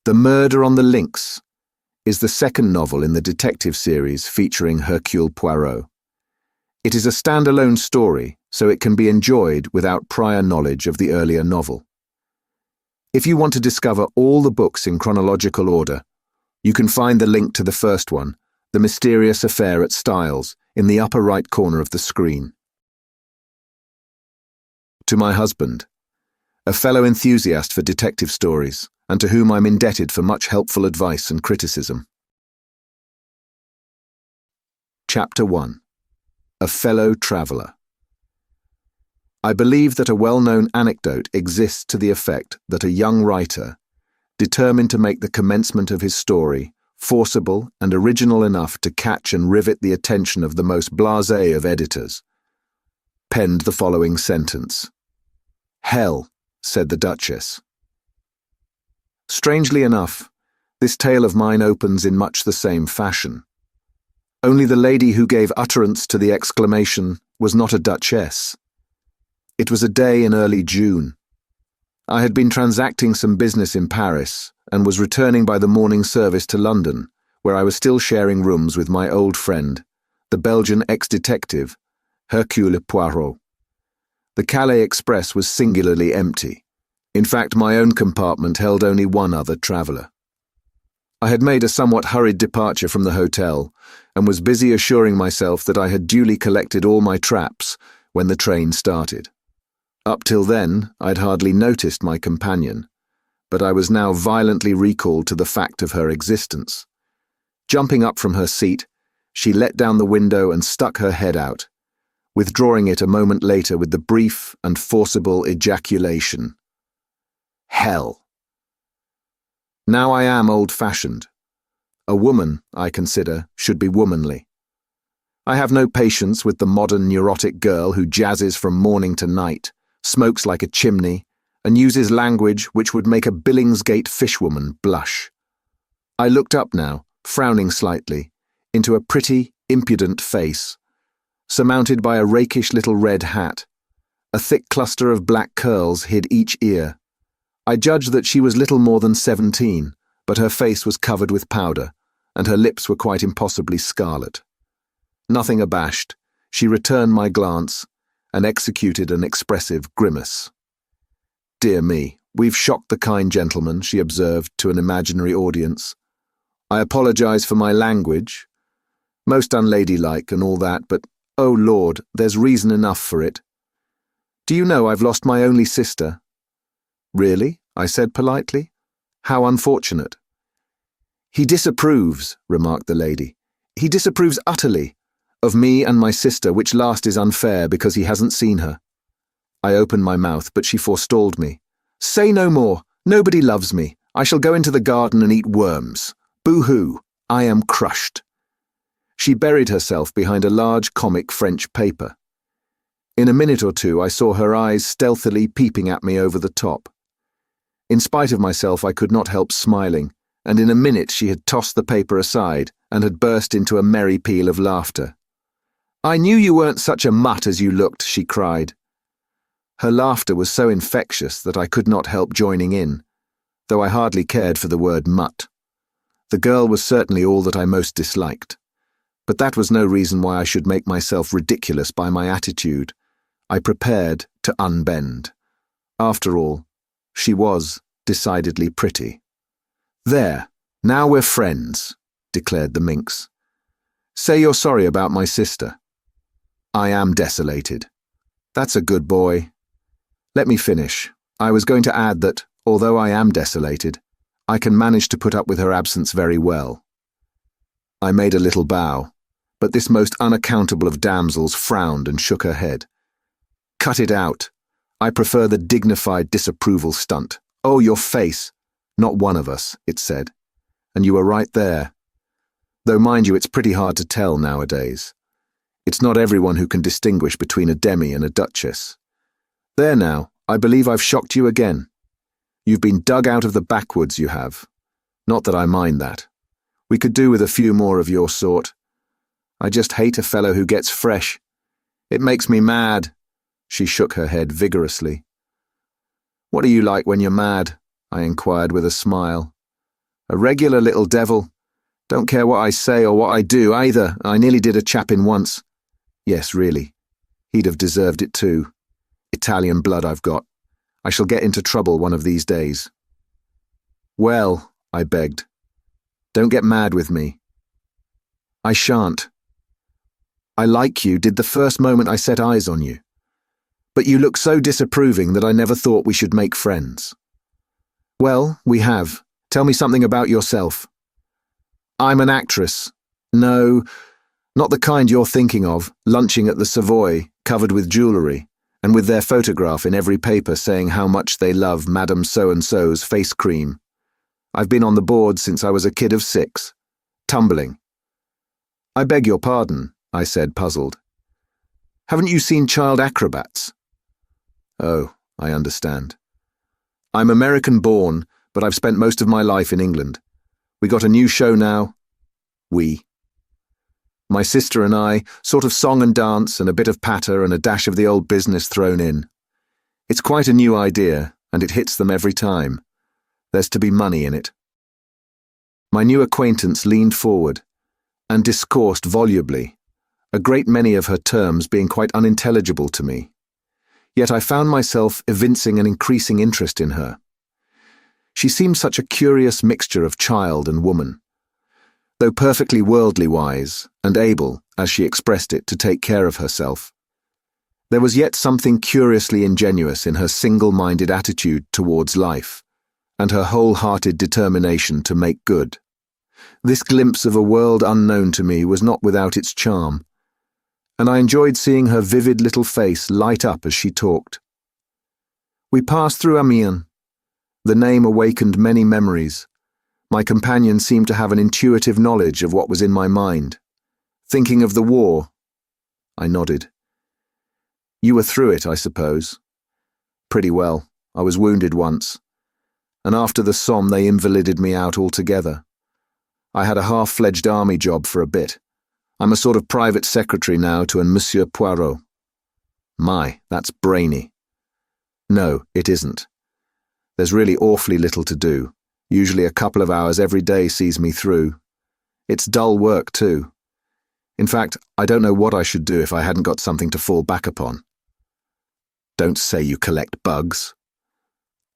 The Murder on the Links is the second novel in the detective series featuring Hercule Poirot. It is a standalone story, so it can be enjoyed without prior knowledge of the earlier novel. If you want to discover all the books in chronological order, you can find the link to the first one, The Mysterious Affair at Styles, in the upper right corner of the screen. To my husband, a fellow enthusiast for detective stories, and to whom I'm indebted for much helpful advice and criticism. Chapter 1. A Fellow Traveller. I believe that a well-known anecdote exists to the effect that a young writer, determined to make the commencement of his story forcible and original enough to catch and rivet the attention of the most blasé of editors, penned the following sentence. "Hell," said the Duchess. Strangely enough, this tale of mine opens in much the same fashion. Only the lady who gave utterance to the exclamation was not a duchess. It was a day in early June. I had been transacting some business in Paris and was returning by the morning service to London, where I was still sharing rooms with my old friend, the Belgian ex-detective, Hercule Poirot. The Calais Express was singularly empty. In fact, my own compartment held only one other traveller. I had made a somewhat hurried departure from the hotel and was busy assuring myself that I had duly collected all my traps when the train started. Up till then, I'd hardly noticed my companion, but I was now violently recalled to the fact of her existence. Jumping up from her seat, she let down the window and stuck her head out, withdrawing it a moment later with the brief and forcible ejaculation, "Hell." Now I am old-fashioned. A woman, I consider, should be womanly. I have no patience with the modern neurotic girl who jazzes from morning to night, smokes like a chimney, and uses language which would make a Billingsgate fishwoman blush. I looked up now, frowning slightly, into a pretty, impudent face, surmounted by a rakish little red hat. A thick cluster of black curls hid each ear. I judged that she was little more than 17, but her face was covered with powder, and her lips were quite impossibly scarlet. Nothing abashed, she returned my glance and executed an expressive grimace. "Dear me, we've shocked the kind gentleman," she observed to an imaginary audience. "I apologize for my language. Most unladylike and all that, but, oh Lord, there's reason enough for it. Do you know I've lost my only sister?" "Really?" I said politely. "How unfortunate." "He disapproves," remarked the lady. "He disapproves utterly of me and my sister, which last is unfair because he hasn't seen her." I opened my mouth, but she forestalled me. "Say no more. Nobody loves me. I shall go into the garden and eat worms. Boo-hoo. I am crushed." She buried herself behind a large comic French paper. In a minute or two I saw her eyes stealthily peeping at me over the top. In spite of myself I could not help smiling, and in a minute she had tossed the paper aside and had burst into a merry peal of laughter. "I knew you weren't such a mutt as you looked," she cried. Her laughter was so infectious that I could not help joining in, though I hardly cared for the word mutt. The girl was certainly all that I most disliked. But that was no reason why I should make myself ridiculous by my attitude. I prepared to unbend. After all, she was decidedly pretty. "There, now we're friends," declared the minx. "Say you're sorry about my sister." "I am desolated." "That's a good boy." Let me finish. I was going to add that, although I am desolated, I can manage to put up with her absence very well. I made a little bow, but this most unaccountable of damsels frowned and shook her head. "Cut it out. I prefer the dignified disapproval stunt. Oh, your face. Not one of us," it said. "And you were right there. Though mind you, it's pretty hard to tell nowadays. It's not everyone who can distinguish between a demi and a duchess. There now, I believe I've shocked you again. You've been dug out of the backwoods, you have. Not that I mind that. We could do with a few more of your sort. I just hate a fellow who gets fresh. It makes me mad." She shook her head vigorously. "What are you like when you're mad?" I inquired with a smile. A regular little devil. Don't care what I say or what I do either. I nearly did a chap in once. Yes, really. He'd have deserved it too. Italian blood I've got. I shall get into trouble one of these days. Well, I begged. Don't get mad with me. I shan't. I like you did the first moment I set eyes on you. But you look so disapproving that I never thought we should make friends. Well, we have. Tell me something about yourself. I'm an actress. No, not the kind you're thinking of, lunching at the Savoy, covered with jewellery, and with their photograph in every paper saying how much they love Madame So-and-so's face cream. I've been on the board since I was a kid of 6. Tumbling. I beg your pardon, I said, puzzled. Haven't you seen Child Acrobats? Oh, I understand. I'm American-born, but I've spent most of my life in England. We got a new show now. My sister and I, sort of song and dance and a bit of patter and a dash of the old business thrown in. It's quite a new idea, and it hits them every time. There's to be money in it. My new acquaintance leaned forward and discoursed volubly, a great many of her terms being quite unintelligible to me. Yet I found myself evincing an increasing interest in her. She seemed such a curious mixture of child and woman. Though perfectly worldly-wise, and able, as she expressed it, to take care of herself, there was yet something curiously ingenuous in her single-minded attitude towards life, and her whole-hearted determination to make good. This glimpse of a world unknown to me was not without its charm, and I enjoyed seeing her vivid little face light up as she talked. We passed through Amiens. The name awakened many memories. My companion seemed to have an intuitive knowledge of what was in my mind. Thinking of the war. I nodded. You were through it, I suppose. Pretty well. I was wounded once. And after the Somme they invalided me out altogether. I had a half-fledged army job for a bit. I'm a sort of private secretary now to an Monsieur Poirot. My, that's brainy. No, it isn't. There's really awfully little to do. Usually a couple of hours every day sees me through. It's dull work, too. In fact, I don't know what I should do if I hadn't got something to fall back upon. Don't say you collect bugs.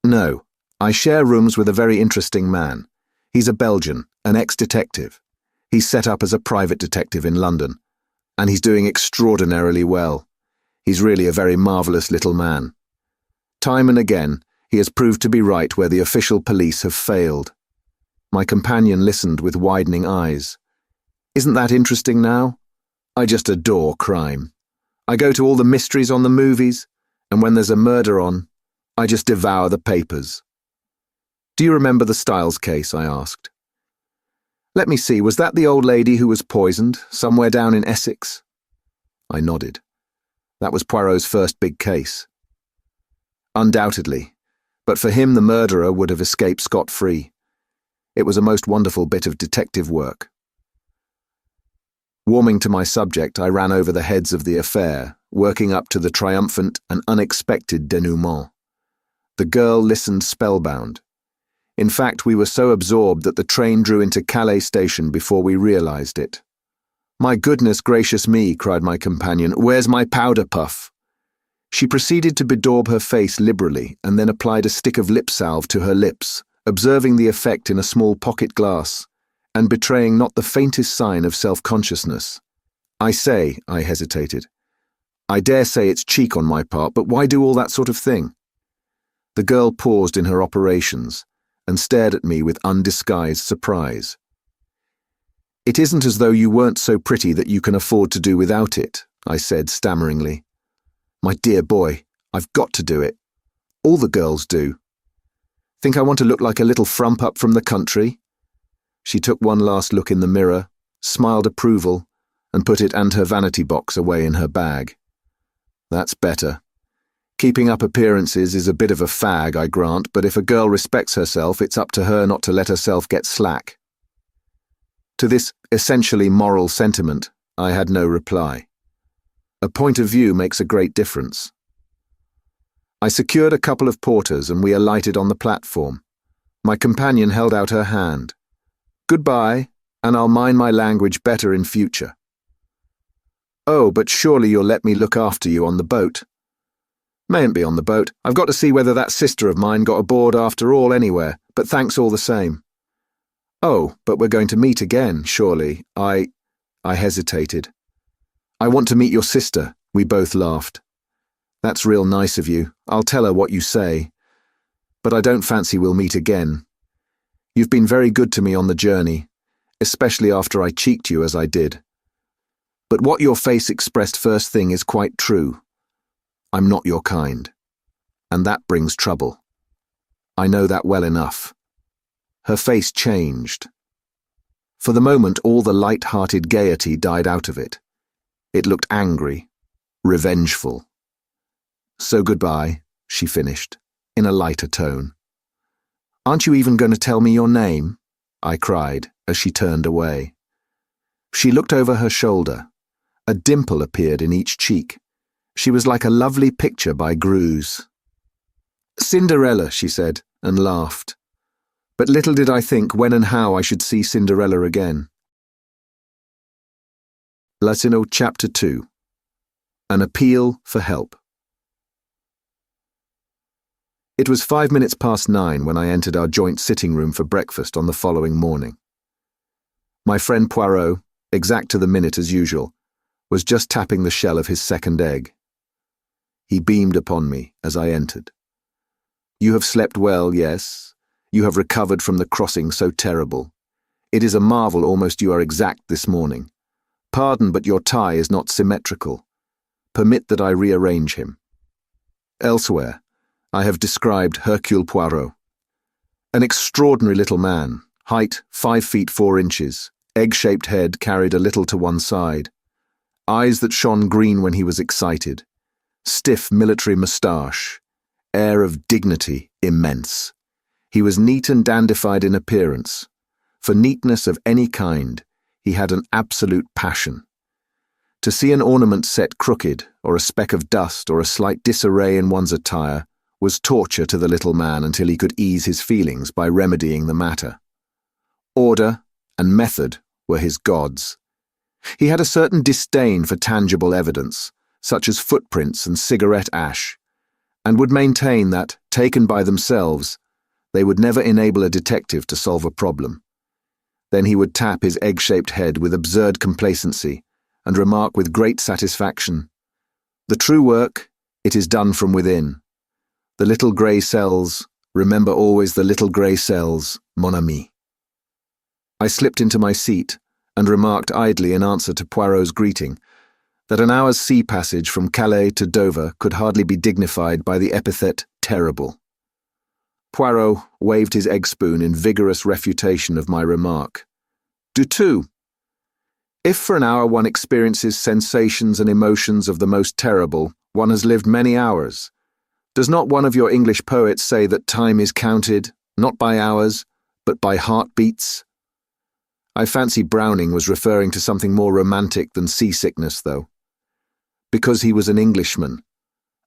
No, I share rooms with a very interesting man. He's a Belgian, an ex-detective. He's set up as a private detective in London, and he's doing extraordinarily well. He's really a very marvellous little man. Time and again, he has proved to be right where the official police have failed. My companion listened with widening eyes. Isn't that interesting now? I just adore crime. I go to all the mysteries on the movies, and when there's a murder on, I just devour the papers. Do you remember the Styles case? I asked. Let me see, was that the old lady who was poisoned, somewhere down in Essex? I nodded. That was Poirot's first big case. Undoubtedly. But for him the murderer would have escaped scot-free. It was a most wonderful bit of detective work. Warming to my subject, I ran over the heads of the affair, working up to the triumphant and unexpected denouement. The girl listened spellbound. In fact, we were so absorbed that the train drew into Calais station before we realized it. My goodness gracious me, cried my companion, where's my powder puff? She proceeded to bedaub her face liberally and then applied a stick of lip salve to her lips, observing the effect in a small pocket glass, and betraying not the faintest sign of self-consciousness. I hesitated. I dare say it's cheek on my part, but why do all that sort of thing? The girl paused in her operations and stared at me with undisguised surprise. It isn't as though you weren't so pretty that you can afford to do without it, I said stammeringly. My dear boy, I've got to do it. All the girls do. Think I want to look like a little frump-up from the country? She took one last look in the mirror, smiled approval, and put it and her vanity box away in her bag. That's better. Keeping up appearances is a bit of a fag, I grant, but if a girl respects herself, it's up to her not to let herself get slack. To this essentially moral sentiment, I had no reply. A point of view makes a great difference. I secured a couple of porters and we alighted on the platform. My companion held out her hand. Goodbye, and I'll mind my language better in future. Oh, but surely you'll let me look after you on the boat. Mayn't be on the boat. I've got to see whether that sister of mine got aboard after all anywhere, but thanks all the same. Oh, but we're going to meet again, surely. I hesitated. I want to meet your sister, we both laughed. That's real nice of you. I'll tell her what you say. But I don't fancy we'll meet again. You've been very good to me on the journey, especially after I cheeked you as I did. But what your face expressed first thing is quite true. I'm not your kind. And that brings trouble. I know that well enough. Her face changed. For the moment, all the light-hearted gaiety died out of it. It looked angry, revengeful. So goodbye, she finished, in a lighter tone. Aren't you even going to tell me your name? I cried as she turned away. She looked over her shoulder. A dimple appeared in each cheek. She was like a lovely picture by Greuze. Cinderella, she said, and laughed. But little did I think when and how I should see Cinderella again. Latino Chapter 2. An Appeal for Help. It was 9:05 when I entered our joint sitting room for breakfast on the following morning. My friend Poirot, exact to the minute as usual, was just tapping the shell of his second egg. He beamed upon me as I entered. You have slept well, yes. You have recovered from the crossing so terrible. It is a marvel almost you are exact this morning. Pardon, but your tie is not symmetrical. Permit that I rearrange him. Elsewhere, I have described Hercule Poirot. An extraordinary little man, height 5 feet 4 inches, egg-shaped head carried a little to one side, eyes that shone green when he was excited, stiff military moustache, air of dignity immense. He was neat and dandified in appearance. For neatness of any kind, he had an absolute passion. To see an ornament set crooked, or a speck of dust, or a slight disarray in one's attire, was torture to the little man until he could ease his feelings by remedying the matter. Order and method were his gods. He had a certain disdain for tangible evidence, such as footprints and cigarette ash, and would maintain that, taken by themselves, they would never enable a detective to solve a problem. Then he would tap his egg-shaped head with absurd complacency and remark with great satisfaction, "The true work, it is done from within. The little grey cells, remember always the little grey cells, mon ami." I slipped into my seat and remarked idly in answer to Poirot's greeting that an hour's sea passage from Calais to Dover could hardly be dignified by the epithet terrible. Poirot waved his egg spoon in vigorous refutation of my remark. Du tout. If for an hour one experiences sensations and emotions of the most terrible, one has lived many hours. Does not one of your English poets say that time is counted, not by hours, but by heartbeats? I fancy Browning was referring to something more romantic than seasickness, though. Because he was an Englishman,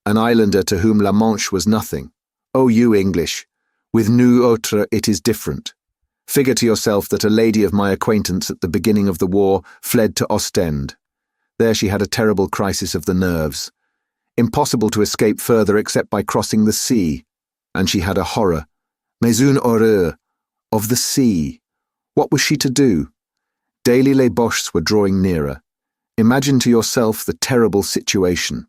an islander to whom La Manche was nothing. Oh, you English! With nous autres it is different. Figure to yourself that a lady of my acquaintance at the beginning of the war fled to Ostend. There she had a terrible crisis of the nerves. Impossible to escape further except by crossing the sea. And she had a horror, mais une horreur, of the sea. What was she to do? Daily les Boches were drawing nearer. Imagine to yourself the terrible situation.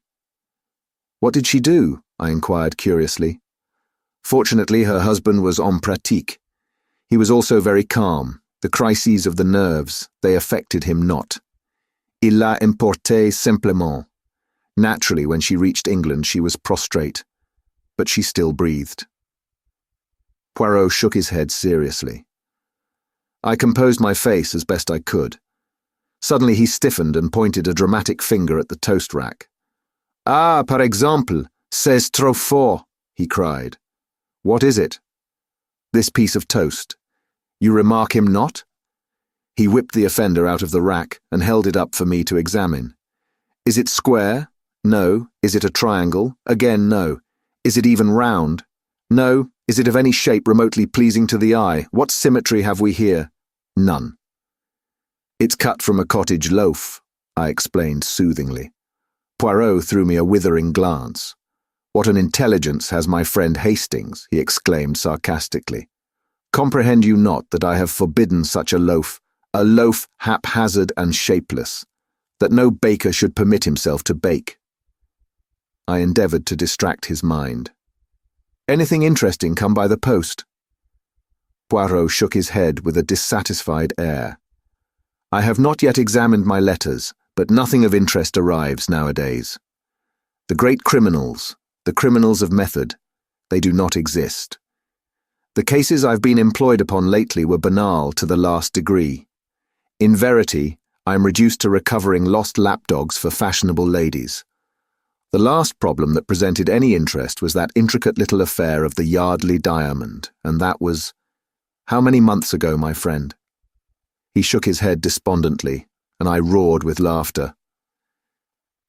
What did she do? I inquired curiously. Fortunately, her husband was en pratique. He was also very calm. The crises of the nerves, they affected him not. Il l'a emporté simplement. Naturally, when she reached England, she was prostrate, but she still breathed. Poirot shook his head seriously. I composed my face as best I could. Suddenly he stiffened and pointed a dramatic finger at the toast rack. Ah, par exemple, c'est trop fort, he cried. What is it? This piece of toast. You remark him not? He whipped the offender out of the rack and held it up for me to examine. Is it square? No. Is it a triangle? Again, no. Is it even round? No. Is it of any shape remotely pleasing to the eye? What symmetry have we here? None. It's cut from a cottage loaf, I explained soothingly. Poirot threw me a withering glance. What an intelligence has my friend Hastings, he exclaimed sarcastically. Comprehend you not that I have forbidden such a loaf haphazard and shapeless, that no baker should permit himself to bake? I endeavoured to distract his mind. Anything interesting come by the post? Poirot shook his head with a dissatisfied air. I have not yet examined my letters, but nothing of interest arrives nowadays. The great criminals, the criminals of method, they do not exist. The cases I've been employed upon lately were banal to the last degree. In verity, I am reduced to recovering lost lapdogs for fashionable ladies. The last problem that presented any interest was that intricate little affair of the Yardley diamond, and that was— how many months ago, my friend? He shook his head despondently, and I roared with laughter.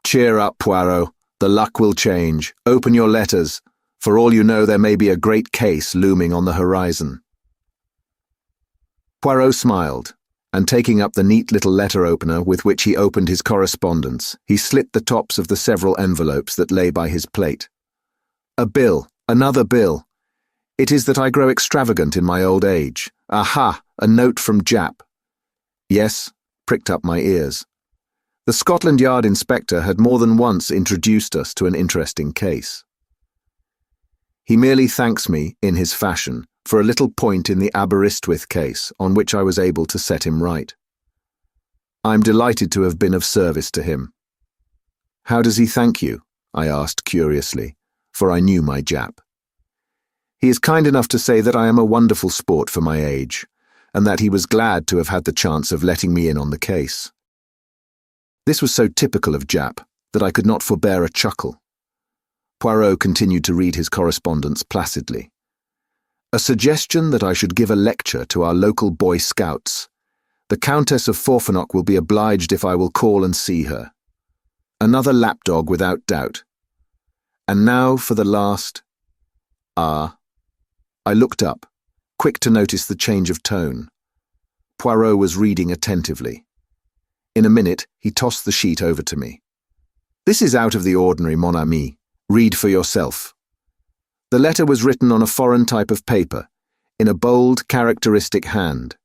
Cheer up, Poirot. The luck will change. Open your letters. For all you know, there may be a great case looming on the horizon. Poirot smiled, and taking up the neat little letter opener with which he opened his correspondence, he slit the tops of the several envelopes that lay by his plate. A bill, another bill. It is that I grow extravagant in my old age. Aha, a note from Jap. Yes, pricked up my ears. The Scotland Yard inspector had more than once introduced us to an interesting case. He merely thanks me, in his fashion, for a little point in the Aberystwyth case on which I was able to set him right. I'm delighted to have been of service to him. How does he thank you? I asked curiously, for I knew my Jap. He is kind enough to say that I am a wonderful sport for my age, and that he was glad to have had the chance of letting me in on the case. This was so typical of Jap that I could not forbear a chuckle. Poirot continued to read his correspondence placidly. A suggestion that I should give a lecture to our local Boy Scouts. The Countess of Forfenock will be obliged if I will call and see her. Another lapdog without doubt. And now for the last— Ah. I looked up, quick to notice the change of tone. Poirot was reading attentively. In a minute, he tossed the sheet over to me. This is out of the ordinary, mon ami. Read for yourself. The letter was written on a foreign type of paper, in a bold, characteristic hand.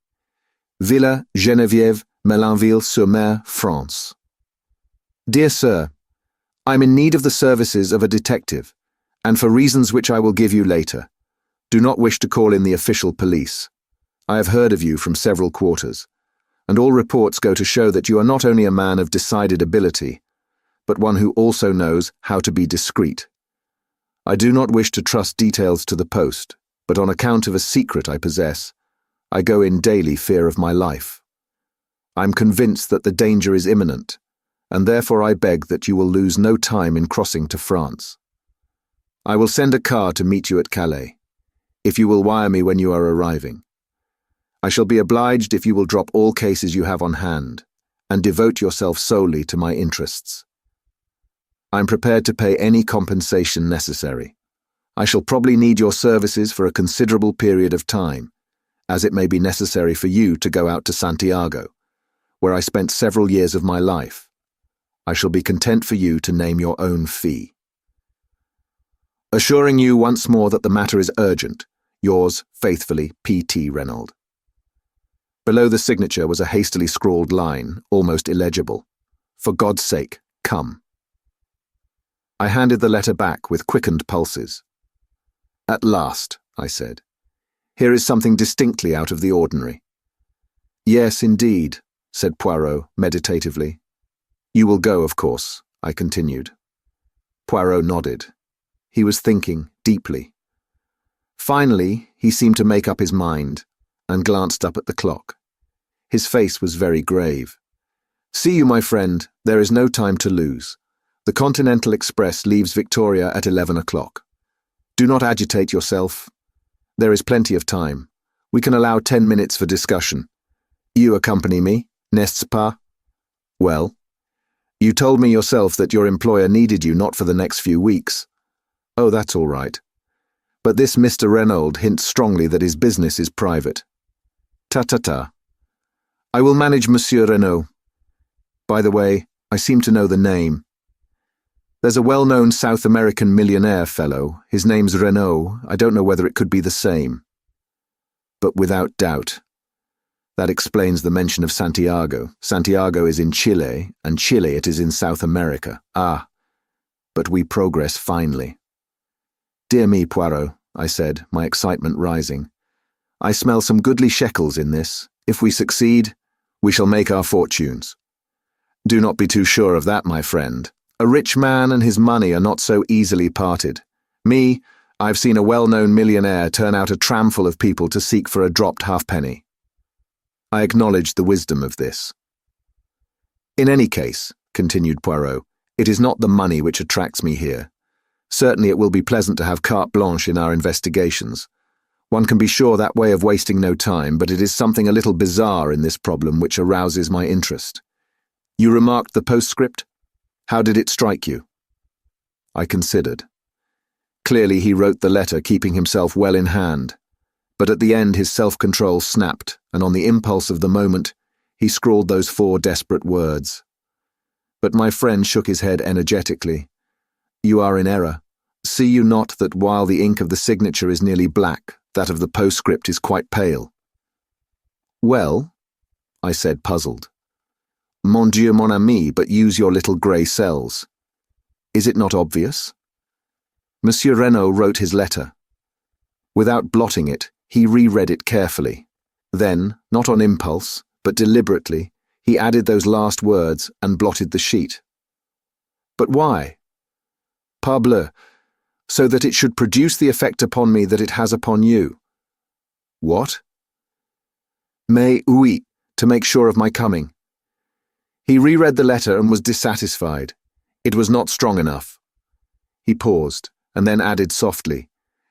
Villa Geneviève, Melunville-sur-Mer, France. Dear Sir, I'm in need of the services of a detective, and for reasons which I will give you later, do not wish to call in the official police. I have heard of you from several quarters, and all reports go to show that you are not only a man of decided ability, but one who also knows how to be discreet. I do not wish to trust details to the post, but on account of a secret I possess, I go in daily fear of my life. I am convinced that the danger is imminent, and therefore I beg that you will lose no time in crossing to France. I will send a car to meet you at Calais, if you will wire me when you are arriving. I shall be obliged if you will drop all cases you have on hand, and devote yourself solely to my interests. I am prepared to pay any compensation necessary. I shall probably need your services for a considerable period of time, as it may be necessary for you to go out to Santiago, where I spent several years of my life. I shall be content for you to name your own fee. Assuring you once more that the matter is urgent, yours faithfully, P.T. Reynolds. Below the signature was a hastily scrawled line, almost illegible. For God's sake, come. I handed the letter back with quickened pulses. At last, I said. Here is something distinctly out of the ordinary. Yes, indeed, said Poirot meditatively. You will go, of course, I continued. Poirot nodded. He was thinking deeply. Finally, he seemed to make up his mind, and glanced up at the clock. His face was very grave. See you, my friend, there is no time to lose. The Continental Express leaves Victoria at 11 o'clock. Do not agitate yourself. There is plenty of time. We can allow 10 minutes for discussion. You accompany me, n'est-ce pas? Well, you told me yourself that your employer needed you not for the next few weeks. Oh, that's all right. But this Mr. Reynolds hints strongly that his business is private. Ta-ta-ta. I will manage Monsieur Renault. By the way, I seem to know the name. There's a well-known South American millionaire fellow. His name's Renault. I don't know whether it could be the same. But without doubt. That explains the mention of Santiago. Santiago is in Chile, and Chile it is in South America. Ah, but we progress finely. Dear me, Poirot, I said, my excitement rising. I smell some goodly shekels in this. If we succeed, we shall make our fortunes. Do not be too sure of that, my friend. A rich man and his money are not so easily parted. Me, I've seen a well-known millionaire turn out a tramful of people to seek for a dropped halfpenny. I acknowledged the wisdom of this. In any case, continued Poirot, it is not the money which attracts me here. Certainly it will be pleasant to have carte blanche in our investigations. One can be sure that way of wasting no time, but it is something a little bizarre in this problem which arouses my interest. You remarked the postscript? How did it strike you? I considered. Clearly he wrote the letter keeping himself well in hand, but at the end his self-control snapped, and on the impulse of the moment, he scrawled those 4 desperate words. But my friend shook his head energetically. You are in error. See you not that while the ink of the signature is nearly black, that of the postscript is quite pale? Well, I said, puzzled. Mon Dieu, mon ami, but use your little grey cells. Is it not obvious? Monsieur Renault wrote his letter. Without blotting it, he reread it carefully. Then, not on impulse, but deliberately, he added those last words and blotted the sheet. But why? Parbleu, so that it should produce the effect upon me that it has upon you. What? Mais oui, to make sure of my coming. He reread the letter and was dissatisfied. It was not strong enough. He paused, and then added softly,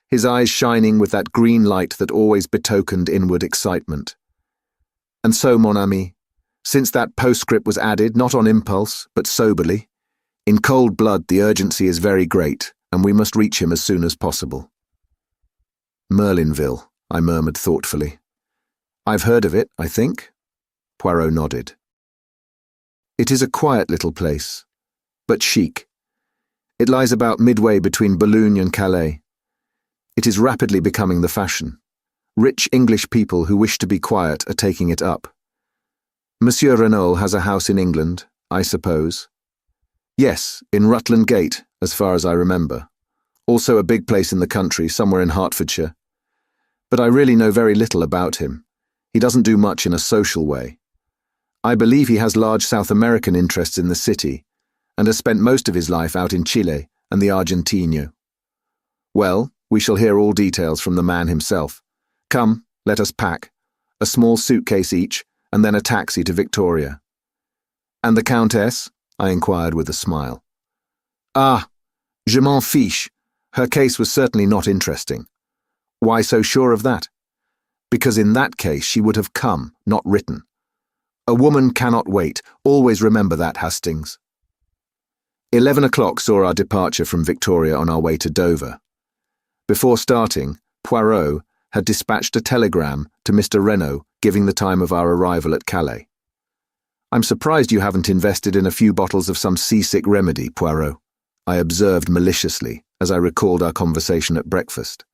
his eyes shining with that green light that always betokened inward excitement. And so, mon ami, since that postscript was added not on impulse, but soberly, in cold blood the urgency is very great, and we must reach him as soon as possible. Merlinville, I murmured thoughtfully. I've heard of it, I think. Poirot nodded. It is a quiet little place, but chic. It lies about midway between Boulogne and Calais. It is rapidly becoming the fashion. Rich English people who wish to be quiet are taking it up. Monsieur Renault has a house in England, I suppose. Yes, in Rutland Gate, as far as I remember. Also a big place in the country, somewhere in Hertfordshire. But I really know very little about him. He doesn't do much in a social way. I believe he has large South American interests in the city, and has spent most of his life out in Chile and the Argentino. Well, we shall hear all details from the man himself. Come, let us pack. A small suitcase each, and then a taxi to Victoria. And the Countess? I inquired with a smile. Ah, je m'en fiche. Her case was certainly not interesting. Why so sure of that? Because in that case she would have come, not written. A woman cannot wait. Always remember that, Hastings. 11 o'clock saw our departure from Victoria on our way to Dover. Before starting, Poirot had dispatched a telegram to Mr. Renault giving the time of our arrival at Calais. I'm surprised you haven't invested in a few bottles of some seasick remedy, Poirot, I observed maliciously as I recalled our conversation at breakfast.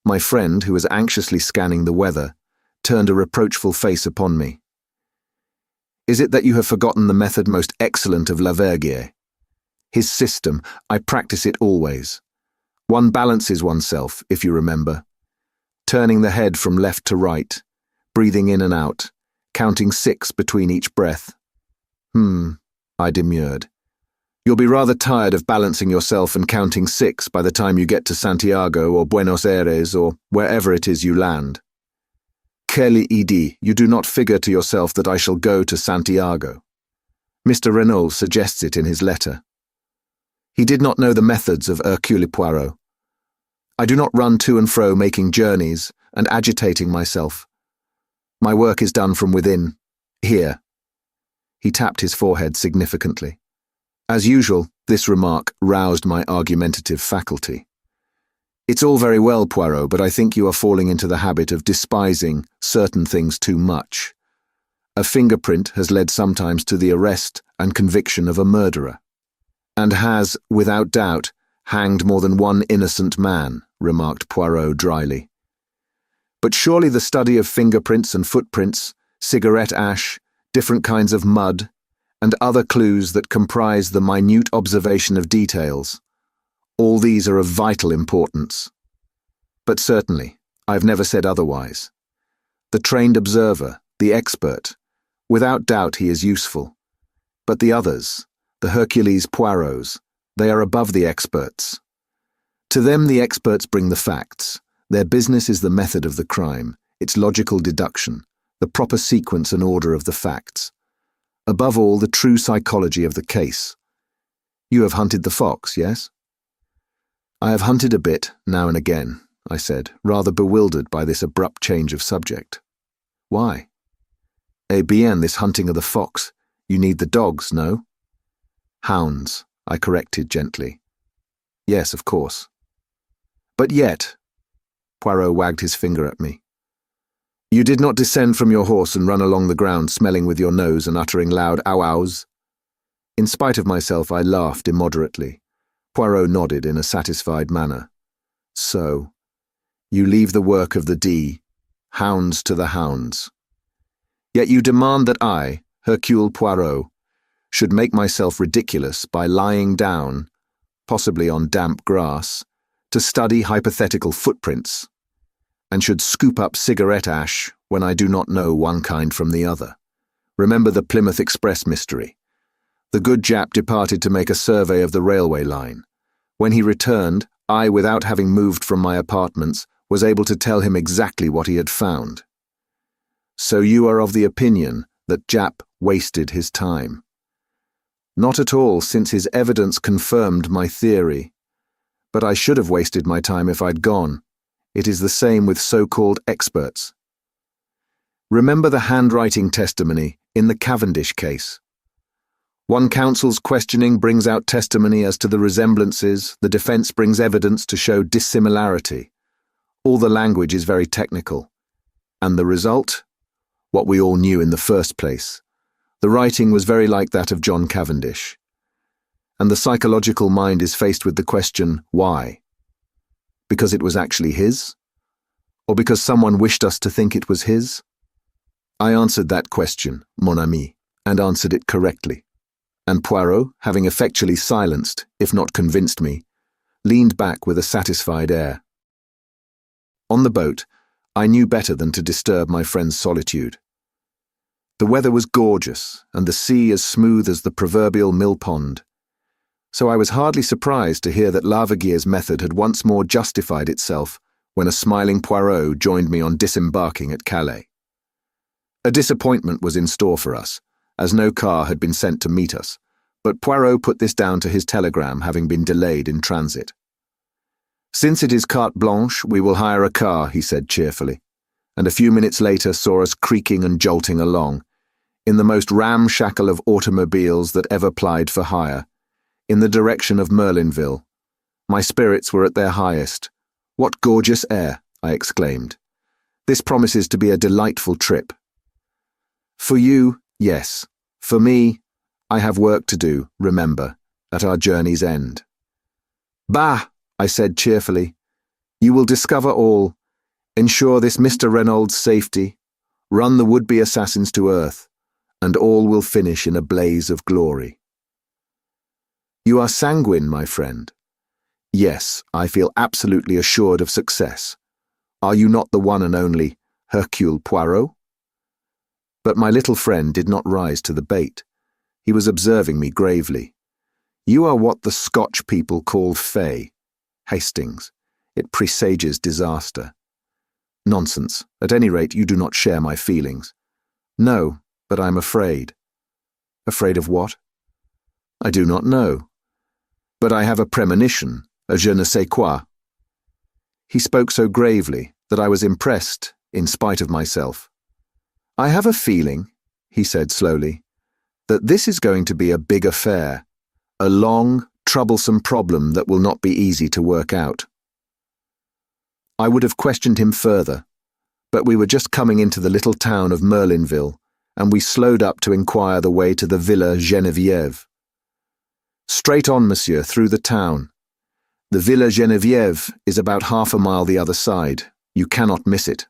My friend, who was anxiously scanning the weather, turned a reproachful face upon me. Is it that you have forgotten the method most excellent of Lavergier? His system, I practice it always. One balances oneself, if you remember, turning the head from left to right, breathing in and out, counting 6 between each breath. I demurred. You'll be rather tired of balancing yourself and counting 6 by the time you get to Santiago or Buenos Aires or wherever it is you land. Quelle idée, you do not figure to yourself that I shall go to Santiago. Mr. Renault suggests it in his letter. He did not know the methods of Hercule Poirot. I do not run to and fro making journeys and agitating myself. My work is done from within, here. He tapped his forehead significantly. As usual, this remark roused my argumentative faculty. It's all very well, Poirot, but I think you are falling into the habit of despising certain things too much. A fingerprint has led sometimes to the arrest and conviction of a murderer, and has, without doubt, hanged more than one innocent man, remarked Poirot dryly. But surely the study of fingerprints and footprints, cigarette ash, different kinds of mud, and other clues that comprise the minute observation of details, all these are of vital importance. But certainly, I've never said otherwise. The trained observer, the expert, without doubt he is useful. But the others, the Hercule Poirots, they are above the experts. To them the experts bring the facts. Their business is the method of the crime, its logical deduction, the proper sequence and order of the facts. Above all, the true psychology of the case. You have hunted the fox, yes? I have hunted a bit, now and again, I said, rather bewildered by this abrupt change of subject. Why? Eh bien, this hunting of the fox. You need the dogs, no? Hounds, I corrected gently. Yes, of course. But yet, Poirot wagged his finger at me. You did not descend from your horse and run along the ground smelling with your nose and uttering loud ow-ows? In spite of myself, I laughed immoderately. Poirot nodded in a satisfied manner. So, you leave the work of the D, hounds to the hounds. Yet you demand that I, Hercule Poirot, should make myself ridiculous by lying down, possibly on damp grass, to study hypothetical footprints, and should scoop up cigarette ash when I do not know one kind from the other. Remember the Plymouth Express mystery. The good Jap departed to make a survey of the railway line. When he returned, I, without having moved from my apartments, was able to tell him exactly what he had found. So you are of the opinion that Jap wasted his time? Not at all, since his evidence confirmed my theory. But I should have wasted my time if I'd gone. It is the same with so-called experts. Remember the handwriting testimony in the Cavendish case. One counsel's questioning brings out testimony as to the resemblances, the defense brings evidence to show dissimilarity. All the language is very technical. And the result? What we all knew in the first place. The writing was very like that of John Cavendish. And the psychological mind is faced with the question, why? Because it was actually his? Or because someone wished us to think it was his? I answered that question, mon ami, and answered it correctly. And Poirot, having effectually silenced, if not convinced me, leaned back with a satisfied air. On the boat, I knew better than to disturb my friend's solitude. The weather was gorgeous, and the sea as smooth as the proverbial mill pond. So I was hardly surprised to hear that Laverguiere's method had once more justified itself when a smiling Poirot joined me on disembarking at Calais. A disappointment was in store for us, as no car had been sent to meet us, but Poirot put this down to his telegram having been delayed in transit. Since it is carte blanche, we will hire a car, he said cheerfully, and a few minutes later saw us creaking and jolting along, in the most ramshackle of automobiles that ever plied for hire, in the direction of Merlinville. My spirits were at their highest. What gorgeous air, I exclaimed. This promises to be a delightful trip. For you, yes. For me, I have work to do, remember, at our journey's end. Bah, I said cheerfully. You will discover all, ensure this Mr. Reynolds' safety, run the would-be assassins to earth, and all will finish in a blaze of glory. You are sanguine, my friend. Yes, I feel absolutely assured of success. Are you not the one and only Hercule Poirot? But my little friend did not rise to the bait. He was observing me gravely. You are what the Scotch people call fey. Hastings. It presages disaster. Nonsense. At any rate, you do not share my feelings. No, but I'm afraid. Afraid of what? I do not know. But I have a premonition, a je ne sais quoi. He spoke so gravely that I was impressed, in spite of myself. I have a feeling, he said slowly, that this is going to be a big affair, a long, troublesome problem that will not be easy to work out. I would have questioned him further, but we were just coming into the little town of Merlinville, and we slowed up to inquire the way to the Villa Geneviève. Straight on, monsieur, through the town. The Villa Geneviève is about half a mile the other side. You cannot miss it.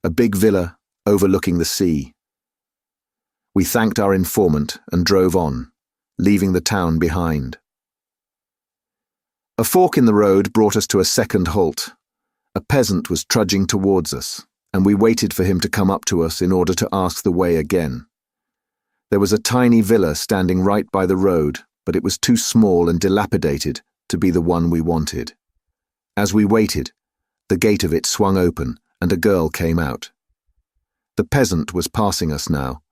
A big villa overlooking the sea. We thanked our informant and drove on, leaving the town behind. A fork in the road brought us to a second halt. A peasant was trudging towards us, and we waited for him to come up to us in order to ask the way again. There was a tiny villa standing right by the road, but it was too small and dilapidated to be the one we wanted. As we waited, the gate of it swung open and a girl came out. The peasant was passing us now,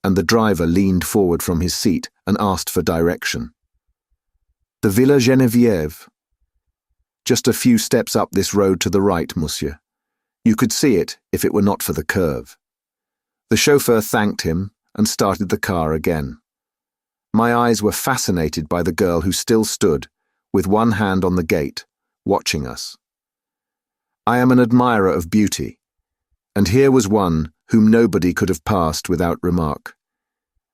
and the driver leaned forward from his seat and asked for direction. The Villa Geneviève. Just a few steps up this road to the right, monsieur. You could see it if it were not for the curve. The chauffeur thanked him and started the car again. My eyes were fascinated by the girl who still stood, with one hand on the gate, watching us. I am an admirer of beauty, and here was one whom nobody could have passed without remark.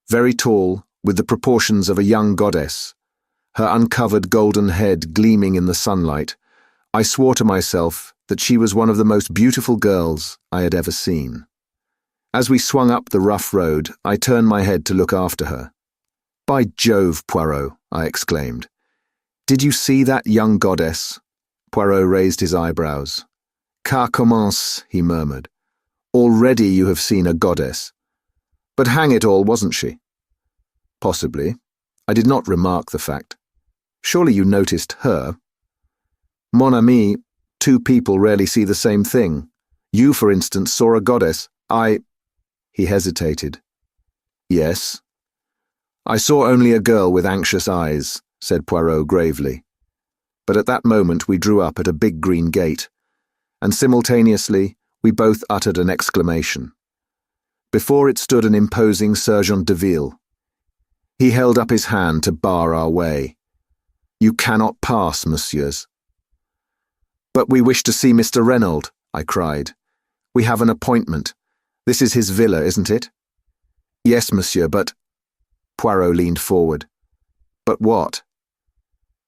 Very tall, with the proportions of a young goddess, her uncovered golden head gleaming in the sunlight, I swore to myself that she was one of the most beautiful girls I had ever seen. As we swung up the rough road, I turned my head to look after her. "By Jove, Poirot," I exclaimed. "Did you see that young goddess?" Poirot raised his eyebrows. "Car commence," he murmured. "Already you have seen a goddess. But hang it all, wasn't she?" "Possibly. I did not remark the fact. Surely you noticed her?" "Mon ami, two people rarely see the same thing. You, for instance, saw a goddess. He hesitated. "Yes." "I saw only a girl with anxious eyes," said Poirot gravely. But at that moment we drew up at a big green gate, and simultaneously we both uttered an exclamation. Before it stood an imposing sergeant de ville. He held up his hand to bar our way. "You cannot pass, messieurs." "But we wish to see Mr. Renaud," I cried. "We have an appointment. This is his villa, isn't it?" "Yes, monsieur, but—" Poirot leaned forward. "But what?"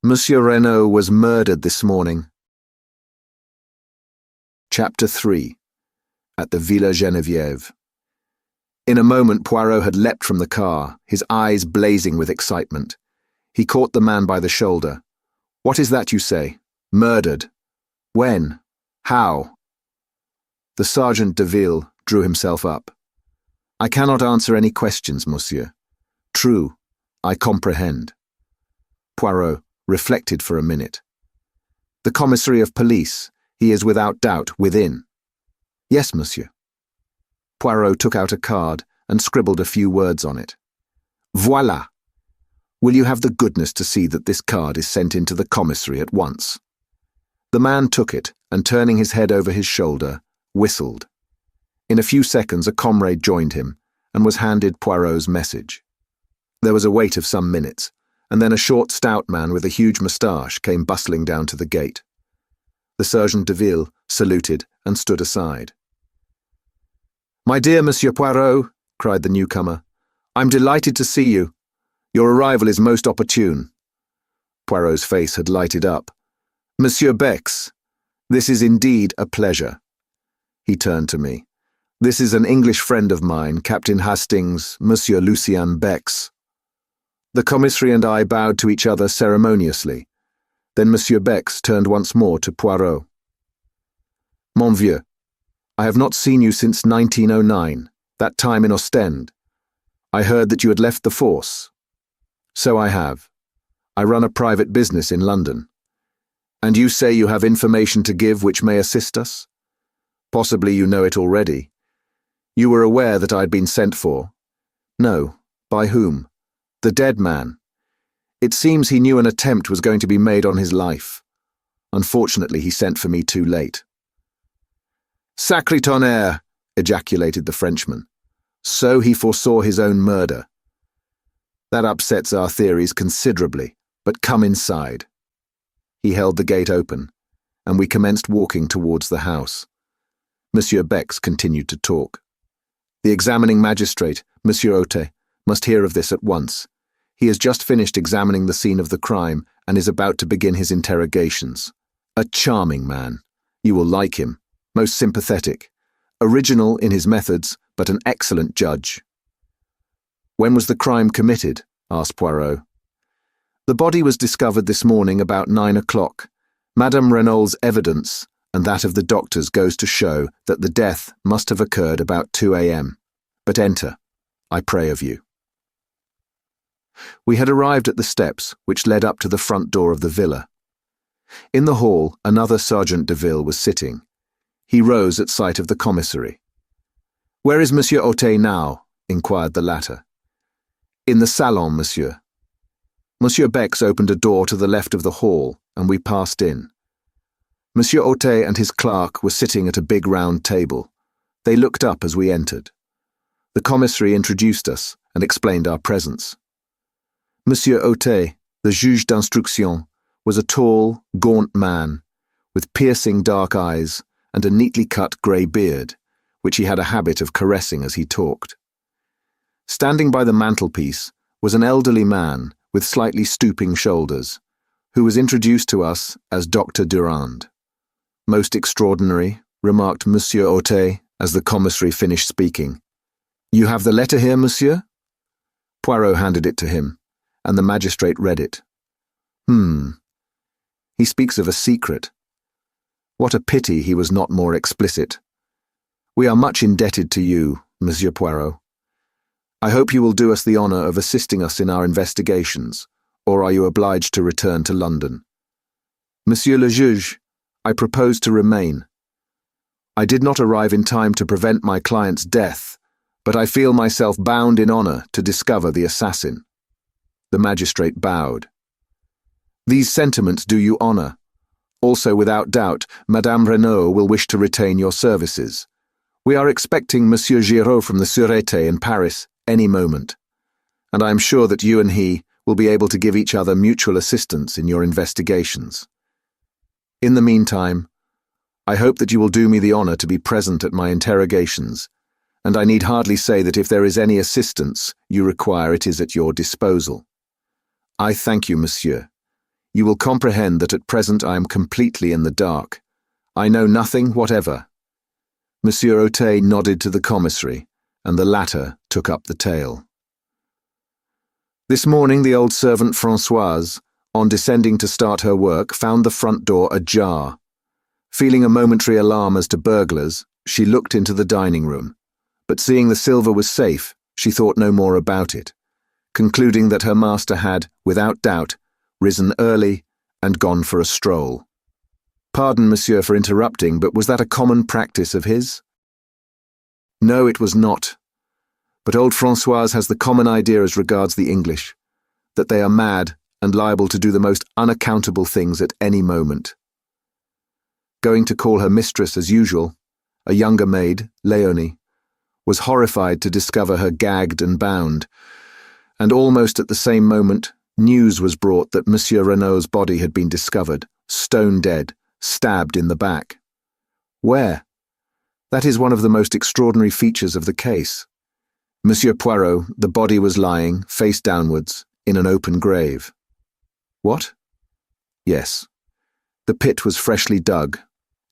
"Monsieur Renaud was murdered this morning." Chapter 3. At the Villa Geneviève. In a moment Poirot had leapt from the car, his eyes blazing with excitement. He caught the man by the shoulder. "What is that you say? Murdered? When? How?" The sergeant de ville drew himself up. "I cannot answer any questions, monsieur." "True, I comprehend." Poirot reflected for a minute. "The commissary of police, he is without doubt within." "Yes, monsieur." Poirot took out a card and scribbled a few words on it. "Voilà. Will you have the goodness to see that this card is sent into the commissary at once?" The man took it and, turning his head over his shoulder, whistled. In a few seconds a comrade joined him and was handed Poirot's message. There was a wait of some minutes, and then a short, stout man with a huge moustache came bustling down to the gate. The sergeant de ville saluted and stood aside. "My dear Monsieur Poirot," cried the newcomer, "I'm delighted to see you. Your arrival is most opportune." Poirot's face had lighted up. "Monsieur Bex, this is indeed a pleasure." He turned to me. "This is an English friend of mine, Captain Hastings, Monsieur Lucien Bex." The commissary and I bowed to each other ceremoniously. Then Monsieur Bex turned once more to Poirot. "Mon vieux, I have not seen you since 1909, that time in Ostend. I heard that you had left the force." "So I have. I run a private business in London." "And you say you have information to give which may assist us? Possibly you know it already. You were aware that I had been sent for?" "No. By whom?" "The dead man. It seems he knew an attempt was going to be made on his life. Unfortunately, he sent for me too late." "Sacré tonnerre!" ejaculated the Frenchman. "So he foresaw his own murder. That upsets our theories considerably, but come inside." He held the gate open, and we commenced walking towards the house. Monsieur Bex continued to talk. The examining magistrate Monsieur Ote, must hear of this at once. He has just finished examining the scene of the crime and is about to begin his interrogations. A charming man. You will like him. Most sympathetic. Original in his methods, but an excellent judge. When was the crime committed? Asked Poirot. The body was discovered this morning about 9 o'clock. Madame Renault's evidence and that of the doctors goes to show that the death must have occurred about 2 a.m. But enter, I pray of you. We had arrived at the steps which led up to the front door of the villa. In the hall, another Sergeant de Ville was sitting. He rose at sight of the commissary. "Where is Monsieur Ote now?" inquired the latter. "In the salon, monsieur." Monsieur Bex opened a door to the left of the hall, and we passed in. Monsieur Ote and his clerk were sitting at a big round table. They looked up as we entered. The commissary introduced us and explained our presence. Monsieur Ote, the juge d'instruction, was a tall, gaunt man, with piercing dark eyes and a neatly cut grey beard, which he had a habit of caressing as he talked. Standing by the mantelpiece was an elderly man with slightly stooping shoulders, who was introduced to us as Dr. Durand. "Most extraordinary," remarked Monsieur Ote as the commissary finished speaking. "You have the letter here, monsieur?" Poirot handed it to him, and the magistrate read it. He speaks of a secret. What a pity he was not more explicit. We are much indebted to you, Monsieur Poirot. I hope you will do us the honour of assisting us in our investigations, or are you obliged to return to London? Monsieur le Juge, I propose to remain. I did not arrive in time to prevent my client's death, but I feel myself bound in honour to discover the assassin. The magistrate bowed. These sentiments do you honour. Also, without doubt, Madame Renault will wish to retain your services. We are expecting Monsieur Giraud from the Sûreté in Paris any moment, and I am sure that you and he will be able to give each other mutual assistance in your investigations. In the meantime, I hope that you will do me the honour to be present at my interrogations, and I need hardly say that if there is any assistance you require, it is at your disposal. I thank you, monsieur. You will comprehend that at present I am completely in the dark. I know nothing whatever. Monsieur Ote nodded to the commissary, and the latter took up the tale. This morning the old servant Françoise, on descending to start her work, found the front door ajar. Feeling a momentary alarm as to burglars, she looked into the dining room, but seeing the silver was safe, she thought no more about it, concluding that her master had, without doubt, risen early and gone for a stroll. Pardon, monsieur, for interrupting, but was that a common practice of his? No, it was not. But old Françoise has the common idea as regards the English, that they are mad and liable to do the most unaccountable things at any moment. Going to call her mistress as usual, a younger maid, Léonie, was horrified to discover her gagged and bound, and almost at the same moment news was brought that Monsieur Renault's body had been discovered, stone dead, stabbed in the back. Where? That is one of the most extraordinary features of the case. Monsieur Poirot, the body was lying, face downwards, in an open grave. What? Yes. The pit was freshly dug,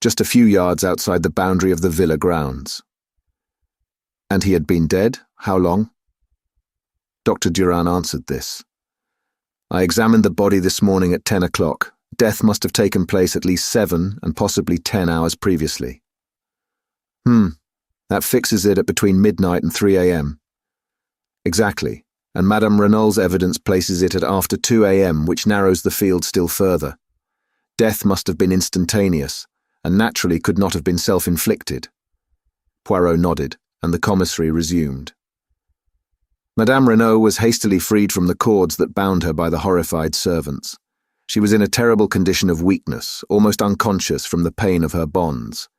just a few yards outside the boundary of the villa grounds. And he had been dead? How long? Dr. Durand answered this. I examined the body this morning at 10 o'clock. Death must have taken place at least 7 and possibly 10 hours previously. That fixes it at between midnight and 3 a.m. Exactly, and Madame Renault's evidence places it at after 2 a.m., which narrows the field still further. Death must have been instantaneous, and naturally could not have been self-inflicted. Poirot nodded, and the commissary resumed. Madame Renault was hastily freed from the cords that bound her by the horrified servants. She was in a terrible condition of weakness, almost unconscious from the pain of her bonds.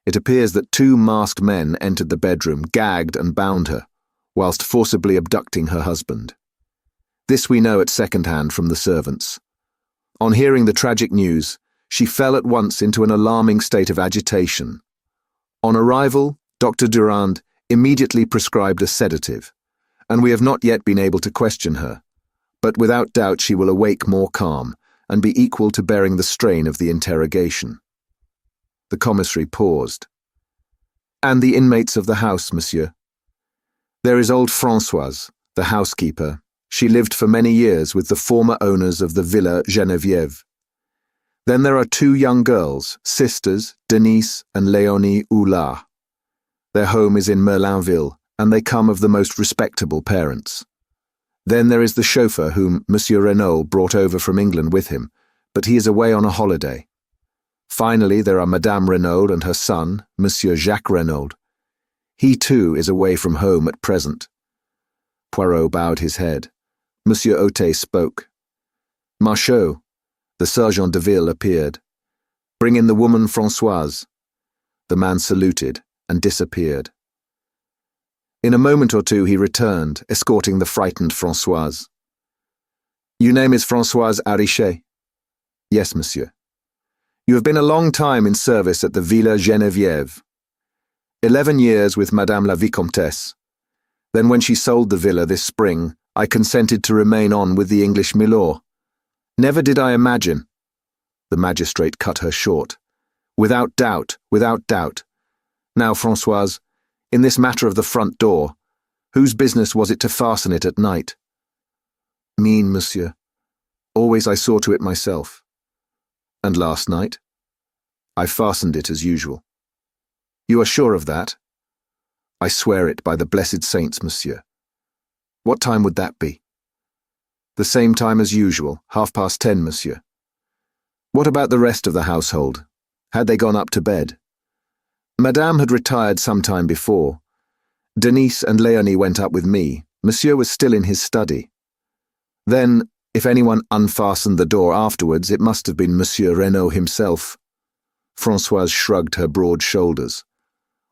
It appears that 2 masked men entered the bedroom, gagged and bound her, whilst forcibly abducting her husband. This we know at second hand from the servants. On hearing the tragic news, she fell at once into an alarming state of agitation. On arrival, Dr. Durand immediately prescribed a sedative, and we have not yet been able to question her, but without doubt she will awake more calm and be equal to bearing the strain of the interrogation. The commissary paused. And the inmates of the house, monsieur? There is old Françoise, the housekeeper. She lived for many years with the former owners of the Villa Geneviève. Then there are two young girls, sisters, Denise and Léonie Hulard. Their home is in Merlinville, and they come of the most respectable parents. Then there is the chauffeur whom Monsieur Renaud brought over from England with him, but he is away on a holiday. Finally, there are Madame Renaud and her son, Monsieur Jacques Renaud. He too is away from home at present. Poirot bowed his head. Monsieur Otet spoke. Marchot, the sergeant de ville, appeared. Bring in the woman Françoise. The man saluted and disappeared. In a moment or two he returned, escorting the frightened Françoise. Your name is Françoise Harichet? Yes, monsieur. You have been a long time in service at the Villa Geneviève. 11 years with Madame la Vicomtesse. Then when she sold the villa this spring, I consented to remain on with the English milord. Never did I imagine. The magistrate cut her short. Without doubt, without doubt. Now, Françoise, in this matter of the front door, whose business was it to fasten it at night? Mine, monsieur. Always I saw to it myself. And last night? I fastened it as usual. You are sure of that? I swear it by the blessed saints, monsieur. What time would that be? The same time as usual, 10:30, monsieur. What about the rest of the household? Had they gone up to bed? Madame had retired some time before. Denise and Léonie went up with me. Monsieur was still in his study. Then, if anyone unfastened the door afterwards, it must have been Monsieur Renaud himself. Françoise shrugged her broad shoulders.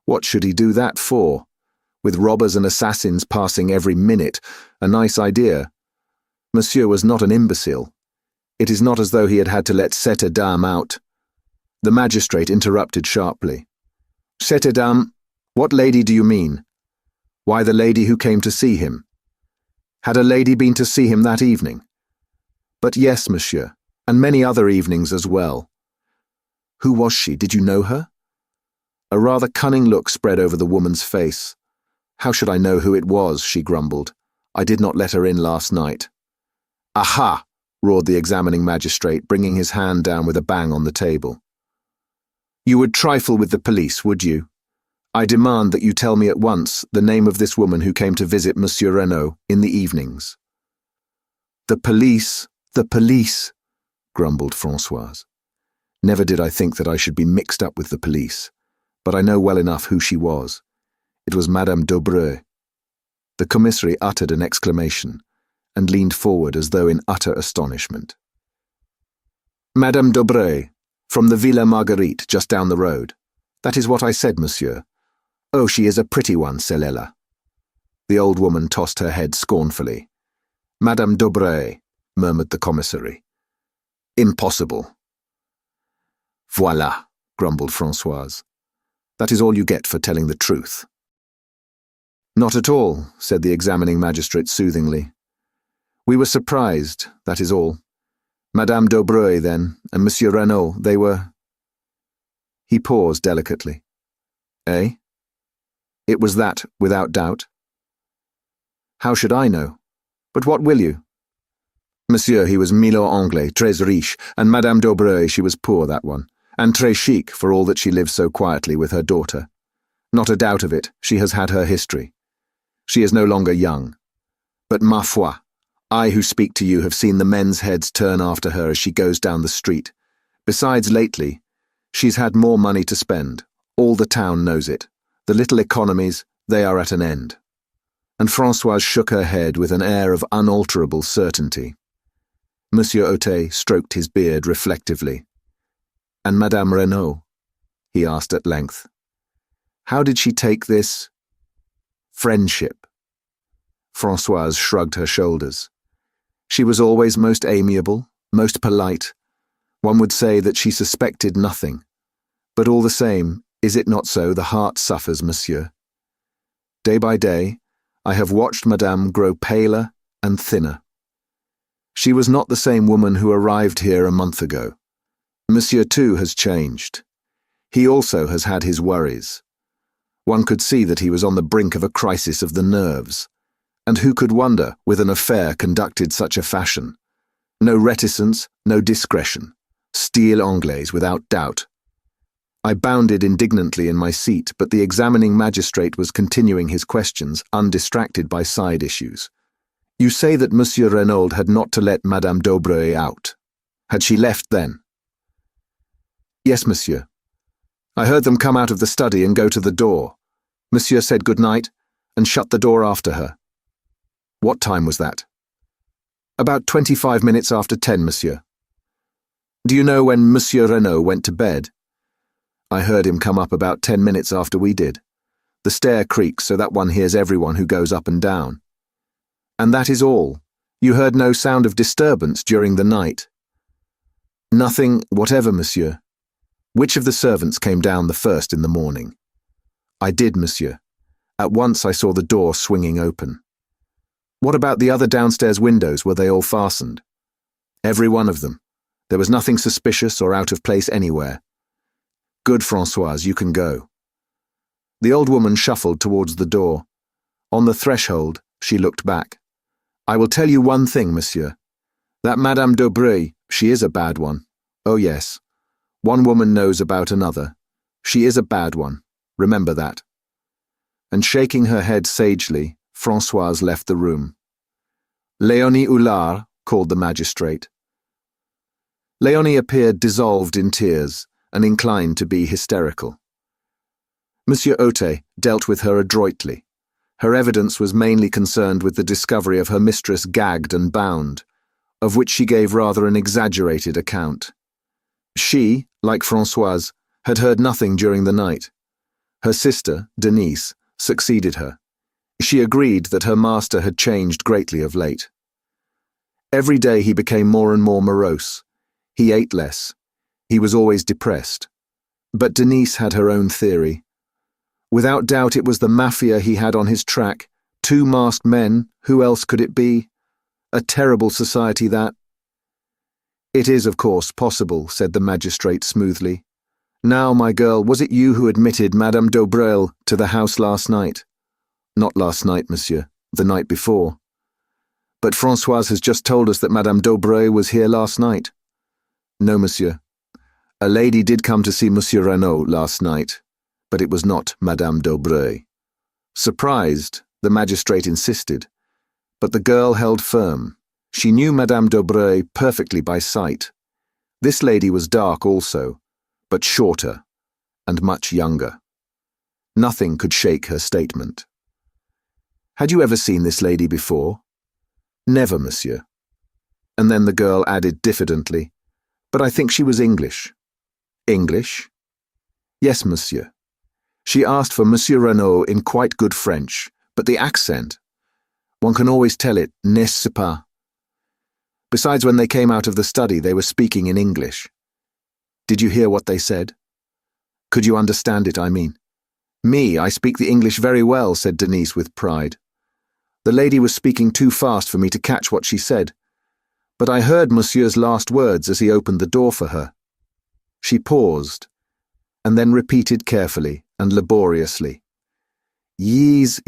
What should he do that for? With robbers and assassins passing every minute, a nice idea. Monsieur was not an imbecile. It is not as though he had had to let cette dame out. The magistrate interrupted sharply. Cette dame, what lady do you mean? Why, the lady who came to see him. Had a lady been to see him that evening? But yes, monsieur, and many other evenings as well. Who was she? Did you know her? A rather cunning look spread over the woman's face. How should I know who it was, she grumbled. I did not let her in last night. Aha! Roared the examining magistrate, bringing his hand down with a bang on the table. You would trifle with the police, would you? I demand that you tell me at once the name of this woman who came to visit Monsieur Renaud in the evenings. The police, grumbled Françoise. Never did I think that I should be mixed up with the police, but I know well enough who she was. It was Madame d'Aubray. The commissary uttered an exclamation and leaned forward as though in utter astonishment. Madame d'Aubray, from the Villa Marguerite, just down the road. That is what I said, monsieur. Oh, she is a pretty one, celle-là. The old woman tossed her head scornfully. Madame d'Aubray, murmured the commissary. Impossible. Voilà, grumbled Françoise. That is all you get for telling the truth. Not at all, said the examining magistrate soothingly. We were surprised, that is all. Madame d'Aubray, then, and Monsieur Renaud, they were... He paused delicately. Eh? It was that, without doubt. How should I know? But what will you? Monsieur, he was Milord Anglais, très riche, and Madame d'Aubray, she was poor, that one, and très chic for all that she lived so quietly with her daughter. Not a doubt of it, she has had her history. She is no longer young. But ma foi, I who speak to you have seen the men's heads turn after her as she goes down the street. Besides, lately, she's had more money to spend. All the town knows it. The little economies, they are at an end. And Françoise shook her head with an air of unalterable certainty. Monsieur Otet stroked his beard reflectively. And Madame Renaud? He asked at length. How did she take this friendship? Françoise shrugged her shoulders. She was always most amiable, most polite. One would say that she suspected nothing. But all the same, is it not so the heart suffers, monsieur? day by day, I have watched Madame grow paler and thinner. She was not the same woman who arrived here a month ago. Monsieur too has changed. He also has had his worries. One could see that he was on the brink of a crisis of the nerves. And who could wonder, with an affair conducted such a fashion? No reticence, no discretion. Style Anglaise without doubt. I bounded indignantly in my seat, but the examining magistrate was continuing his questions, undistracted by side issues. You say that Monsieur Renaud had not to let Madame d'Aubray out. Had she left then? Yes, monsieur. I heard them come out of the study and go to the door. Monsieur said good night and shut the door after her. What time was that? About 25 minutes after 10, monsieur. Do you know when Monsieur Renaud went to bed? I heard him come up about 10 minutes after we did. The stair creaks so that one hears everyone who goes up and down. And that is all. You heard no sound of disturbance during the night? Nothing whatever, monsieur. Which of the servants came down the first in the morning? I did, monsieur. At once I saw the door swinging open. What about the other downstairs windows? Were they all fastened? Every one of them. There was nothing suspicious or out of place anywhere. Good, Françoise, you can go. The old woman shuffled towards the door. On the threshold, she looked back. I will tell you one thing, monsieur. That Madame d'Aubray, she is a bad one. Oh yes. One woman knows about another. She is a bad one. Remember that. And shaking her head sagely, Françoise left the room. Léonie Hulard, called the magistrate. Léonie appeared dissolved in tears and inclined to be hysterical. Monsieur Ote dealt with her adroitly. Her evidence was mainly concerned with the discovery of her mistress gagged and bound, of which she gave rather an exaggerated account. She, like Françoise, had heard nothing during the night. Her sister, Denise, succeeded her. She agreed that her master had changed greatly of late. Every day he became more and more morose. He ate less. He was always depressed. But Denise had her own theory. Without doubt it was the mafia he had on his track. 2 masked men, who else could it be? A terrible society that. It is, of course, possible, said the magistrate smoothly. Now, my girl, was it you who admitted Madame d'Aubray to the house last night? Not last night, monsieur. The night before. But Françoise has just told us that Madame d'Aubray was here last night. No, monsieur. A lady did come to see Monsieur Renaud last night, but it was not Madame d'Aubray. Surprised, the magistrate insisted, but the girl held firm. She knew Madame d'Aubray perfectly by sight. This lady was dark also, but shorter and much younger. Nothing could shake her statement. Had you ever seen this lady before? Never, monsieur. And then the girl added diffidently, but I think she was English. English? Yes, monsieur. She asked for Monsieur Renaud in quite good French, but the accent, one can always tell it, n'est-ce pas? Besides, when they came out of the study, they were speaking in English. Did you hear what they said? Could you understand it, I mean? Me, I speak the English very well, said Denise with pride. The lady was speaking too fast for me to catch what she said, but I heard Monsieur's last words as he opened the door for her. She paused, and then repeated carefully and laboriously. Yes,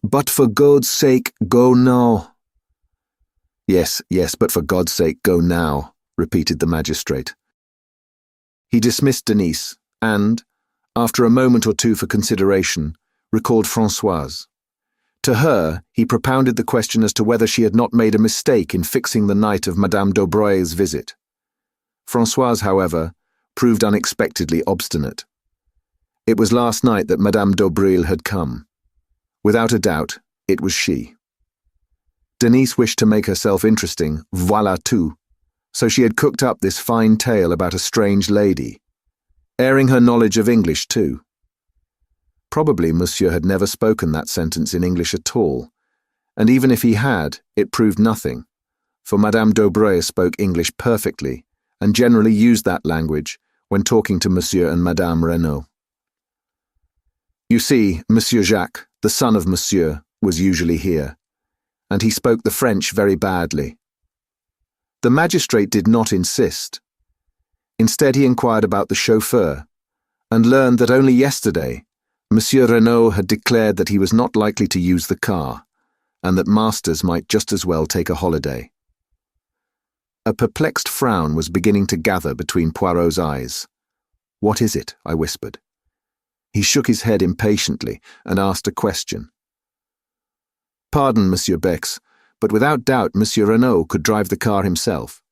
but for God's sake, go now. Yes, but for God's sake, go now, repeated the magistrate. He dismissed Denise and, after a moment or two for consideration, recalled Françoise. To her, he propounded the question as to whether she had not made a mistake in fixing the night of Madame d'Aubray's visit. Françoise, however, proved unexpectedly obstinate. It was last night that Madame d'Aubray had come. Without a doubt, it was she. Denise wished to make herself interesting, voilà tout, so she had cooked up this fine tale about a strange lady, airing her knowledge of English too. Probably Monsieur had never spoken that sentence in English at all, and even if he had, it proved nothing, for Madame d'Aubray spoke English perfectly and generally used that language when talking to Monsieur and Madame Renaud. You see, Monsieur Jacques, the son of Monsieur, was usually here, and he spoke the French very badly. The magistrate did not insist. Instead, he inquired about the chauffeur, and learned that only yesterday Monsieur Renaud had declared that he was not likely to use the car, and that masters might just as well take a holiday. A perplexed frown was beginning to gather between Poirot's eyes. "What is it?" I whispered. He shook his head impatiently and asked a question. "Pardon, Monsieur Bex, but without doubt Monsieur Renaud could drive the car himself."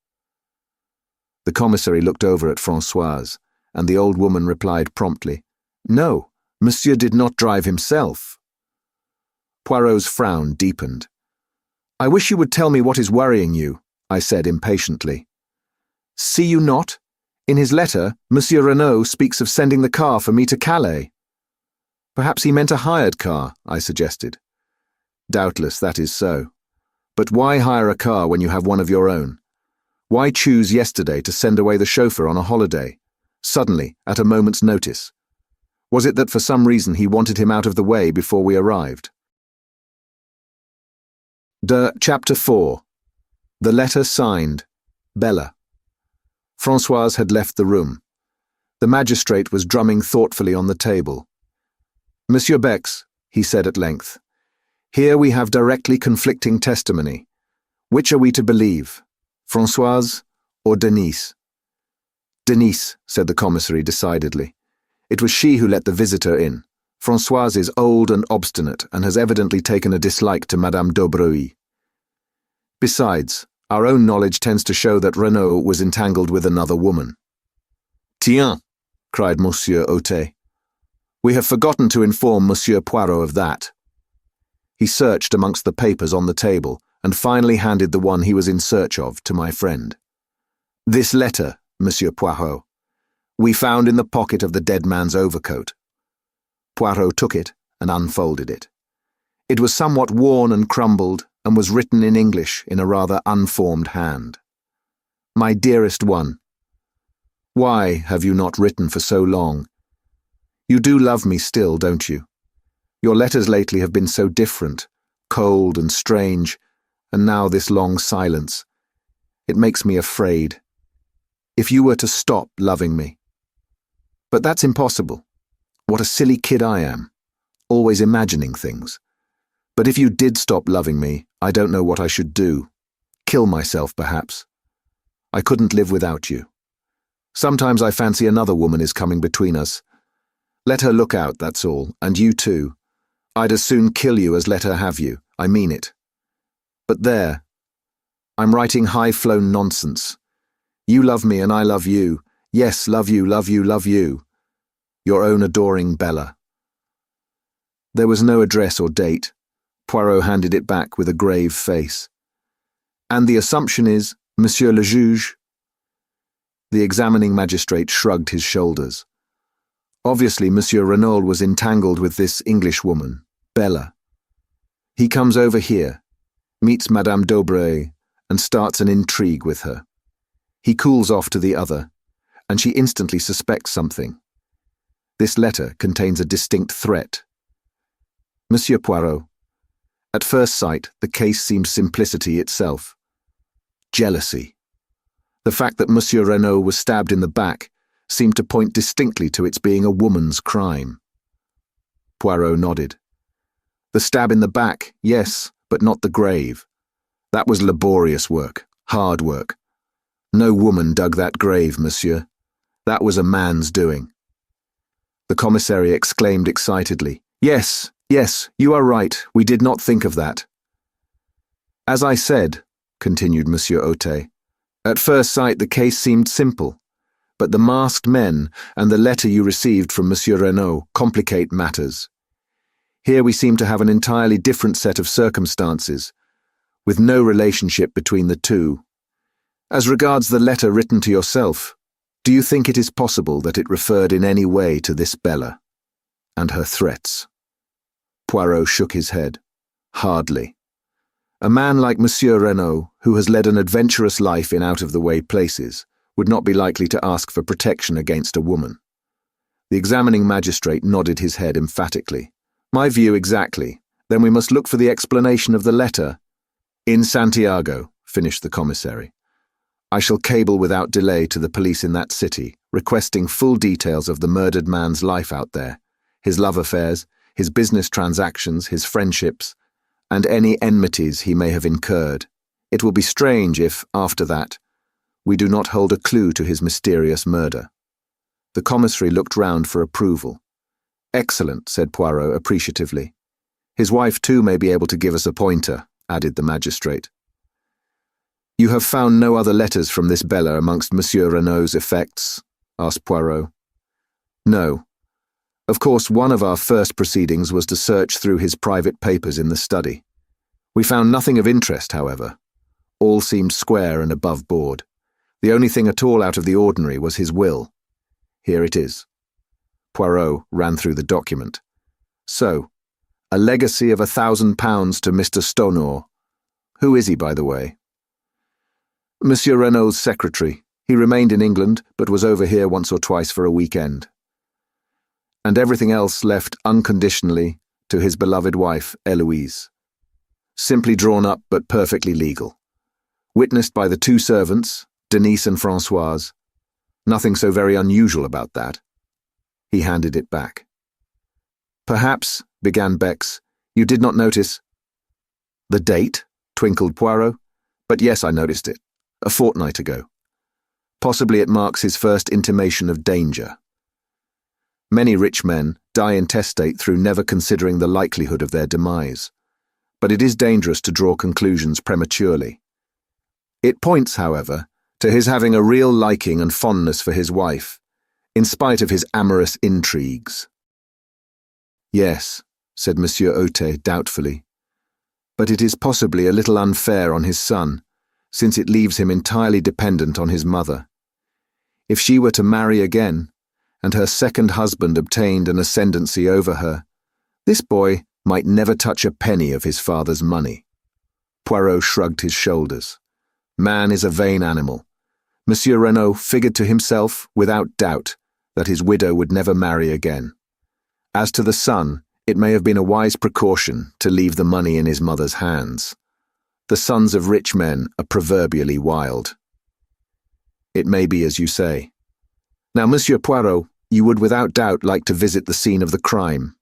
The commissary looked over at Françoise, and the old woman replied promptly, "No, Monsieur did not drive himself." Poirot's frown deepened. "I wish you would tell me what is worrying you," I said impatiently. "See you not? In his letter, Monsieur Renaud speaks of sending the car for me to Calais." "Perhaps he meant a hired car," I suggested. "Doubtless that is so. But why hire a car when you have one of your own? Why choose yesterday to send away the chauffeur on a holiday, suddenly, at a moment's notice? Was it that for some reason he wanted him out of the way before we arrived?" Chapter 4. The letter signed, Bella. Françoise had left the room. The magistrate was drumming thoughtfully on the table. "Monsieur Bex," he said at length, "here we have directly conflicting testimony. Which are we to believe, Françoise or Denise?" "Denise," said the commissary decidedly. "It was she who let the visitor in. Françoise is old and obstinate and has evidently taken a dislike to Madame d'Aubreuil. Besides, our own knowledge tends to show that Renaud was entangled with another woman." "Tiens," cried Monsieur Autet. "We have forgotten to inform Monsieur Poirot of that." He searched amongst the papers on the table and finally handed the one he was in search of to my friend. "This letter, Monsieur Poirot, we found in the pocket of the dead man's overcoat." Poirot took it and unfolded it. It was somewhat worn and crumbled, and was written in English in a rather unformed hand. "My dearest one, why have you not written for so long? You do love me still, don't you? Your letters lately have been so different, cold and strange, and now this long silence. It makes me afraid. If you were to stop loving me. But that's impossible. What a silly kid I am, always imagining things. But if you did stop loving me, I don't know what I should do. Kill myself, perhaps. I couldn't live without you. Sometimes I fancy another woman is coming between us. Let her look out, that's all, and you too. I'd as soon kill you as let her have you, I mean it. But there, I'm writing high-flown nonsense. You love me and I love you. Yes, love you, love you, love you. Your own adoring Bella." There was no address or date. Poirot handed it back with a grave face. "And the assumption is, Monsieur le Juge?" The examining magistrate shrugged his shoulders. Obviously, Monsieur Renaud was entangled with this Englishwoman, Bella. He comes over here, meets Madame d'Aubreuil, and starts an intrigue with her. He cools off to the other, and she instantly suspects something. This letter contains a distinct threat. Monsieur Poirot, at first sight, the case seems simplicity itself. Jealousy. The fact that Monsieur Renaud was stabbed in the back seemed to point distinctly to its being a woman's crime. Poirot nodded. The stab in the back, yes, but not the grave. That was laborious work, hard work. No woman dug that grave, monsieur. That was a man's doing. The commissary exclaimed excitedly, "Yes, yes, you are right, we did not think of that." "As I said," continued Monsieur Autet, "at first sight the case seemed simple, but the masked men and the letter you received from Monsieur Renaud complicate matters. Here we seem to have an entirely different set of circumstances, with no relationship between the two. As regards the letter written to yourself, do you think it is possible that it referred in any way to this Bella and her threats?" Poirot shook his head. "Hardly. A man like Monsieur Renaud, who has led an adventurous life in out-of-the-way places, would not be likely to ask for protection against a woman." The examining magistrate nodded his head emphatically. My view exactly. Then we must look for the explanation of the letter. In Santiago, finished the commissary. I shall cable without delay to the police in that city, requesting full details of the murdered man's life out there, his love affairs, his business transactions, his friendships, and any enmities he may have incurred. It will be strange if, after that, we do not hold a clue to his mysterious murder. The commissary looked round for approval. Excellent, said Poirot appreciatively. His wife too may be able to give us a pointer, added the magistrate. You have found no other letters from this Bella amongst Monsieur Renaud's effects? Asked Poirot. No. Of course, one of our first proceedings was to search through his private papers in the study. We found nothing of interest, however. All seemed square and above board. The only thing at all out of the ordinary was his will. Here it is. Poirot ran through the document. So, a legacy of £1,000 to Mr. Stonor. Who is he, by the way? Monsieur Renaud's secretary. He remained in England, but was over here once or twice for a weekend. And everything else left unconditionally to his beloved wife, Eloise. Simply drawn up but perfectly legal. Witnessed by the two servants, Denise and Françoise. Nothing so very unusual about that. He handed it back. Perhaps, began Bex, you did not notice. The date? Twinkled Poirot. But yes, I noticed it. A fortnight ago. Possibly it marks his first intimation of danger. Many rich men die intestate through never considering the likelihood of their demise. But it is dangerous to draw conclusions prematurely. It points, however, to his having a real liking and fondness for his wife, in spite of his amorous intrigues. Yes, said Monsieur Otet doubtfully, but it is possibly a little unfair on his son, since it leaves him entirely dependent on his mother. If she were to marry again, and her second husband obtained an ascendancy over her, this boy might never touch a penny of his father's money. Poirot shrugged his shoulders. Man is a vain animal. Monsieur Renaud figured to himself, without doubt, that his widow would never marry again. As to the son, it may have been a wise precaution to leave the money in his mother's hands. The sons of rich men are proverbially wild. It may be as you say. Now, Monsieur Poirot, you would without doubt like to visit the scene of the crime.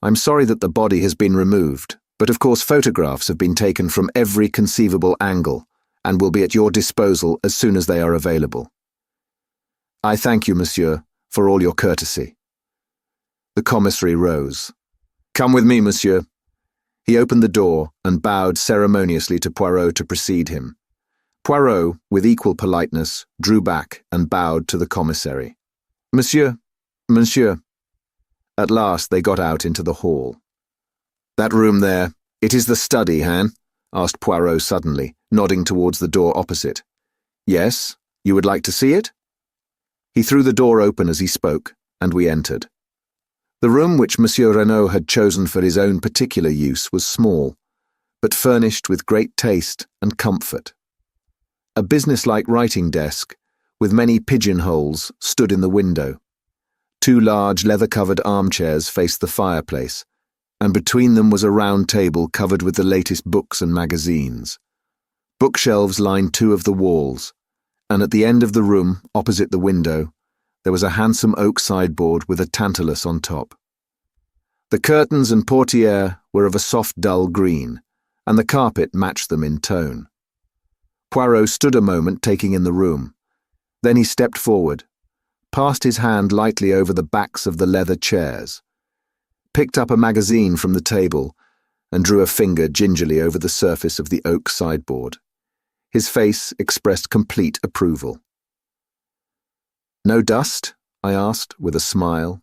I'm sorry that the body has been removed, but of course photographs have been taken from every conceivable angle and will be at your disposal as soon as they are available. I thank you, monsieur, for all your courtesy. The commissary rose. Come with me, monsieur. He opened the door and bowed ceremoniously to Poirot to precede him. Poirot, with equal politeness, drew back and bowed to the commissary. Monsieur. At last they got out into the hall. That room there, it is the study, Han? Asked Poirot suddenly, nodding towards the door opposite. Yes, you would like to see it? He threw the door open as he spoke, and we entered. The room which Monsieur Renaud had chosen for his own particular use was small, but furnished with great taste and comfort. A businesslike writing desk, with many pigeonholes, stood in the window. Two large leather-covered armchairs faced the fireplace, and between them was a round table covered with the latest books and magazines. Bookshelves lined two of the walls, and at the end of the room, opposite the window, there was a handsome oak sideboard with a tantalus on top. The curtains and portiere were of a soft dull green, and the carpet matched them in tone. Poirot stood a moment taking in the room. Then he stepped forward, passed his hand lightly over the backs of the leather chairs, picked up a magazine from the table, and drew a finger gingerly over the surface of the oak sideboard. His face expressed complete approval. No dust? I asked, with a smile.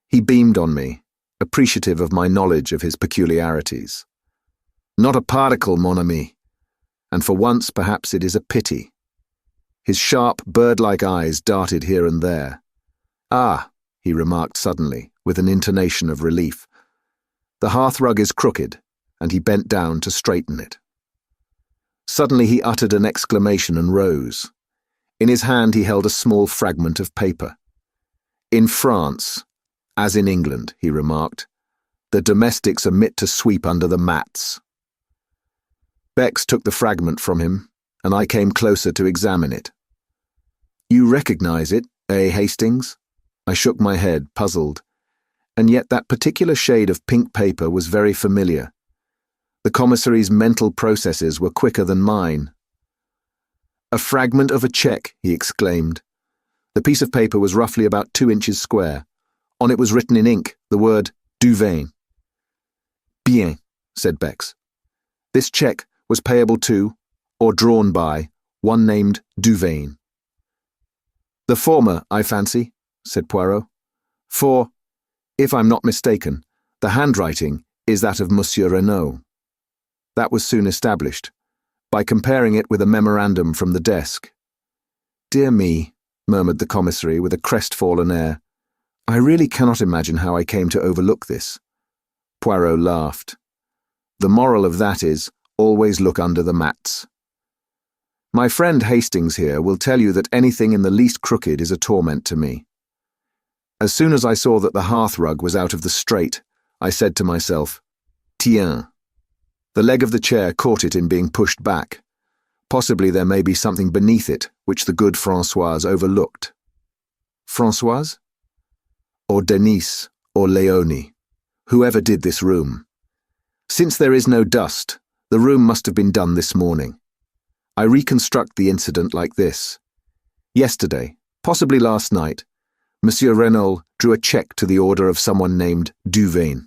He beamed on me, appreciative of my knowledge of his peculiarities. Not a particle, mon ami, and for once perhaps it is a pity. His sharp, bird-like eyes darted here and there. Ah, he remarked suddenly, with an intonation of relief. The hearthrug is crooked, and he bent down to straighten it. Suddenly he uttered an exclamation and rose. In his hand he held a small fragment of paper. In France, As in England, he remarked. The domestics omit to sweep under the mats. Bex took the fragment from him, and I came closer to examine it. You recognize it, eh, Hastings? I shook my head, puzzled, and yet that particular shade of pink paper was very familiar. The commissary's mental processes were quicker than mine. A fragment of a cheque, he exclaimed. The piece of paper was roughly about 2 inches square. On it was written in ink the word Duvain. Bien, said Bex. This cheque was payable to, or drawn by, one named Duvain. The former, I fancy, said Poirot. For, if I'm not mistaken, the handwriting is that of Monsieur Renaud. That was soon established, by comparing it with a memorandum from the desk. Dear me, murmured the commissary with a crestfallen air. I really cannot imagine how I came to overlook this. Poirot laughed. The moral of that is, always look under the mats. My friend Hastings here will tell you that anything in the least crooked is a torment to me. As soon as I saw that the hearthrug was out of the straight, I said to myself, Tiens. The leg of the chair caught it in being pushed back. Possibly there may be something beneath it which the good Françoise overlooked. Françoise? Or Denise, or Leonie, whoever did this room. Since there is no dust, the room must have been done this morning. I reconstruct the incident like this. Yesterday, possibly last night, Monsieur Renaud drew a cheque to the order of someone named Duvain.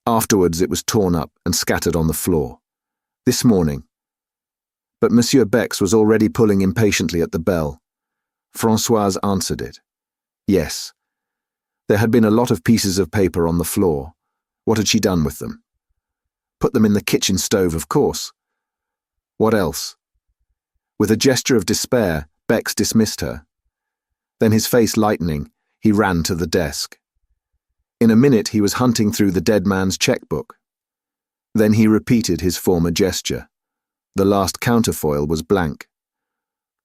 Afterwards it was torn up and scattered on the floor. This morning. But Monsieur Bex was already pulling impatiently at the bell. Françoise answered it. Yes. There had been a lot of pieces of paper on the floor. What had she done with them? Put them in the kitchen stove, of course. What else? With a gesture of despair, Bex dismissed her. Then his face lightening, he ran to the desk. In a minute he was hunting through the dead man's checkbook. Then he repeated his former gesture. The last counterfoil was blank.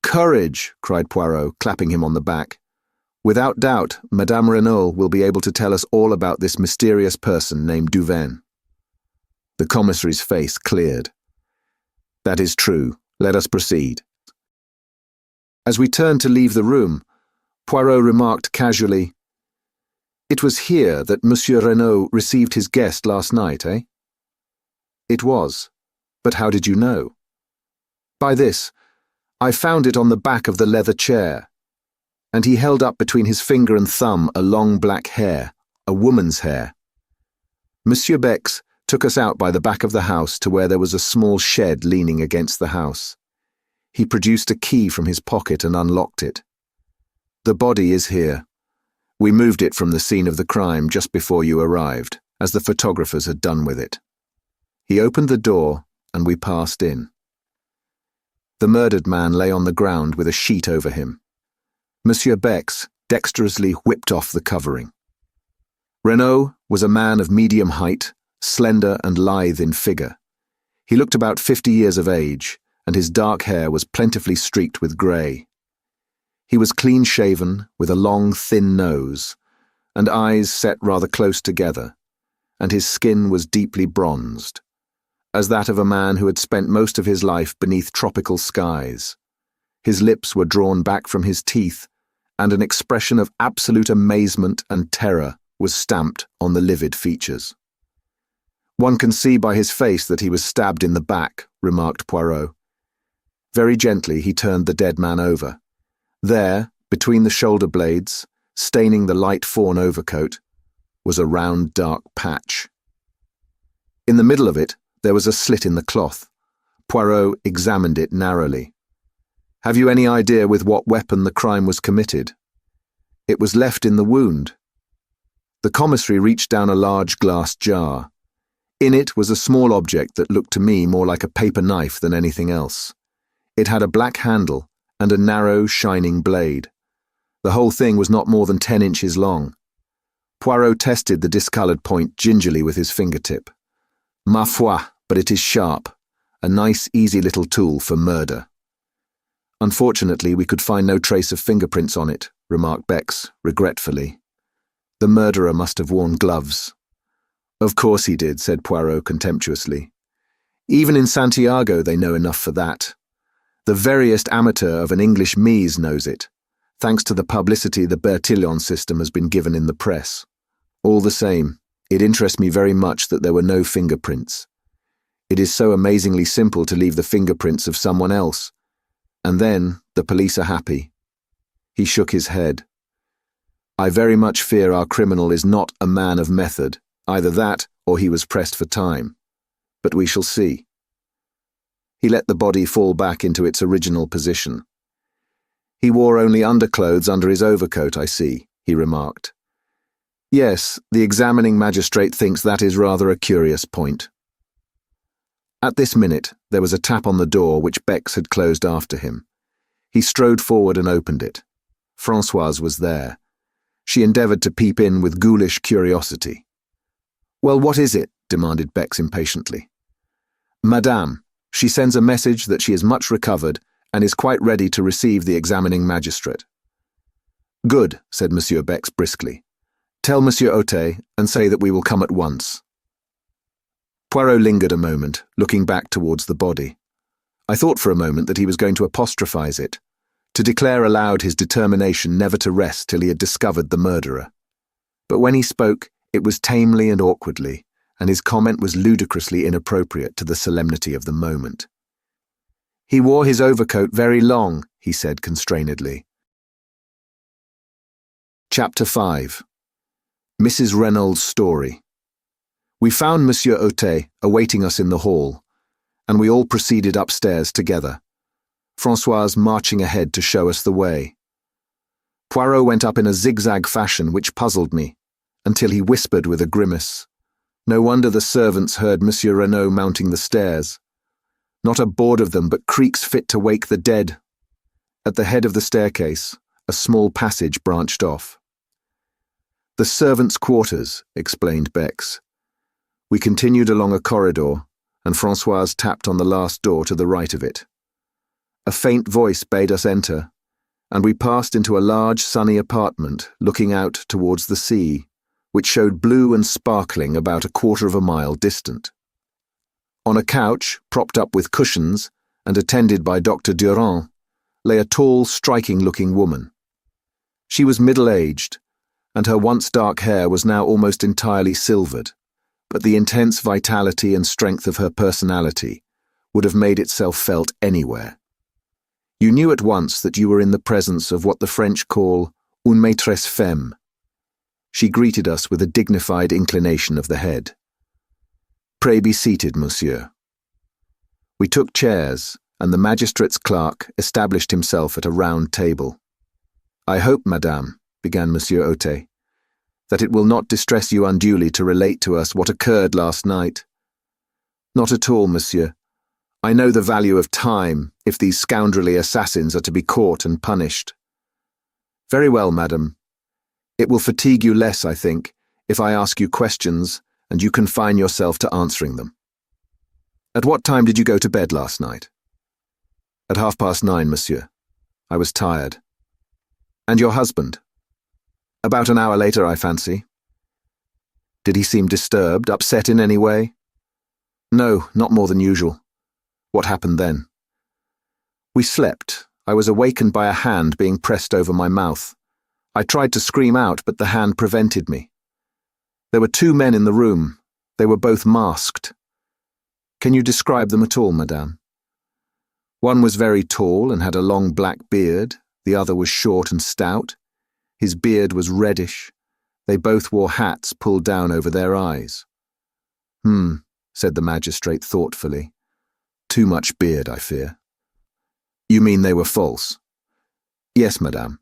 Courage, cried Poirot, clapping him on the back. Without doubt, Madame Renaud will be able to tell us all about this mysterious person named Duvain. The commissary's face cleared. That is true. Let us proceed. As we turned to leave the room, Poirot remarked casually, It was here that Monsieur Renaud received his guest last night, eh? It was. But how did you know? By this. I found it on the back of the leather chair. And he held up between his finger and thumb a long black hair, a woman's hair. Monsieur Bex took us out by the back of the house to where there was a small shed leaning against the house. He produced a key from his pocket and unlocked it. The body is here. We moved it from the scene of the crime just before you arrived, as the photographers had done with it. He opened the door, and we passed in. The murdered man lay on the ground with a sheet over him. Monsieur Bex dexterously whipped off the covering. Renaud was a man of medium height, slender and lithe in figure. He looked about 50 years of age, and his dark hair was plentifully streaked with grey. He was clean-shaven, with a long, thin nose, and eyes set rather close together, and his skin was deeply bronzed, as that of a man who had spent most of his life beneath tropical skies. His lips were drawn back from his teeth, and an expression of absolute amazement and terror was stamped on the livid features. One can see by his face that he was stabbed in the back, remarked Poirot. Very gently he turned the dead man over. There, between the shoulder blades, staining the light fawn overcoat, was a round dark patch. In the middle of it, there was a slit in the cloth. Poirot examined it narrowly. Have you any idea with what weapon the crime was committed? It was left in the wound. The commissary reached down a large glass jar. In it was a small object that looked to me more like a paper knife than anything else. It had a black handle and a narrow, shining blade. The whole thing was not more than 10 inches long. Poirot tested the discoloured point gingerly with his fingertip. Ma foi, but it is sharp. A nice, easy little tool for murder. Unfortunately, we could find no trace of fingerprints on it, remarked Bex, regretfully. The murderer must have worn gloves. Of course he did, said Poirot contemptuously. Even in Santiago they know enough for that. The veriest amateur of an English mise knows it, thanks to the publicity the Bertillon system has been given in the press. All the same, it interests me very much that there were no fingerprints. It is so amazingly simple to leave the fingerprints of someone else. And then the police are happy. He shook his head. I very much fear our criminal is not a man of method, either that or he was pressed for time. But we shall see. He let the body fall back into its original position. He wore only underclothes under his overcoat, I see, he remarked. Yes, the examining magistrate thinks that is rather a curious point. At this minute, there was a tap on the door which Bex had closed after him. He strode forward and opened it. Françoise was there. She endeavoured to peep in with ghoulish curiosity. Well, what is it? Demanded Bex impatiently. Madame, she sends a message that she is much recovered and is quite ready to receive the examining magistrate. Good, said Monsieur Bex briskly. Tell Monsieur Otet and say that we will come at once. Poirot lingered a moment, looking back towards the body. I thought for a moment that he was going to apostrophize it, to declare aloud his determination never to rest till he had discovered the murderer. But when he spoke, it was tamely and awkwardly, and his comment was ludicrously inappropriate to the solemnity of the moment. He wore his overcoat very long, he said constrainedly. Chapter 5. Mrs. Reynolds' Story. We found Monsieur Otet awaiting us in the hall, and we all proceeded upstairs together, Françoise marching ahead to show us the way. Poirot went up in a zigzag fashion which puzzled me, until he whispered with a grimace. No wonder the servants heard Monsieur Renaud mounting the stairs. Not a board of them but creaks fit to wake the dead. At the head of the staircase, a small passage branched off. The servants' quarters, explained Bex. We continued along a corridor, and Françoise tapped on the last door to the right of it. A faint voice bade us enter, and we passed into a large sunny apartment looking out towards the sea, which showed blue and sparkling about a quarter of a mile distant. On a couch, propped up with cushions, and attended by Dr. Durand, lay a tall, striking-looking woman. She was middle-aged, and her once dark hair was now almost entirely silvered, but the intense vitality and strength of her personality would have made itself felt anywhere. You knew at once that you were in the presence of what the French call une maîtresse femme. She greeted us with a dignified inclination of the head. Pray be seated, monsieur. We took chairs, and the magistrate's clerk established himself at a round table. I hope, madame, began Monsieur Otet, that it will not distress you unduly to relate to us what occurred last night. Not at all, monsieur. I know the value of time if these scoundrelly assassins are to be caught and punished. Very well, madam. It will fatigue you less, I think, if I ask you questions and you confine yourself to answering them. At what time did you go to bed last night? At 9:30, monsieur. I was tired. And your husband? About an hour later, I fancy. Did he seem disturbed, upset in any way? No, not more than usual. What happened then? We slept. I was awakened by a hand being pressed over my mouth. I tried to scream out, but the hand prevented me. There were 2 men in the room. They were both masked. Can you describe them at all, madame? One was very tall and had a long black beard. The other was short and stout. His beard was reddish. They both wore hats pulled down over their eyes. Said the magistrate thoughtfully. Too much beard, I fear. You mean they were false? Yes, madame.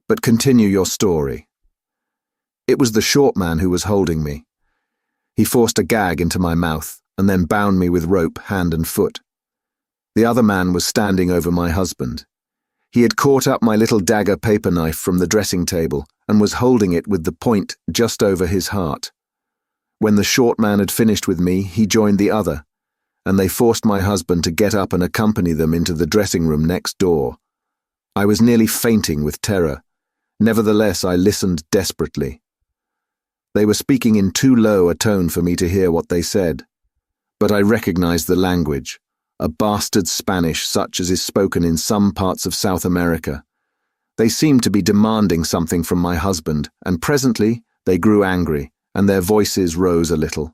But continue your story. It was the short man who was holding me. He forced a gag into my mouth and then bound me with rope hand and foot. The other man was standing over my husband. He had caught up my little dagger paper knife from the dressing table and was holding it with the point just over his heart. When the short man had finished with me, he joined the other, and they forced my husband to get up and accompany them into the dressing room next door. I was nearly fainting with terror. Nevertheless, I listened desperately. They were speaking in too low a tone for me to hear what they said. But I recognized the language, a bastard Spanish such as is spoken in some parts of South America. They seemed to be demanding something from my husband, and presently they grew angry, and their voices rose a little.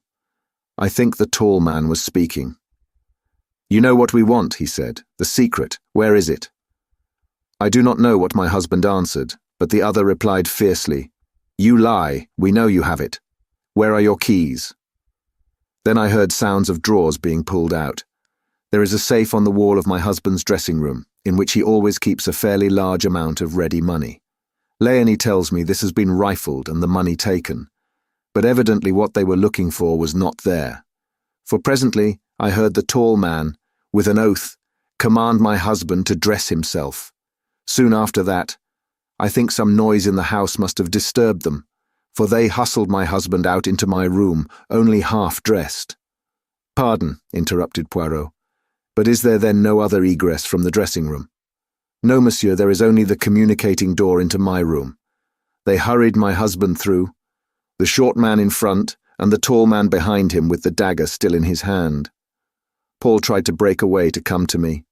I think the tall man was speaking. "You know what we want," he said. "The secret. Where is it?" I do not know what my husband answered, but the other replied fiercely, "You lie. We know you have it. Where are your keys?" Then I heard sounds of drawers being pulled out. There is a safe on the wall of my husband's dressing room, in which he always keeps a fairly large amount of ready money. Leonie tells me this has been rifled and the money taken, but evidently what they were looking for was not there. For presently I heard the tall man, with an oath, command my husband to dress himself. Soon after that, I think some noise in the house must have disturbed them, for they hustled my husband out into my room, only half-dressed. "Pardon," interrupted Poirot, "but is there then no other egress from the dressing room?" "No, monsieur, there is only the communicating door into my room." They hurried my husband through, the short man in front and the tall man behind him with the dagger still in his hand. Paul tried to break away to come to me.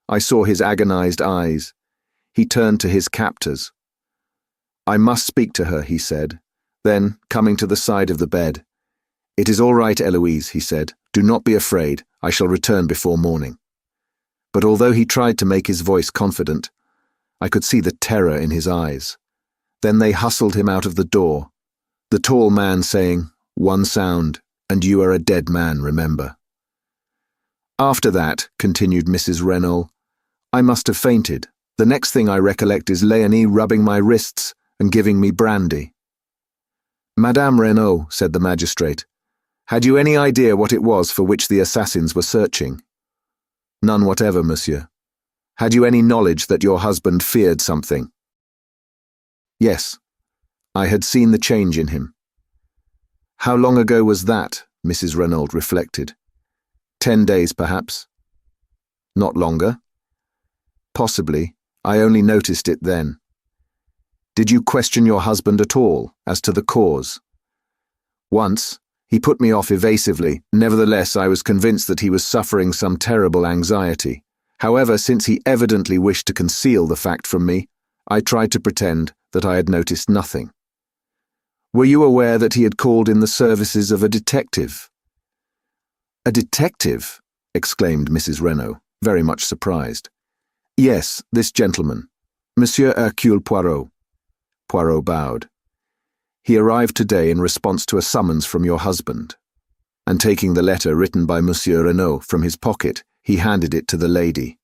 I saw his agonized eyes. He turned to his captors. "I must speak to her," he said. Then, coming to the side of the bed, "It is all right, Eloise," he said. "Do not be afraid. I shall return before morning." But although he tried to make his voice confident, I could see the terror in his eyes. Then they hustled him out of the door, the tall man saying, "One sound, and you are a dead man, remember." "After that," continued Mrs. Renault, "I must have fainted. The next thing I recollect is Leonie rubbing my wrists and giving me brandy." "Madame Renault," said the magistrate, "had you any idea what it was for which the assassins were searching?" "None whatever, monsieur." "Had you any knowledge that your husband feared something?" "Yes. I had seen the change in him." "How long ago was that?" Mrs. Renault reflected. 10 days, perhaps." "Not longer?" "Possibly. I only noticed it then." "Did you question your husband at all, as to the cause?" "Once. He put me off evasively. Nevertheless, I was convinced that he was suffering some terrible anxiety. However, since he evidently wished to conceal the fact from me, I tried to pretend that I had noticed nothing." "Were you aware that he had called in the services of a detective?" "A detective?" exclaimed Mrs. Renault, very much surprised. "Yes, this gentleman, Monsieur Hercule Poirot." Poirot bowed. "He arrived today in response to a summons from your husband." And taking the letter written by Monsieur Renault from his pocket, he handed it to the lady.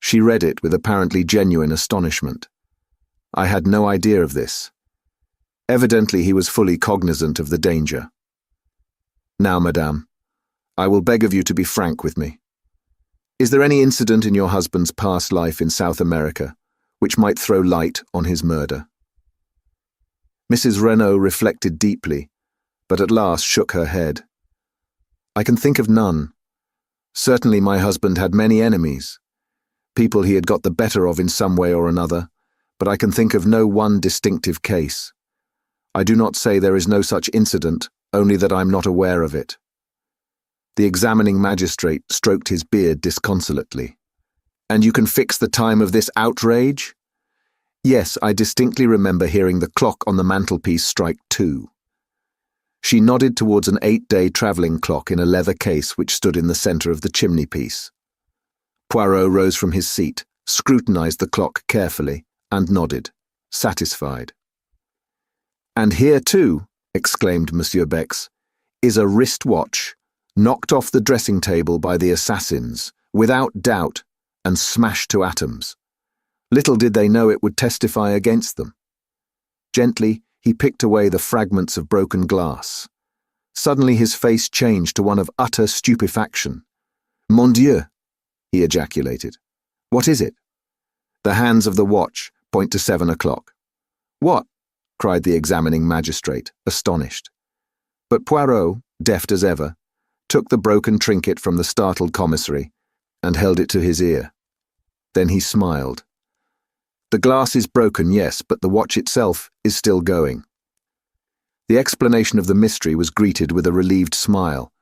She read it with apparently genuine astonishment. I had no idea of this. Evidently he was fully cognizant of the danger. "Now, madame, I will beg of you to be frank with me. Is there any incident in your husband's past life in South America which might throw light on his murder?" Mrs. Renault reflected deeply, but at last shook her head. "I can think of none. Certainly my husband had many enemies, people he had got the better of in some way or another, but I can think of no one distinctive case. I do not say there is no such incident, only that I am not aware of it." The examining magistrate stroked his beard disconsolately. "And you can fix the time of this outrage?" "Yes, I distinctly remember hearing the clock on the mantelpiece strike 2. She nodded towards an 8-day travelling clock in a leather case which stood in the centre of the chimney-piece. Poirot rose from his seat, scrutinised the clock carefully, and nodded, satisfied. "And here too," exclaimed Monsieur Bex, "is a wrist-watch, knocked off the dressing table by the assassins, without doubt, and smashed to atoms. Little did they know it would testify against them." Gently, he picked away the fragments of broken glass. Suddenly his face changed to one of utter stupefaction. "Mon Dieu!" he ejaculated. "What is it?" "The hands of the watch point to 7 o'clock. "What?" cried the examining magistrate, astonished. But Poirot, deft as ever, took the broken trinket from the startled commissary and held it to his ear. Then he smiled. "The glass is broken, yes, but the watch itself is still going." The explanation of the mystery was greeted with a relieved smile,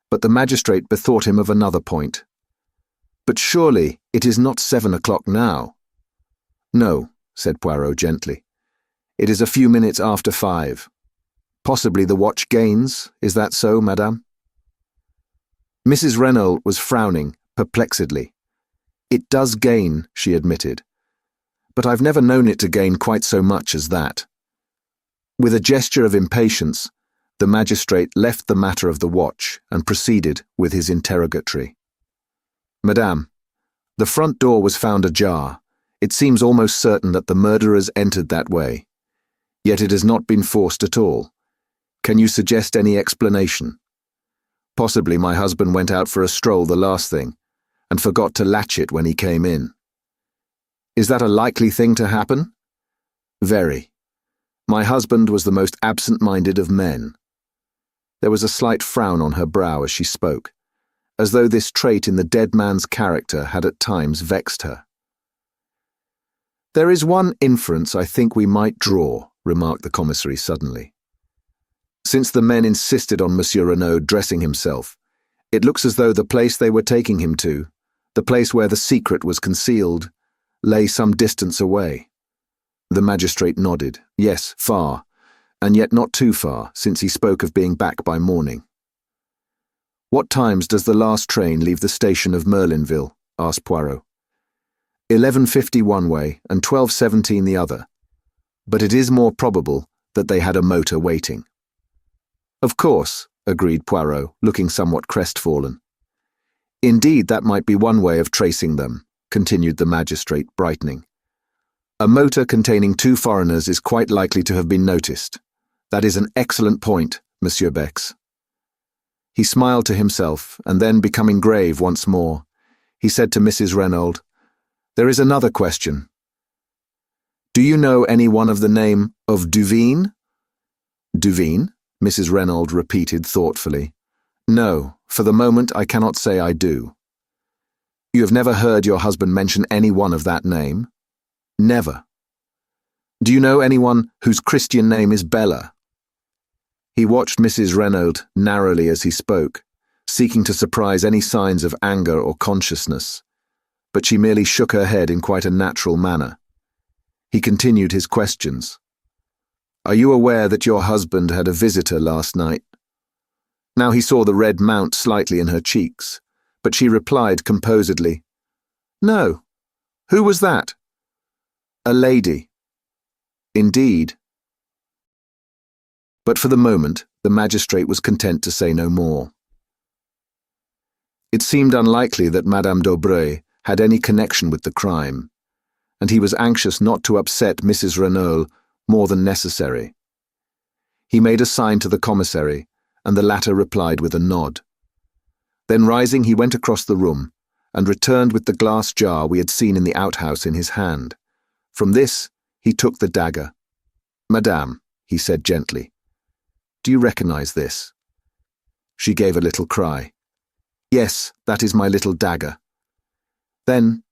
but the magistrate bethought him of another point. "But surely it is not 7 o'clock now." "No," said Poirot gently. "It is a few minutes after 5. Possibly the watch gains, is that so, madame?" Mrs. Renault was frowning perplexedly. "It does gain," she admitted, "but I've never known it to gain quite so much as that." With a gesture of impatience, the magistrate left the matter of the watch and proceeded with his interrogatory. "Madame, the front door was found ajar. It seems almost certain that the murderers entered that way. Yet it has not been forced at all. Can you suggest any explanation? Possibly my husband went out for a stroll the last thing, and forgot to latch it when he came in. Is that a likely thing to happen? Very. My husband was the most absent-minded of men." There was a slight frown on her brow as she spoke, as though this trait in the dead man's character had at times vexed her. "There is one inference I think we might draw," remarked the commissary suddenly. "Since the men insisted on Monsieur Renaud dressing himself, it looks as though the place they were taking him to, the place where the secret was concealed, lay some distance away." The magistrate nodded. "Yes, far, and yet not too far, since he spoke of being back by morning." "What times does the last train leave the station of Merlinville?" asked Poirot. 11:50 one way and 12:17 the other, but it is more probable that they had a motor waiting." "Of course," agreed Poirot, looking somewhat crestfallen. "Indeed, that might be one way of tracing them," continued the magistrate, brightening. "A motor containing 2 foreigners is quite likely to have been noticed. That is an excellent point, Monsieur Bex." He smiled to himself, and then, becoming grave once more, he said to Mrs. Renaud, "There is another question. Do you know any one of the name of Duveen?" "Duveen?" Mrs. Renaud repeated thoughtfully. "No, for the moment I cannot say I do." "You have never heard your husband mention any one of that name?" "Never." "Do you know anyone whose Christian name is Bella?" He watched Mrs. Renaud narrowly as he spoke, seeking to surprise any signs of anger or consciousness, but she merely shook her head in quite a natural manner. He continued his questions. "Are you aware that your husband had a visitor last night?" Now he saw the red mount slightly in her cheeks, but she replied composedly, "No. Who was that?" "A lady." "Indeed." But for the moment, the magistrate was content to say no more. It seemed unlikely that Madame d'Aubray had any connection with the crime, and he was anxious not to upset Mrs. Renaud more than necessary. He made a sign to the commissary, and the latter replied with a nod. Then rising, he went across the room, and returned with the glass jar we had seen in the outhouse in his hand. From this, he took the dagger. "Madame," he said gently, "do you recognize this?" She gave a little cry. "Yes, that is my little dagger." Then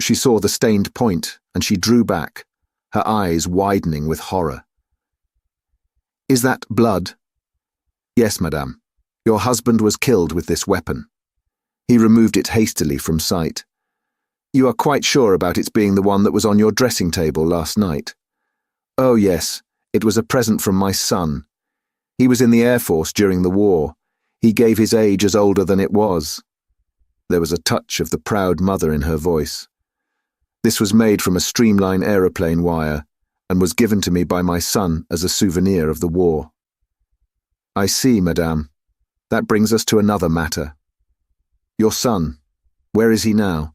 she saw the stained point, and she drew back, her eyes widening with horror. "Is that blood?" "Yes, madame. Your husband was killed with this weapon." He removed it hastily from sight. "You are quite sure about its being the one that was on your dressing table last night?" "Oh, yes. It was a present from my son. He was in the Air Force during the war. He gave his age as older than it was." There was a touch of the proud mother in her voice. "This was made from a streamline aeroplane wire, and was given to me by my son as a souvenir of the war." "I see, madame. That brings us to another matter. Your son, where is he now?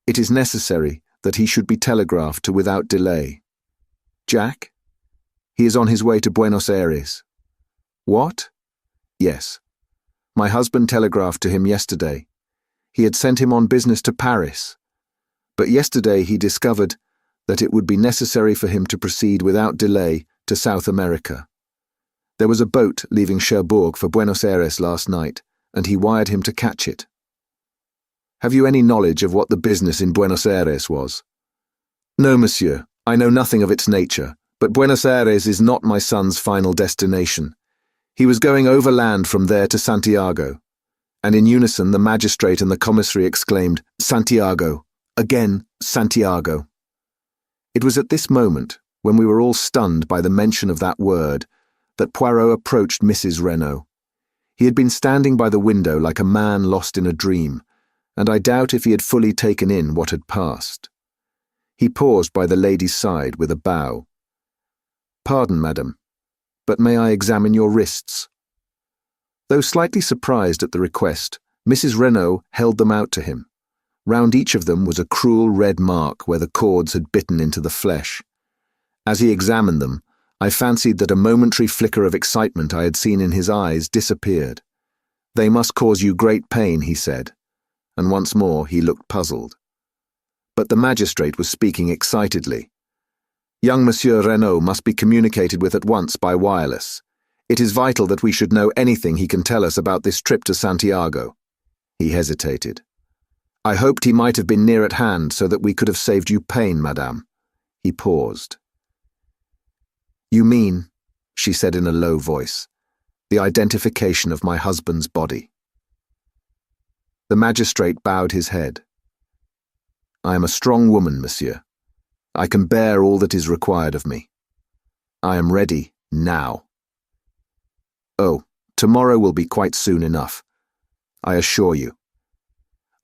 It is necessary that he should be telegraphed to without delay." "Jack? He is on his way to Buenos Aires." "What?" "Yes. My husband telegraphed to him yesterday. He had sent him on business to Paris, but yesterday he discovered that it would be necessary for him to proceed without delay to South America. There was a boat leaving Cherbourg for Buenos Aires last night, and he wired him to catch it." "Have you any knowledge of what the business in Buenos Aires was?" "No, monsieur. I know nothing of its nature, But Buenos Aires is not my son's final destination. He was going overland from there to Santiago. And in unison the magistrate and the commissary exclaimed, "Santiago! Again, Santiago!" It was at this moment, when we were all stunned by the mention of that word, that Poirot approached Mrs. Renaud. He had been standing by the window like a man lost in a dream, and I doubt if he had fully taken in what had passed. He paused by the lady's side with a bow. "Pardon, madam, but may I examine your wrists?" Though slightly surprised at the request, Mrs. Renaud held them out to him. Round each of them was a cruel red mark where the cords had bitten into the flesh. As he examined them, I fancied that a momentary flicker of excitement I had seen in his eyes disappeared. "They must cause you great pain," he said, and once more he looked puzzled. But the magistrate was speaking excitedly. "Young Monsieur Renaud must be communicated with at once by wireless. It is vital that we should know anything he can tell us about this trip to Santiago." He hesitated. "I hoped he might have been near at hand so that we could have saved you pain, madame." He paused. "You mean," she said in a low voice, "the identification of my husband's body." The magistrate bowed his head. "I am a strong woman, monsieur. I can bear all that is required of me. I am ready now." "Oh, tomorrow will be quite soon enough, I assure you."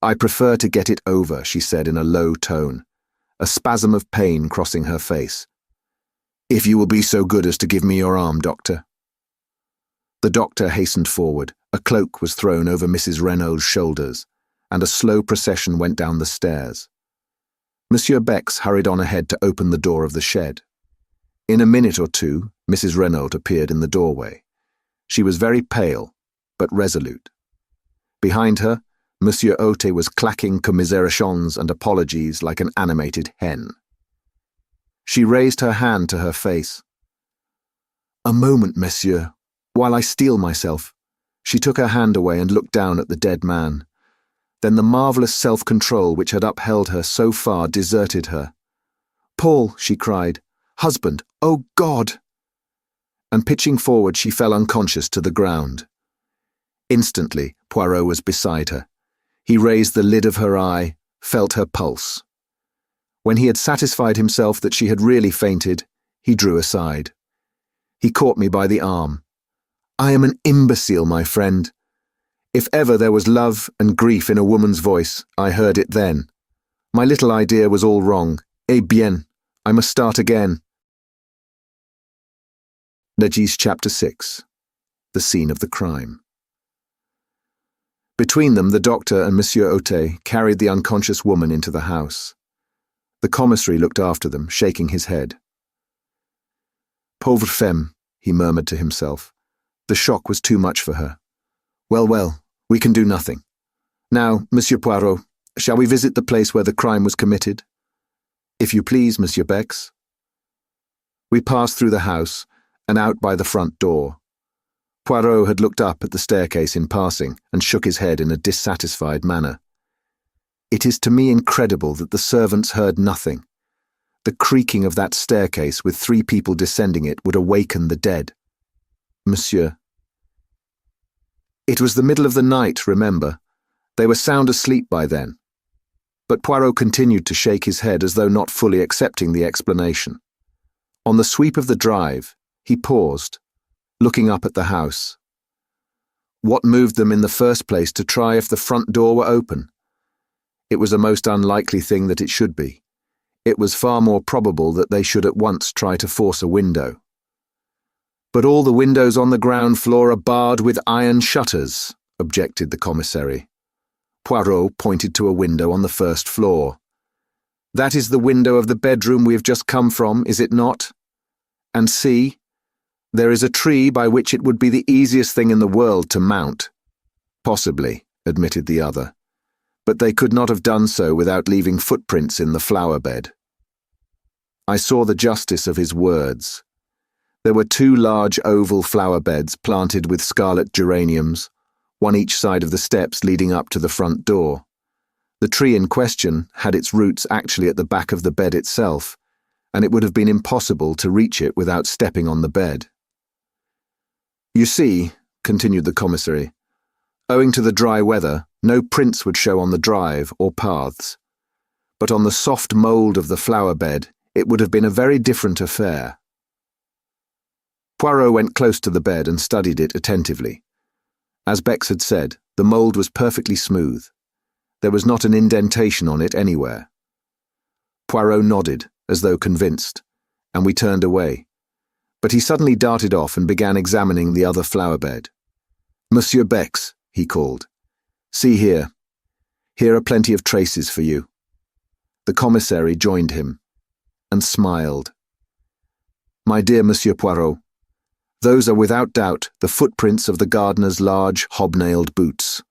"I prefer to get it over," she said in a low tone, a spasm of pain crossing her face. "If you will be so good as to give me your arm, doctor." The doctor hastened forward. A cloak was thrown over Mrs. Renaud's shoulders, and a slow procession went down the stairs. Monsieur Bex hurried on ahead to open the door of the shed. In a minute or two, Mrs. Renaud appeared in the doorway. She was very pale, but resolute. Behind her, Monsieur Ote was clacking commiserations and apologies like an animated hen. She raised her hand to her face. "A moment, monsieur, while I steel myself." She took her hand away and looked down at the dead man. Then the marvellous self-control which had upheld her so far deserted her. "Paul," she cried. "Husband, oh God!" And pitching forward she fell unconscious to the ground. Instantly, Poirot was beside her. He raised the lid of her eye, felt her pulse. When he had satisfied himself that she had really fainted, he drew aside. He caught me by the arm. "I am an imbecile, my friend. If ever there was love and grief in a woman's voice, I heard it then. My little idea was all wrong. Eh bien, I must start again." Legis Chapter 6. The Scene of the Crime. Between them, the doctor and Monsieur Ote carried the unconscious woman into the house. The commissary looked after them, shaking his head. "Pauvre femme," he murmured to himself. "The shock was too much for her. Well, well, we can do nothing. Now, Monsieur Poirot, shall we visit the place where the crime was committed?" "If you please, Monsieur Bex." We passed through the house and out by the front door. Poirot had looked up at the staircase in passing and shook his head in a dissatisfied manner. "It is to me incredible that the servants heard nothing. The creaking of that staircase with 3 people descending it would awaken the dead." "Monsieur." "It was the middle of the night, remember. They were sound asleep by then." But Poirot continued to shake his head as though not fully accepting the explanation. On the sweep of the drive, he paused, looking up at the house. What moved them in the first place to try if the front door were open? It was a most unlikely thing that it should be. It was far more probable that they should at once try to force a window. "But all the windows on the ground floor are barred with iron shutters," objected the commissary. Poirot pointed to a window on the first floor. "That is the window of the bedroom we have just come from, is it not? And see, there is a tree by which it would be the easiest thing in the world to mount." "Possibly," admitted the other. "But they could not have done so without leaving footprints in the flower bed." I saw the justice of his words. There were 2 large oval flower beds planted with scarlet geraniums, one each side of the steps leading up to the front door. The tree in question had its roots actually at the back of the bed itself, and it would have been impossible to reach it without stepping on the bed. "You see," continued the commissary, "owing to the dry weather, no prints would show on the drive or paths. But on the soft mould of the flower bed, it would have been a very different affair." Poirot went close to the bed and studied it attentively. As Bex had said, the mould was perfectly smooth. There was not an indentation on it anywhere. Poirot nodded, as though convinced, and we turned away. But he suddenly darted off and began examining the other flower bed. "Monsieur Bex," he called, "see here. Here are plenty of traces for you." The commissary joined him, and smiled. "My dear Monsieur Poirot, those are without doubt the footprints of the gardener's large, hobnailed boots.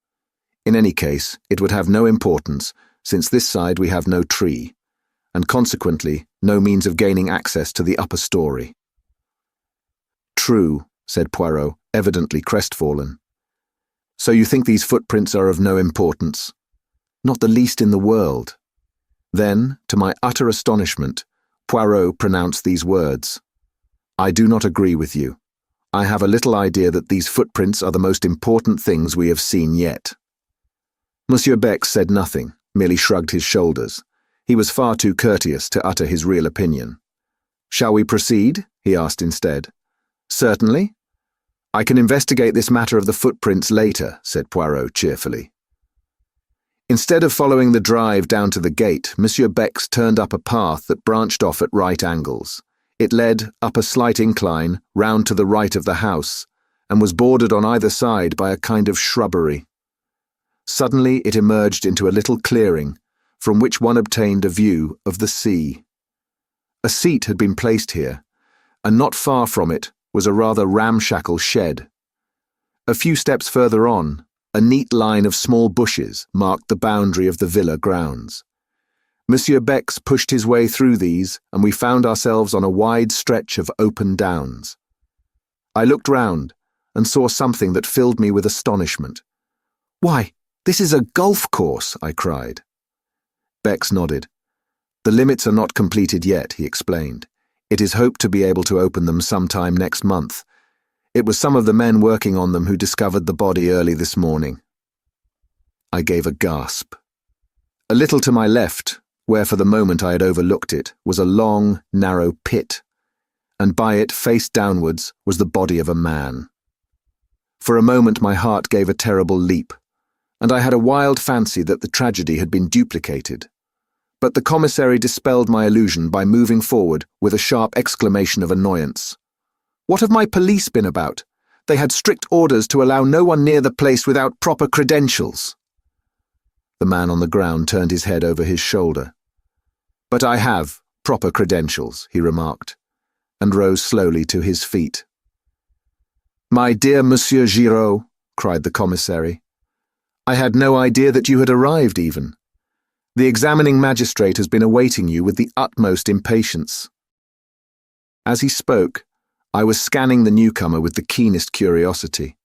In any case, it would have no importance, since this side we have no tree, and consequently no means of gaining access to the upper story." "True," said Poirot, evidently crestfallen. "So you think these footprints are of no importance?" "Not the least in the world." Then, to my utter astonishment, Poirot pronounced these words: "I do not agree with you. I have a little idea that these footprints are the most important things we have seen yet." Monsieur Bex said nothing, merely shrugged his shoulders. He was far too courteous to utter his real opinion. "Shall we proceed?" he asked instead. "Certainly. I can investigate this matter of the footprints later," said Poirot cheerfully. Instead of following the drive down to the gate, Monsieur Bex turned up a path that branched off at right angles. It led up a slight incline, round to the right of the house, and was bordered on either side by a kind of shrubbery. Suddenly it emerged into a little clearing, from which one obtained a view of the sea. A seat had been placed here, and not far from it was a rather ramshackle shed. A few steps further on, a neat line of small bushes marked the boundary of the villa grounds. Monsieur Bex pushed his way through these, and we found ourselves on a wide stretch of open downs. I looked round and saw something that filled me with astonishment. "Why, this is a golf course!" I cried. Bex nodded. "The limits are not completed yet," he explained. "It is hoped to be able to open them sometime next month. It was some of the men working on them who discovered the body early this morning." I gave a gasp. A little to my left, where for the moment I had overlooked it, was a long, narrow pit, and by it, face downwards, was the body of a man. For a moment my heart gave a terrible leap, and I had a wild fancy that the tragedy had been duplicated. But the commissary dispelled my illusion by moving forward with a sharp exclamation of annoyance. "What have my police been about? They had strict orders to allow no one near the place without proper credentials." The man on the ground turned his head over his shoulder. "But I have proper credentials," he remarked, and rose slowly to his feet. "My dear Monsieur Giraud," cried the commissary, "I had no idea that you had arrived even. The examining magistrate has been awaiting you with the utmost impatience." As he spoke, I was scanning the newcomer with the keenest curiosity.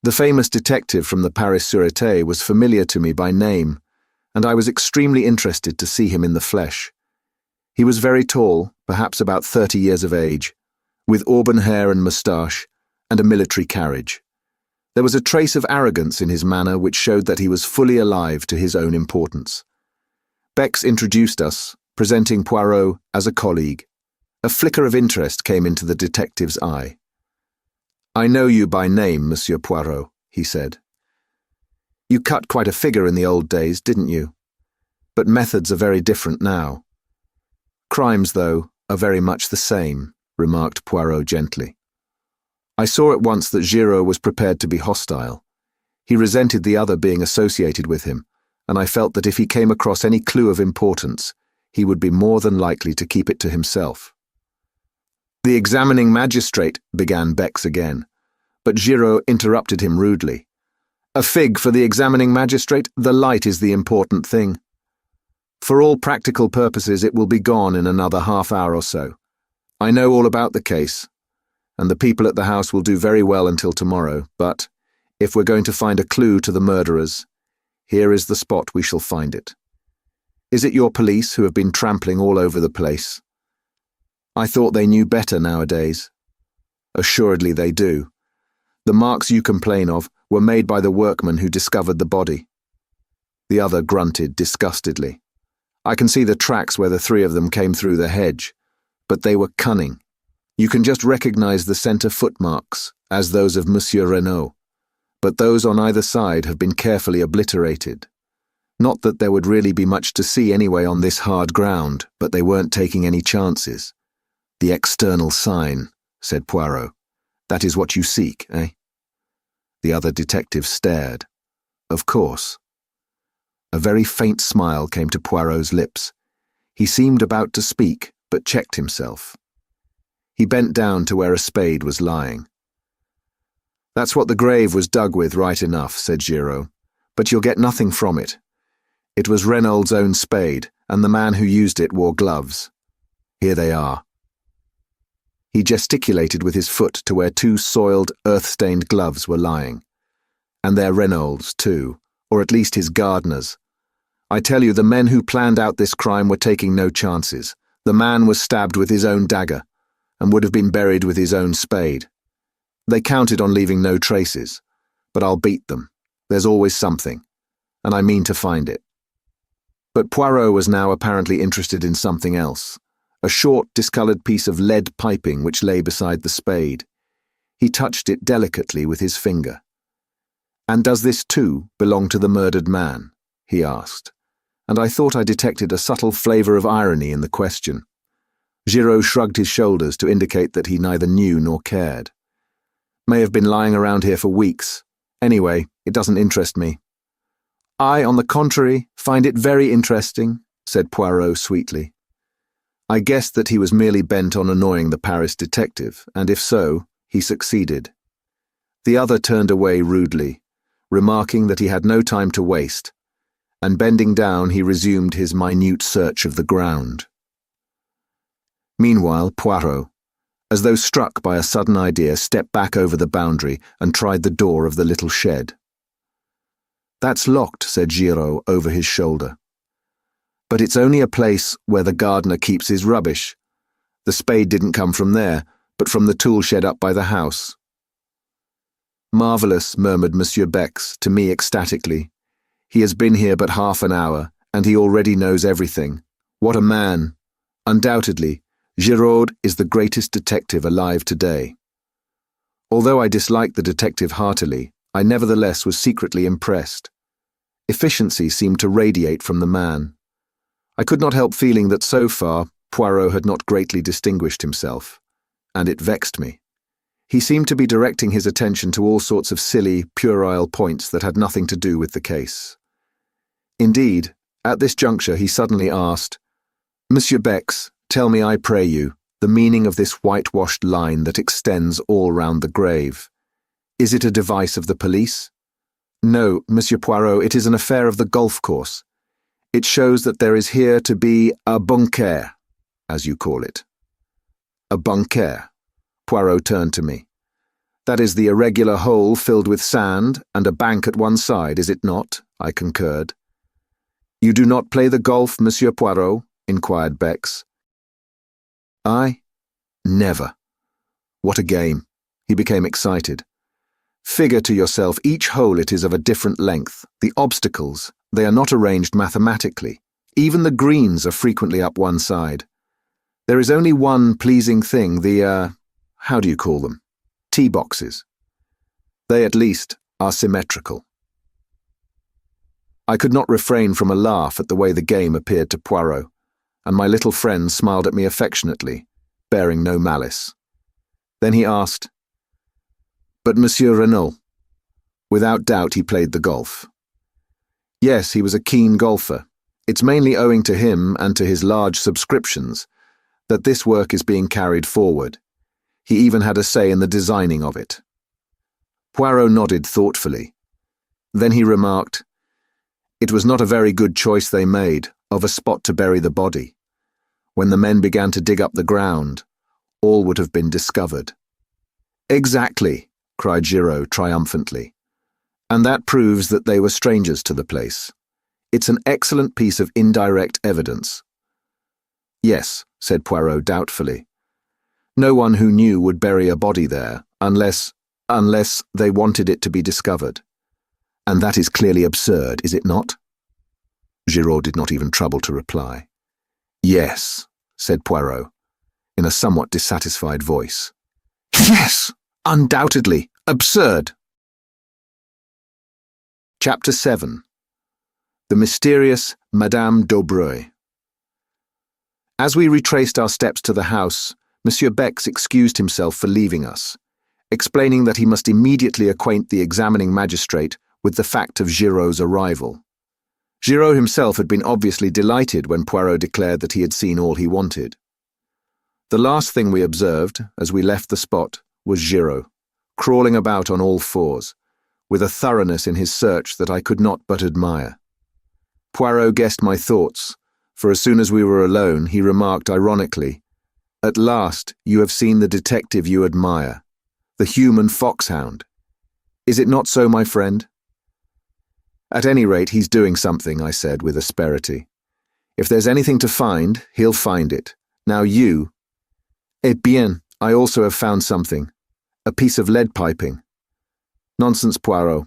The famous detective from the Paris Sûreté was familiar to me by name, and I was extremely interested to see him in the flesh. He was very tall, perhaps about 30 years of age, with auburn hair and moustache, and a military carriage. There was a trace of arrogance in his manner which showed that he was fully alive to his own importance. Bex introduced us, presenting Poirot as a colleague. A flicker of interest came into the detective's eye. "I know you by name, Monsieur Poirot," he said. "You cut quite a figure in the old days, didn't you? But methods are very different now." "Crimes, though, are very much the same," remarked Poirot gently. I saw at once that Giraud was prepared to be hostile. He resented the other being associated with him, and I felt that if he came across any clue of importance, he would be more than likely to keep it to himself. "The examining magistrate," began Bex again, but Giraud interrupted him rudely. "A fig for the examining magistrate, the light is the important thing. For all practical purposes it will be gone in another half-hour or so. I know all about the case, and the people at the house will do very well until tomorrow, but, if we're going to find a clue to the murderers, here is the spot we shall find it. Is it your police who have been trampling all over the place? I thought they knew better nowadays. Assuredly they do. The marks you complain of were made by the workman who discovered the body. The other grunted disgustedly. I can see the tracks where the three of them came through the hedge, but they were cunning. You can just recognize the centre footmarks as those of Monsieur Renaud, but those on either side have been carefully obliterated. Not that there would really be much to see anyway on this hard ground, but they weren't taking any chances. The external sign, said Poirot. That is what you seek, eh? The other detective stared. Of course. A very faint smile came to Poirot's lips. He seemed about to speak, but checked himself. He bent down to where a spade was lying. That's what the grave was dug with, right enough, said Giraud, but you'll get nothing from it. It was Renaud's own spade, and the man who used it wore gloves. Here they are. He gesticulated with his foot to where two soiled, earth-stained gloves were lying. And they're Renaud's, too, or at least his gardener's. I tell you, the men who planned out this crime were taking no chances. The man was stabbed with his own dagger, and would have been buried with his own spade. They counted on leaving no traces, but I'll beat them. There's always something, and I mean to find it. But Poirot was now apparently interested in something else, a short, discoloured piece of lead piping which lay beside the spade. He touched it delicately with his finger. And does this, too, belong to the murdered man? He asked, and I thought I detected a subtle flavour of irony in the question. Giraud shrugged his shoulders to indicate that he neither knew nor cared. May have been lying around here for weeks. Anyway, it doesn't interest me. I, on the contrary, find it very interesting, said Poirot sweetly. I guessed that he was merely bent on annoying the Paris detective, and if so, he succeeded. The other turned away rudely, remarking that he had no time to waste, and bending down he resumed his minute search of the ground. Meanwhile, Poirot, as though struck by a sudden idea, stepped back over the boundary and tried the door of the little shed. That's locked, said Giraud over his shoulder. But it's only a place where the gardener keeps his rubbish. The spade didn't come from there, but from the tool shed up by the house. Marvellous, murmured Monsieur Bex to me ecstatically. He has been here but half an hour, and he already knows everything. What a man! Undoubtedly, Giraud is the greatest detective alive today. Although I disliked the detective heartily, I nevertheless was secretly impressed. Efficiency seemed to radiate from the man. I could not help feeling that so far Poirot had not greatly distinguished himself, and it vexed me. He seemed to be directing his attention to all sorts of silly, puerile points that had nothing to do with the case. Indeed, at this juncture he suddenly asked, Monsieur Bex, tell me, I pray you, the meaning of this whitewashed line that extends all round the grave. Is it a device of the police? No, Monsieur Poirot, it is an affair of the golf course. It shows that there is here to be a bunker, as you call it. A bunker. Poirot turned to me. That is the irregular hole filled with sand and a bank at one side, is it not? I concurred. You do not play the golf, Monsieur Poirot? Inquired Bex. I? Never. What a game. He became excited. Figure to yourself, each hole it is of a different length. The obstacles, they are not arranged mathematically. Even the greens are frequently up one side. There is only one pleasing thing, how do you call them? Tee boxes. They, at least, are symmetrical. I could not refrain from a laugh at the way the game appeared to Poirot, and my little friend smiled at me affectionately, bearing no malice. Then he asked, But Monsieur Renaud? Without doubt he played the golf. Yes, he was a keen golfer. It's mainly owing to him and to his large subscriptions that this work is being carried forward. He even had a say in the designing of it. Poirot nodded thoughtfully. Then he remarked, It was not a very good choice they made, of a spot to bury the body. When the men began to dig up the ground, all would have been discovered. Exactly, cried Giraud triumphantly. And that proves that they were strangers to the place. It's an excellent piece of indirect evidence. Yes, said Poirot doubtfully, No one who knew would bury a body there, unless they wanted it to be discovered. And that is clearly absurd, is it not? Giraud did not even trouble to reply. Yes, said Poirot, in a somewhat dissatisfied voice. Yes, undoubtedly, absurd. Chapter 7. The Mysterious Madame d'Aubreuil. As we retraced our steps to the house, Monsieur Bex excused himself for leaving us, explaining that he must immediately acquaint the examining magistrate with the fact of Giraud's arrival. Giraud himself had been obviously delighted when Poirot declared that he had seen all he wanted. The last thing we observed, as we left the spot, was Giraud, crawling about on all fours, with a thoroughness in his search that I could not but admire. Poirot guessed my thoughts, for as soon as we were alone, he remarked ironically, "At last you have seen the detective you admire, the human foxhound. Is it not so, my friend?" "At any rate, he's doing something," I said with asperity. "If there's anything to find, he'll find it. Now you—" "Eh bien, I also have found something. A piece of lead piping." "Nonsense, Poirot.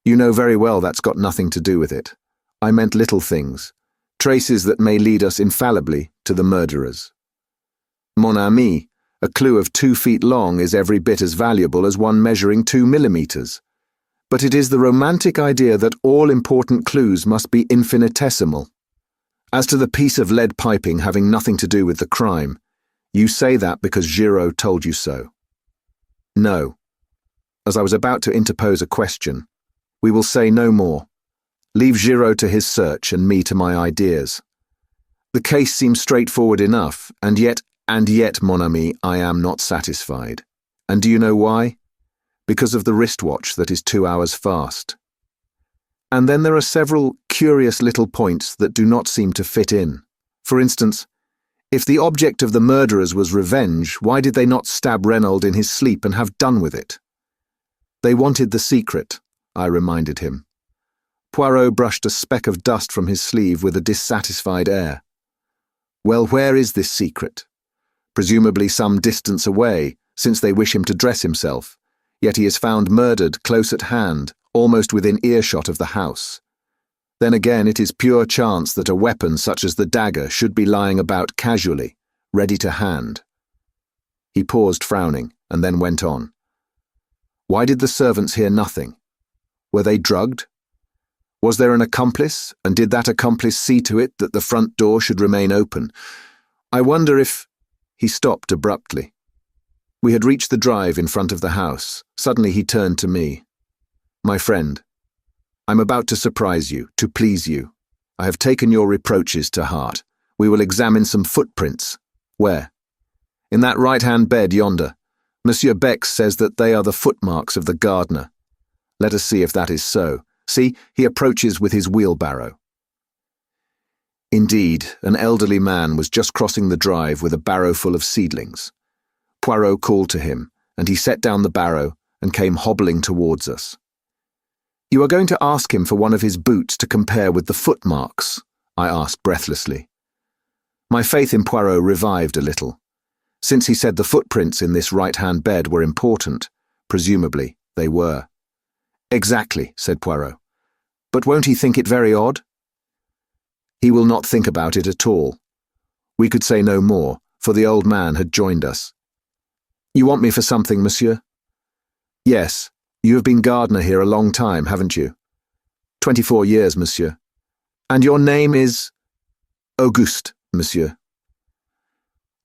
You know very well that's got nothing to do with it. I meant little things, traces that may lead us infallibly to the murderers." "Mon ami, a clue of 2 feet long is every bit as valuable as one measuring 2 millimeters. But it is the romantic idea that all important clues must be infinitesimal. As to the piece of lead piping having nothing to do with the crime, you say that because Giraud told you so." "No." As I was about to interpose a question, "We will say no more. Leave Giraud to his search and me to my ideas. The case seems straightforward enough, and yet, mon ami, I am not satisfied. And do you know why? Because of the wristwatch that is 2 hours fast. And then there are several curious little points that do not seem to fit in. For instance, if the object of the murderers was revenge, why did they not stab Renaud in his sleep and have done with it?" "They wanted the secret," I reminded him. Poirot brushed a speck of dust from his sleeve with a dissatisfied air. "Well, where is this secret? Presumably some distance away, since they wish him to dress himself, yet he is found murdered close at hand, almost within earshot of the house. Then again, it is pure chance that a weapon such as the dagger should be lying about casually, ready to hand." He paused, frowning, and then went on. "Why did the servants hear nothing? Were they drugged? Was there an accomplice, and did that accomplice see to it that the front door should remain open? I wonder if—" He stopped abruptly. We had reached the drive in front of the house. Suddenly he turned to me. "My friend, I'm about to surprise you, to please you. I have taken your reproaches to heart. We will examine some footprints." "Where?" "In that right-hand bed yonder. Monsieur Bex says that they are the footmarks of the gardener. Let us see if that is so. See, he approaches with his wheelbarrow." Indeed, an elderly man was just crossing the drive with a barrow full of seedlings. Poirot called to him, and he set down the barrow and came hobbling towards us. "You are going to ask him for one of his boots to compare with the footmarks?" I asked breathlessly. My faith in Poirot revived a little. Since he said the footprints in this right-hand bed were important, presumably they were. "Exactly," said Poirot. "But won't he think it very odd?" "He will not think about it at all." We could say no more, for the old man had joined us. "You want me for something, monsieur?" "Yes. You have been gardener here a long time, haven't you?" 24 years, monsieur." "And your name is—" "Auguste, monsieur."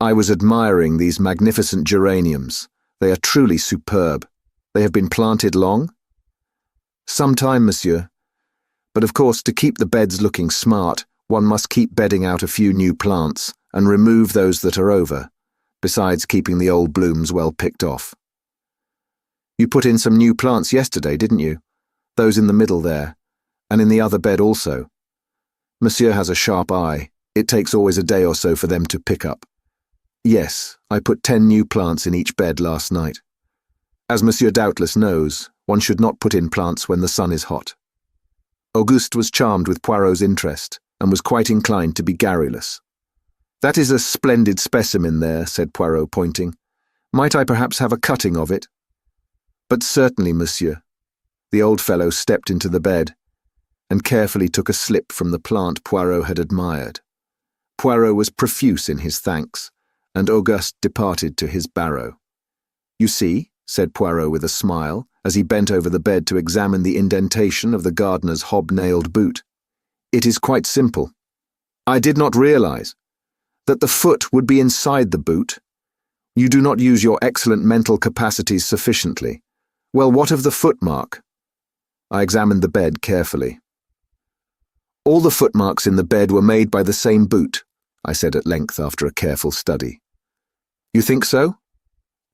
I was admiring these magnificent geraniums. They are truly superb. They have been planted long? "Some time, monsieur. But of course, to keep the beds looking smart, one must keep bedding out a few new plants and remove those that are over, besides keeping the old blooms well picked off." "You put in some new plants yesterday, didn't you? Those in the middle there, and in the other bed also. Monsieur has a sharp eye. It takes always a day or so for them to pick up." "Yes, I put 10 new plants in each bed last night. As monsieur doubtless knows, one should not put in plants when the sun is hot." Auguste was charmed with Poirot's interest and was quite inclined to be garrulous. "That is a splendid specimen there," said Poirot, pointing. "Might I perhaps have a cutting of it?" "But certainly, monsieur." The old fellow stepped into the bed and carefully took a slip from the plant Poirot had admired. Poirot was profuse in his thanks, and Auguste departed to his barrow. "You see," said Poirot with a smile, as he bent over the bed to examine the indentation of the gardener's hob-nailed boot. "It is quite simple. I did not realize that the foot would be inside the boot. You do not use your excellent mental capacities sufficiently. Well, what of the footmark?" I examined the bed carefully. "All the footmarks in the bed were made by the same boot," I said at length after a careful study. "You think so?"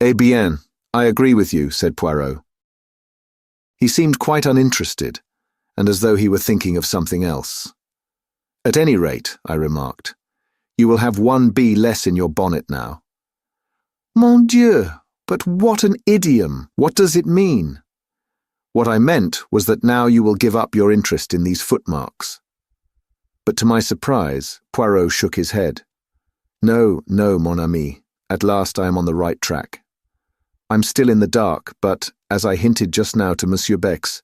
"Eh bien, I agree with you," said Poirot. He seemed quite uninterested, and as though he were thinking of something else. "At any rate," I remarked, "you will have 1 bee less in your bonnet now." "Mon Dieu, but what an idiom! What does it mean?" "What I meant was that now you will give up your interest in these footmarks." But to my surprise, Poirot shook his head. "No, no, mon ami. At last I am on the right track. I'm still in the dark, but, as I hinted just now to Monsieur Bex,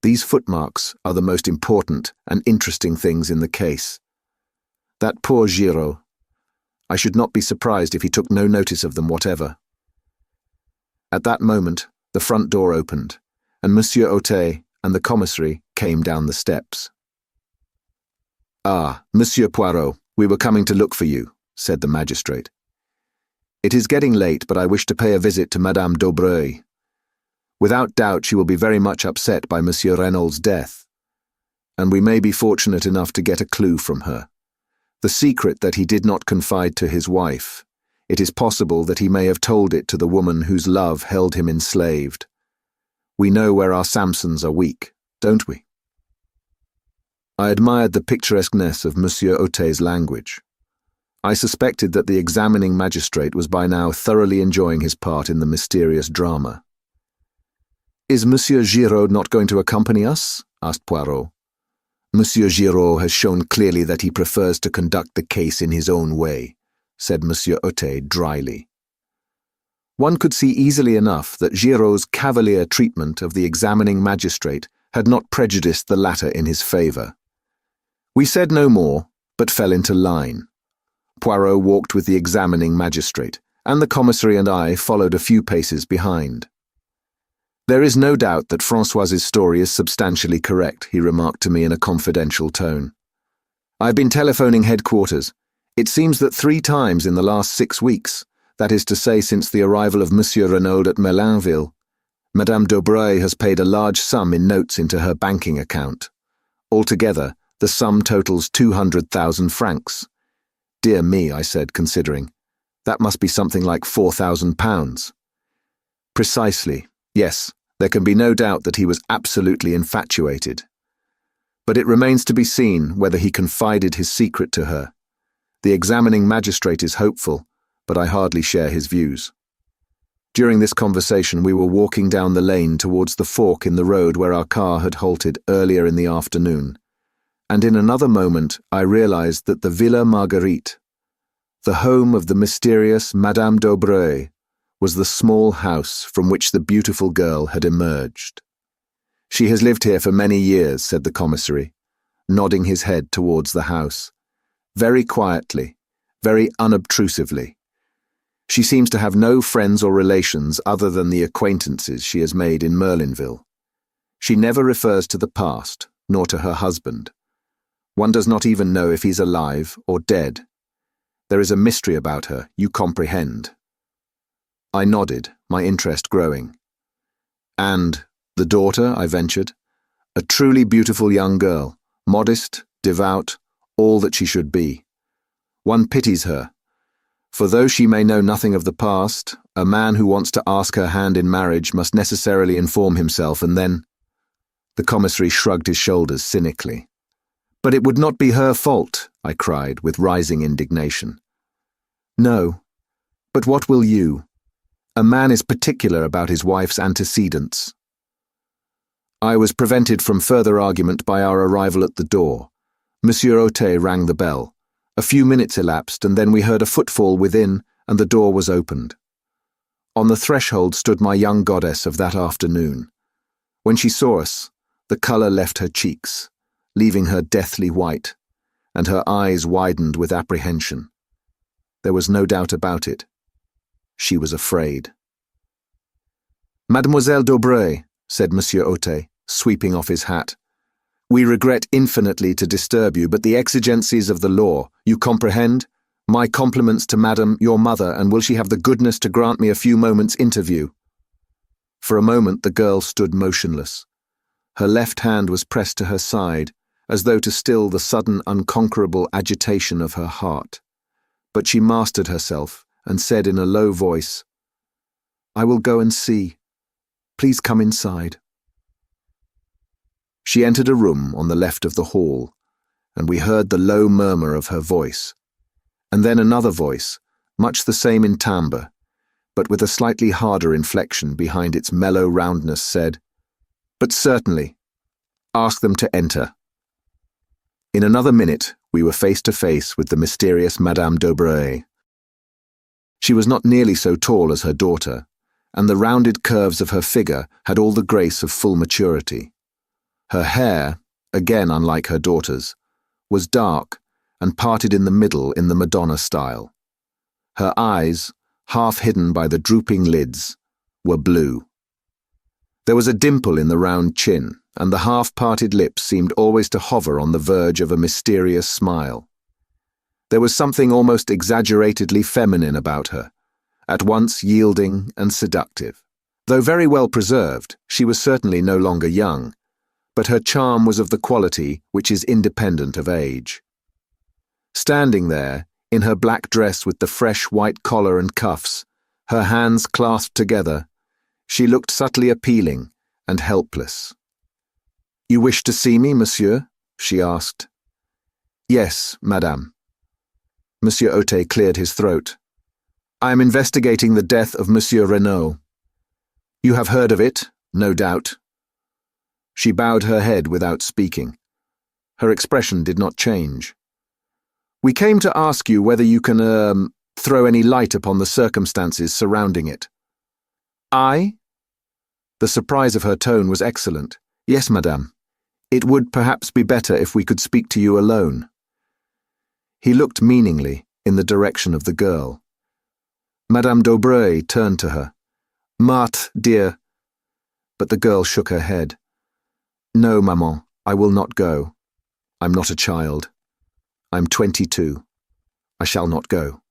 these footmarks are the most important and interesting things in the case. That poor Giraud. I should not be surprised if he took no notice of them whatever." At that moment, the front door opened, and Monsieur Autet and the commissary came down the steps. "Ah, Monsieur Poirot, we were coming to look for you," said the magistrate. "It is getting late, but I wish to pay a visit to Madame d'Aubreuil. Without doubt she will be very much upset by Monsieur Renault's death, and we may be fortunate enough to get a clue from her. The secret that he did not confide to his wife, it is possible that he may have told it to the woman whose love held him enslaved. We know where our Samsons are weak, don't we?" I admired the picturesqueness of Monsieur Autet's language. I suspected that the examining magistrate was by now thoroughly enjoying his part in the mysterious drama. "Is Monsieur Giraud not going to accompany us?" asked Poirot. "Monsieur Giraud has shown clearly that he prefers to conduct the case in his own way," said Monsieur Autet dryly. One could see easily enough that Giraud's cavalier treatment of the examining magistrate had not prejudiced the latter in his favour. We said no more, but fell into line. Poirot walked with the examining magistrate, and the commissary and I followed a few paces behind. "There is no doubt that Françoise's story is substantially correct," he remarked to me in a confidential tone. "I've been telephoning headquarters. It seems that 3 times in the last 6 weeks, that is to say since the arrival of Monsieur Renault at Mélinville, Madame d'Aubreuil has paid a large sum in notes into her banking account. Altogether, the sum totals 200,000 francs. Dear me, I said, considering. That must be something like £4,000. Precisely. Yes, there can be no doubt that he was absolutely infatuated. But it remains to be seen whether he confided his secret to her. The examining magistrate is hopeful, but I hardly share his views. During this conversation we were walking down the lane towards the fork in the road where our car had halted earlier in the afternoon, and in another moment I realized that the Villa Marguerite, the home of the mysterious Madame d'Aubreuil, was the small house from which the beautiful girl had emerged. "She has lived here for many years," said the commissary, nodding his head towards the house. "Very quietly, very unobtrusively. She seems to have no friends or relations other than the acquaintances she has made in Merlinville. She never refers to the past, nor to her husband. One does not even know if he's alive or dead. There is a mystery about her, you comprehend." I nodded, my interest growing. "And the daughter," I ventured. "A truly beautiful young girl, modest, devout, all that she should be. One pities her, for though she may know nothing of the past, a man who wants to ask her hand in marriage must necessarily inform himself and then—" The commissary shrugged his shoulders cynically. "But it would not be her fault," I cried with rising indignation. "No, but what will you? A man is particular about his wife's antecedents." I was prevented from further argument by our arrival at the door. Monsieur Autet rang the bell, A few minutes elapsed, and then we heard a footfall within, and the door was opened. On the threshold stood my young goddess of that afternoon. When she saw us, the colour left her cheeks, leaving her deathly white, and her eyes widened with apprehension. There was no doubt about it. She was afraid. "Mademoiselle d'Aubray," said Monsieur Otet, sweeping off his hat, "we regret infinitely to disturb you, but the exigencies of the law, you comprehend? My compliments to Madame, your mother, and will she have the goodness to grant me a few moments' interview?" For a moment the girl stood motionless. Her left hand was pressed to her side, as though to still the sudden unconquerable agitation of her heart. But she mastered herself and said in a low voice, "I will go and see. Please come inside." She entered a room on the left of the hall, and we heard the low murmur of her voice. And then another voice, much the same in timbre, but with a slightly harder inflection behind its mellow roundness, said, "But certainly. Ask them to enter." In another minute, we were face to face with the mysterious Madame d'Aubray. She was not nearly so tall as her daughter, and the rounded curves of her figure had all the grace of full maturity. Her hair, again unlike her daughter's, was dark and parted in the middle in the Madonna style. Her eyes, half hidden by the drooping lids, were blue. There was a dimple in the round chin, and the half-parted lips seemed always to hover on the verge of a mysterious smile. There was something almost exaggeratedly feminine about her, at once yielding and seductive. Though very well preserved, she was certainly no longer young, but her charm was of the quality which is independent of age. Standing there, in her black dress with the fresh white collar and cuffs, her hands clasped together, she looked subtly appealing and helpless. "You wish to see me, monsieur?" she asked. "Yes, madame." Monsieur Otet cleared his throat. "I am investigating the death of Monsieur Renaud. You have heard of it, no doubt." She bowed her head without speaking. Her expression did not change. "We came to ask you whether you can, throw any light upon the circumstances surrounding it." "I?" The surprise of her tone was excellent. "Yes, madame. It would perhaps be better if we could speak to you alone." He looked meaningly in the direction of the girl. Madame d'Aubray turned to her. "Marthe, dear." But the girl shook her head. "No, maman, I will not go. I'm not a child. I'm 22. I shall not go."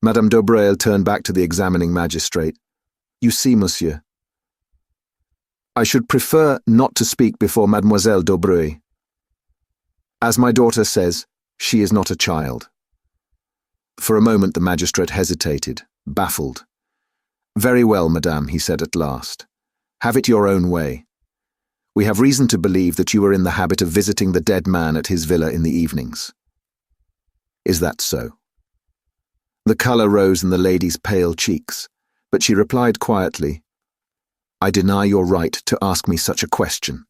Madame d'Aubray turned back to the examining magistrate. "You see, monsieur, I should prefer not to speak before Mademoiselle d'Aubray. As my daughter says, she is not a child." For a moment the magistrate hesitated, baffled. "Very well, madame," he said at last. "Have it your own way. We have reason to believe that you are in the habit of visiting the dead man at his villa in the evenings. Is that so?" The colour rose in the lady's pale cheeks, but she replied quietly, "I deny your right to ask me such a question.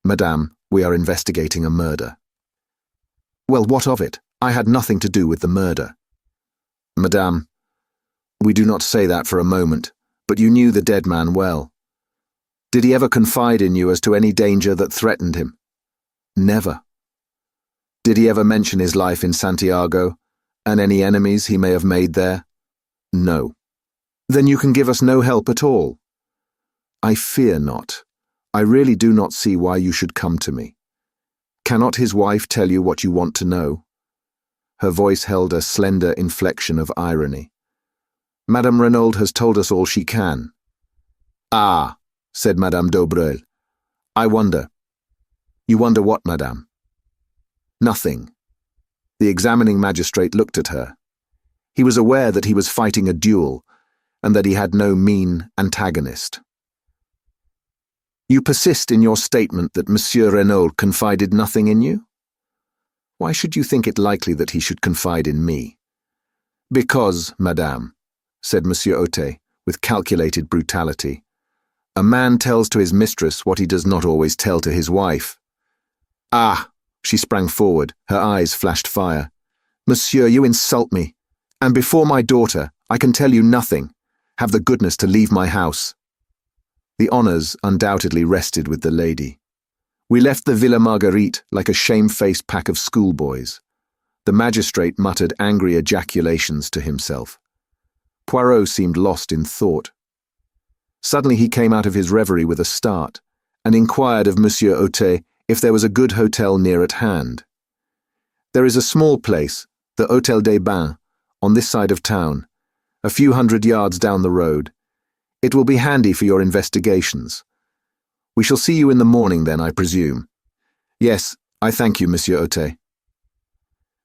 Madame, we are investigating a murder." "Well, what of it? I had nothing to do with the murder." "Madame, we do not say that for a moment, but you knew the dead man well. Did he ever confide in you as to any danger that threatened him?" "Never." "Did he ever mention his life in Santiago, and any enemies he may have made there?" "No." "Then you can give us no help at all." "I fear not. I really do not see why you should come to me. Cannot his wife tell you what you want to know?" Her voice held a slender inflection of irony. "Madame Renaud has told us all she can." "Ah," said Madame d'Aubray. "I wonder." "You wonder what, madame?" "Nothing." The examining magistrate looked at her. He was aware that he was fighting a duel, and that he had no mean antagonist. "You persist in your statement that Monsieur Renaud confided nothing in you? Why should you think it likely that he should confide in me?" "Because, madame," said Monsieur Otet, with calculated brutality, "a man tells to his mistress what he does not always tell to his wife." "Ah," She sprang forward, her eyes flashed fire. Monsieur, you insult me. And before my daughter, I can tell you nothing. Have the goodness to leave my house. The honours undoubtedly rested with the lady. We left the Villa Marguerite like a shamefaced pack of schoolboys. The magistrate muttered angry ejaculations to himself. Poirot seemed lost in thought. Suddenly he came out of his reverie with a start, and inquired of Monsieur Hôtel if there was a good hotel near at hand. There is a small place, the Hôtel des Bains, on this side of town, a few 100 yards down the road. It will be handy for your investigations. We shall see you in the morning then, I presume. Yes, I thank you, Monsieur Hôtel.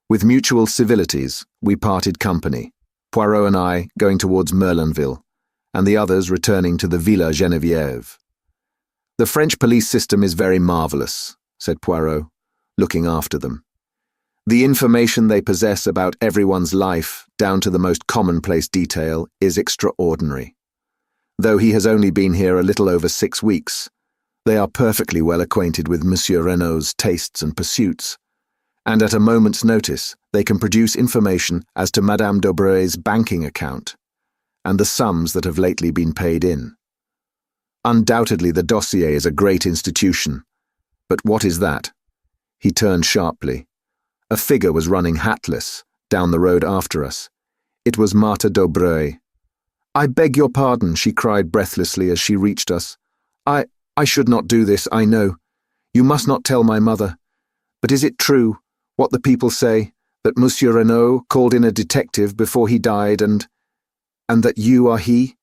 With mutual civilities, we parted company, Poirot and I going towards Merlinville, and the others returning to the Villa Geneviève. The French police system is very marvellous, said Poirot, looking after them. The information they possess about everyone's life, down to the most commonplace detail, is extraordinary. Though he has only been here a little over 6 weeks, they are perfectly well acquainted with Monsieur Renaud's tastes and pursuits, and at a moment's notice they can produce information as to Madame d'Aubrey's banking account, and the sums that have lately been paid in. Undoubtedly the dossier is a great institution, but what is that? He turned sharply. A figure was running hatless, down the road after us. It was Marthe d'Aubrey. "I beg your pardon," she cried breathlessly as she reached us. I should not do this, I know. You must not tell my mother. But is it true, what the people say, that Monsieur Renaud called in a detective before he died and that you are he?"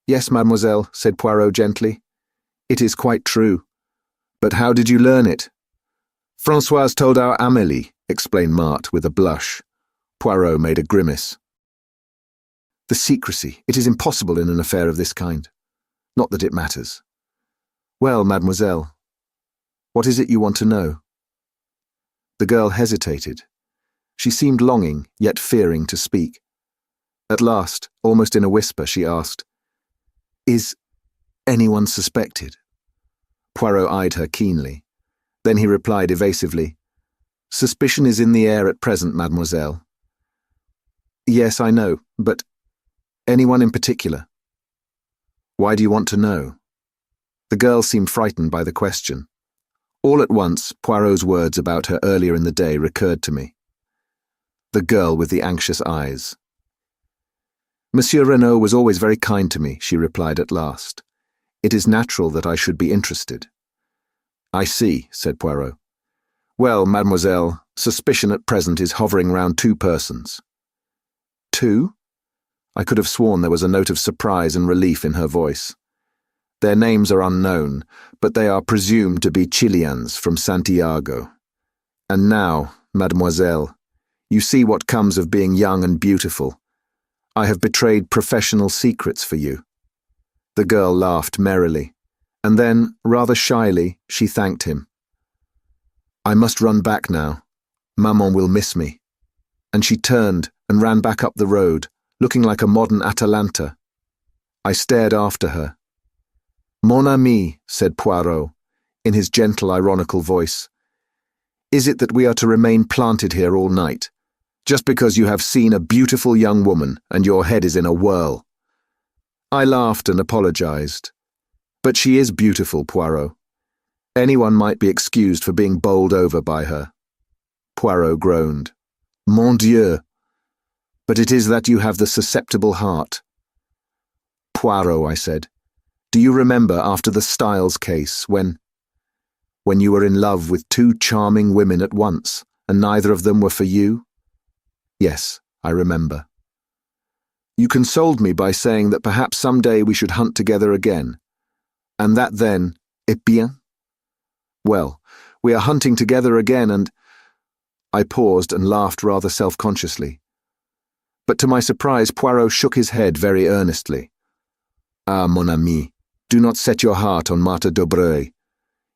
"Yes, mademoiselle," said Poirot gently. "It is quite true. But how did you learn it?" "Françoise told our Amélie," explained Marthe with a blush. Poirot made a grimace. "The secrecy, it is impossible in an affair of this kind. Not that it matters. Well, mademoiselle, what is it you want to know?" The girl hesitated. She seemed longing, yet fearing to speak. At last, almost in a whisper, she asked, "Is anyone suspected?" Poirot eyed her keenly. Then he replied evasively, "Suspicion is in the air at present, mademoiselle." "Yes, I know, but anyone in particular?" "Why do you want to know?" The girl seemed frightened by the question. All at once, Poirot's words about her earlier in the day recurred to me. The girl with the anxious eyes. "Monsieur Renaud was always very kind to me," she replied at last. "It is natural that I should be interested." "I see," said Poirot. "Well, mademoiselle, suspicion at present is hovering round 2 persons. "2?" I could have sworn there was a note of surprise and relief in her voice. "Their names are unknown, but they are presumed to be Chileans from Santiago. And now, mademoiselle, you see what comes of being young and beautiful. I have betrayed professional secrets for you." The girl laughed merrily, and then, rather shyly, she thanked him. "I must run back now. Maman will miss me." And she turned and ran back up the road, looking like a modern Atalanta. I stared after her. "Mon ami," said Poirot, in his gentle, ironical voice, "is it that we are to remain planted here all night, just because you have seen a beautiful young woman and your head is in a whirl?" I laughed and apologized. "But she is beautiful, Poirot. Anyone might be excused for being bowled over by her." Poirot groaned. "Mon Dieu! But it is that you have the susceptible heart." "Poirot," I said, "do you remember after the Styles case when you were in love with 2 charming women at once, and neither of them were for you?" "Yes, I remember." "You consoled me by saying that perhaps some day we should hunt together again, and that then, eh bien? Well, we are hunting together again and—" I paused and laughed rather self-consciously. But to my surprise, Poirot shook his head very earnestly. "Ah, mon ami, do not set your heart on Marthe d'Aubrey.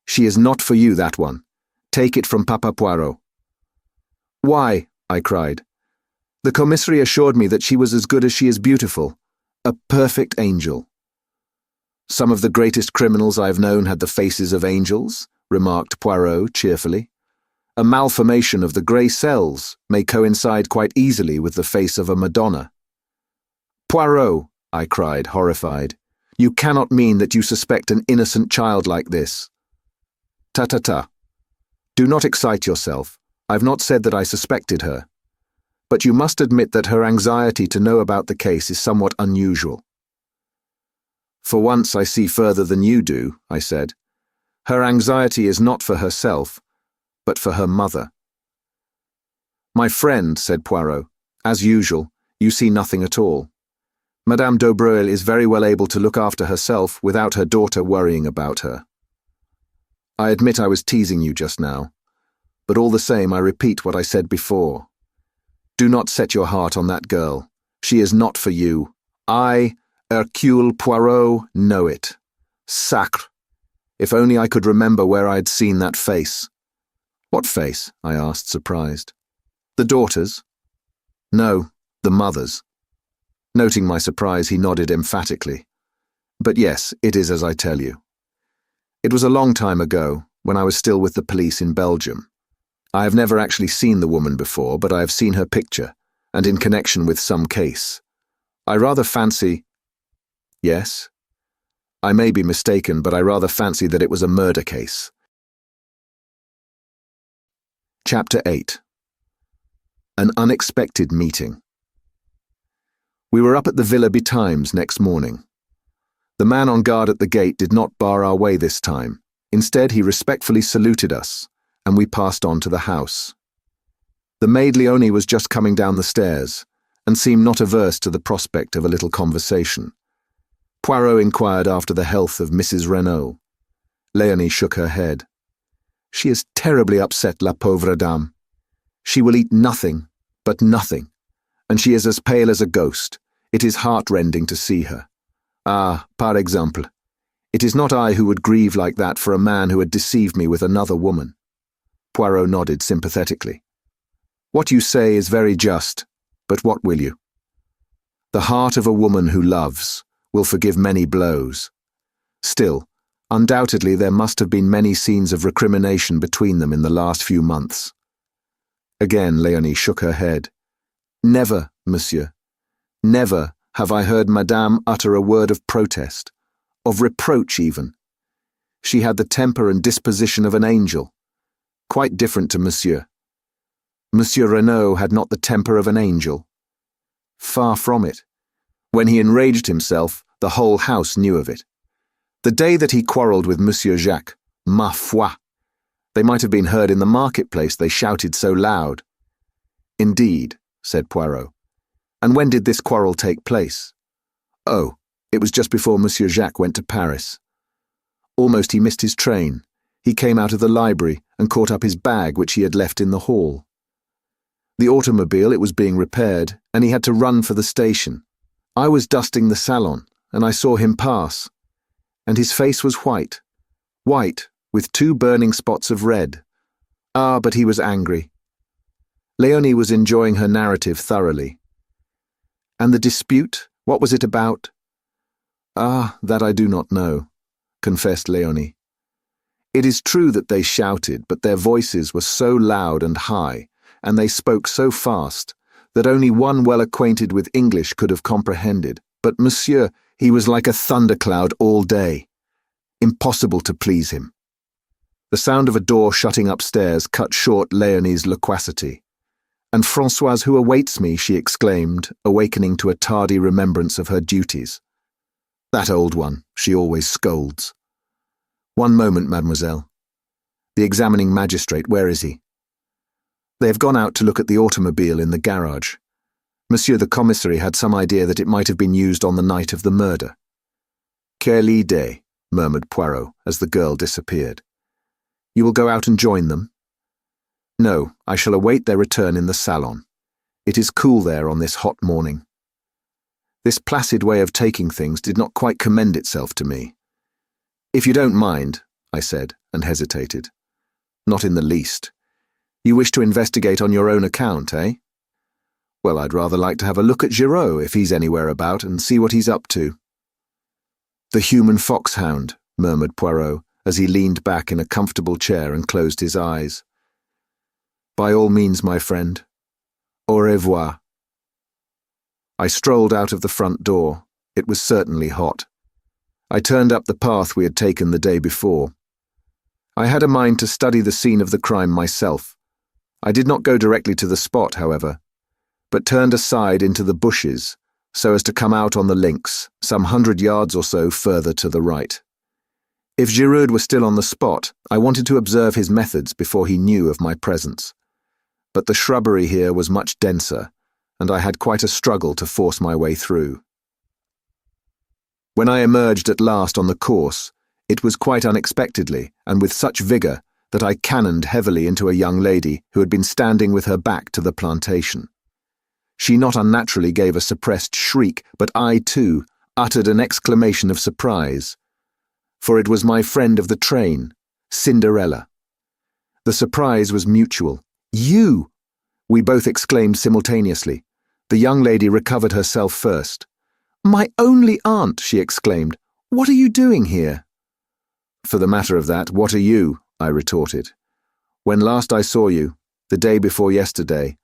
She is not for you, that one. Take it from Papa Poirot." "Why?" I cried. "The commissary assured me that she was as good as she is beautiful. A perfect angel." "Some of the greatest criminals I have known had the faces of angels," remarked Poirot cheerfully. A malformation of the grey cells may coincide quite easily with the face of a Madonna. Poirot, I cried, horrified. You cannot mean that you suspect an innocent child like this. Ta-ta-ta. Do not excite yourself. I've not said that I suspected her. But you must admit that her anxiety to know about the case is somewhat unusual. For once I see further than you do, I said. Her anxiety is not for herself, but for her mother. My friend, said Poirot, as usual, you see nothing at all. Madame d'Aubreuil is very well able to look after herself without her daughter worrying about her. I admit I was teasing you just now, but all the same I repeat what I said before. Do not set your heart on that girl. She is not for you. I, Hercule Poirot, know it. Sacre! If only I could remember where I had seen that face. What face? I asked, surprised. The daughter's? No, the mother's. Noting my surprise, he nodded emphatically. But yes, it is as I tell you. It was a long time ago, when I was still with the police in Belgium. I have never actually seen the woman before, but I have seen her picture, and in connection with some case. I rather fancy... Yes? I may be mistaken, but I rather fancy that it was a murder case. Chapter 8. An unexpected meeting. We were up at the Villa betimes next morning. The man on guard at the gate did not bar our way this time. Instead, he respectfully saluted us, and we passed on to the house. The maid Leonie was just coming down the stairs, and seemed not averse to the prospect of a little conversation. Poirot inquired after the health of Mrs. Renaud. Leonie shook her head. She is terribly upset, la pauvre dame. She will eat nothing, but nothing, and she is as pale as a ghost. It is heart-rending to see her. Ah, par exemple. It is not I who would grieve like that for a man who had deceived me with another woman. Poirot nodded sympathetically. What you say is very just, but what will you? The heart of a woman who loves will forgive many blows. Still, undoubtedly there must have been many scenes of recrimination between them in the last few months. Again Leonie shook her head. Never, monsieur, never have I heard Madame utter a word of protest, of reproach even. She had the temper and disposition of an angel, quite different to monsieur. Monsieur Renaud had not the temper of an angel. Far from it. When he enraged himself, the whole house knew of it. The day that he quarrelled with Monsieur Jacques, ma foi, they might have been heard in the marketplace, they shouted so loud. Indeed, said Poirot. And when did this quarrel take place? Oh, it was just before Monsieur Jacques went to Paris. Almost he missed his train. He came out of the library and caught up his bag which he had left in the hall. The automobile, it was being repaired, and he had to run for the station. I was dusting the salon, and I saw him pass, and his face was white, with 2 burning spots of red. Ah, but he was angry. Leonie was enjoying her narrative thoroughly. And the dispute, what was it about? Ah, that I do not know, confessed Leonie. It is true that they shouted, but their voices were so loud and high, and they spoke so fast, that only one well acquainted with English could have comprehended. But monsieur, he was like a thundercloud all day. Impossible to please him. The sound of a door shutting upstairs cut short Leonie's loquacity. And Françoise, who awaits me, she exclaimed, awakening to a tardy remembrance of her duties. That old one, she always scolds. One moment, mademoiselle. The examining magistrate, where is he? They have gone out to look at the automobile in the garage. Monsieur the commissary had some idea that it might have been used on the night of the murder. Quelle idée, murmured Poirot as the girl disappeared. You will go out and join them? No, I shall await their return in the salon. It is cool there on this hot morning. This placid way of taking things did not quite commend itself to me. If you don't mind, I said, and hesitated. Not in the least. You wish to investigate on your own account, eh? Well, I'd rather like to have a look at Giraud if he's anywhere about and see what he's up to. The human foxhound, murmured Poirot, as he leaned back in a comfortable chair and closed his eyes. By all means, my friend. Au revoir. I strolled out of the front door. It was certainly hot. I turned up the path we had taken the day before. I had a mind to study the scene of the crime myself. I did not go directly to the spot, however, but turned aside into the bushes so as to come out on the links, some 100 yards or so further to the right. If Giroud was still on the spot, I wanted to observe his methods before he knew of my presence. But the shrubbery here was much denser, and I had quite a struggle to force my way through. When I emerged at last on the course, it was quite unexpectedly and with such vigour that I cannoned heavily into a young lady who had been standing with her back to the plantation. She not unnaturally gave a suppressed shriek, but I, too, uttered an exclamation of surprise. For it was my friend of the train, Cinderella. The surprise was mutual. "You!" we both exclaimed simultaneously. The young lady recovered herself first. "My only aunt!" she exclaimed. "What are you doing here?" "For the matter of that, what are you?" I retorted. "When last I saw you, the day before yesterday,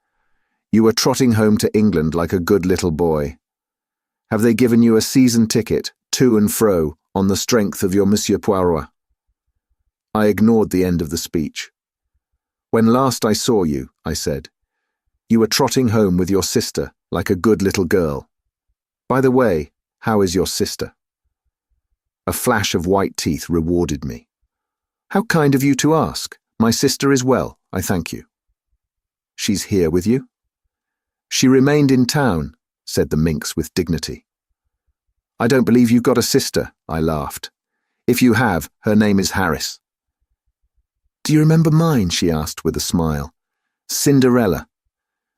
you were trotting home to England like a good little boy. Have they given you a season ticket, to and fro, on the strength of your Monsieur Poirot?" I ignored the end of the speech. "When last I saw you," I said, "you were trotting home with your sister like a good little girl. By the way, how is your sister?" A flash of white teeth rewarded me. "How kind of you to ask. My sister is well, I thank you." "She's here with you?" "She remained in town," said the minx with dignity. "I don't believe you've got a sister," I laughed. "If you have, her name is Harris." "Do you remember mine?" she asked with a smile. "Cinderella.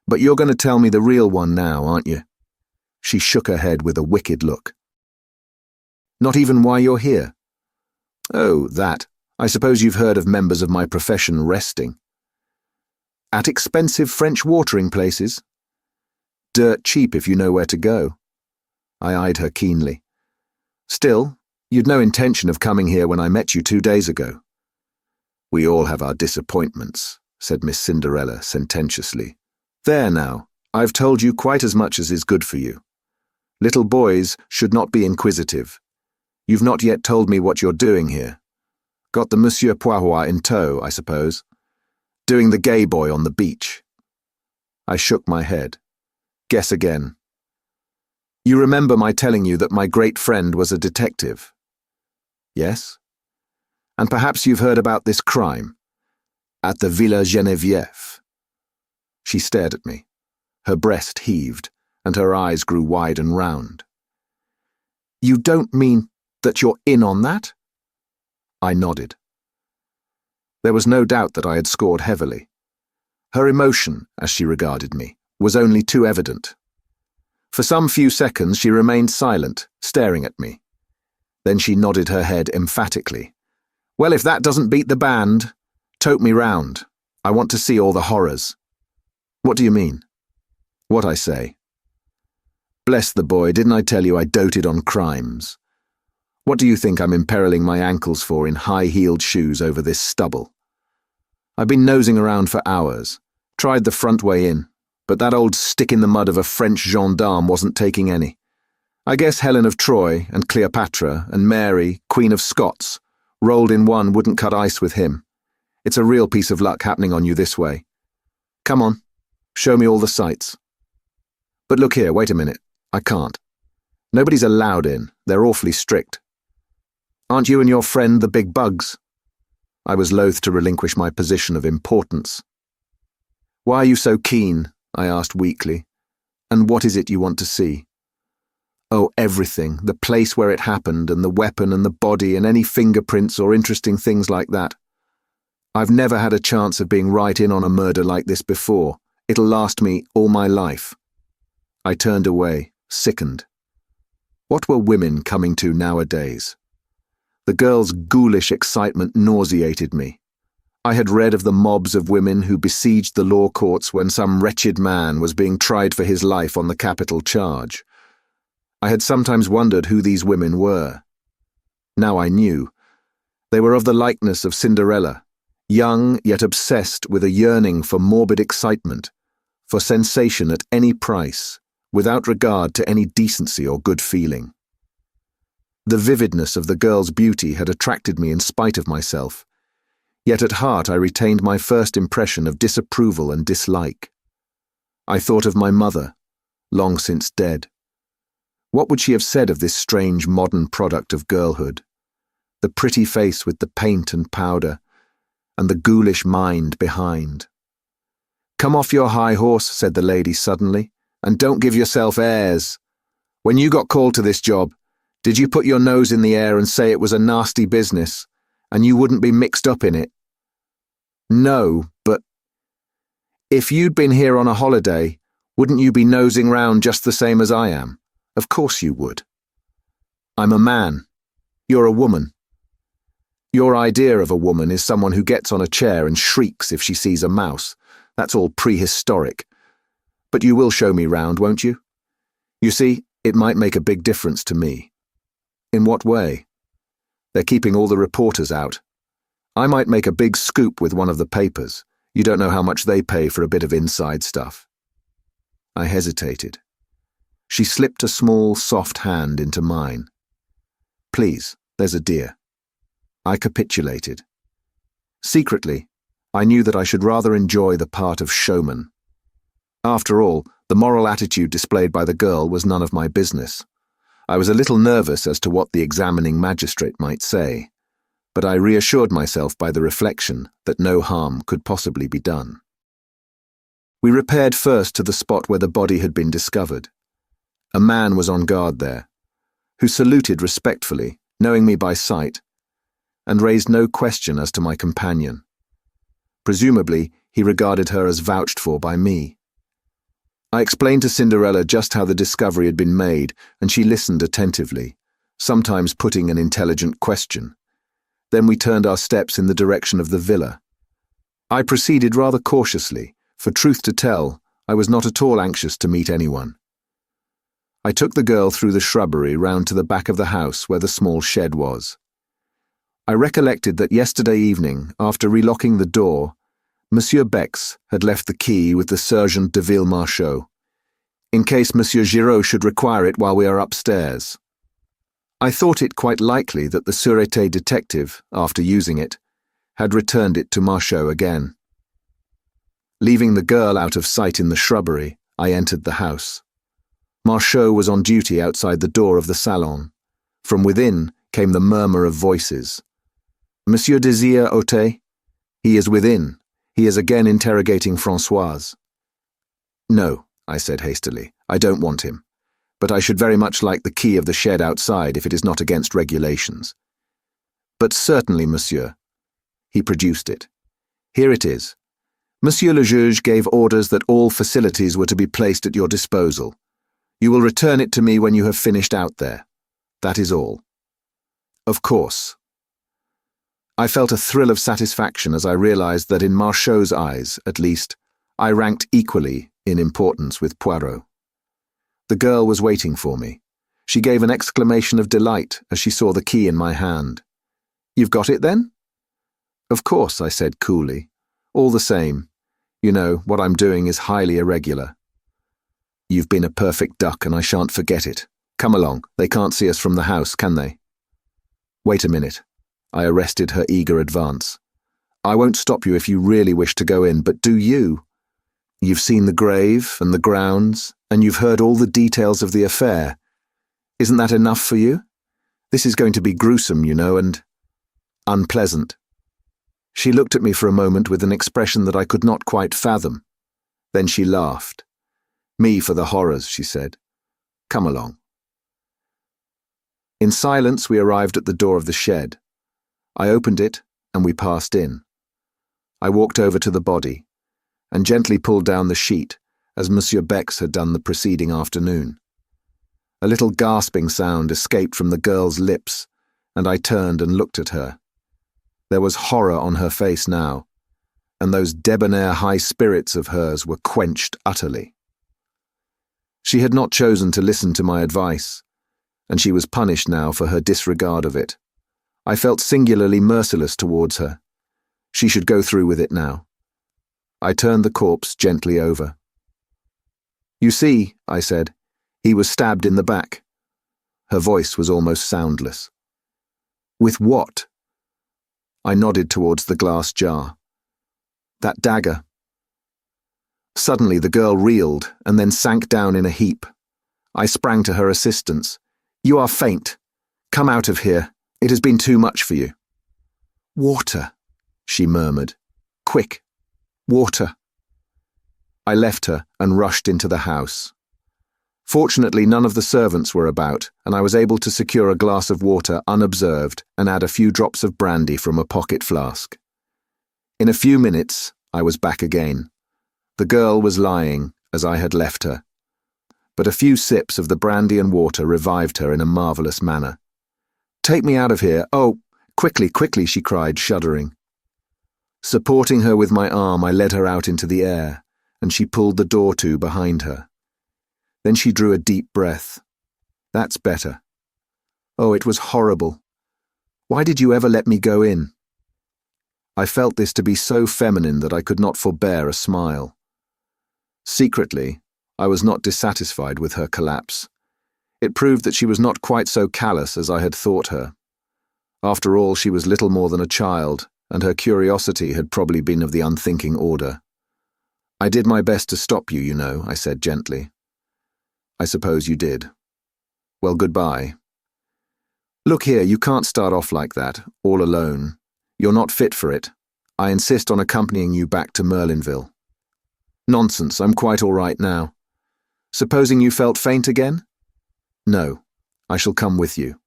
But you're going to tell me the real one now, aren't you?" She shook her head with a wicked look. "Not even why you're here?" "Oh, that. I suppose you've heard of members of my profession resting." "At expensive French watering places?" "Dirt cheap if you know where to go." I eyed her keenly. "Still, you'd no intention of coming here when I met you 2 days ago." "We all have our disappointments," said Miss Cinderella sententiously. "There now, I've told you quite as much as is good for you. Little boys should not be inquisitive. You've not yet told me what you're doing here. Got the Monsieur Poirot in tow, I suppose. Doing the gay boy on the beach." I shook my head. "Guess again." "You remember my telling you that my great friend was a detective?" "Yes." "And perhaps you've heard about this crime? At the Villa Geneviève." She stared at me. Her breast heaved, and her eyes grew wide and round. "You don't mean that you're in on that?" I nodded. There was no doubt that I had scored heavily. Her emotion, as she regarded me, was only too evident. For some few seconds she remained silent, staring at me. Then she nodded her head emphatically. "Well, if that doesn't beat the band, tote me round. I want to see all the horrors." "What do you mean?" "What I say." "Bless the boy, didn't I tell you I doted on crimes? What do you think I'm imperiling my ankles for in high-heeled shoes over this stubble? I've been nosing around for hours, tried the front way in, but that old stick-in-the-mud of a French gendarme wasn't taking any. I guess Helen of Troy and Cleopatra and Mary, Queen of Scots, rolled in one wouldn't cut ice with him. It's a real piece of luck happening on you this way. Come on, show me all the sights." "But look here, wait a minute. I can't. Nobody's allowed in. They're awfully strict." "Aren't you and your friend the big bugs?" I was loath to relinquish my position of importance. "Why are you so keen?" I asked weakly. "And what is it you want to see?" "Oh, everything. The place where it happened, and the weapon and the body, and any fingerprints or interesting things like that. I've never had a chance of being right in on a murder like this before. It'll last me all my life." I turned away, sickened. What were women coming to nowadays? The girl's ghoulish excitement nauseated me. I had read of the mobs of women who besieged the law courts when some wretched man was being tried for his life on the capital charge. I had sometimes wondered who these women were. Now I knew. They were of the likeness of Cinderella, young yet obsessed with a yearning for morbid excitement, for sensation at any price, without regard to any decency or good feeling. The vividness of the girl's beauty had attracted me in spite of myself, yet at heart I retained my first impression of disapproval and dislike. I thought of my mother, long since dead. What would she have said of this strange modern product of girlhood? The pretty face with the paint and powder, and the ghoulish mind behind. "Come off your high horse," said the lady suddenly, "and don't give yourself airs. When you got called to this job, did you put your nose in the air and say it was a nasty business, and you wouldn't be mixed up in it? No, but if you'd been here on a holiday, wouldn't you be nosing round just the same as I am? Of course you would. I'm a man. You're a woman. Your idea of a woman is someone who gets on a chair and shrieks if she sees a mouse. That's all prehistoric. But you will show me round, won't you? You see, it might make a big difference to me." "In what way?" "They're keeping all the reporters out. I might make a big scoop with one of the papers. You don't know how much they pay for a bit of inside stuff." I hesitated. She slipped a small, soft hand into mine. "Please, there's a dear." I capitulated. Secretly, I knew that I should rather enjoy the part of showman. After all, the moral attitude displayed by the girl was none of my business. I was a little nervous as to what the examining magistrate might say, but I reassured myself by the reflection that no harm could possibly be done. We repaired first to the spot where the body had been discovered. A man was on guard there, who saluted respectfully, knowing me by sight, and raised no question as to my companion. Presumably, he regarded her as vouched for by me. I explained to Cinderella just how the discovery had been made, and she listened attentively, sometimes putting an intelligent question. Then we turned our steps in the direction of the villa. I proceeded rather cautiously, for truth to tell, I was not at all anxious to meet anyone. I took the girl through the shrubbery round to the back of the house where the small shed was. I recollected that yesterday evening, after relocking the door, Monsieur Bex had left the key with the Sergeant de Villemarchot, in case Monsieur Giraud should require it while we are upstairs. I thought it quite likely that the Sûreté detective, after using it, had returned it to Marchot again. Leaving the girl out of sight in the shrubbery, I entered the house. Marchot was on duty outside the door of the salon. From within came the murmur of voices. "Monsieur Désire Ôté? He is within. He is again interrogating Françoise." "No," I said hastily, "I don't want him. But I should very much like the key of the shed outside if it is not against regulations." "But certainly, monsieur." He produced it. "Here it is. Monsieur le Juge gave orders that all facilities were to be placed at your disposal. You will return it to me when you have finished out there. That is all." "Of course." I felt a thrill of satisfaction as I realized that in Marchot's eyes, at least, I ranked equally in importance with Poirot. The girl was waiting for me. She gave an exclamation of delight as she saw the key in my hand. "You've got it then?" "Of course," I said coolly. "All the same, you know, what I'm doing is highly irregular." "You've been a perfect duck and I shan't forget it. Come along, they can't see us from the house, can they?" "Wait a minute." I arrested her eager advance. "I won't stop you if you really wish to go in, but do you? You've seen the grave and the grounds, and you've heard all the details of the affair. Isn't that enough for you? This is going to be gruesome, you know, and unpleasant." She looked at me for a moment with an expression that I could not quite fathom. Then she laughed. "Me for the horrors," she said. "Come along." In silence we arrived at the door of the shed. I opened it, and we passed in. I walked over to the body, and gently pulled down the sheet, as Monsieur Bex had done the preceding afternoon. A little gasping sound escaped from the girl's lips, and I turned and looked at her. There was horror on her face now, and those debonair high spirits of hers were quenched utterly. She had not chosen to listen to my advice, and she was punished now for her disregard of it. I felt singularly merciless towards her. She should go through with it now. I turned the corpse gently over. You see, I said, he was stabbed in the back. Her voice was almost soundless. With what? I nodded towards the glass jar. That dagger. Suddenly the girl reeled and then sank down in a heap. I sprang to her assistance. You are faint. Come out of here. It has been too much for you. Water, she murmured. Quick, water. I left her and rushed into the house. Fortunately, none of the servants were about, and I was able to secure a glass of water unobserved and add a few drops of brandy from a pocket flask. In a few minutes, I was back again. The girl was lying as I had left her, but a few sips of the brandy and water revived her in a marvelous manner. Take me out of here. Oh, quickly, quickly, she cried, shuddering. Supporting her with my arm, I led her out into the air, and she pulled the door to behind her. Then she drew a deep breath. That's better. Oh, it was horrible. Why did you ever let me go in? I felt this to be so feminine that I could not forbear a smile. Secretly, I was not dissatisfied with her collapse. It proved that she was not quite so callous as I had thought her. After all, she was little more than a child, and her curiosity had probably been of the unthinking order. I did my best to stop you, you know, I said gently. I suppose you did. Well, goodbye. Look here, you can't start off like that, all alone. You're not fit for it. I insist on accompanying you back to Merlinville. Nonsense, I'm quite all right now. Supposing you felt faint again? No, I shall come with you.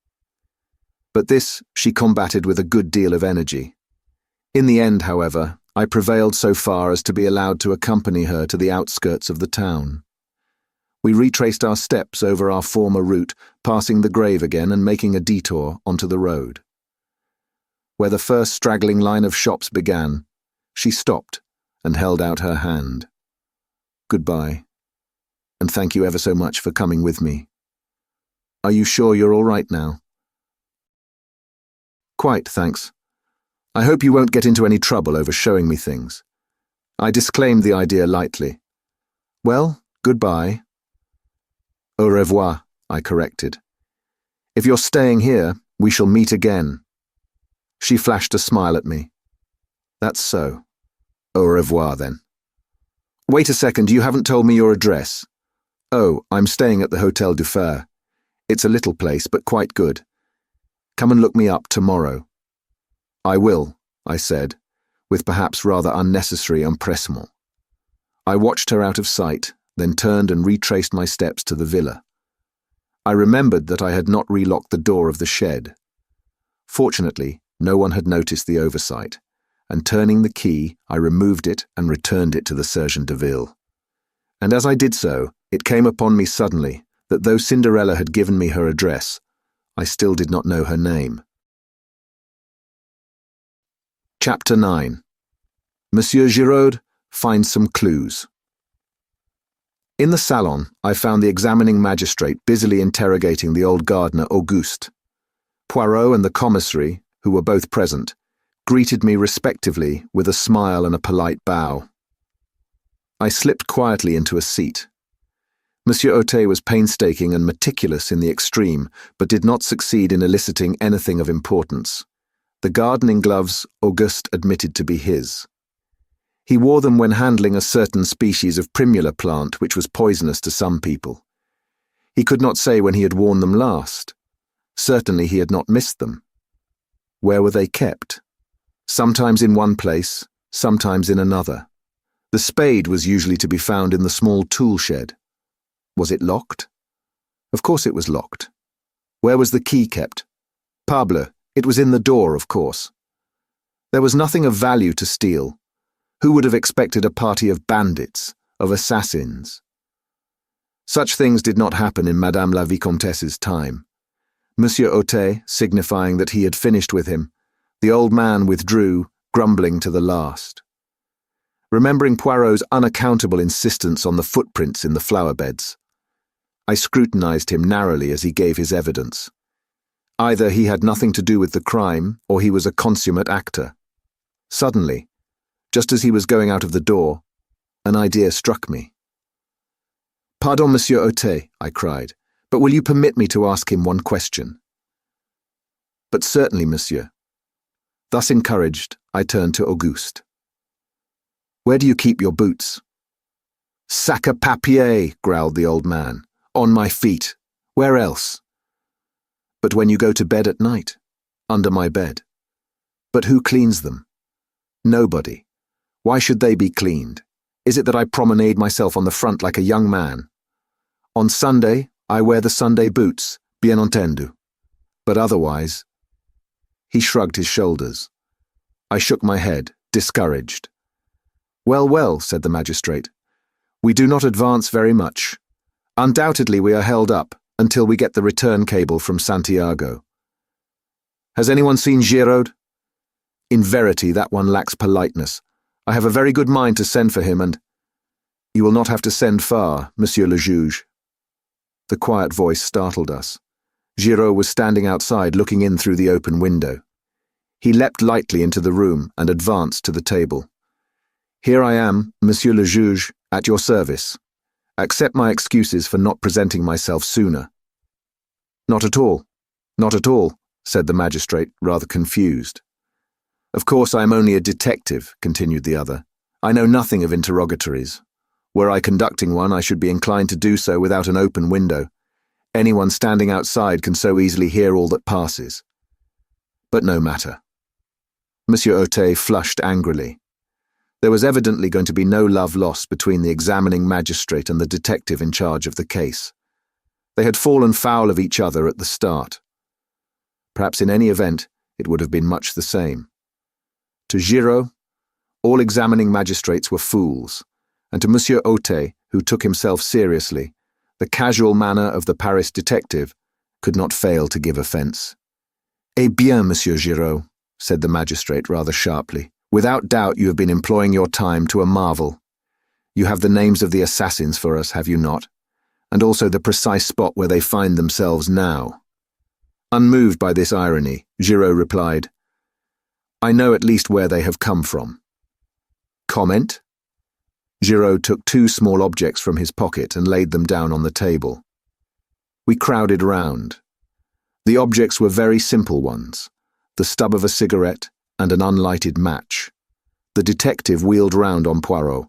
But this she combated with a good deal of energy. In the end, however, I prevailed so far as to be allowed to accompany her to the outskirts of the town. We retraced our steps over our former route, passing the grave again and making a detour onto the road. Where the first straggling line of shops began, she stopped and held out her hand. Goodbye, and thank you ever so much for coming with me. Are you sure you're all right now? Quite, thanks. I hope you won't get into any trouble over showing me things. I disclaimed the idea lightly. Well, goodbye. Au revoir, I corrected. If you're staying here, we shall meet again. She flashed a smile at me. That's so. Au revoir, then. Wait a second, you haven't told me your address. Oh, I'm staying at the Hotel du Fer. It's a little place, but quite good. Come and look me up tomorrow. I will, I said, with perhaps rather unnecessary empressement. I watched her out of sight, then turned and retraced my steps to the villa. I remembered that I had not relocked the door of the shed. Fortunately, no one had noticed the oversight, and turning the key, I removed it and returned it to the Sergeant de Ville. And as I did so, it came upon me suddenly that though Cinderella had given me her address, I still did not know her name. Chapter 9. Monsieur Giraud finds some clues. In the salon, I found the examining magistrate busily interrogating the old gardener Auguste. Poirot and the commissary, who were both present, greeted me respectively with a smile and a polite bow. I slipped quietly into a seat. Monsieur Autet was painstaking and meticulous in the extreme, but did not succeed in eliciting anything of importance. The gardening gloves Auguste admitted to be his. He wore them when handling a certain species of primula plant which was poisonous to some people. He could not say when he had worn them last. Certainly he had not missed them. Where were they kept? Sometimes in one place, sometimes in another. The spade was usually to be found in the small tool shed. Was it locked? Of course it was locked. Where was the key kept? Parbleu, it was in the door, of course. There was nothing of value to steal. Who would have expected a party of bandits, of assassins? Such things did not happen in Madame la Vicomtesse's time. Monsieur Autet signifying that he had finished with him, the old man withdrew, grumbling to the last. Remembering Poirot's unaccountable insistence on the footprints in the flower beds, I scrutinized him narrowly as he gave his evidence. Either he had nothing to do with the crime, or he was a consummate actor. Suddenly, just as he was going out of the door, an idea struck me. "Pardon, Monsieur Ote," I cried, "but will you permit me to ask him one question?" "But certainly, monsieur." Thus encouraged, I turned to Auguste. "Where do you keep your boots?" "Sac à papier," growled the old man. "On my feet. Where else?" "But when you go to bed at night?" "Under my bed." "But who cleans them?" "Nobody. Why should they be cleaned? Is it that I promenade myself on the front like a young man? On Sunday, I wear the Sunday boots, bien entendu. But otherwise—" He shrugged his shoulders. I shook my head, discouraged. "Well, well," said the magistrate. "We do not advance very much. Undoubtedly we are held up until we get the return cable from Santiago. Has anyone seen Giraud? In verity, that one lacks politeness. I have a very good mind to send for him and—" "You will not have to send far, Monsieur le Juge." The quiet voice startled us. Giraud was standing outside looking in through the open window. He leapt lightly into the room and advanced to the table. "Here I am, Monsieur le Juge, at your service. Accept my excuses for not presenting myself sooner." "Not at all, not at all," said the magistrate, rather confused. "Of course I am only a detective," continued the other. "I know nothing of interrogatories. Were I conducting one, I should be inclined to do so without an open window. Anyone standing outside can so easily hear all that passes. But no matter." Monsieur Ote flushed angrily. There was evidently going to be no love lost between the examining magistrate and the detective in charge of the case. They had fallen foul of each other at the start. Perhaps in any event, it would have been much the same. To Giraud, all examining magistrates were fools, and to Monsieur Ote, who took himself seriously, the casual manner of the Paris detective could not fail to give offence. "Eh bien, Monsieur Giraud," said the magistrate rather sharply, "without doubt you have been employing your time to a marvel. You have the names of the assassins for us, have you not? And also the precise spot where they find themselves now." Unmoved by this irony, Giraud replied, "I know at least where they have come from." "Comment?" Giraud took two small objects from his pocket and laid them down on the table. We crowded round. The objects were very simple ones, the stub of a cigarette and an unlighted match. The detective wheeled round on Poirot.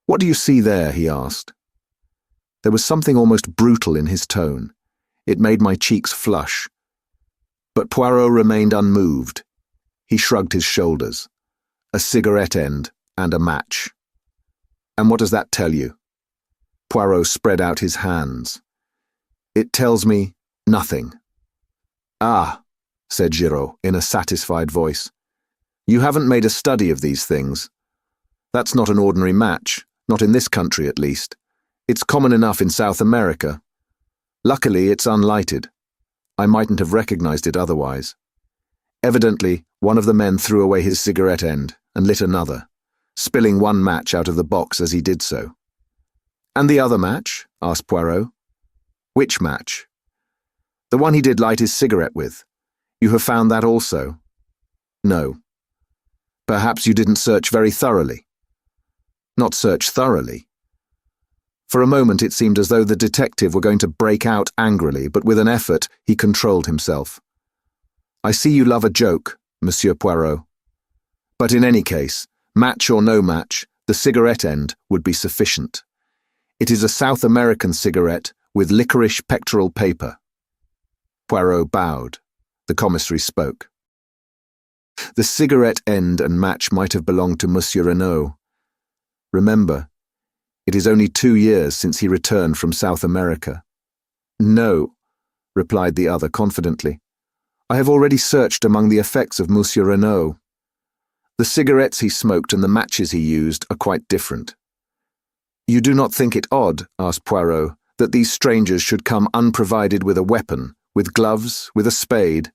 "What do you see there?" he asked. There was something almost brutal in his tone. It made my cheeks flush. But Poirot remained unmoved. He shrugged his shoulders. "A cigarette end and a match." "And what does that tell you?" Poirot spread out his hands. "It tells me nothing." "Ah," said Giraud in a satisfied voice. "You haven't made a study of these things. That's not an ordinary match, not in this country at least. It's common enough in South America. Luckily, it's unlighted. I mightn't have recognized it otherwise. Evidently, one of the men threw away his cigarette end and lit another, spilling one match out of the box as he did so." "And the other match?" asked Poirot. "Which match?" "The one he did light his cigarette with. You have found that also?" "No." "Perhaps you didn't search very thoroughly?" "Not search thoroughly." For a moment it seemed as though the detective were going to break out angrily, but with an effort he controlled himself. "I see you love a joke, Monsieur Poirot. But in any case, match or no match, the cigarette end would be sufficient. It is a South American cigarette with licorice pectoral paper." Poirot bowed. The commissary spoke. "The cigarette end and match might have belonged to Monsieur Renaud. Remember, it is only 2 years since he returned from South America." "No," replied the other confidently. "I have already searched among the effects of Monsieur Renaud. The cigarettes he smoked and the matches he used are quite different." "You do not think it odd," asked Poirot, "that these strangers should come unprovided with a weapon, with gloves, with a spade,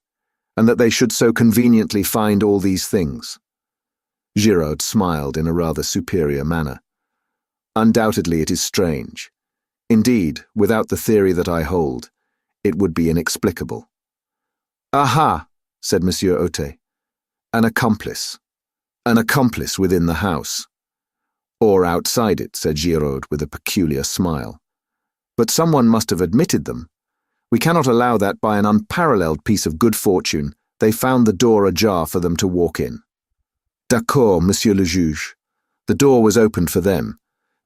and that they should so conveniently find all these things?" Giraud smiled in a rather superior manner. "Undoubtedly it is strange. Indeed, without the theory that I hold, it would be inexplicable." "Aha," said Monsieur Ote. "An accomplice. An accomplice within the house. Or outside it, said Giraud with a peculiar smile. But someone must have admitted them. We cannot allow that by an unparalleled piece of good fortune they found the door ajar for them to walk in. D'accord, monsieur le juge. The door was opened for them,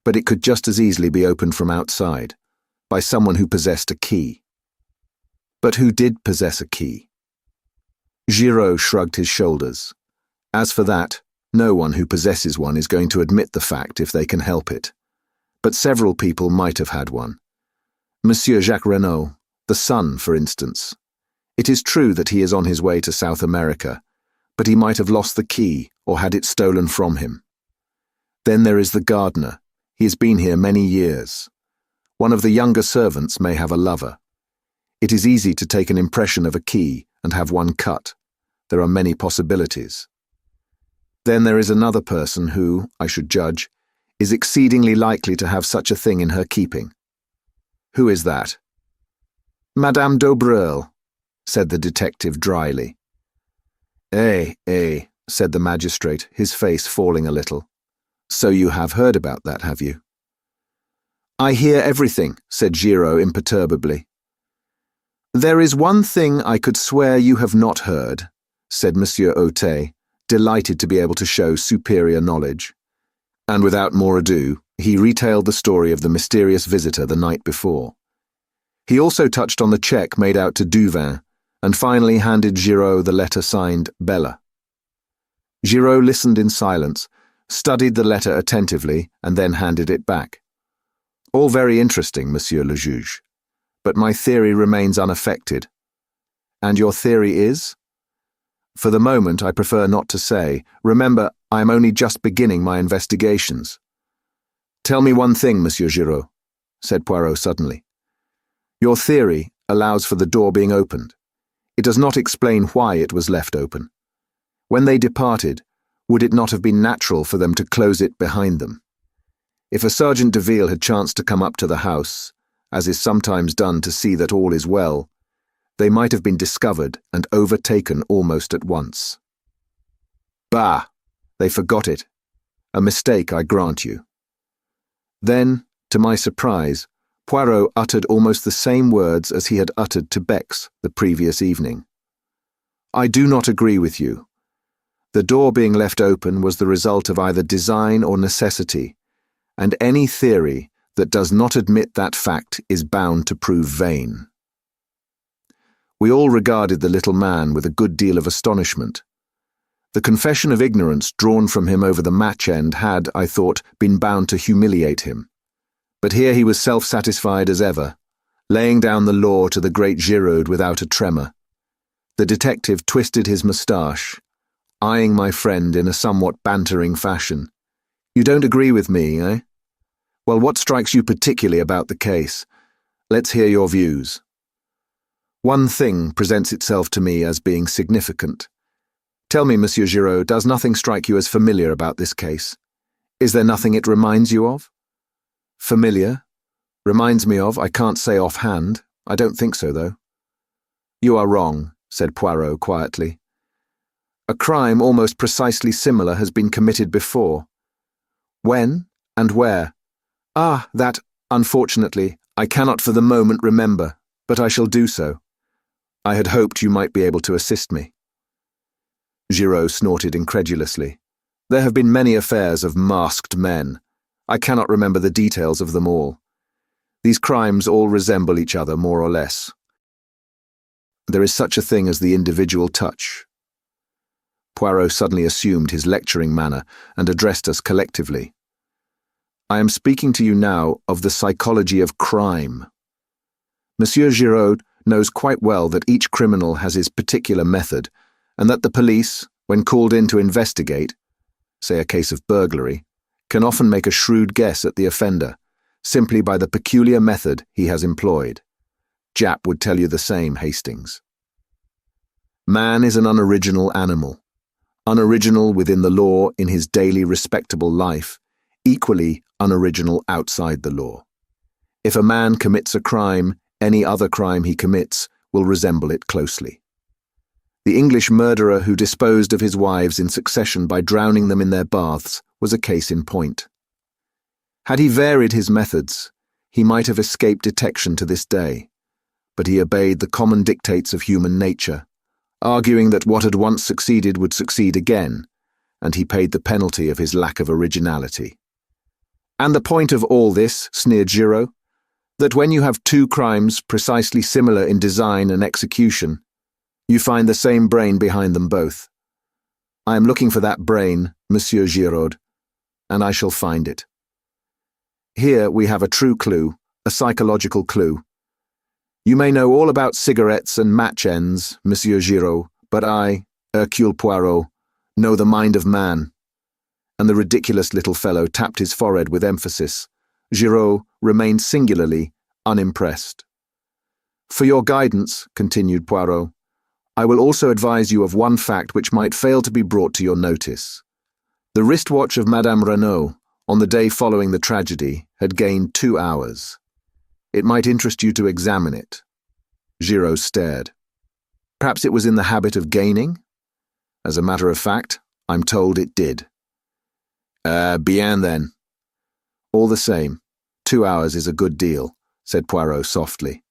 but it could just as easily be opened from outside, by someone who possessed a key. But who did possess a key? Giraud shrugged his shoulders. As for that, no one who possesses one is going to admit the fact if they can help it. But several people might have had one. Monsieur Jacques Renaud, the son, for instance. It is true that he is on his way to South America, but he might have lost the key or had it stolen from him. Then there is the gardener. He has been here many years. One of the younger servants may have a lover. It is easy to take an impression of a key and have one cut. There are many possibilities. Then there is another person who, I should judge, is exceedingly likely to have such a thing in her keeping. Who is that? Madame d'Aubreuil, said the detective dryly. Eh, said the magistrate, his face falling a little. So you have heard about that, have you? I hear everything, said Giraud imperturbably. There is one thing I could swear you have not heard, said Monsieur Autet, delighted to be able to show superior knowledge. And without more ado, he retailed the story of the mysterious visitor the night before. He also touched on the cheque made out to Duvin, and finally handed Giraud the letter signed Bella. Giraud listened in silence, studied the letter attentively, and then handed it back. All very interesting, monsieur le juge, but my theory remains unaffected. And your theory is? For the moment, I prefer not to say. Remember, I am only just beginning my investigations. Tell me one thing, Monsieur Giraud, said Poirot suddenly. Your theory allows for the door being opened. It does not explain why it was left open. When they departed, would it not have been natural for them to close it behind them? If a Sergeant de Ville had chanced to come up to the house, as is sometimes done to see that all is well, they might have been discovered and overtaken almost at once. Bah! They forgot it. A mistake, I grant you. Then, to my surprise, Poirot uttered almost the same words as he had uttered to Bex the previous evening. I do not agree with you. The door being left open was the result of either design or necessity, and any theory that does not admit that fact is bound to prove vain. We all regarded the little man with a good deal of astonishment. The confession of ignorance drawn from him over the match end had, I thought, been bound to humiliate him. But here he was self-satisfied as ever, laying down the law to the great Giraud without a tremor. The detective twisted his moustache, eyeing my friend in a somewhat bantering fashion. You don't agree with me, eh? Well, what strikes you particularly about the case? Let's hear your views. One thing presents itself to me as being significant. Tell me, Monsieur Giraud, does nothing strike you as familiar about this case? Is there nothing it reminds you of? Familiar? Reminds me of, I can't say offhand. I don't think so, though. You are wrong, said Poirot quietly. A crime almost precisely similar has been committed before. When and where? Ah, that, unfortunately, I cannot for the moment remember, but I shall do so. I had hoped you might be able to assist me. Giraud snorted incredulously. There have been many affairs of masked men. I cannot remember the details of them all. These crimes all resemble each other more or less. There is such a thing as the individual touch. Poirot suddenly assumed his lecturing manner and addressed us collectively. I am speaking to you now of the psychology of crime. Monsieur Giraud knows quite well that each criminal has his particular method, and that the police, when called in to investigate, say a case of burglary, can often make a shrewd guess at the offender, simply by the peculiar method he has employed. Japp would tell you the same, Hastings. Man is an unoriginal animal, unoriginal within the law in his daily respectable life, equally unoriginal outside the law. If a man commits a crime, any other crime he commits will resemble it closely. The English murderer who disposed of his wives in succession by drowning them in their baths was a case in point. Had he varied his methods, he might have escaped detection to this day, but he obeyed the common dictates of human nature, arguing that what had once succeeded would succeed again, and he paid the penalty of his lack of originality. And the point of all this, sneered Giraud, that when you have two crimes precisely similar in design and execution, you find the same brain behind them both. I am looking for that brain, Monsieur Giraud, and I shall find it. Here we have a true clue, a psychological clue. You may know all about cigarettes and match ends, Monsieur Giraud, but I, Hercule Poirot, know the mind of man. And the ridiculous little fellow tapped his forehead with emphasis. Giraud remained singularly unimpressed. For your guidance, continued Poirot, I will also advise you of one fact which might fail to be brought to your notice. The wristwatch of Madame Renaud, on the day following the tragedy, had gained 2 hours. It might interest you to examine it. Giraud stared. Perhaps it was in the habit of gaining? As a matter of fact, I'm told it did. Bien then. All the same, 2 hours is a good deal, said Poirot softly.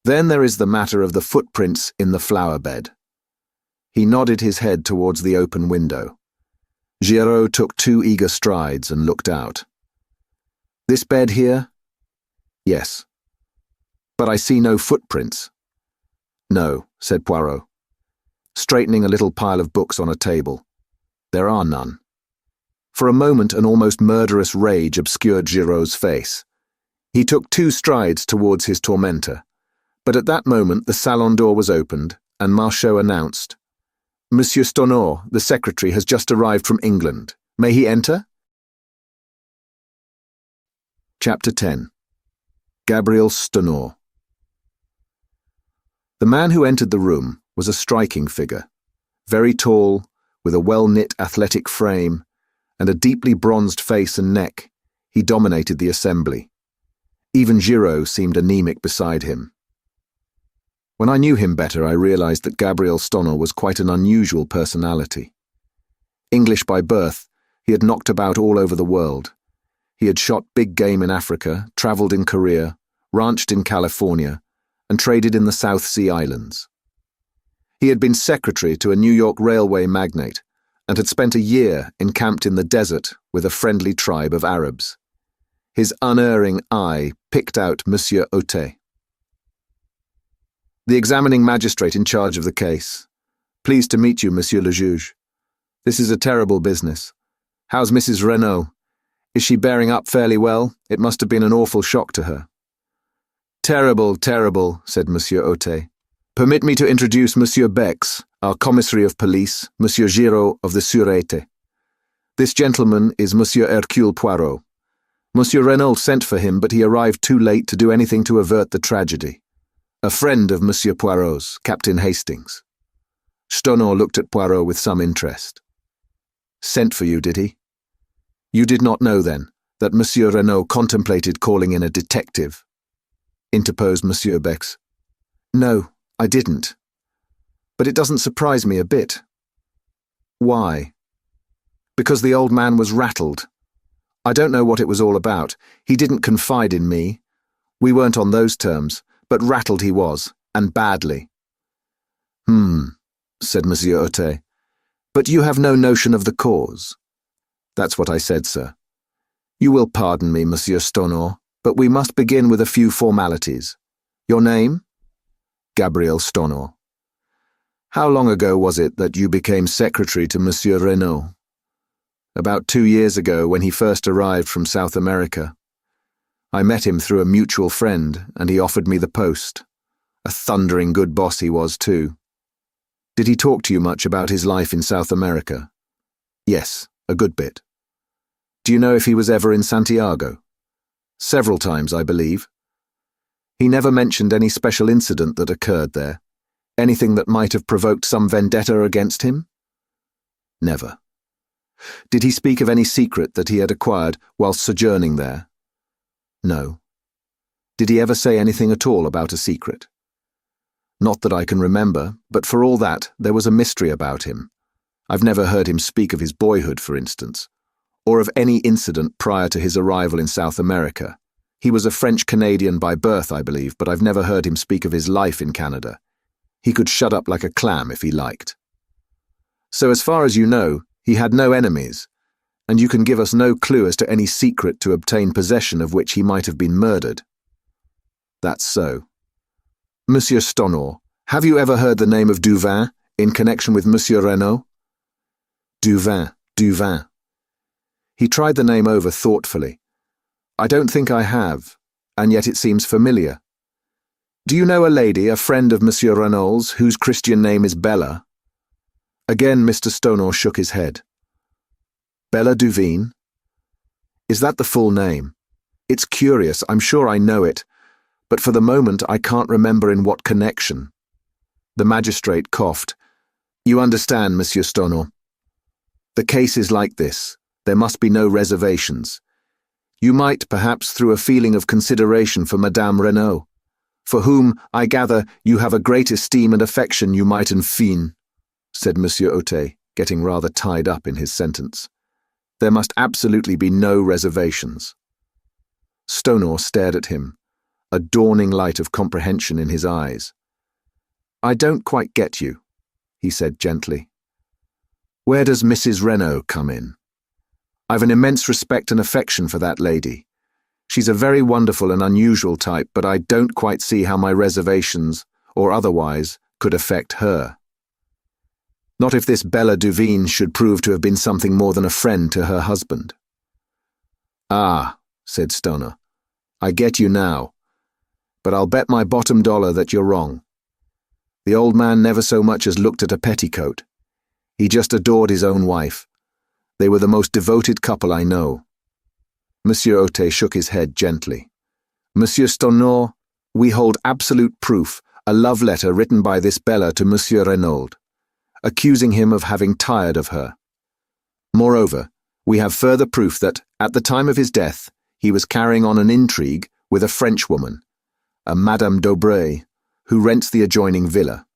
Then there is the matter of the footprints in the flower bed. He nodded his head towards the open window. Giraud took 2 eager strides and looked out. This bed here? Yes. But I see no footprints. No, said Poirot, straightening a little pile of books on a table. There are none. For a moment an almost murderous rage obscured Giraud's face. He took 2 strides towards his tormentor, but at that moment the salon door was opened, and Marchot announced, Monsieur Stonor, the secretary, has just arrived from England. May he enter? Chapter 10. Gabriel Stonor. The man who entered the room was a striking figure, very tall, with a well-knit athletic frame, and a deeply bronzed face and neck. He dominated the assembly. Even Giraud seemed anemic beside him. When I knew him better, I realized that Gabriel Stonor was quite an unusual personality. English by birth, he had knocked about all over the world. He had shot big game in Africa, traveled in Korea, ranched in California, and traded in the South Sea Islands. He had been secretary to a New York railway magnate and had spent a year encamped in the desert with a friendly tribe of Arabs. His unerring eye picked out Monsieur Otet. The examining magistrate in charge of the case. Pleased to meet you, Monsieur le Juge. This is a terrible business. How's Mrs. Renaud? Is she bearing up fairly well? It must have been an awful shock to her. Terrible, terrible, said Monsieur Otet. Permit me to introduce Monsieur Bex, our commissary of police, Monsieur Giraud of the Sûreté. This gentleman is Monsieur Hercule Poirot. Monsieur Renaud sent for him, but he arrived too late to do anything to avert the tragedy. A friend of Monsieur Poirot's, Captain Hastings. Stonor looked at Poirot with some interest. Sent for you, did he? You did not know, then, that Monsieur Renaud contemplated calling in a detective? Interposed Monsieur Bex. No, I didn't. But it doesn't surprise me a bit. Why? Because the old man was rattled. I don't know what it was all about. He didn't confide in me. We weren't on those terms, but rattled he was, and badly. Said Monsieur Otet. But you have no notion of the cause. That's what I said, sir. You will pardon me, Monsieur Stonor, but we must begin with a few formalities. Your name? Gabriel Stonor. How long ago was it that you became secretary to Monsieur Renaud? About 2 years ago, when he first arrived from South America. I met him through a mutual friend, and he offered me the post. A thundering good boss he was, too. Did he talk to you much about his life in South America? Yes, a good bit. Do you know if he was ever in Santiago? Several times, I believe. He never mentioned any special incident that occurred there. Anything that might have provoked some vendetta against him? Never. Did he speak of any secret that he had acquired whilst sojourning there? No. Did he ever say anything at all about a secret? Not that I can remember, but for all that, there was a mystery about him. I've never heard him speak of his boyhood, for instance, or of any incident prior to his arrival in South America. He was a French-Canadian by birth, I believe, but I've never heard him speak of his life in Canada. He could shut up like a clam if he liked. So as far as you know, he had no enemies, and you can give us no clue as to any secret to obtain possession of which he might have been murdered. That's so. Monsieur Stonor, have you ever heard the name of Duvin in connection with Monsieur Renaud? Duvin. He tried the name over thoughtfully. I don't think I have, and yet it seems familiar. Do you know a lady, a friend of Monsieur Renaud's, whose Christian name is Bella? Again Mr. Stonor shook his head. Bella Duvin? Is that the full name? It's curious, I'm sure I know it, but for the moment I can't remember in what connection. The magistrate coughed. You understand, Monsieur Stonor. The case is like this. There must be no reservations. You might, perhaps, through a feeling of consideration for Madame Renaud, for whom, I gather, you have a great esteem and affection, you might enfin, said Monsieur Otet, getting rather tied up in his sentence. There must absolutely be no reservations. Stonor stared at him, a dawning light of comprehension in his eyes. I don't quite get you, he said gently. Where does Mrs. Renaud come in? I've an immense respect and affection for that lady. She's a very wonderful and unusual type, but I don't quite see how my reservations, or otherwise, could affect her. Not if this Bella Duvin should prove to have been something more than a friend to her husband. Ah, said Stoner, I get you now, but I'll bet my bottom dollar that you're wrong. The old man never so much as looked at a petticoat. He just adored his own wife. They were the most devoted couple I know. Monsieur Otet shook his head gently. Monsieur Stonor, we hold absolute proof, a love letter written by this Bella to Monsieur Renaud, accusing him of having tired of her. Moreover, we have further proof that, at the time of his death, he was carrying on an intrigue with a Frenchwoman, a Madame d'Aubray, who rents the adjoining villa,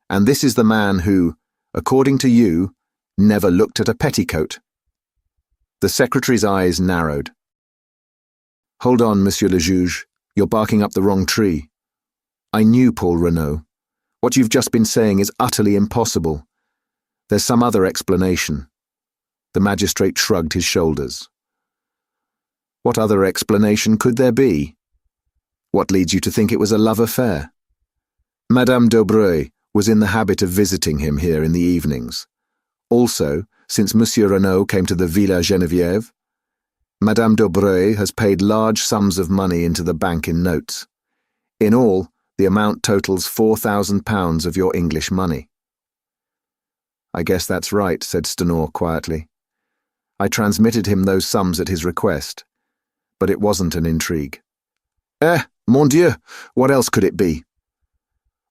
and this is the man who, according to you, never looked at a petticoat. The secretary's eyes narrowed. Hold on, Monsieur le Juge, you're barking up the wrong tree. I knew Paul Renaud. What you've just been saying is utterly impossible. There's some other explanation. The magistrate shrugged his shoulders. What other explanation could there be? What leads you to think it was a love affair? Madame d'Aubray was in the habit of visiting him here in the evenings. Also, since Monsieur Renaud came to the Villa Geneviève, Madame d'Aubray has paid large sums of money into the bank in notes. In all, the amount totals £4,000 of your English money. I guess that's right, said Stonor quietly. I transmitted him those sums at his request, but it wasn't an intrigue. Mon Dieu, what else could it be?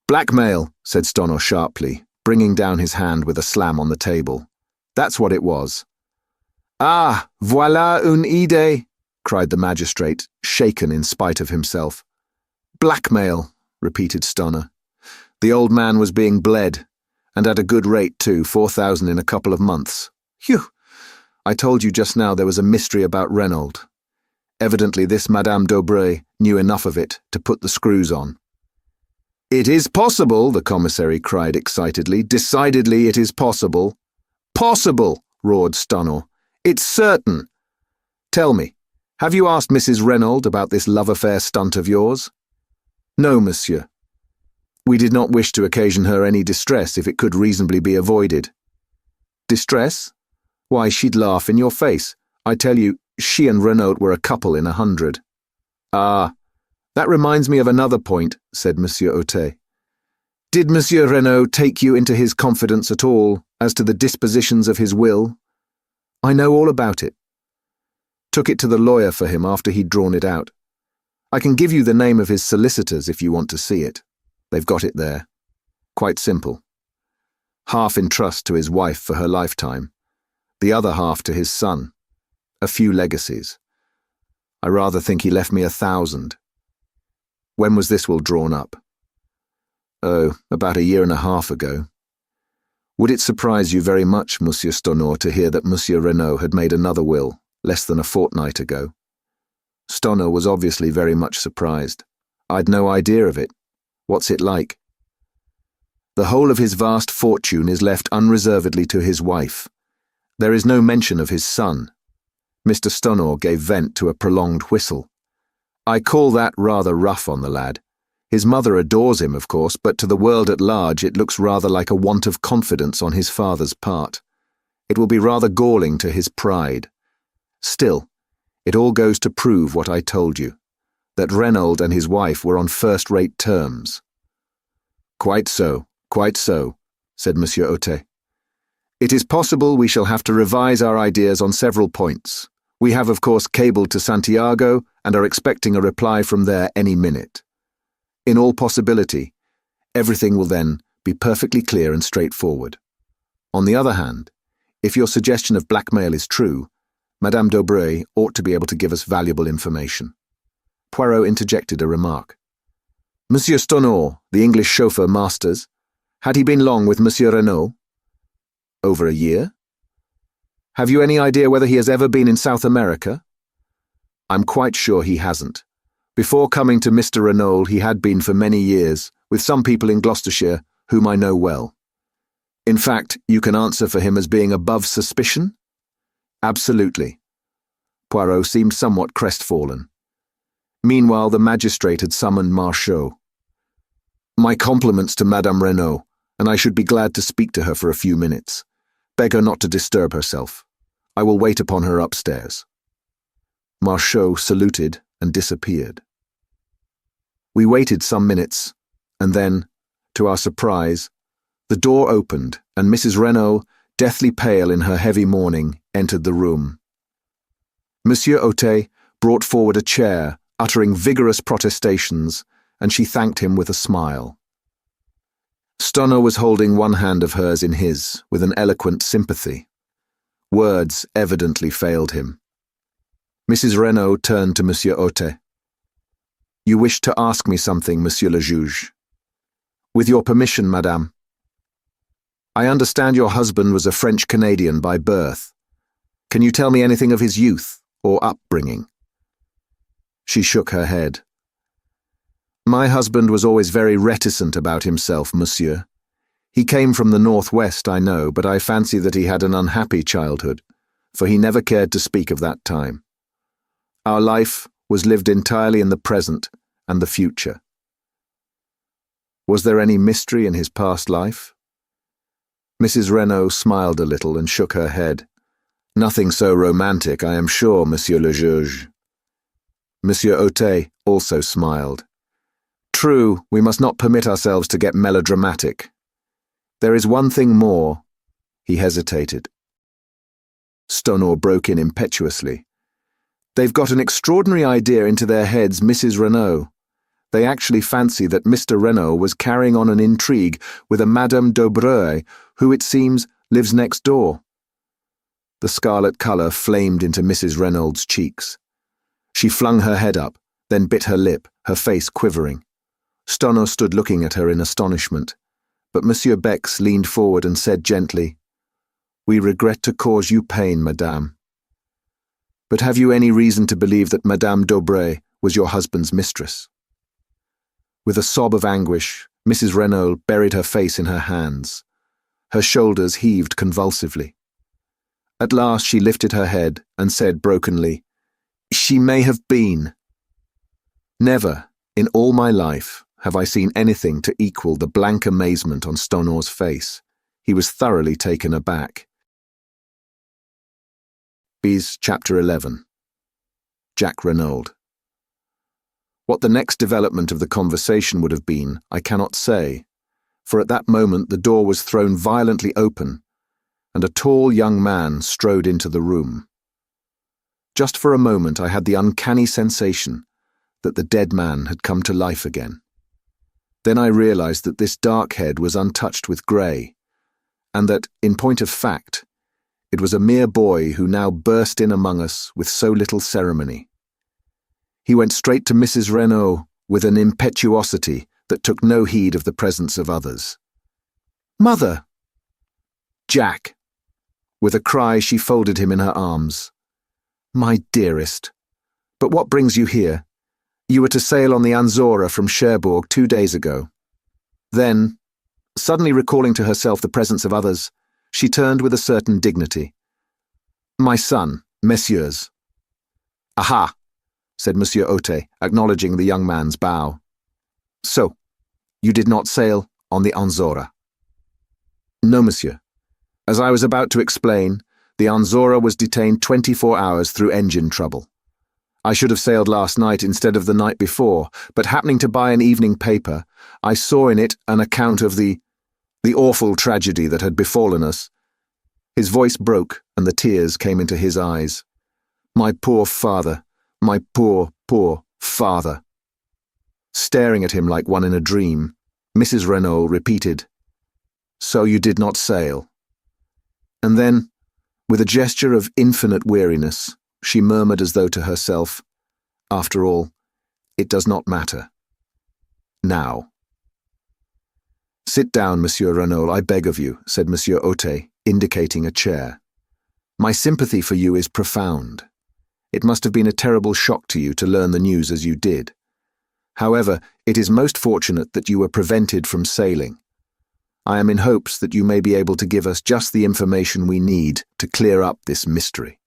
Blackmail, said Stonor sharply, bringing down his hand with a slam on the table. That's what it was. Ah, voilà une idée, cried the magistrate, shaken in spite of himself. Blackmail, repeated Stoner. The old man was being bled, and at a good rate too, 4,000 in a couple of months. Phew! I told you just now there was a mystery about Renaud. Evidently this Madame d'Aubray knew enough of it to put the screws on. It is possible, the commissary cried excitedly. Decidedly it is possible. Possible, roared Stoner. It's certain. Tell me, have you asked Mrs. Renaud about this love affair stunt of yours? No, monsieur. We did not wish to occasion her any distress if it could reasonably be avoided. Distress? Why, she'd laugh in your face. I tell you, she and Renaud were a couple in 100. Ah, that reminds me of another point, said Monsieur Otet. Did Monsieur Renaud take you into his confidence at all as to the dispositions of his will? I know all about it. Took it to the lawyer for him after he'd drawn it out. I can give you the name of his solicitors if you want to see it. They've got it there. Quite simple. Half in trust to his wife for her lifetime, the other half to his son. A few legacies. I rather think he left me 1,000. When was this will drawn up? Oh, about a year and a half ago. Would it surprise you very much, Monsieur Stonor, to hear that Monsieur Renaud had made another will, less than a fortnight ago? Stonor was obviously very much surprised. I'd no idea of it. What's it like? The whole of his vast fortune is left unreservedly to his wife. There is no mention of his son. Mr. Stonor gave vent to a prolonged whistle. I call that rather rough on the lad. His mother adores him, of course, but to the world at large it looks rather like a want of confidence on his father's part. It will be rather galling to his pride. Still, it all goes to prove what I told you, that Renaud and his wife were on first-rate terms. Quite so, said Monsieur Otet. It is possible we shall have to revise our ideas on several points. We have, of course, cabled to Santiago and are expecting a reply from there any minute. In all possibility, everything will then be perfectly clear and straightforward. On the other hand, if your suggestion of blackmail is true, Madame d'Aubray ought to be able to give us valuable information. Poirot interjected a remark. Monsieur Stonor, the English chauffeur Masters, had he been long with Monsieur Renaud? Over a year? Have you any idea whether he has ever been in South America? I'm quite sure he hasn't. Before coming to Mr. Renaud, he had been for many years, with some people in Gloucestershire whom I know well. In fact, you can answer for him as being above suspicion? Absolutely. Poirot seemed somewhat crestfallen. Meanwhile, the magistrate had summoned Marchot. My compliments to Madame Renaud, and I should be glad to speak to her for a few minutes. Beg her not to disturb herself. I will wait upon her upstairs. Marchot saluted and disappeared. We waited some minutes, and then, to our surprise, the door opened and Mrs. Renaud, deathly pale in her heavy mourning, entered the room. Monsieur Otet brought forward a chair, uttering vigorous protestations, and she thanked him with a smile. Stonor was holding one hand of hers in his, with an eloquent sympathy. Words evidently failed him. Mrs. Renaud turned to Monsieur Otet. You wished to ask me something, Monsieur le Juge. With your permission, Madame. I understand your husband was a French-Canadian by birth. Can you tell me anything of his youth or upbringing? She shook her head. My husband was always very reticent about himself, monsieur. He came from the northwest, I know, but I fancy that he had an unhappy childhood, for he never cared to speak of that time. Our life was lived entirely in the present and the future. Was there any mystery in his past life? Mrs. Renaud smiled a little and shook her head. Nothing so romantic, I am sure, Monsieur le Juge. Monsieur Otet also smiled. True, we must not permit ourselves to get melodramatic. There is one thing more. He hesitated. Stonor broke in impetuously. They've got an extraordinary idea into their heads, Mrs. Renaud. They actually fancy that Mr. Renaud was carrying on an intrigue with a Madame d'Aubray, who, it seems, lives next door. The scarlet colour flamed into Mrs. Renaud's cheeks. She flung her head up, then bit her lip, her face quivering. Stonor stood looking at her in astonishment, but Monsieur Bex leaned forward and said gently, We regret to cause you pain, Madame. But have you any reason to believe that Madame d'Aubray was your husband's mistress? With a sob of anguish, Mrs. Renaud buried her face in her hands. Her shoulders heaved convulsively. At last she lifted her head and said brokenly, She may have been. Never, in all my life, have I seen anything to equal the blank amazement on Stonor's face. He was thoroughly taken aback. Chapter 11. Jack Renaud. What the next development of the conversation would have been, I cannot say, for at that moment the door was thrown violently open, and a tall young man strode into the room. Just for a moment I had the uncanny sensation that the dead man had come to life again. Then I realized that this dark head was untouched with grey, and that, in point of fact, it was a mere boy who now burst in among us with so little ceremony. He went straight to Mrs. Renaud with an impetuosity that took no heed of the presence of others. "Mother!" "Jack!" With a cry, she folded him in her arms. "My dearest. But what brings you here? You were to sail on the Anzora from Cherbourg 2 days ago." Then, suddenly recalling to herself the presence of others, she turned with a certain dignity. "My son, messieurs." "Aha," said Monsieur Ote, acknowledging the young man's bow. "So, you did not sail on the Anzora?" "No, monsieur. As I was about to explain, the Anzora was detained 24 hours through engine trouble. I should have sailed last night instead of the night before, but happening to buy an evening paper, I saw in it an account of the awful tragedy that had befallen us." His voice broke and the tears came into his eyes. "My poor father, my poor, poor father." Staring at him like one in a dream, Mrs. Renault repeated, "So you did not sail?" And then, with a gesture of infinite weariness, she murmured as though to herself, "After all, it does not matter. Now." "Sit down, Monsieur Renault, I beg of you," said Monsieur Ote, indicating a chair. "My sympathy for you is profound. It must have been a terrible shock to you to learn the news as you did. However, it is most fortunate that you were prevented from sailing. I am in hopes that you may be able to give us just the information we need to clear up this mystery.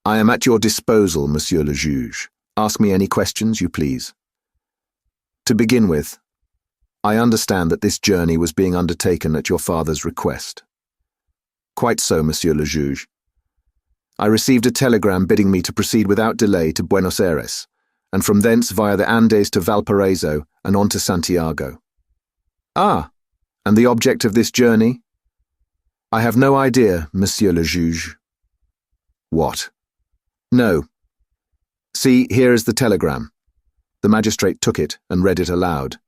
I am at your disposal, Monsieur le Juge. Ask me any questions you please. To begin with, I understand that this journey was being undertaken at your father's request." "Quite so, Monsieur le Juge. I received a telegram bidding me to proceed without delay to Buenos Aires, and from thence via the Andes to Valparaiso and on to Santiago." "Ah, and the object of this journey?" "I have no idea, Monsieur le Juge." "What?" "No. See, here is the telegram." The magistrate took it and read it aloud.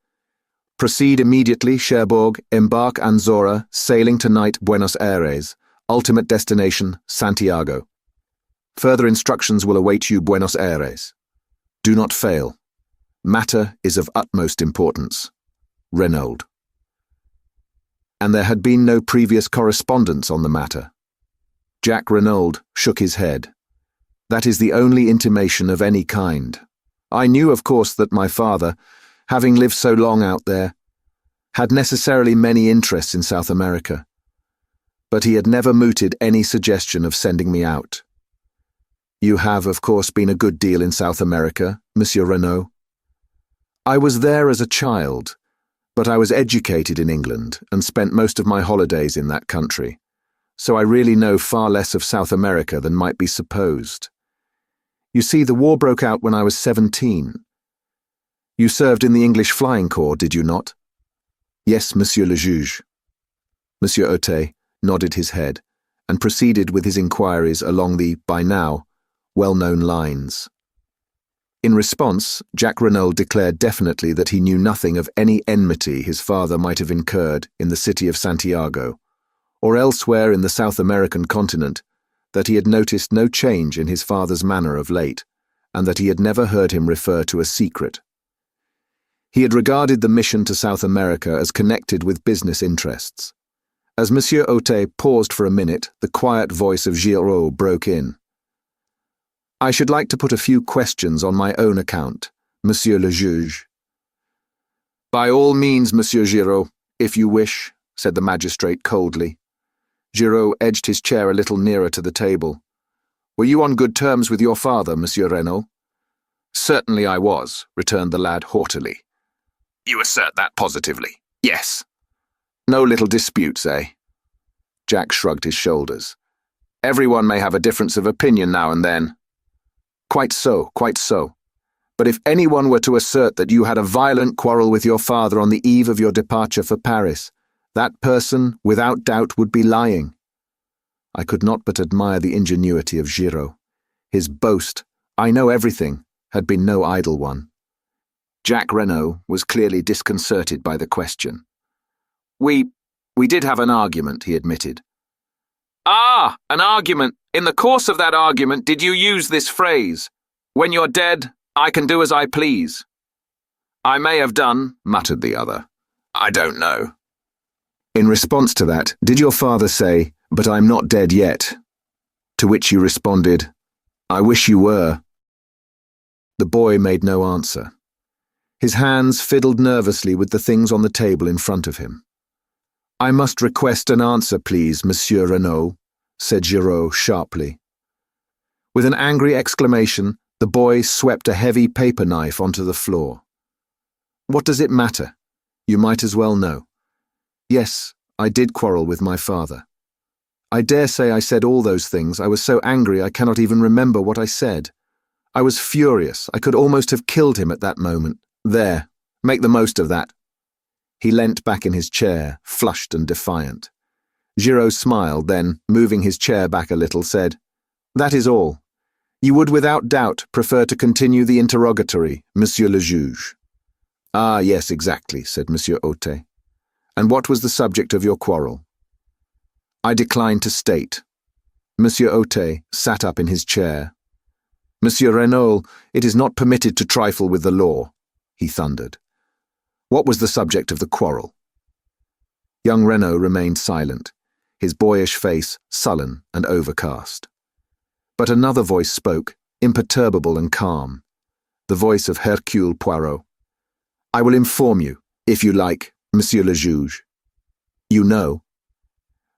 "Proceed immediately, Cherbourg, embark Anzora, sailing tonight Buenos Aires, ultimate destination, Santiago. Further instructions will await you Buenos Aires. Do not fail. Matter is of utmost importance. Renaud." And there had been no previous correspondence on the matter. Jack Renaud shook his head. "That is the only intimation of any kind. I knew, of course, that my father, having lived so long out there, had necessarily many interests in South America, but he had never mooted any suggestion of sending me out. You have, of course, been a good deal in South America, Monsieur Renaud?" "I was there as a child, but I was educated in England and spent most of my holidays in that country, so I really know far less of South America than might be supposed. You see, the war broke out when I was 17. You served in the English Flying Corps, did you not?" "Yes, Monsieur le Juge." Monsieur Ote nodded his head and proceeded with his inquiries along the, by now, well-known lines. In response, Jack Renaud declared definitely that he knew nothing of any enmity his father might have incurred in the city of Santiago, or elsewhere in the South American continent, that he had noticed no change in his father's manner of late, and that he had never heard him refer to a secret. He had regarded the mission to South America as connected with business interests. As Monsieur Ote paused for a minute, the quiet voice of Giraud broke in. "I should like to put a few questions on my own account, Monsieur le Juge." "By all means, Monsieur Giraud, if you wish," said the magistrate coldly. Giraud edged his chair a little nearer to the table. "Were you on good terms with your father, Monsieur Renaud?" "Certainly I was," returned the lad haughtily. "You assert that positively?" "Yes." "No little disputes, eh?" Jack shrugged his shoulders. "Everyone may have a difference of opinion now and then." "Quite so, quite so. But if anyone were to assert that you had a violent quarrel with your father on the eve of your departure for Paris, that person, without doubt, would be lying." I could not but admire the ingenuity of Giraud. His boast, "I know everything," had been no idle one. Jack Renaud was clearly disconcerted by the question. We did have an argument," he admitted. "Ah, an argument. In the course of that argument, did you use this phrase, 'When you're dead, I can do as I please'?" I may have done, muttered the other. I don't know. In response to that, did your father say, "But I'm not dead yet"? To which you responded, "I wish you were." The boy made no answer. His hands fiddled nervously with the things on the table in front of him. "I must request an answer, please, Monsieur Renaud," said Giraud sharply. With an angry exclamation, the boy swept a heavy paper knife onto the floor. "What does it matter? You might as well know. Yes, I did quarrel with my father. I dare say I said all those things. I was so angry I cannot even remember what I said. I was furious. I could almost have killed him at that moment. There, make the most of that." He leant back in his chair, flushed and defiant. Giraud smiled, then, moving his chair back a little, said, "That is all. You would without doubt prefer to continue the interrogatory, Monsieur le Juge." "Ah, yes, exactly," said Monsieur Otet. "And what was the subject of your quarrel?" "I decline to state." Monsieur Otet sat up in his chair. "Monsieur Renaud, it is not permitted to trifle with the law," he thundered. "What was the subject of the quarrel?" Young Renaud remained silent, his boyish face sullen and overcast. But another voice spoke, imperturbable and calm, the voice of Hercule Poirot. "I will inform you, if you like, Monsieur le Juge." "You know?"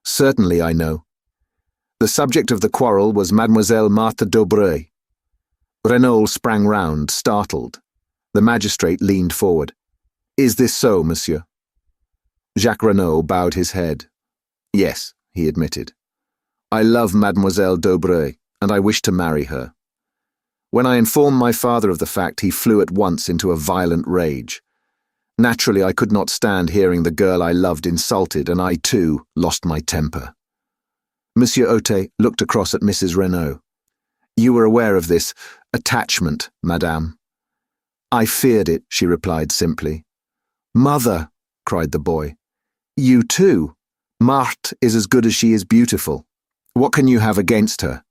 "Certainly I know. The subject of the quarrel was Mademoiselle Marthe d'Aubray." Renaud sprang round, startled. The magistrate leaned forward. "Is this so, monsieur?" Jacques Renaud bowed his head. "Yes," he admitted. "I love Mademoiselle d'Aubray, and I wish to marry her." When I informed my father of the fact, he flew at once into a violent rage. Naturally, I could not stand hearing the girl I loved insulted, and I, too, lost my temper. Monsieur Otet looked across at Mrs. Renaud. "You were aware of this attachment, madame." "I feared it," she replied simply. "Mother," cried the boy. "You too. Marthe is as good as she is beautiful. What can you have against her?"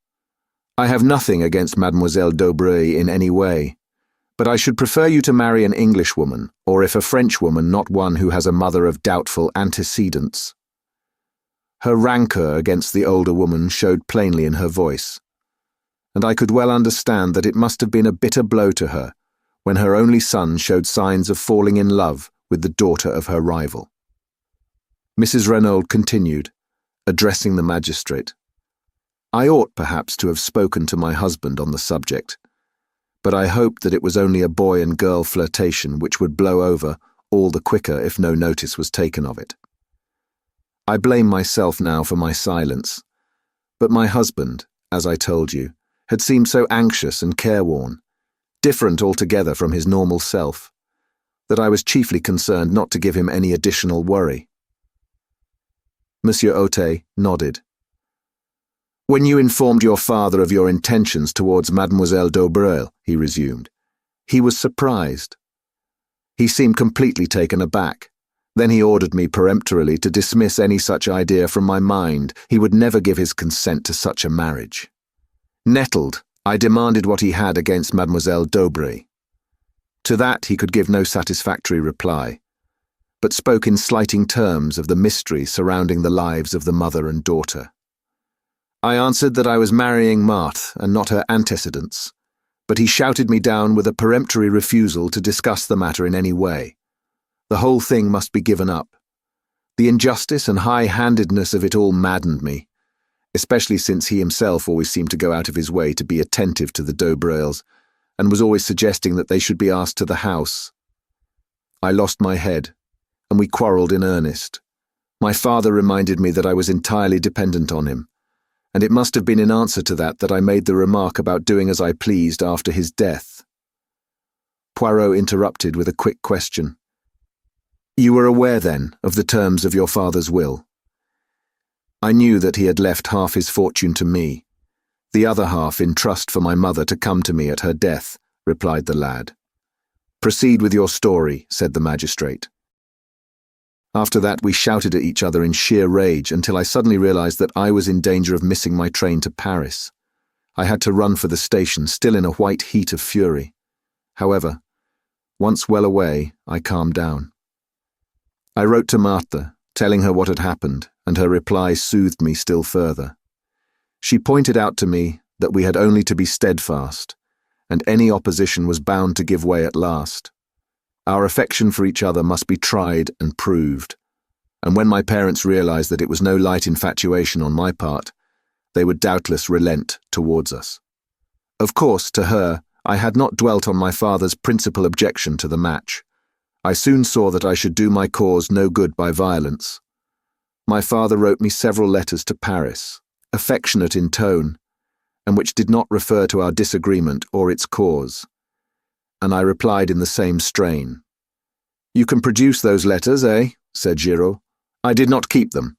"I have nothing against Mademoiselle d'Aubray in any way. But I should prefer you to marry an Englishwoman, or if a Frenchwoman, not one who has a mother of doubtful antecedents." Her rancour against the older woman showed plainly in her voice, and I could well understand that it must have been a bitter blow to her when her only son showed signs of falling in love with the daughter of her rival. Mrs. Renaud continued, addressing the magistrate. "I ought perhaps to have spoken to my husband on the subject, but I hoped that it was only a boy and girl flirtation which would blow over all the quicker if no notice was taken of it. I blame myself now for my silence, but my husband, as I told you, had seemed so anxious and careworn, different altogether from his normal self, that I was chiefly concerned not to give him any additional worry." Monsieur Otet nodded. "When you informed your father of your intentions towards Mademoiselle d'Aubray," he resumed, "he was surprised. He seemed completely taken aback. Then he ordered me peremptorily to dismiss any such idea from my mind. He would never give his consent to such a marriage. Nettled, I demanded what he had against Mademoiselle d'Aubray. To that he could give no satisfactory reply, but spoke in slighting terms of the mystery surrounding the lives of the mother and daughter. I answered that I was marrying Marthe and not her antecedents, but he shouted me down with a peremptory refusal to discuss the matter in any way. The whole thing must be given up. The injustice and high-handedness of it all maddened me, especially since he himself always seemed to go out of his way to be attentive to the d'Aubrays, and was always suggesting that they should be asked to the house. I lost my head, and we quarrelled in earnest. My father reminded me that I was entirely dependent on him, and it must have been in answer to that I made the remark about doing as I pleased after his death. Poirot interrupted with a quick question. "You were aware, then, of the terms of your father's will?" "I knew that he had left half his fortune to me, the other half in trust for my mother to come to me at her death," replied the lad. "Proceed with your story," said the magistrate. After that we shouted at each other in sheer rage until I suddenly realized that I was in danger of missing my train to Paris. I had to run for the station, still in a white heat of fury. However, Once well away, I calmed down. I wrote to Martha, telling her what had happened, and her reply soothed me still further. She pointed out to me that we had only to be steadfast, and any opposition was bound to give way at last. Our affection for each other must be tried and proved, and when my parents realized that it was no light infatuation on my part, they would doubtless relent towards us. Of course, to her, I had not dwelt on my father's principal objection to the match. I soon saw that I should do my cause no good by violence. My father wrote me several letters to Paris, affectionate in tone, and which did not refer to our disagreement or its cause, and I replied in the same strain. "You can produce those letters, eh?" said Giraud. "I did not keep them."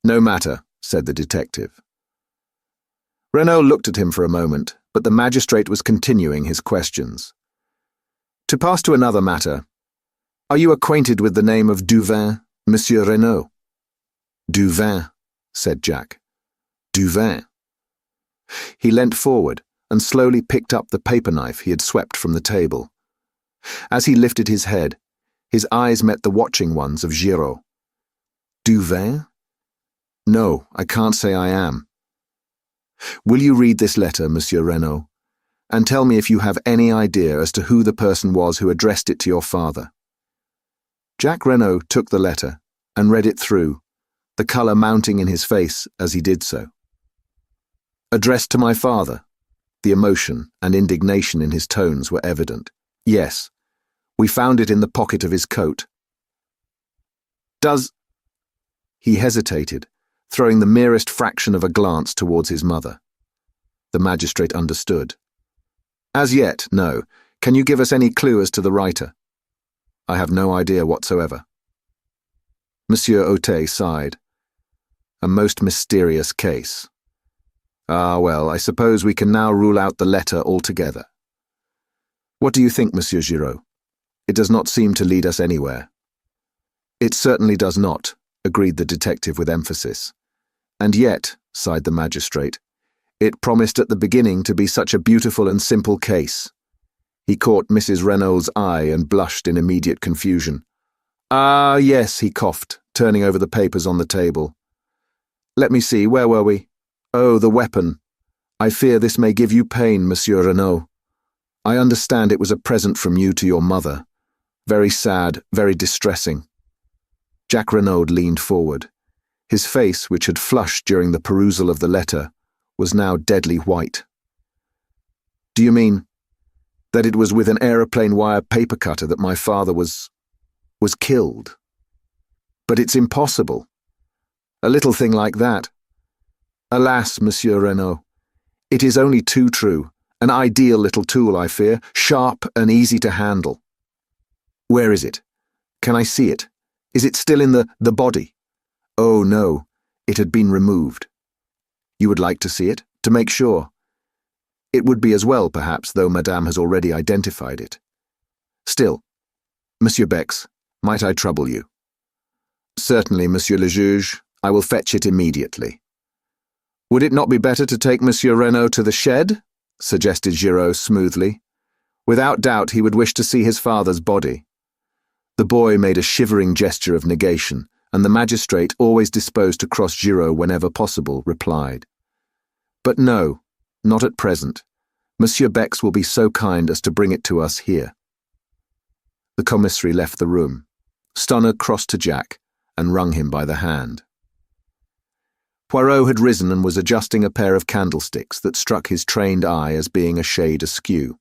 "No matter," said the detective. Renaud looked at him for a moment, but the magistrate was continuing his questions. "To pass to another matter, are you acquainted with the name of Duvin, Monsieur Renaud?" "Duvin," said Jack. "Duvin." He leant forward and slowly picked up the paper knife he had swept from the table. As he lifted his head, his eyes met the watching ones of Giraud. "Duvin? No, I can't say I am. Will you read this letter, Monsieur Renaud, and tell me if you have any idea as to who the person was who addressed it to your father?" Jack Renaud took the letter and read it through, the colour mounting in his face as he did so. "Addressed to my father?" The emotion and indignation in his tones were evident. "Yes. We found it in the pocket of his coat." "Does—" He hesitated, throwing the merest fraction of a glance towards his mother. The magistrate understood. "As yet, no. Can you give us any clue as to the writer?" "I have no idea whatsoever." Monsieur Autet sighed. "A most mysterious case. Ah, well, I suppose we can now rule out the letter altogether. What do you think, Monsieur Giraud? It does not seem to lead us anywhere." "It certainly does not," agreed the detective with emphasis. "And yet," sighed the magistrate, "it promised at the beginning to be such a beautiful and simple case." He caught Mrs. Renaud's eye and blushed in immediate confusion. "Ah, yes," he coughed, turning over the papers on the table. "Let me see, where were we? Oh, the weapon. I fear this may give you pain, Monsieur Renaud. I understand it was a present from you to your mother. Very sad, very distressing." Jack Renaud leaned forward. His face, which had flushed during the perusal of the letter, was now deadly white. "Do you mean that it was with an aeroplane wire paper cutter that my father was killed? But it's impossible. A little thing like that. Alas, Monsieur Renaud, it is only too true. An ideal little tool, I fear, sharp and easy to handle." "Where is it? Can I see it? Is it still in the body?" "Oh, no. It had been removed." "You would like to see it, to make sure?" "It would be as well, perhaps, though Madame has already identified it." "Still, Monsieur Bex, might I trouble you?" "Certainly, Monsieur le Juge. I will fetch it immediately." "Would it not be better to take Monsieur Renaud to the shed?" suggested Giraud smoothly. Without doubt he would wish to see his father's body. The boy made a shivering gesture of negation, and the magistrate, always disposed to cross Giraud whenever possible, replied, "But no, not at present. Monsieur Bex will be so kind as to bring it to us here." The commissary left the room. Stonner crossed to Jack and wrung him by the hand. Poirot had risen and was adjusting a pair of candlesticks that struck his trained eye as being a shade askew.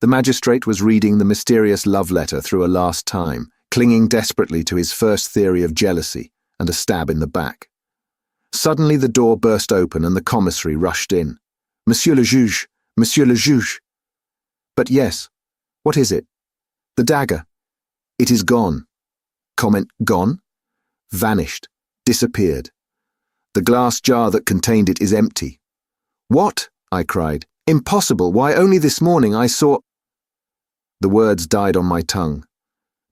The magistrate was reading the mysterious love letter through a last time, clinging desperately to his first theory of jealousy and a stab in the back. Suddenly the door burst open and the commissary rushed in. "Monsieur le Juge! Monsieur le Juge!" "But yes. What is it?" "The dagger. It is gone." Comment gone? Vanished. Disappeared. The glass jar that contained it is empty. "What?" I cried. "Impossible! Why, only this morning I saw—" The words died on my tongue,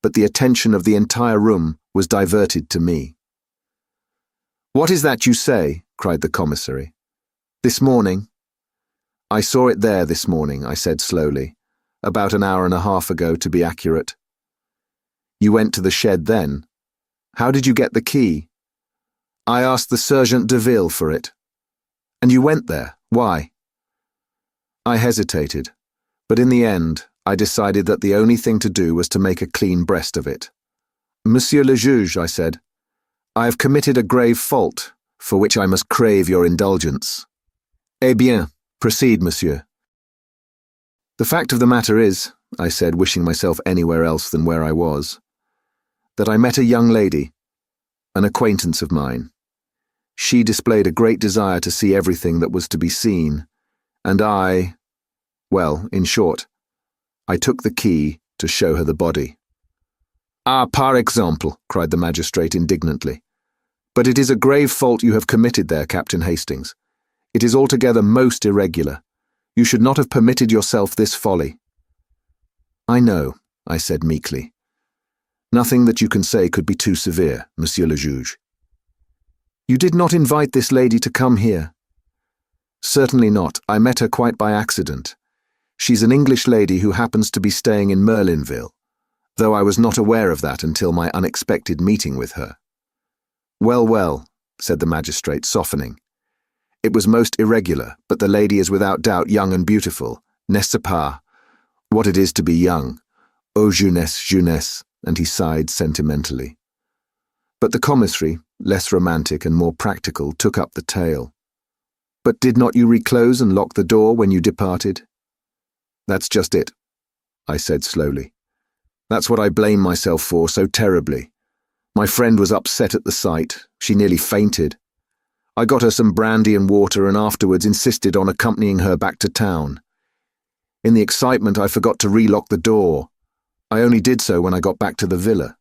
but the attention of the entire room was diverted to me. "What is that you say?" cried the commissary. "This morning." "I saw it there this morning," I said slowly, about an hour and a half ago, to be accurate. You went to the shed then? How did you get the key? I asked the Sergeant de Ville for it. And you went there? Why? I hesitated, but in the end, I decided that the only thing to do was to make a clean breast of it. Monsieur le Juge, I said, I have committed a grave fault, for which I must crave your indulgence. Eh bien, proceed, monsieur. The fact of the matter is, I said, wishing myself anywhere else than where I was, that I met a young lady, an acquaintance of mine. She displayed a great desire to see everything that was to be seen, and well, in short, I took the key to show her the body. Ah, par exemple, cried the magistrate indignantly. But it is a grave fault you have committed there, Captain Hastings. It is altogether most irregular. You should not have permitted yourself this folly. I know, I said meekly. Nothing that you can say could be too severe, Monsieur le Juge. You did not invite this lady to come here. Certainly not. I met her quite by accident. She's an English lady who happens to be staying in Merlinville, though I was not aware of that until my unexpected meeting with her. Well, well, said the magistrate, softening. It was most irregular, but the lady is without doubt young and beautiful, n'est-ce pas? What it is to be young. Oh, jeunesse, jeunesse, and he sighed sentimentally. But the commissary, less romantic and more practical, took up the tale. But did not you reclose and lock the door when you departed? That's just it, I said slowly. That's what I blame myself for so terribly. My friend was upset at the sight. She nearly fainted. I got her some brandy and water and afterwards insisted on accompanying her back to town. In the excitement, I forgot to relock the door. I only did so when I got back to the villa.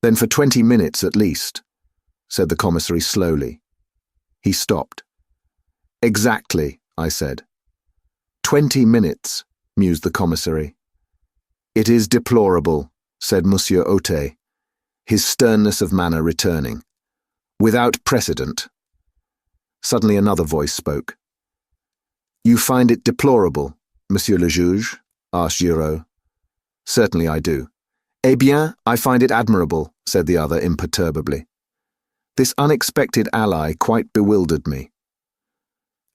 Then for 20 minutes at least, said the commissary slowly. He stopped. Exactly, I said. 20 minutes, mused the commissary. It is deplorable, said Monsieur Otet, his sternness of manner returning. Without precedent. Suddenly another voice spoke. You find it deplorable, Monsieur le Juge? Asked Giraud. Certainly I do. Eh bien, I find it admirable, said the other imperturbably. This unexpected ally quite bewildered me.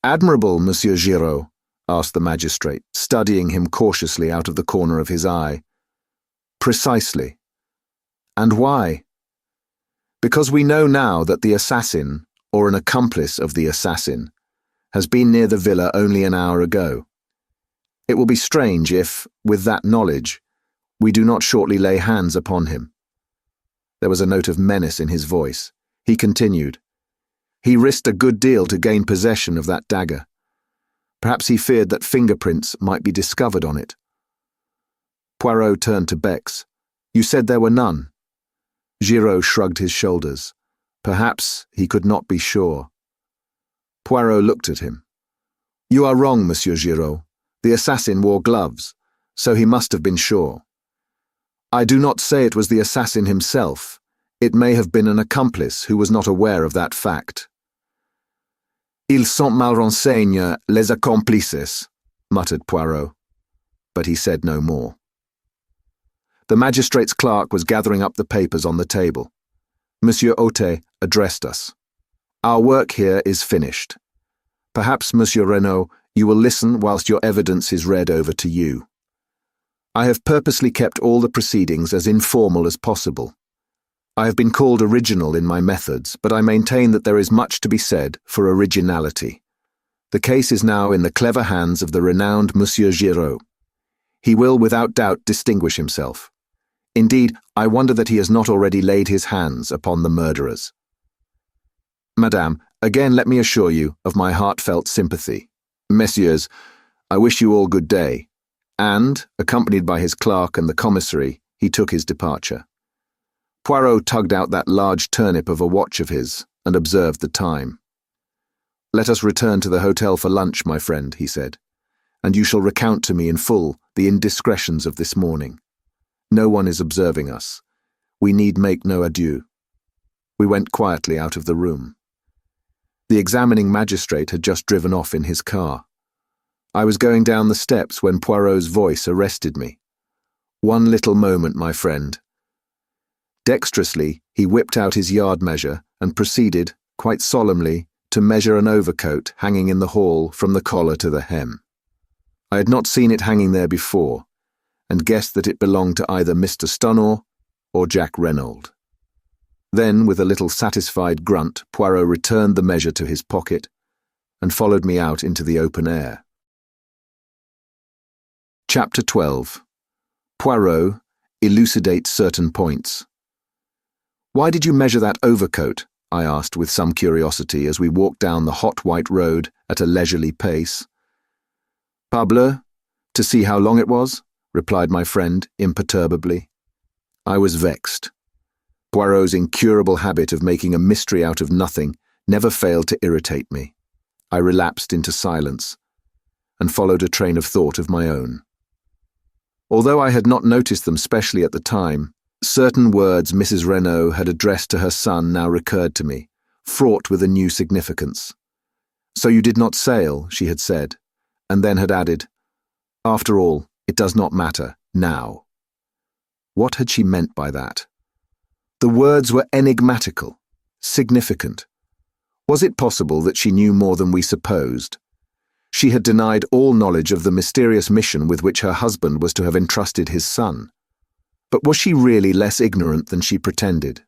Admirable, Monsieur Giraud? Asked the magistrate, studying him cautiously out of the corner of his eye. Precisely. And why? Because we know now that the assassin, or an accomplice of the assassin, has been near the villa only an hour ago. It will be strange if, with that knowledge, we do not shortly lay hands upon him. There was a note of menace in his voice. He continued. He risked a good deal to gain possession of that dagger. Perhaps he feared that fingerprints might be discovered on it. Poirot turned to Bex. You said there were none. Giraud shrugged his shoulders. Perhaps he could not be sure. Poirot looked at him. You are wrong, Monsieur Giraud. The assassin wore gloves, so he must have been sure. I do not say it was the assassin himself. It may have been an accomplice who was not aware of that fact. Ils sont mal renseignés, les accomplices, muttered Poirot. But he said no more. The magistrate's clerk was gathering up the papers on the table. Monsieur Otet addressed us. Our work here is finished. Perhaps, Monsieur Renaud, you will listen whilst your evidence is read over to you. I have purposely kept all the proceedings as informal as possible. I have been called original in my methods, but I maintain that there is much to be said for originality. The case is now in the clever hands of the renowned Monsieur Giraud. He will without doubt distinguish himself. Indeed, I wonder that he has not already laid his hands upon the murderers. Madame, again let me assure you of my heartfelt sympathy. Messieurs, I wish you all good day. And, accompanied by his clerk and the commissary, he took his departure. Poirot tugged out that large turnip of a watch of his and observed the time. Let us return to the hotel for lunch, my friend, he said, and you shall recount to me in full the indiscretions of this morning. No one is observing us. We need make no adieu. We went quietly out of the room. The examining magistrate had just driven off in his car. I was going down the steps when Poirot's voice arrested me. "One little moment, my friend." Dexterously, he whipped out his yard measure and proceeded, quite solemnly, to measure an overcoat hanging in the hall from the collar to the hem. I had not seen it hanging there before, and guessed that it belonged to either Mr. Stunor or Jack Reynolds. Then, with a little satisfied grunt, Poirot returned the measure to his pocket and followed me out into the open air. Chapter 12. Poirot elucidates certain points. "Why did you measure that overcoat?" I asked with some curiosity as we walked down the hot white road at a leisurely pace. "Parbleu, to see how long it was," replied my friend imperturbably. I was vexed. Poirot's incurable habit of making a mystery out of nothing never failed to irritate me. I relapsed into silence and followed a train of thought of my own. Although I had not noticed them specially at the time, certain words Mrs. Renaud had addressed to her son now recurred to me, fraught with a new significance. "So you did not sail," she had said, and then had added, "After all, it does not matter, now." What had she meant by that? The words were enigmatical, significant. Was it possible that she knew more than we supposed? She had denied all knowledge of the mysterious mission with which her husband was to have entrusted his son. But was she really less ignorant than she pretended?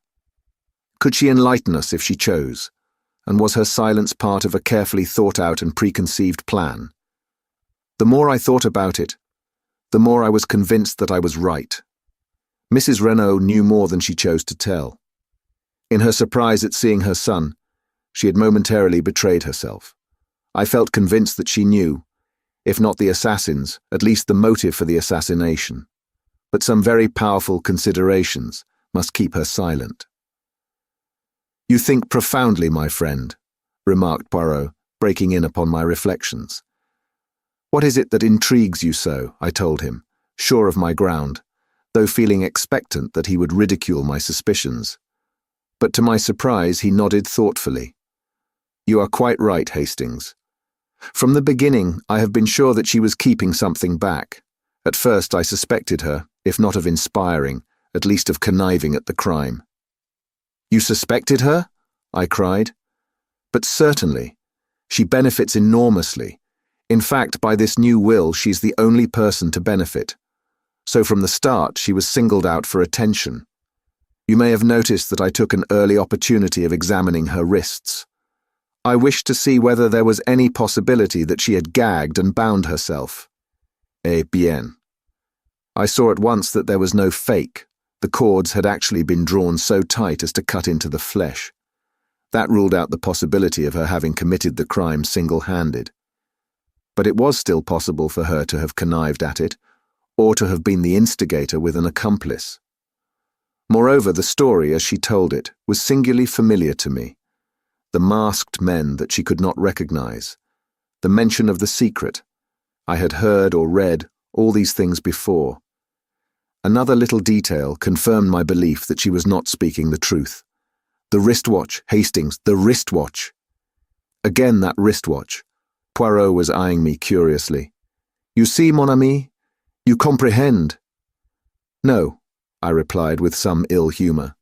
Could she enlighten us if she chose? And was her silence part of a carefully thought-out and preconceived plan? The more I thought about it, the more I was convinced that I was right. Mrs. Renaud knew more than she chose to tell. In her surprise at seeing her son, she had momentarily betrayed herself. I felt convinced that she knew, if not the assassins, at least the motive for the assassination. But some very powerful considerations must keep her silent. "You think profoundly, my friend," remarked Poirot, breaking in upon my reflections. "What is it that intrigues you so?" I told him, sure of my ground, though feeling expectant that he would ridicule my suspicions. But to my surprise, he nodded thoughtfully. "You are quite right, Hastings. From the beginning, I have been sure that she was keeping something back. At first, I suspected her, if not of inspiring, at least of conniving at the crime." "You suspected her?" I cried. "But certainly. She benefits enormously. In fact, by this new will, she's the only person to benefit. So from the start, she was singled out for attention. You may have noticed that I took an early opportunity of examining her wrists. I wished to see whether there was any possibility that she had gagged and bound herself. Eh bien. I saw at once that there was no fake. The cords had actually been drawn so tight as to cut into the flesh. That ruled out the possibility of her having committed the crime single-handed. But it was still possible for her to have connived at it, or to have been the instigator with an accomplice. Moreover, the story, as she told it, was singularly familiar to me. The masked men that she could not recognize, the mention of the secret. I had heard or read all these things before. Another little detail confirmed my belief that she was not speaking the truth. The wristwatch, Hastings, the wristwatch. Again that wristwatch. Poirot was eyeing me curiously. "You see, mon ami? You comprehend?" "No," I replied with some ill humor.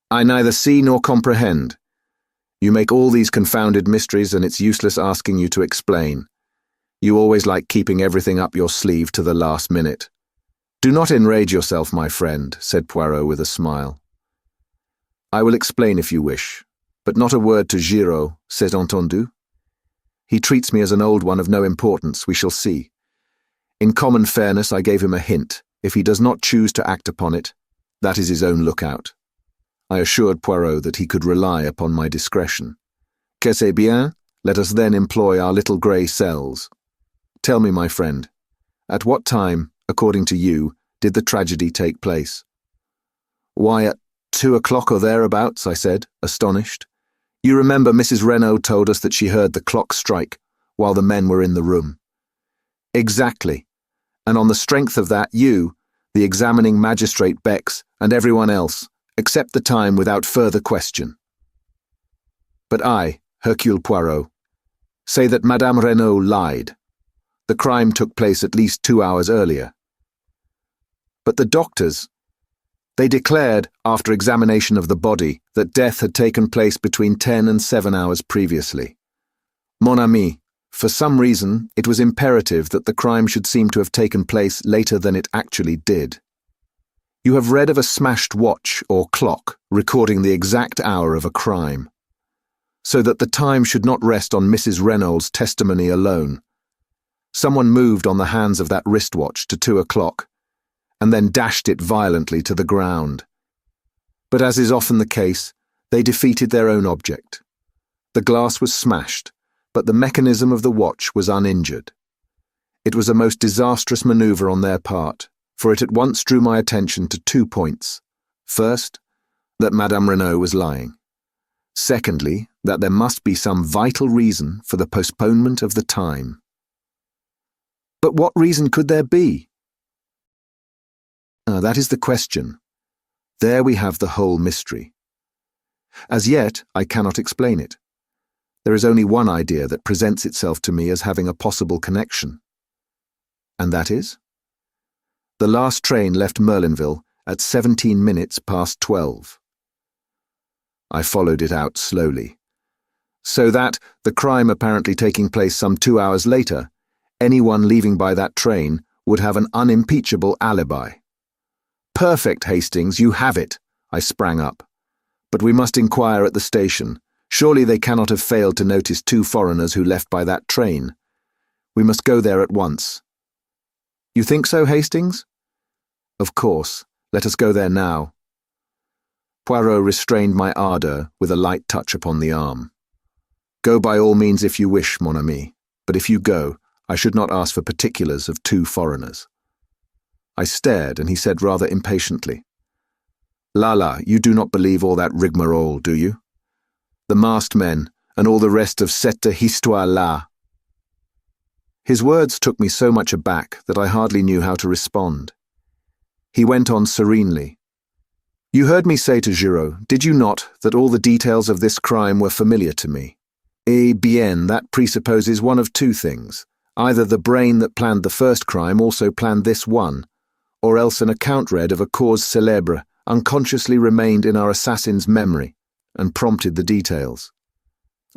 "I neither see nor comprehend. You make all these confounded mysteries, and it's useless asking you to explain. You always like keeping everything up your sleeve to the last minute." "Do not enrage yourself, my friend," said Poirot with a smile. "I will explain if you wish, but not a word to Giraud, c'est entendu? He treats me as an old one of no importance, we shall see. In common fairness, I gave him a hint. If he does not choose to act upon it, that is his own lookout." I assured Poirot that he could rely upon my discretion. "Que c'est bien? Let us then employ our little grey cells. Tell me, my friend, at what time, according to you, did the tragedy take place?" "Why, at 2 o'clock or thereabouts," I said, astonished. "You remember Mrs. Renaud told us that she heard the clock strike while the men were in the room." "Exactly. And on the strength of that, you, the examining magistrate Bex, and everyone else, accept the time without further question. But I, Hercule Poirot, say that Madame Renaud lied. The crime took place at least 2 hours earlier. But the doctors, they declared, after examination of the body, that death had taken place between 10 and 7 hours previously. Mon ami, for some reason, it was imperative that the crime should seem to have taken place later than it actually did. You have read of a smashed watch or clock recording the exact hour of a crime, so that the time should not rest on Mrs. Reynolds' testimony alone. Someone moved on the hands of that wristwatch to 2 o'clock, and then dashed it violently to the ground. But as is often the case, they defeated their own object. The glass was smashed, but the mechanism of the watch was uninjured. It was a most disastrous maneuver on their part, for it at once drew my attention to 2 points. First, that Madame Renaud was lying. Secondly, that there must be some vital reason for the postponement of the time. But what reason could there be? That is the question. There we have the whole mystery. As yet, I cannot explain it. There is only one idea that presents itself to me as having a possible connection. And that is? The last train left Merlinville at 17 minutes past 12. I followed it out slowly. So that, the crime apparently taking place some 2 hours later, anyone leaving by that train would have an unimpeachable alibi. Perfect, Hastings, you have it, I sprang up. But we must inquire at the station. Surely they cannot have failed to notice 2 foreigners who left by that train. We must go there at once. You think so, Hastings? Of course. Let us go there now. Poirot restrained my ardour with a light touch upon the arm. Go by all means if you wish, mon ami, but if you go, I should not ask for particulars of 2 foreigners. I stared, and he said rather impatiently, Lala, you do not believe all that rigmarole, do you? The masked men, and all the rest of cette histoire-là. His words took me so much aback that I hardly knew how to respond. He went on serenely. You heard me say to Giraud, did you not, that all the details of this crime were familiar to me? Eh bien, that presupposes one of 2 things. Either the brain that planned the first crime also planned this one, or else an account read of a cause célèbre unconsciously remained in our assassin's memory and prompted the details.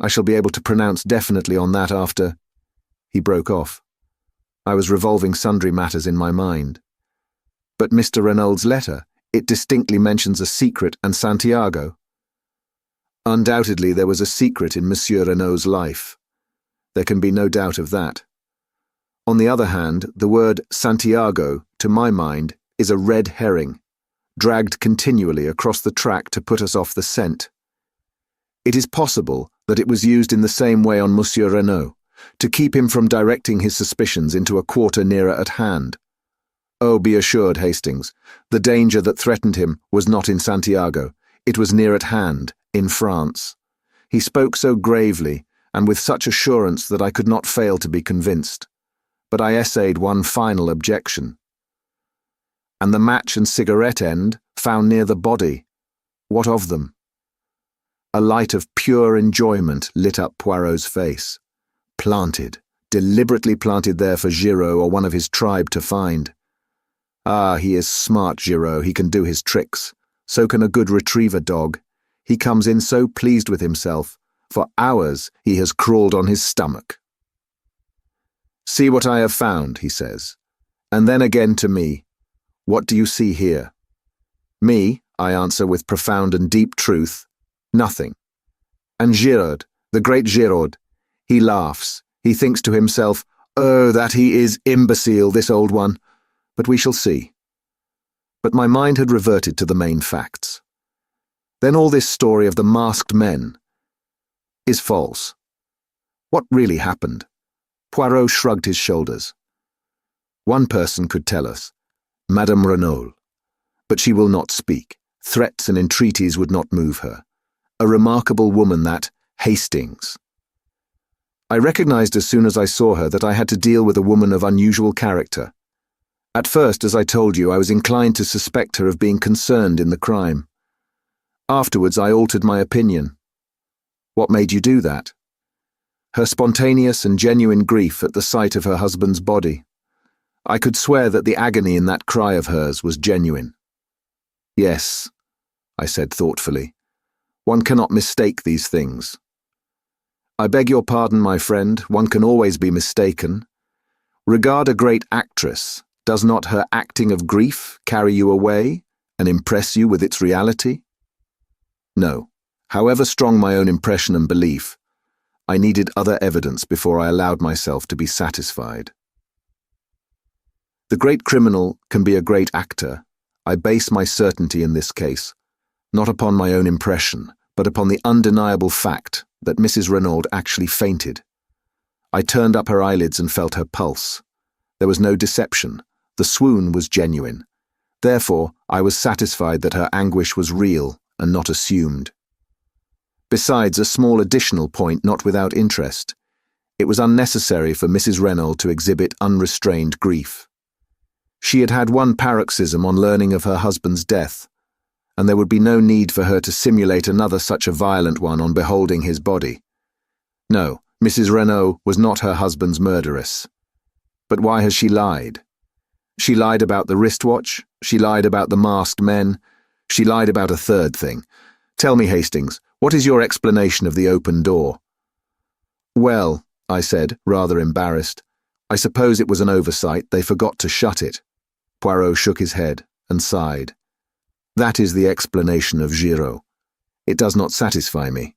I shall be able to pronounce definitely on that after... He broke off. I was revolving sundry matters in my mind. But Mr. Reynolds' letter, it distinctly mentions a secret and Santiago. Undoubtedly there was a secret in Monsieur Renaud's life. There can be no doubt of that. On the other hand, the word Santiago, to my mind, is a red herring, dragged continually across the track to put us off the scent. It is possible that it was used in the same way on Monsieur Renaud, to keep him from directing his suspicions into a quarter nearer at hand. Oh, be assured, Hastings, the danger that threatened him was not in Santiago, it was near at hand, in France. He spoke so gravely, and with such assurance that I could not fail to be convinced. But I essayed one final objection. And the match and cigarette end found near the body. What of them? A light of pure enjoyment lit up Poirot's face. Planted, deliberately planted there for Giraud or one of his tribe to find. Ah, he is smart, Giraud, he can do his tricks. So can a good retriever dog. He comes in so pleased with himself. For hours he has crawled on his stomach. See what I have found, he says. And then again to me. What do you see here? Me, I answer with profound and deep truth. Nothing. And Giraud, the great Giraud, he laughs. He thinks to himself, oh, that he is imbecile, this old one. But we shall see. But my mind had reverted to the main facts. Then all this story of the masked men is false. What really happened? Poirot shrugged his shoulders. One person could tell us, Madame Renaud. But she will not speak. Threats and entreaties would not move her. A remarkable woman, that Hastings. I recognized as soon as I saw her that I had to deal with a woman of unusual character. At first, as I told you, I was inclined to suspect her of being concerned in the crime. Afterwards, I altered my opinion. What made you do that? her spontaneous and genuine grief at the sight of her husband's body. I could swear that the agony in that cry of hers was genuine. Yes, I said thoughtfully. One cannot mistake these things. I beg your pardon, my friend, one can always be mistaken. Regard a great actress. Does not her acting of grief carry you away and impress you with its reality? No, however strong my own impression and belief, I needed other evidence before I allowed myself to be satisfied. The great criminal can be a great actor. I base my certainty in this case, not upon my own impression, but upon the undeniable fact that Mrs. Renaud actually fainted. I turned up her eyelids and felt her pulse. There was no deception. The swoon was genuine. Therefore, I was satisfied that her anguish was real and not assumed. Besides, a small additional point not without interest. It was unnecessary for Mrs. Renaud to exhibit unrestrained grief. She had had one paroxysm on learning of her husband's death, and there would be no need for her to simulate another such a violent one on beholding his body. No, Mrs. Renaud was not her husband's murderess. But why has she lied? She lied about the wristwatch, she lied about the masked men, she lied about a third thing. Tell me, Hastings, what is your explanation of the open door? Well, I said, rather embarrassed, I suppose it was an oversight, they forgot to shut it. Poirot shook his head and sighed. That is the explanation of Giraud. It does not satisfy me.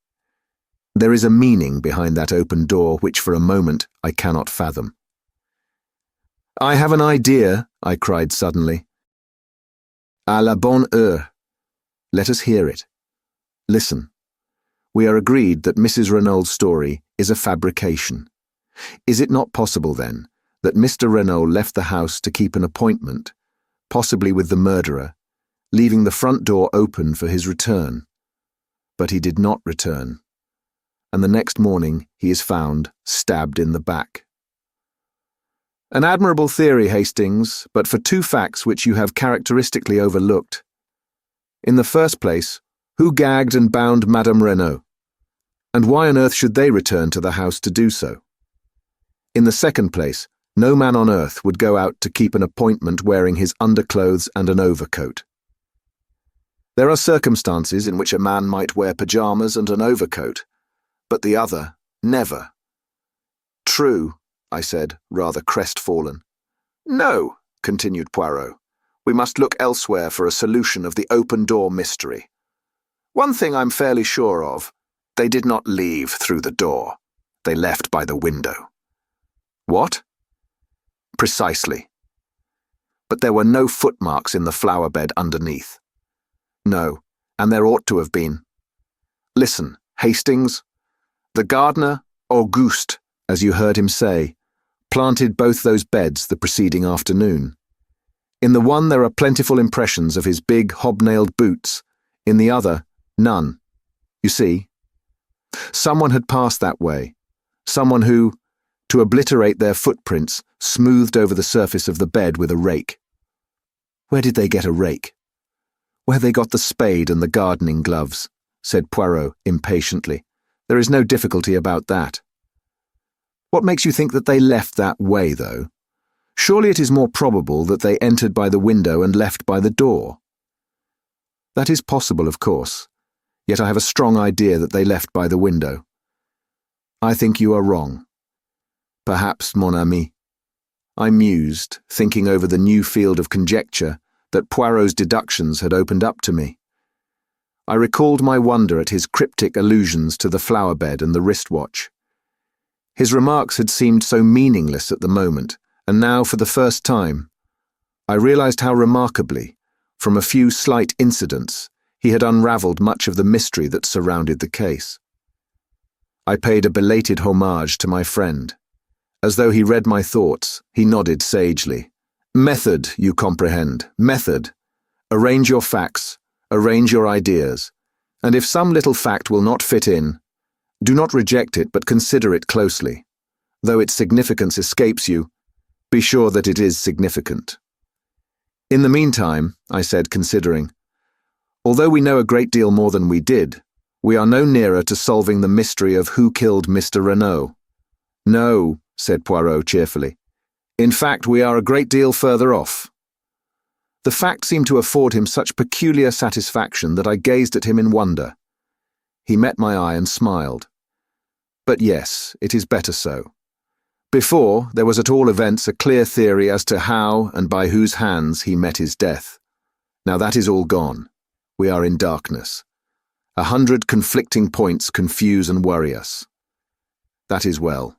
There is a meaning behind that open door which for a moment I cannot fathom. I have an idea, I cried suddenly. À la bonne heure. Let us hear it. Listen. We are agreed that Mrs. Renaud's story is a fabrication. Is it not possible, then, that Mr. Renaud left the house to keep an appointment, possibly with the murderer, leaving the front door open for his return? But he did not return, and the next morning he is found stabbed in the back. An admirable theory, Hastings, but for two facts which you have characteristically overlooked. In the first place, who gagged and bound Madame Renaud? And why on earth should they return to the house to do so? In the second place, no man on earth would go out to keep an appointment wearing his underclothes and an overcoat. There are circumstances in which a man might wear pyjamas and an overcoat, but the other, never. True, I said, rather crestfallen. No, continued Poirot. We must look elsewhere for a solution of the open door mystery. One thing I'm fairly sure of. They did not leave through the door. They left by the window. What? Precisely. But there were no footmarks in the flower bed underneath. No, and there ought to have been. Listen, Hastings. The gardener, Auguste, as you heard him say, planted both those beds the preceding afternoon. In the one there are plentiful impressions of his big hobnailed boots, in the other, none. You see? Someone had passed that way, someone who, to obliterate their footprints, smoothed over the surface of the bed with a rake. Where did they get a rake? Where they got the spade and the gardening gloves, said Poirot impatiently. There is no difficulty about that. What makes you think that they left that way, though? Surely it is more probable that they entered by the window and left by the door. That is possible, of course, yet I have a strong idea that they left by the window. I think you are wrong. Perhaps, mon ami. I mused, thinking over the new field of conjecture that Poirot's deductions had opened up to me. I recalled my wonder at his cryptic allusions to the flower bed and the wristwatch. His remarks had seemed so meaningless at the moment, and now, for the first time, I realized how remarkably, from a few slight incidents, he had unravelled much of the mystery that surrounded the case. I paid a belated homage to my friend. As though he read my thoughts, he nodded sagely. Method, you comprehend, method. Arrange your facts, arrange your ideas, and if some little fact will not fit in, do not reject it but consider it closely. Though its significance escapes you, be sure that it is significant. In the meantime, I said, considering, although we know a great deal more than we did, we are no nearer to solving the mystery of who killed Mr. Renaud. No, said Poirot cheerfully. In fact, we are a great deal further off. The fact seemed to afford him such peculiar satisfaction that I gazed at him in wonder. He met my eye and smiled. But yes, it is better so. Before, there was at all events a clear theory as to how and by whose hands he met his death. Now that is all gone. We are in darkness. 100 conflicting points confuse and worry us. That is well.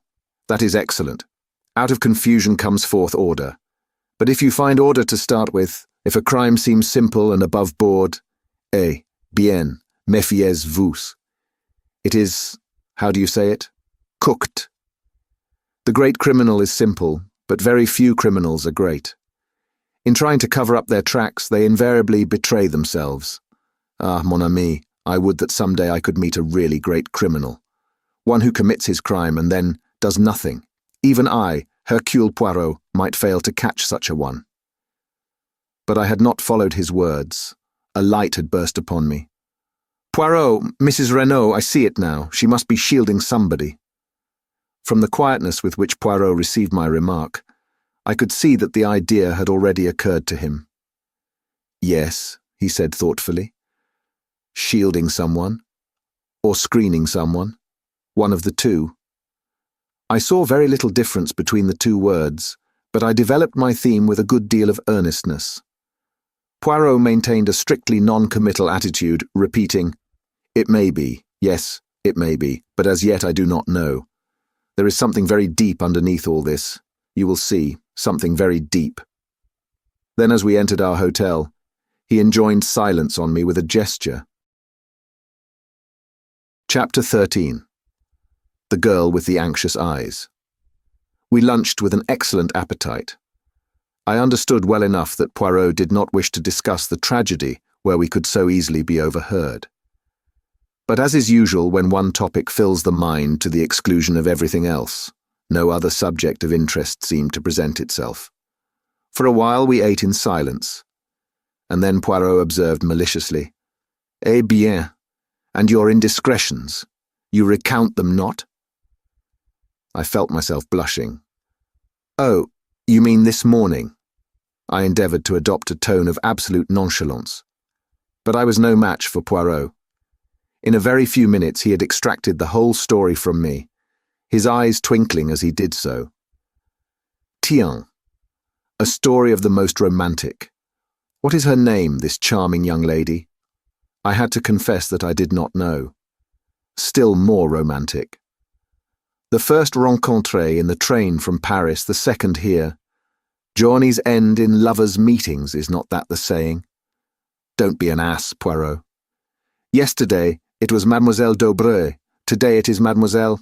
That is excellent. Out of confusion comes forth order. But if you find order to start with, if a crime seems simple and above board, bien, méfiez-vous. It is, how do you say it? Cooked. The great criminal is simple, but very few criminals are great. In trying to cover up their tracks, they invariably betray themselves. Ah, mon ami, I would that someday I could meet a really great criminal. One who commits his crime and then does nothing. Even I, Hercule Poirot, might fail to catch such a one. But I had not followed his words. A light had burst upon me. Poirot, Mrs. Renaud, I see it now. She must be shielding somebody. From the quietness with which Poirot received my remark, I could see that the idea had already occurred to him. Yes, he said thoughtfully. Shielding someone, or screening someone, one of the two. I saw very little difference between the two words, but I developed my theme with a good deal of earnestness. Poirot maintained a strictly non-committal attitude, repeating, "It may be, yes, it may be, but as yet I do not know. There is something very deep underneath all this. You will see, something very deep." Then as we entered our hotel, he enjoined silence on me with a gesture. Chapter 13. The Girl with the Anxious Eyes. We lunched with an excellent appetite. I understood well enough that Poirot did not wish to discuss the tragedy where we could so easily be overheard. But as is usual when one topic fills the mind to the exclusion of everything else, no other subject of interest seemed to present itself. For a while we ate in silence, and then Poirot observed maliciously, "Eh bien, and your indiscretions, you recount them not?" I felt myself blushing. "Oh, you mean this morning?" I endeavoured to adopt a tone of absolute nonchalance. But I was no match for Poirot. In a very few minutes he had extracted the whole story from me, his eyes twinkling as he did so. Tiens, a story of the most romantic. What is her name, this charming young lady? I had to confess that I did not know. Still more romantic. The first rencontre in the train from Paris, the second here. Journeys end in lovers' meetings, is not that the saying? Don't be an ass, Poirot. Yesterday it was Mademoiselle d'Aubray, today it is Mademoiselle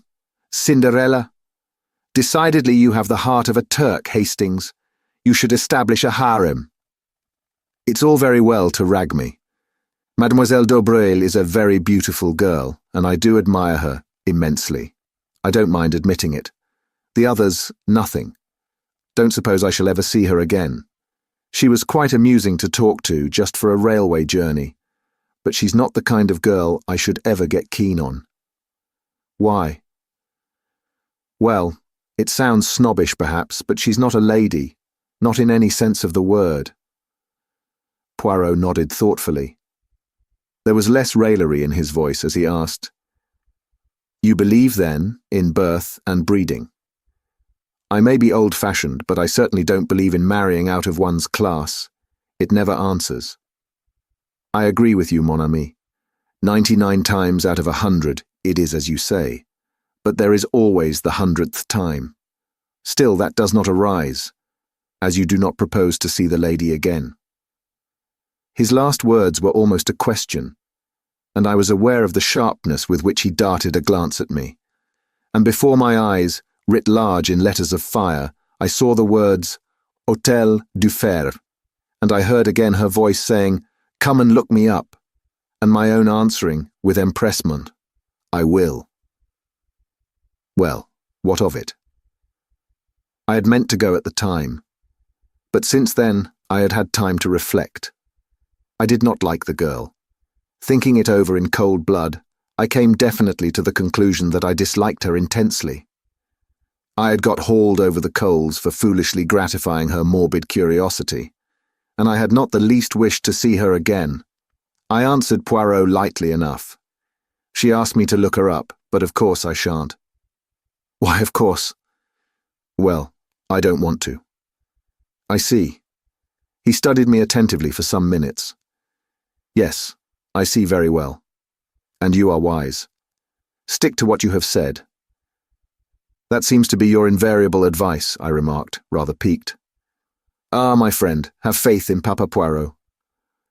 Cinderella. Decidedly you have the heart of a Turk, Hastings. You should establish a harem. It's all very well to rag me. Mademoiselle d'Aubray is a very beautiful girl, and I do admire her immensely. I don't mind admitting it. The others, nothing. Don't suppose I shall ever see her again. She was quite amusing to talk to just for a railway journey, but she's not the kind of girl I should ever get keen on. Why? Well, it sounds snobbish perhaps, but she's not a lady, not in any sense of the word. Poirot nodded thoughtfully. There was less raillery in his voice as he asked, "You believe, then, in birth and breeding?" I may be old-fashioned, but I certainly don't believe in marrying out of one's class. It never answers. I agree with you, mon ami. 99 times out of 100, it is as you say. But there is always the 100th time. Still, that does not arise, as you do not propose to see the lady again. His last words were almost a question, and I was aware of the sharpness with which he darted a glance at me. And before my eyes, writ large in letters of fire, I saw the words, Hôtel du Fer, and I heard again her voice saying, "Come and look me up," and my own answering, with empressement, "I will." Well, what of it? I had meant to go at the time, but since then I had had time to reflect. I did not like the girl. Thinking it over in cold blood, I came definitely to the conclusion that I disliked her intensely. I had got hauled over the coals for foolishly gratifying her morbid curiosity, and I had not the least wish to see her again. I answered Poirot lightly enough. She asked me to look her up, but of course I shan't. Why, of course? Well, I don't want to. I see. He studied me attentively for some minutes. Yes, I see very well. And you are wise. Stick to what you have said. That seems to be your invariable advice, I remarked, rather piqued. Ah, my friend, have faith in Papa Poirot.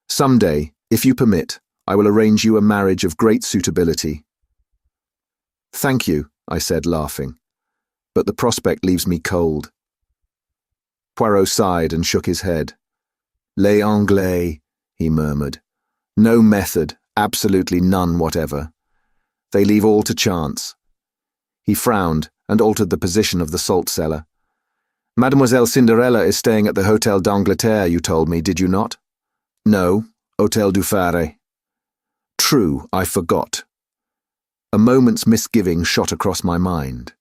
Some day, if you permit, I will arrange you a marriage of great suitability. Thank you, I said, laughing, but the prospect leaves me cold. Poirot sighed and shook his head. Les Anglais, he murmured. No method, absolutely none whatever. They leave all to chance. He frowned and altered the position of the salt cellar. Mademoiselle Cinderella is staying at the Hotel d'Angleterre, you told me, did you not? No, Hotel du Phare. True, I forgot. A moment's misgiving shot across my mind.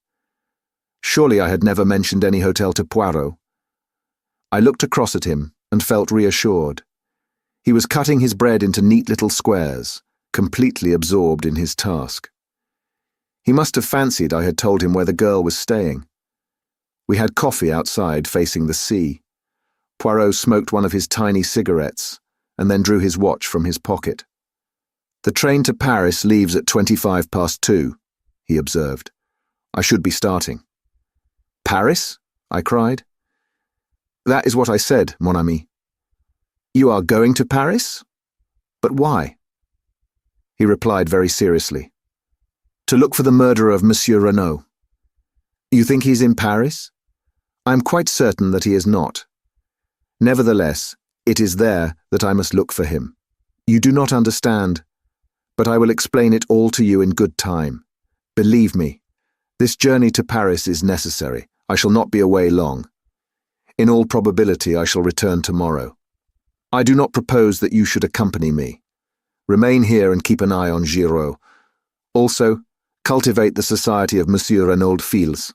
Surely I had never mentioned any hotel to Poirot. I looked across at him and felt reassured. He was cutting his bread into neat little squares, completely absorbed in his task. He must have fancied I had told him where the girl was staying. We had coffee outside facing the sea. Poirot smoked one of his tiny cigarettes and then drew his watch from his pocket. The train to Paris leaves at 2:25, he observed. I should be starting. Paris? I cried. That is what I said, mon ami. You are going to Paris? But why? He replied very seriously. To look for the murderer of Monsieur Renaud. You think he's in Paris? I am quite certain that he is not. Nevertheless, it is there that I must look for him. You do not understand, but I will explain it all to you in good time. Believe me, this journey to Paris is necessary. I shall not be away long. In all probability, I shall return tomorrow. I do not propose that you should accompany me. Remain here and keep an eye on Giraud. Also, cultivate the society of Monsieur Renaud Fils.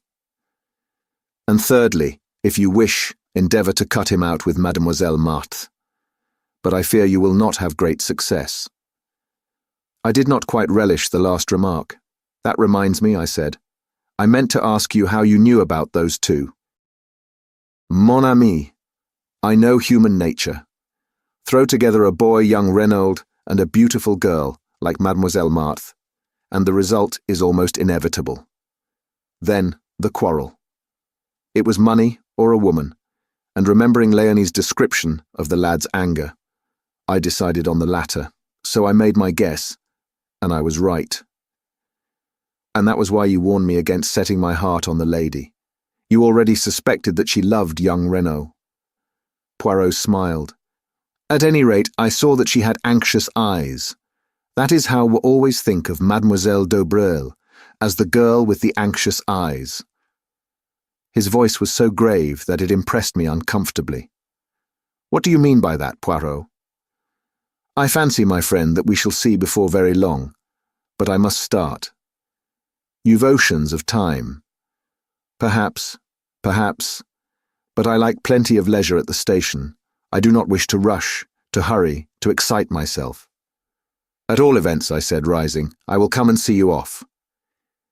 And thirdly, if you wish, endeavour to cut him out with Mademoiselle Marthe. But I fear you will not have great success. I did not quite relish the last remark. That reminds me, I said. I meant to ask you how you knew about those two. Mon ami, I know human nature. Throw together a boy, young Renaud, and a beautiful girl, like Mademoiselle Marthe, and the result is almost inevitable. Then, the quarrel. It was money or a woman, and remembering Léonie's description of the lad's anger, I decided on the latter, so I made my guess, and I was right. And that was why you warned me against setting my heart on the lady. You already suspected that she loved young Renaud. Poirot smiled. At any rate, I saw that she had anxious eyes. That is how we always think of Mademoiselle d'Aubreuil, as the girl with the anxious eyes. His voice was so grave that it impressed me uncomfortably. What do you mean by that, Poirot? I fancy, my friend, that we shall see before very long, but I must start. You've oceans of time. Perhaps, but I like plenty of leisure at the station. I do not wish to rush, to hurry, to excite myself. At all events, I said, rising, I will come and see you off.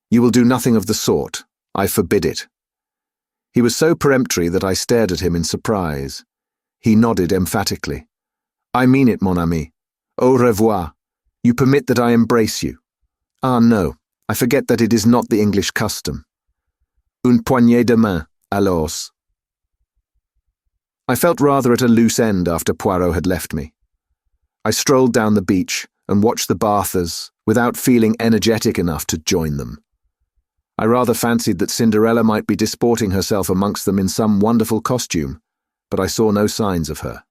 You will do nothing of the sort. I forbid it. He was so peremptory that I stared at him in surprise. He nodded emphatically. I mean it, mon ami. Au revoir. You permit that I embrace you. Ah, no, I forget that it is not the English custom. Une poignée de main, alors. I felt rather at a loose end after Poirot had left me. I strolled down the beach and watched the bathers without feeling energetic enough to join them. I rather fancied that Cinderella might be disporting herself amongst them in some wonderful costume, but I saw no signs of her.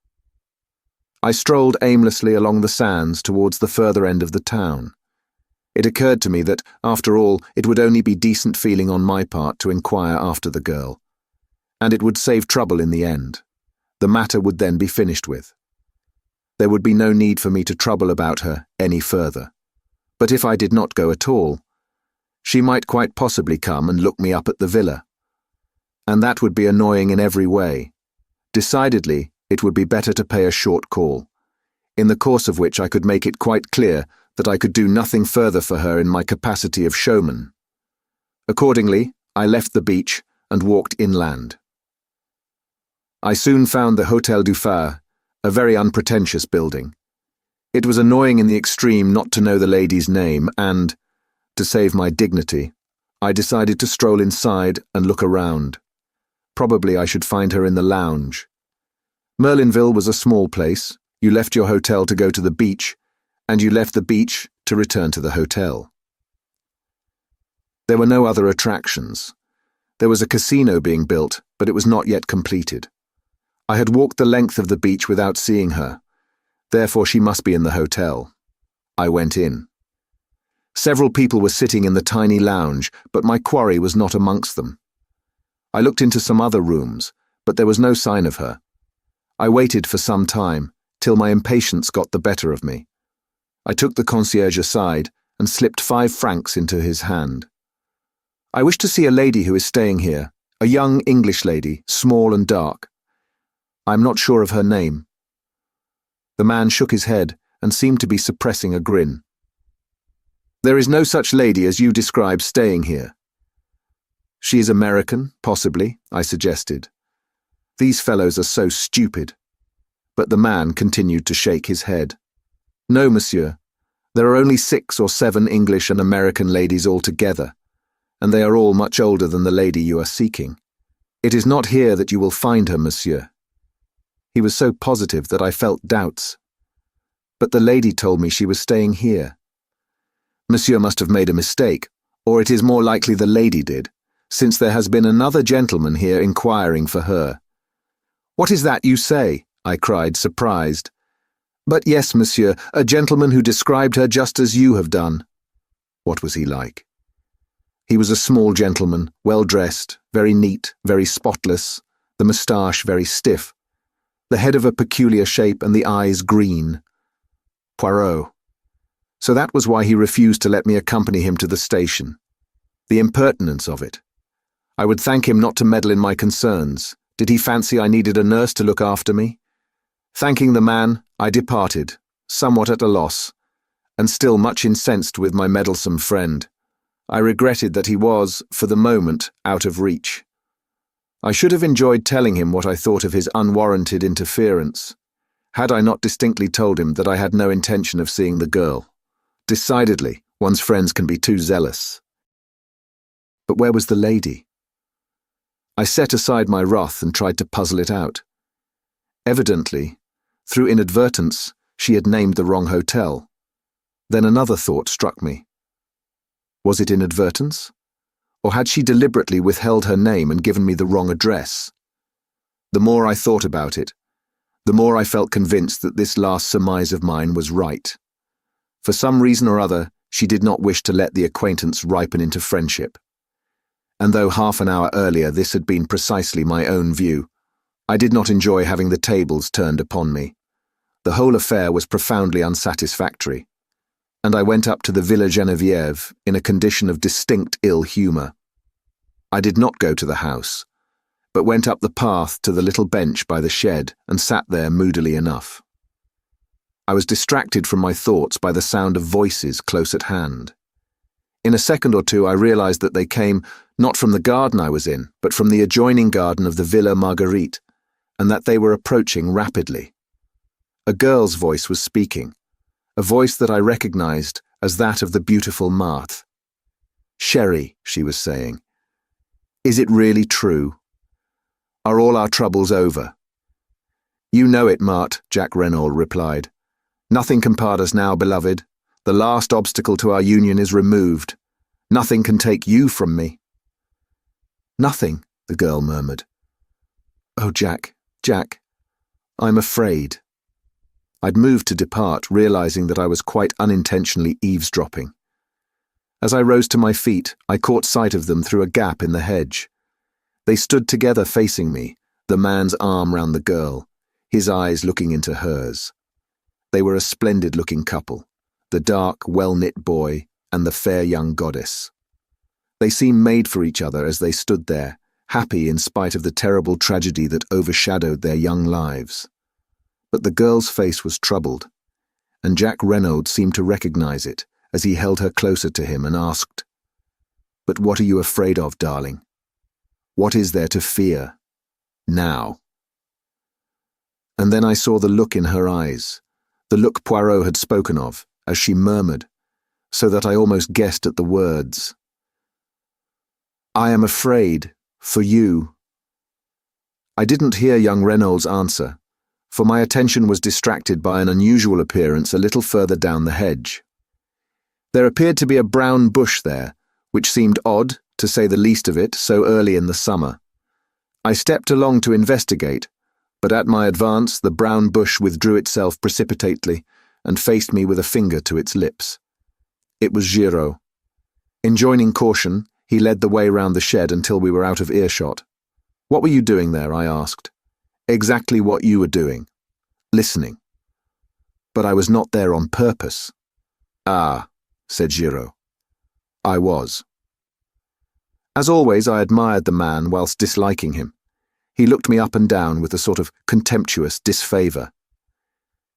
I strolled aimlessly along the sands towards the further end of the town. It occurred to me that, after all, it would only be decent feeling on my part to inquire after the girl, and it would save trouble in the end. The matter would then be finished with. There would be no need for me to trouble about her any further. But if I did not go at all, she might quite possibly come and look me up at the villa, and that would be annoying in every way. Decidedly, it would be better to pay a short call, in the course of which I could make it quite clear that I could do nothing further for her in my capacity of showman. Accordingly, I left the beach and walked inland. I soon found the Hôtel du Phare, a very unpretentious building. It was annoying in the extreme not to know the lady's name, and, to save my dignity, I decided to stroll inside and look around. Probably I should find her in the lounge. Merlinville was a small place. You left your hotel to go to the beach, and you left the beach to return to the hotel. There were no other attractions. There was a casino being built, but it was not yet completed. I had walked the length of the beach without seeing her. Therefore she must be in the hotel. I went in. Several people were sitting in the tiny lounge, but my quarry was not amongst them. I looked into some other rooms, but there was no sign of her. I waited for some time, till my impatience got the better of me. I took the concierge aside and slipped 5 francs into his hand. I wish to see a lady who is staying here, a young English lady, small and dark. I am not sure of her name. The man shook his head and seemed to be suppressing a grin. There is no such lady as you describe staying here. She is American, possibly, I suggested. These fellows are so stupid. But the man continued to shake his head. No, monsieur. There are only 6 or 7 English and American ladies altogether, and they are all much older than the lady you are seeking. It is not here that you will find her, monsieur. He was so positive that I felt doubts. But the lady told me she was staying here. Monsieur must have made a mistake, or it is more likely the lady did, since there has been another gentleman here inquiring for her. What is that you say? I cried, surprised. But yes, monsieur, a gentleman who described her just as you have done. What was he like? He was a small gentleman, well-dressed, very neat, very spotless, the moustache very stiff, the head of a peculiar shape and the eyes green. Poirot. So that was why he refused to let me accompany him to the station. The impertinence of it. I would thank him not to meddle in my concerns. Did he fancy I needed a nurse to look after me? Thanking the man, I departed, somewhat at a loss, and still much incensed with my meddlesome friend. I regretted that he was, for the moment, out of reach. I should have enjoyed telling him what I thought of his unwarranted interference, had I not distinctly told him that I had no intention of seeing the girl. Decidedly, one's friends can be too zealous. But where was the lady? I set aside my wrath and tried to puzzle it out. Evidently, through inadvertence, she had named the wrong hotel. Then another thought struck me. Was it inadvertence? Or had she deliberately withheld her name and given me the wrong address? The more I thought about it, the more I felt convinced that this last surmise of mine was right. For some reason or other, she did not wish to let the acquaintance ripen into friendship. And though half an hour earlier this had been precisely my own view, I did not enjoy having the tables turned upon me. The whole affair was profoundly unsatisfactory, and I went up to the Villa Geneviève in a condition of distinct ill humour. I did not go to the house, but went up the path to the little bench by the shed and sat there moodily enough. I was distracted from my thoughts by the sound of voices close at hand. In a second or two I realized that they came not from the garden I was in, but from the adjoining garden of the Villa Marguerite, and that they were approaching rapidly. A girl's voice was speaking, a voice that I recognized as that of the beautiful Marthe. "Chérie," she was saying, "is it really true? Are all our troubles over?" "You know it, Marthe," Jack Renaud replied. "Nothing can part us now, beloved. The last obstacle to our union is removed. Nothing can take you from me." "Nothing," the girl murmured. "Oh, Jack, I'm afraid." I'd moved to depart, realizing that I was quite unintentionally eavesdropping. As I rose to my feet, I caught sight of them through a gap in the hedge. They stood together facing me, the man's arm round the girl, his eyes looking into hers. They were a splendid-looking couple, the dark, well-knit boy and the fair young goddess. They seemed made for each other as they stood there, happy in spite of the terrible tragedy that overshadowed their young lives. But the girl's face was troubled, and Jack Renaud seemed to recognize it as he held her closer to him and asked, "But what are you afraid of, darling? What is there to fear, now?" And then I saw the look in her eyes, the look Poirot had spoken of, as she murmured, so that I almost guessed at the words, "I am afraid, for you." I didn't hear young Renaud's answer, for my attention was distracted by an unusual appearance a little further down the hedge. There appeared to be a brown bush there, which seemed odd, to say the least of it, so early in the summer. I stepped along to investigate, but at my advance the brown bush withdrew itself precipitately and faced me with a finger to its lips. It was Giraud. Enjoining caution, he led the way round the shed until we were out of earshot. "What were you doing there?" I asked. "Exactly what you were doing. Listening." "But I was not there on purpose." "Ah," said Giraud. "I was." As always, I admired the man whilst disliking him. He looked me up and down with a sort of contemptuous disfavour.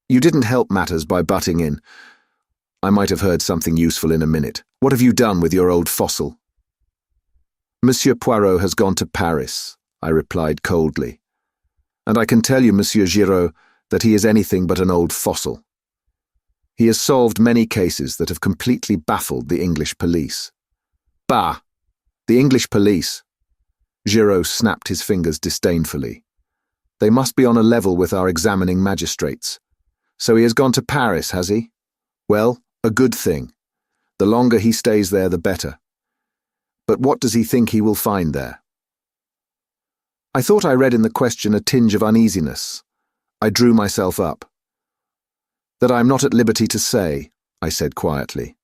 "You didn't help matters by butting in. I might have heard something useful in a minute. What have you done with your old fossil?" "Monsieur Poirot has gone to Paris," I replied coldly. "And I can tell you, Monsieur Giraud, that he is anything but an old fossil. He has solved many cases that have completely baffled the English police." "Bah! The English police!" Giraud snapped his fingers disdainfully. "They must be on a level with our examining magistrates. So he has gone to Paris, has he? Well, a good thing. The longer he stays there, the better. But what does he think he will find there?" I thought I read in the question a tinge of uneasiness. I drew myself up. "That I am not at liberty to say," I said quietly.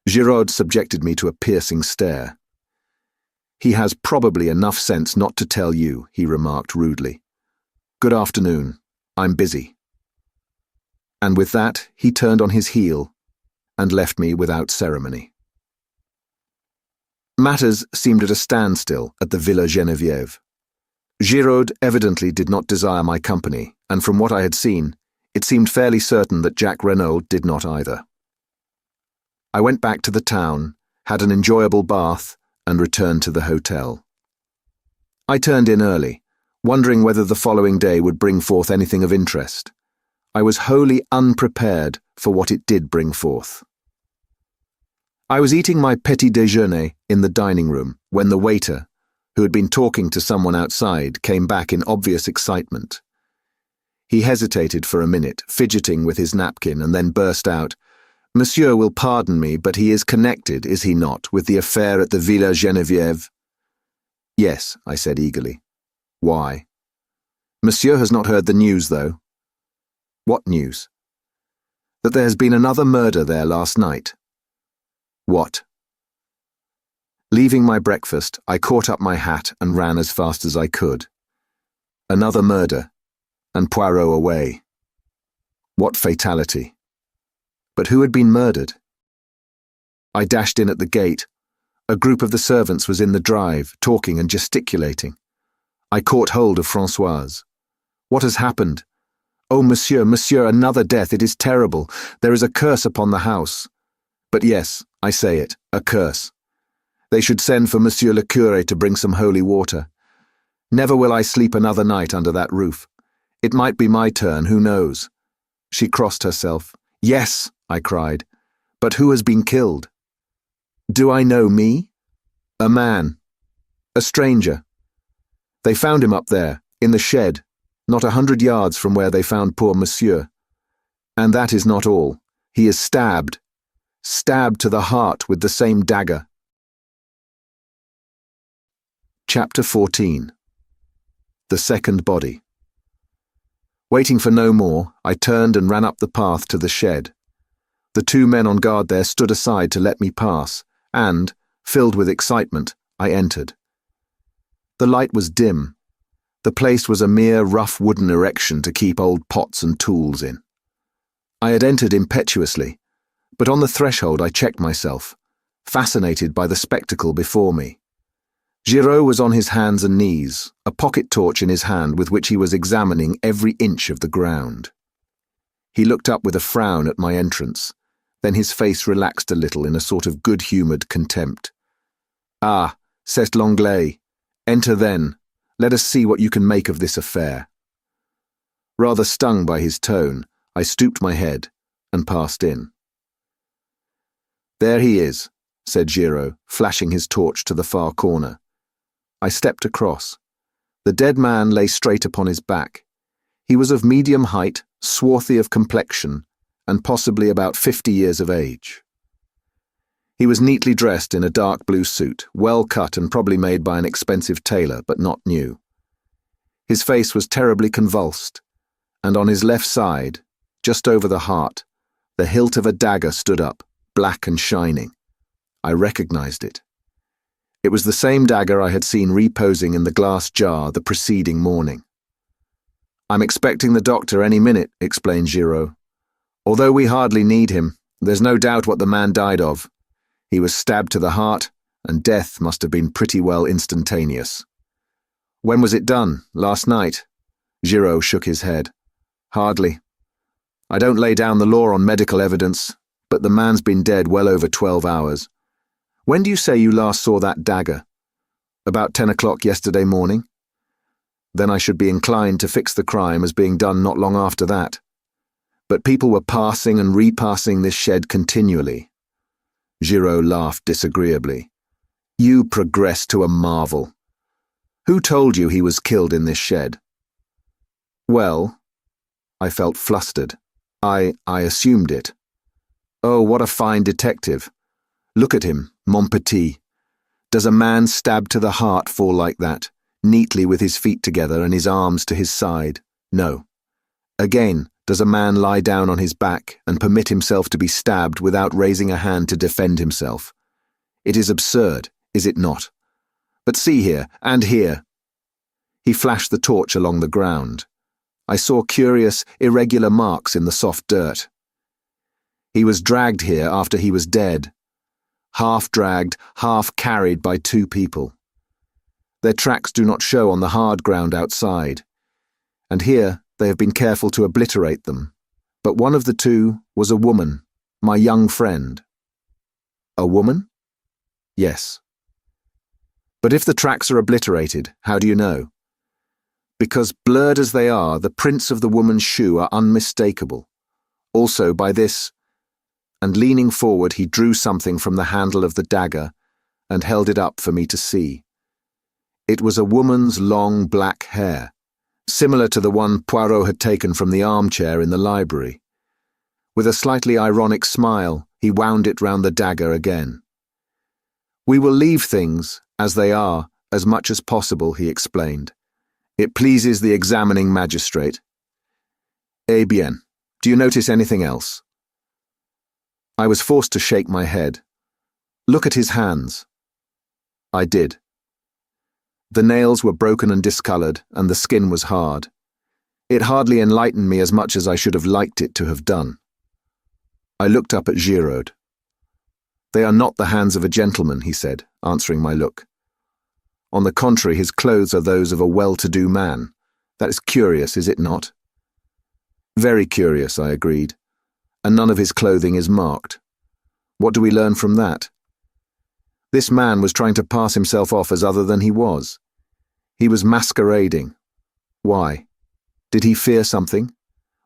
Giraud subjected me to a piercing stare. "He has probably enough sense not to tell you," he remarked rudely. "Good afternoon. I'm busy." And with that, he turned on his heel and left me without ceremony. Matters seemed at a standstill at the Villa Geneviève. Giraud evidently did not desire my company, and from what I had seen, it seemed fairly certain that Jack Renaud did not either. I went back to the town, had an enjoyable bath, and returned to the hotel. I turned in early, wondering whether the following day would bring forth anything of interest. I was wholly unprepared for what it did bring forth. I was eating my petit déjeuner in the dining room when the waiter, who had been talking to someone outside, came back in obvious excitement. He hesitated for a minute, fidgeting with his napkin, and then burst out, "Monsieur will pardon me, but he is connected, is he not, with the affair at the Villa Geneviève?" "Yes," I said eagerly. "Why?" "Monsieur has not heard the news, though." "What news?" "That there has been another murder there last night." "What?" Leaving my breakfast, I caught up my hat and ran as fast as I could. Another murder, and Poirot away. What fatality! But who had been murdered? I dashed in at the gate. A group of the servants was in the drive, talking and gesticulating. I caught hold of Françoise. "What has happened?" "Oh, monsieur, another death, it is terrible. There is a curse upon the house." "But yes, I say it, a curse. They should send for Monsieur le Curé to bring some holy water. Never will I sleep another night under that roof. It might be my turn, who knows?" She crossed herself. "Yes," I cried. "But who has been killed?" "Do I know me?" "A man. A stranger. They found him up there, in the shed, not 100 yards from where they found poor Monsieur. And that is not all. He is stabbed. Stabbed to the heart with the same dagger." Chapter 14. The Second Body. Waiting for no more, I turned and ran up the path to the shed. The two men on guard there stood aside to let me pass, and, filled with excitement, I entered. The light was dim. The place was a mere rough wooden erection to keep old pots and tools in. I had entered impetuously, but on the threshold I checked myself, fascinated by the spectacle before me. Giraud was on his hands and knees, a pocket torch in his hand with which he was examining every inch of the ground. He looked up with a frown at my entrance, then his face relaxed a little in a sort of good-humoured contempt. "Ah, c'est l'anglais. Enter then. Let us see what you can make of this affair." Rather stung by his tone, I stooped my head and passed in. "There he is," said Giraud, flashing his torch to the far corner. I stepped across. The dead man lay straight upon his back. He was of medium height, swarthy of complexion, and possibly about 50 years of age. He was neatly dressed in a dark blue suit, well cut and probably made by an expensive tailor, but not new. His face was terribly convulsed, and on his left side, just over the heart, the hilt of a dagger stood up, black and shining. I recognized it. It was the same dagger I had seen reposing in the glass jar the preceding morning. "I'm expecting the doctor any minute," explained Giraud. "Although we hardly need him, there's no doubt what the man died of. He was stabbed to the heart, and death must have been pretty well instantaneous." "When was it done? Last night?" Giraud shook his head. "Hardly. I don't lay down the law on medical evidence, but the man's been dead well over 12 hours. When do you say you last saw that dagger?" "About 10 o'clock yesterday morning." "Then I should be inclined to fix the crime as being done not long after that. But people were passing and repassing this shed continually." Giraud laughed disagreeably. "You progress to a marvel. Who told you he was killed in this shed?" "Well," I felt flustered. I assumed it." "Oh, what a fine detective. Look at him, mon petit. Does a man stabbed to the heart fall like that, neatly with his feet together and his arms to his side? No. Again, does a man lie down on his back and permit himself to be stabbed without raising a hand to defend himself? It is absurd, is it not? But see here, and here." He flashed the torch along the ground. I saw curious, irregular marks in the soft dirt. "He was dragged here after he was dead. Half dragged, half carried by two people. Their tracks do not show on the hard ground outside, and here they have been careful to obliterate them. But one of the two was a woman, my young friend." "A woman?" "Yes." "But if the tracks are obliterated, how do you know?" "Because, blurred as they are, the prints of the woman's shoe are unmistakable. Also by this," and leaning forward he drew something from the handle of the dagger and held it up for me to see. It was a woman's long black hair, similar to the one Poirot had taken from the armchair in the library. With a slightly ironic smile, he wound it round the dagger again. "We will leave things, as they are, as much as possible," he explained. "It pleases the examining magistrate. Eh bien, do you notice anything else?" I was forced to shake my head. "Look at his hands." I did. The nails were broken and discoloured, and the skin was hard. It hardly enlightened me as much as I should have liked it to have done. I looked up at Giraud. "They are not the hands of a gentleman," he said, answering my look. "On the contrary, his clothes are those of a well-to-do man. That is curious, is it not?" "Very curious," I agreed. "And none of his clothing is marked. What do we learn from that?" This man was trying to pass himself off as other than he was. He was masquerading. Why? Did he fear something?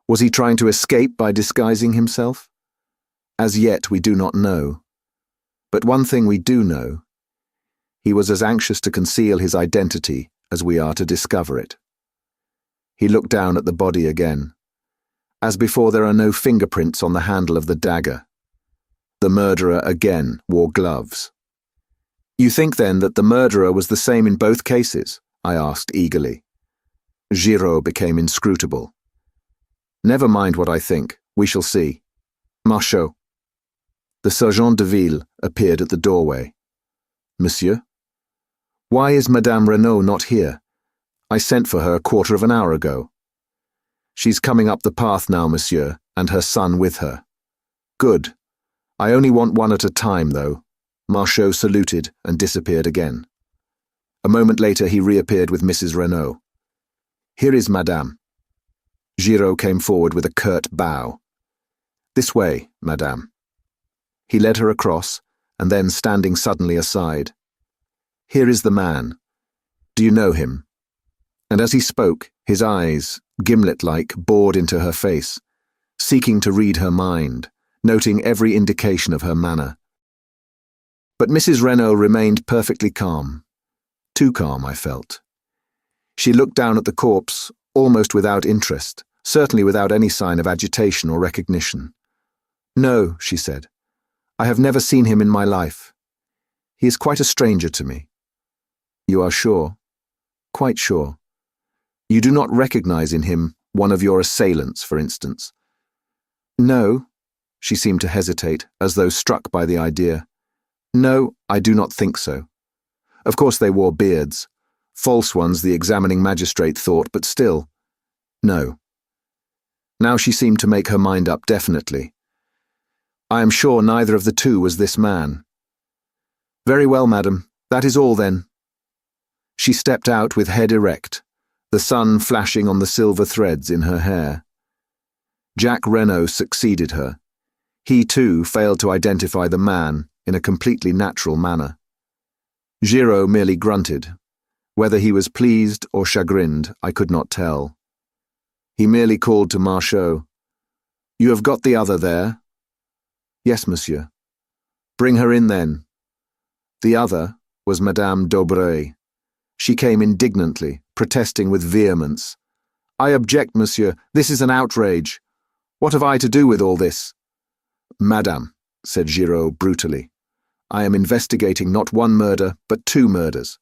Was he trying to escape by disguising himself? As yet we do not know. But one thing we do know. He was as anxious to conceal his identity as we are to discover it. He looked down at the body again. As before, there are no fingerprints on the handle of the dagger. The murderer again wore gloves. "You think then that the murderer was the same in both cases?" I asked eagerly. Giraud became inscrutable. "Never mind what I think. We shall see. Marchot." The sergeant de ville appeared at the doorway. "Monsieur?" "Why is Madame Renaud not here? I sent for her a quarter of an hour ago." "She's coming up the path now, monsieur, and her son with her." "Good. I only want one at a time, though." Marchot saluted and disappeared again. A moment later he reappeared with Mrs. Renaud. "Here is Madame." Giraud came forward with a curt bow. "This way, Madame." He led her across, and then, standing suddenly aside, "Here is the man. Do you know him?" And as he spoke, his eyes, gimlet-like, bored into her face, seeking to read her mind, noting every indication of her manner. But Mrs. Renaud remained perfectly calm. Too calm, I felt. She looked down at the corpse, almost without interest, certainly without any sign of agitation or recognition. "No," she said. "I have never seen him in my life. He is quite a stranger to me." "You are sure?" "Quite sure." "You do not recognize in him one of your assailants, for instance?" "No." She seemed to hesitate, as though struck by the idea. "No, I do not think so. Of course they wore beards. False ones, the examining magistrate thought, but still. No." Now she seemed to make her mind up definitely. "I am sure neither of the two was this man." "Very well, madam. That is all, then." She stepped out with head erect, the sun flashing on the silver threads in her hair. Jacques Renaud succeeded her. He, too, failed to identify the man in a completely natural manner. Giraud merely grunted. Whether he was pleased or chagrined, I could not tell. He merely called to Marchot, "You have got the other there?" "Yes, monsieur." "Bring her in, then." The other was Madame d'Aubray. She came indignantly, protesting with vehemence. "I object, monsieur. This is an outrage. What have I to do with all this?" "Madame," said Giraud brutally, "I am investigating not one murder, but 2 murders.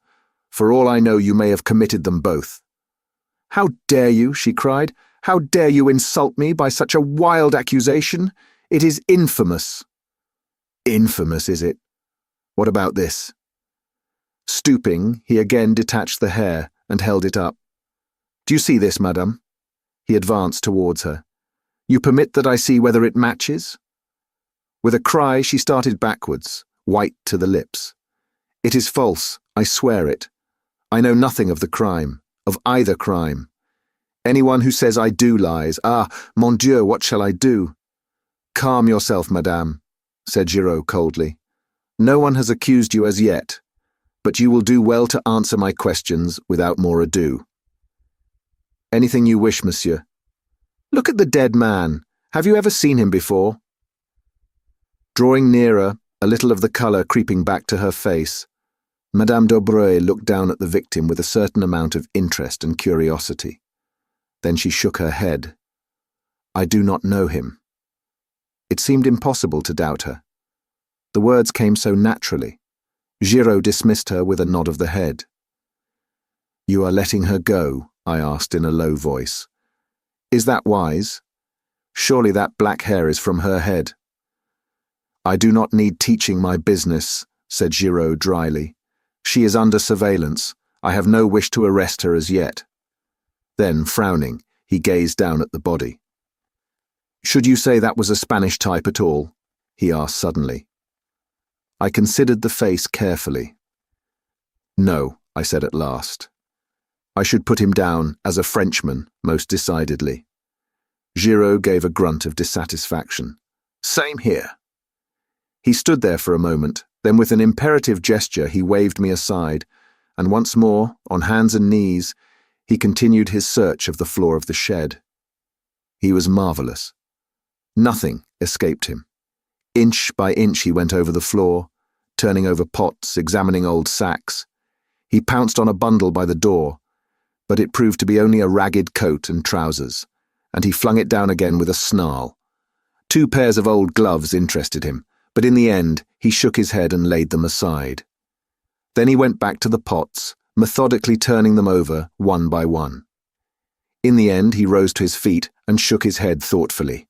For all I know, you may have committed them both." "How dare you?" she cried. "How dare you insult me by such a wild accusation? It is infamous." "Infamous, is it? What about this?" Stooping, he again detached the hair and held it up. "Do you see this, madame?" He advanced towards her. "You permit that I see whether it matches?" With a cry, she started backwards, white to the lips. "It is false, I swear it. I know nothing of the crime, of either crime. Anyone who says I do lies. Ah, mon Dieu, what shall I do?" "Calm yourself, madame," said Giraud coldly. "No one has accused you as yet, but you will do well to answer my questions without more ado." "Anything you wish, monsieur." "Look at the dead man. Have you ever seen him before?" Drawing nearer, a little of the colour creeping back to her face, Madame d'Aubray looked down at the victim with a certain amount of interest and curiosity. Then she shook her head. "I do not know him." It seemed impossible to doubt her. The words came so naturally. Giraud dismissed her with a nod of the head. "You are letting her go?" I asked in a low voice. "Is that wise? Surely that black hair is from her head." "I do not need teaching my business," said Giraud dryly. "She is under surveillance. I have no wish to arrest her as yet." Then, frowning, he gazed down at the body. "Should you say that was a Spanish type at all?" he asked suddenly. I considered the face carefully. "No," I said at last. "I should put him down as a Frenchman, most decidedly." Giraud gave a grunt of dissatisfaction. "Same here." He stood there for a moment, then with an imperative gesture he waved me aside, and once more, on hands and knees, he continued his search of the floor of the shed. He was marvellous. Nothing escaped him. Inch by inch he went over the floor, turning over pots, examining old sacks. He pounced on a bundle by the door, but it proved to be only a ragged coat and trousers, and he flung it down again with a snarl. 2 pairs of old gloves interested him, but in the end he shook his head and laid them aside. Then he went back to the pots, methodically turning them over one by one. In the end he rose to his feet and shook his head thoughtfully.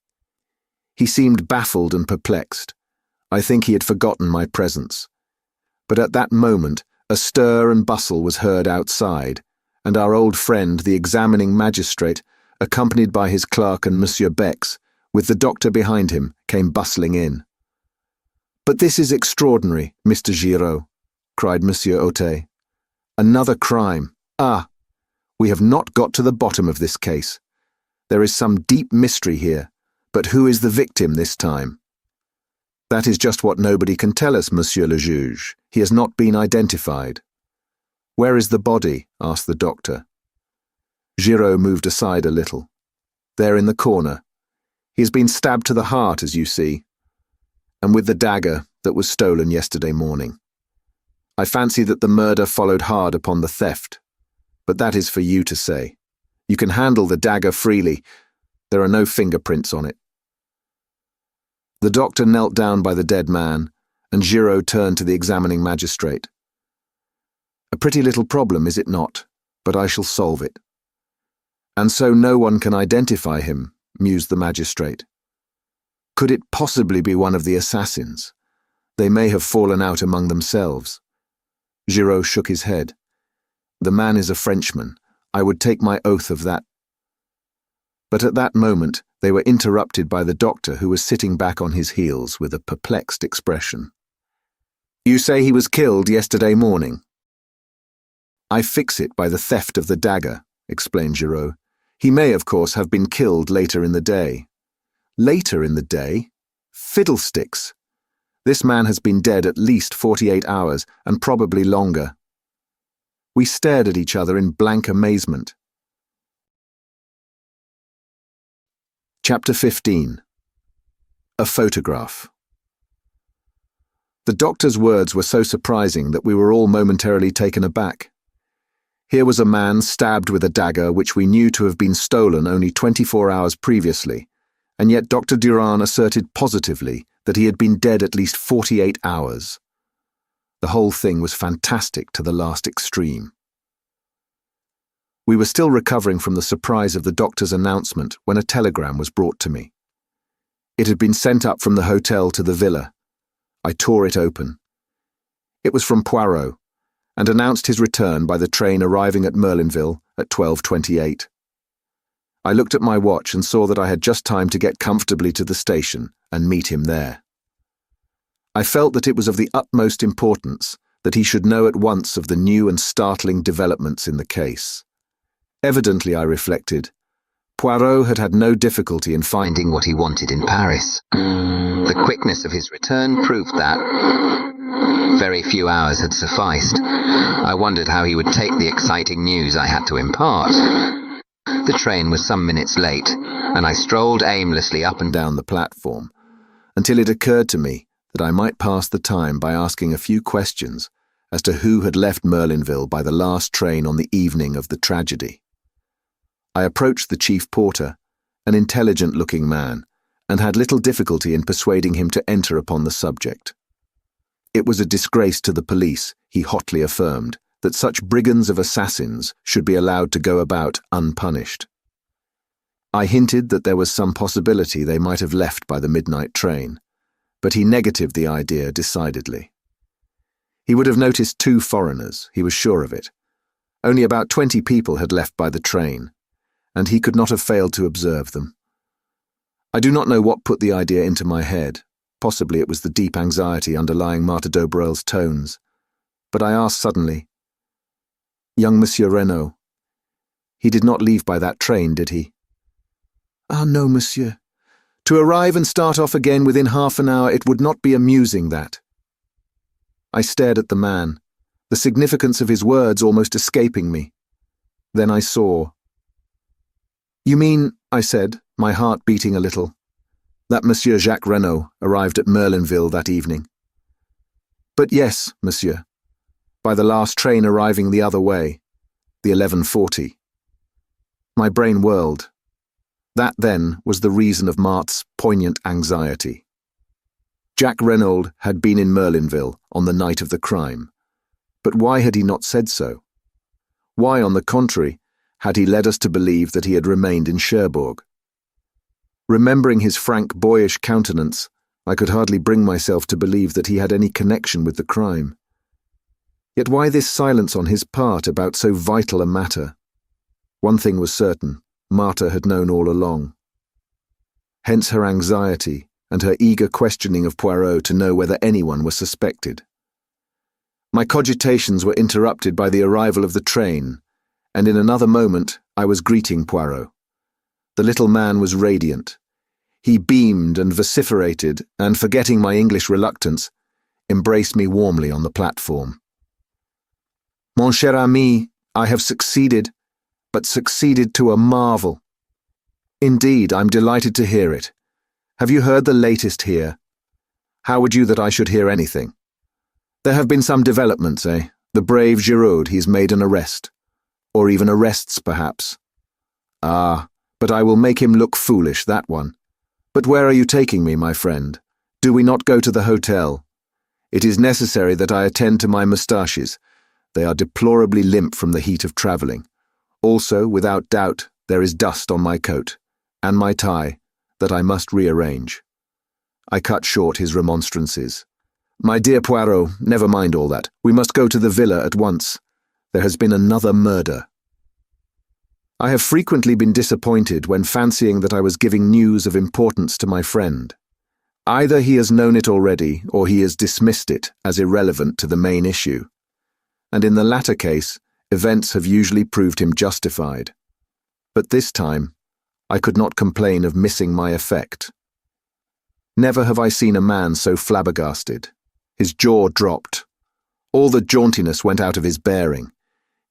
He seemed baffled and perplexed. I think he had forgotten my presence. But at that moment a stir and bustle was heard outside, and our old friend, the examining magistrate, accompanied by his clerk and Monsieur Bex, with the doctor behind him, came bustling in. "But this is extraordinary, Mr. Giraud," cried Monsieur Autet. Another crime. Ah, we have not got to the bottom of this case. There is some deep mystery here, but who is the victim this time? That is just what nobody can tell us, Monsieur le Juge. He has not been identified. Where is the body? Asked the doctor. Giraud moved aside a little. There in the corner. He has been stabbed to the heart, as you see, and with the dagger that was stolen yesterday morning. I fancy that the murder followed hard upon the theft, but that is for you to say. You can handle the dagger freely. There are no fingerprints on it. The doctor knelt down by the dead man, and Giraud turned to the examining magistrate. A pretty little problem, is it not? But I shall solve it. And so no one can identify him, mused the magistrate. Could it possibly be one of the assassins? They may have fallen out among themselves. Giraud shook his head. The man is a Frenchman. I would take my oath of that. But at that moment, they were interrupted by the doctor, who was sitting back on his heels with a perplexed expression. You say he was killed yesterday morning? I fix it by the theft of the dagger, explained Giraud. He may, of course, have been killed later in the day. Later in the day? Fiddlesticks! This man has been dead at least 48 hours, and probably longer. We stared at each other in blank amazement. Chapter 15. A Photograph. The doctor's words were so surprising that we were all momentarily taken aback. Here was a man stabbed with a dagger which we knew to have been stolen only 24 hours previously, and yet Dr. Durand asserted positively that he had been dead at least 48 hours. The whole thing was fantastic to the last extreme. We were still recovering from the surprise of the doctor's announcement when a telegram was brought to me. It had been sent up from the hotel to the villa. I tore it open. It was from Poirot, and announced his return by the train arriving at Merlinville at 12:28. I looked at my watch and saw that I had just time to get comfortably to the station and meet him there. I felt that it was of the utmost importance that he should know at once of the new and startling developments in the case. Evidently, I reflected, Poirot had had no difficulty in finding what he wanted in Paris. The quickness of his return proved that. Very few hours had sufficed. I wondered how he would take the exciting news I had to impart. The train was some minutes late, and I strolled aimlessly up and down the platform, until it occurred to me that I might pass the time by asking a few questions as to who had left Merlinville by the last train on the evening of the tragedy. I approached the chief porter, an intelligent-looking man, and had little difficulty in persuading him to enter upon the subject. It was a disgrace to the police, he hotly affirmed, that such brigands of assassins should be allowed to go about unpunished. I hinted that there was some possibility they might have left by the midnight train, but he negatived the idea decidedly. He would have noticed 2 foreigners, he was sure of it. Only about 20 people had left by the train, and he could not have failed to observe them. I do not know what put the idea into my head. Possibly it was the deep anxiety underlying Marthe d'Aubreuil's tones. But I asked suddenly, Young Monsieur Renaud, he did not leave by that train, did he? Ah, no, monsieur. To arrive and start off again within half an hour, it would not be amusing, that. I stared at the man, the significance of his words almost escaping me. Then I saw. You mean, I said, my heart beating a little, that Monsieur Jacques Renaud arrived at Merlinville that evening. But yes, monsieur, by the last train arriving the other way, the 11:40. My brain whirled. That, then, was the reason of Marthe's poignant anxiety. Jacques Renaud had been in Merlinville on the night of the crime, but why had he not said so? Why, on the contrary, had he led us to believe that he had remained in Cherbourg? Remembering his frank, boyish countenance, I could hardly bring myself to believe that he had any connection with the crime. Yet why this silence on his part about so vital a matter? One thing was certain, Marthe had known all along. Hence her anxiety and her eager questioning of Poirot to know whether anyone was suspected. My cogitations were interrupted by the arrival of the train, and in another moment I was greeting Poirot. The little man was radiant. He beamed and vociferated, and forgetting my English reluctance, embraced me warmly on the platform. Mon cher ami, I have succeeded, but succeeded to a marvel. Indeed, I'm delighted to hear it. Have you heard the latest here? How would you that I should hear anything? There have been some developments, eh? The brave Giraud, he's made an arrest. Or even arrests, perhaps. Ah, but I will make him look foolish, that one. But where are you taking me, my friend? Do we not go to the hotel? It is necessary that I attend to my moustaches. They are deplorably limp from the heat of travelling. Also, without doubt, there is dust on my coat, and my tie, that I must rearrange. I cut short his remonstrances. My dear Poirot, never mind all that. We must go to the villa at once. There has been another murder. I have frequently been disappointed when fancying that I was giving news of importance to my friend. Either he has known it already, or he has dismissed it as irrelevant to the main issue. And in the latter case, events have usually proved him justified. But this time, I could not complain of missing my effect. Never have I seen a man so flabbergasted. His jaw dropped. All the jauntiness went out of his bearing.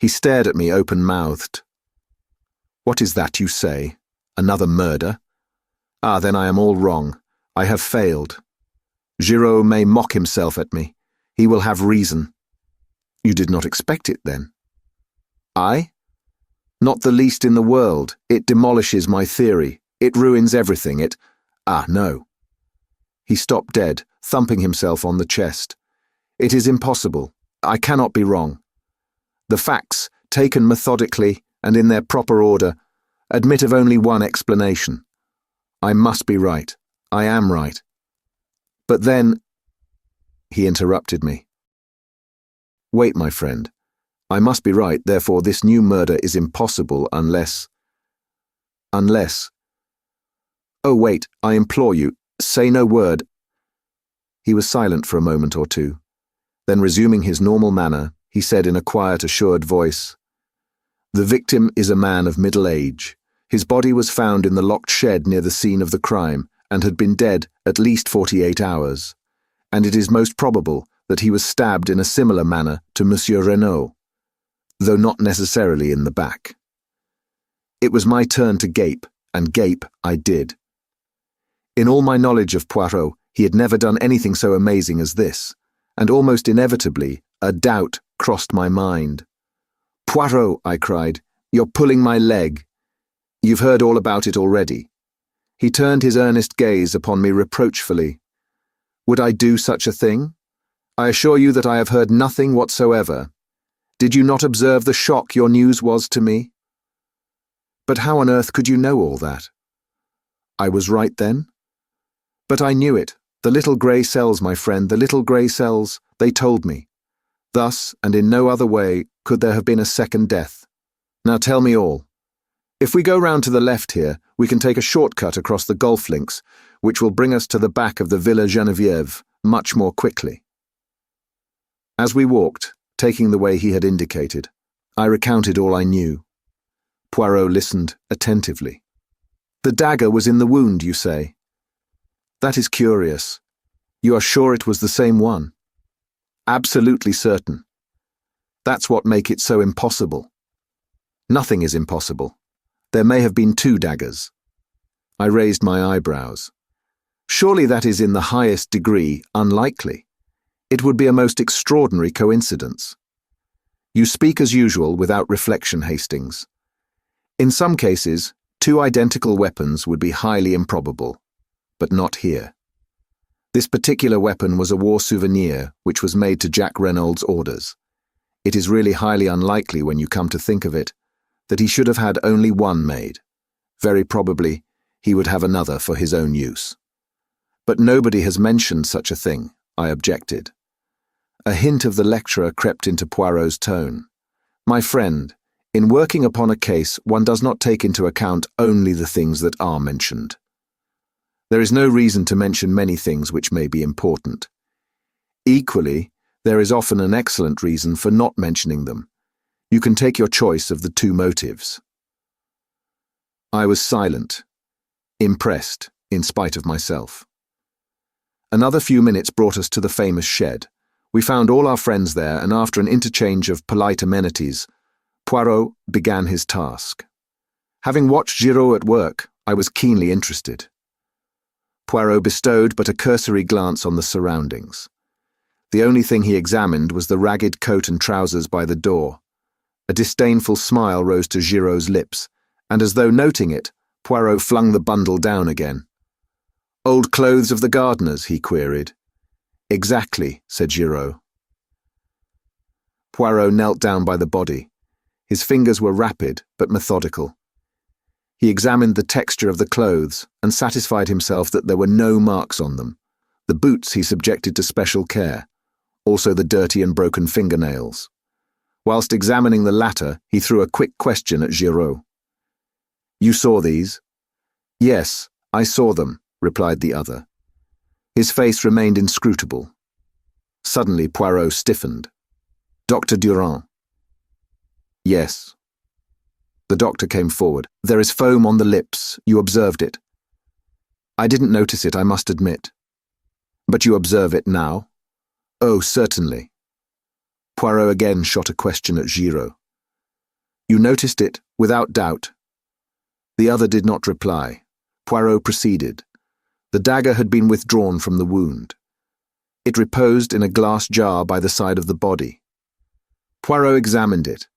He stared at me open-mouthed. What is that you say? Another murder? Ah, then I am all wrong. I have failed. Giraud may mock himself at me. He will have reason. You did not expect it, then? I? Not the least in the world. It demolishes my theory. It ruins everything. Ah, no. He stopped dead, thumping himself on the chest. It is impossible. I cannot be wrong. The facts, taken methodically and in their proper order, admit of only one explanation. I must be right. I am right. But then... He interrupted me. Wait, my friend. I must be right, therefore this new murder is impossible unless... Oh, wait, I implore you, say no word. He was silent for a moment or two. Then resuming his normal manner, he said in a quiet, assured voice, The victim is a man of middle age. His body was found in the locked shed near the scene of the crime and had been dead at least 48 hours. And it is most probable that he was stabbed in a similar manner to Monsieur Renaud, though not necessarily in the back. It was my turn to gape, and gape I did. In all my knowledge of Poirot, he had never done anything so amazing as this, and almost inevitably, a doubt crossed my mind. Poirot, I cried, you're pulling my leg. You've heard all about it already. He turned his earnest gaze upon me reproachfully. Would I do such a thing? I assure you that I have heard nothing whatsoever. Did you not observe the shock your news was to me? But how on earth could you know all that? I was right then? But I knew it. The little grey cells, my friend, the little grey cells, they told me. Thus, and in no other way, could there have been a second death. Now tell me all. If we go round to the left here, we can take a shortcut across the golf links, which will bring us to the back of the Villa Geneviève much more quickly. As we walked, taking the way he had indicated, I recounted all I knew. Poirot listened attentively. The dagger was in the wound, you say? That is curious. You are sure it was the same one? Absolutely certain. That's what makes it so impossible. Nothing is impossible. There may have been two daggers. I raised my eyebrows. Surely that is in the highest degree unlikely. It would be a most extraordinary coincidence. You speak as usual without reflection, Hastings. In some cases, two identical weapons would be highly improbable, but not here. This particular weapon was a war souvenir which was made to Jack Reynolds' orders. It is really highly unlikely, when you come to think of it, that he should have had only one made. Very probably, he would have another for his own use. But nobody has mentioned such a thing, I objected. A hint of the lecturer crept into Poirot's tone. My friend, in working upon a case, one does not take into account only the things that are mentioned. There is no reason to mention many things which may be important. Equally, There is often an excellent reason for not mentioning them. You can take your choice of the two motives. I was silent, impressed in spite of myself. Another few minutes brought us to the famous shed. We found all our friends there, and after an interchange of polite amenities, Poirot began his task. Having watched Giraud at work, I was keenly interested. Poirot bestowed but a cursory glance on the surroundings. The only thing he examined was the ragged coat and trousers by the door. A disdainful smile rose to Giraud's lips, and as though noting it, Poirot flung the bundle down again. "Old clothes of the gardeners?" he queried. "Exactly," said Giraud. Poirot knelt down by the body. His fingers were rapid but methodical. He examined the texture of the clothes and satisfied himself that there were no marks on them. The boots he subjected to special care, also the dirty and broken fingernails. Whilst examining the latter, he threw a quick question at Giraud. "You saw these?" "Yes, I saw them," replied the other. His face remained inscrutable. Suddenly Poirot stiffened. "Dr. Durand?" "Yes." The doctor came forward. "There is foam on the lips. You observed it." "I didn't notice it, I must admit." "But you observe it now?" "Oh, certainly." Poirot again shot a question at Giraud. "You noticed it, without doubt?" The other did not reply. Poirot proceeded. The dagger had been withdrawn from the wound. It reposed in a glass jar by the side of the body. Poirot examined it.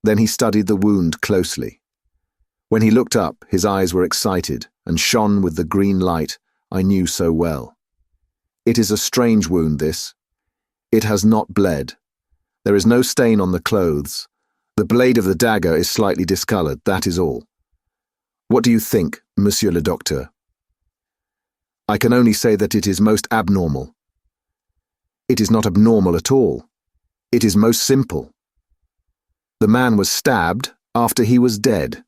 Then he studied the wound closely. When he looked up, his eyes were excited and shone with the green light I knew so well. "It is a strange wound, this. It has not bled. There is no stain on the clothes. The blade of the dagger is slightly discolored, that is all. What do you think, Monsieur le Docteur?" "I can only say that it is most abnormal." "It is not abnormal at all. It is most simple. The man was stabbed after he was dead."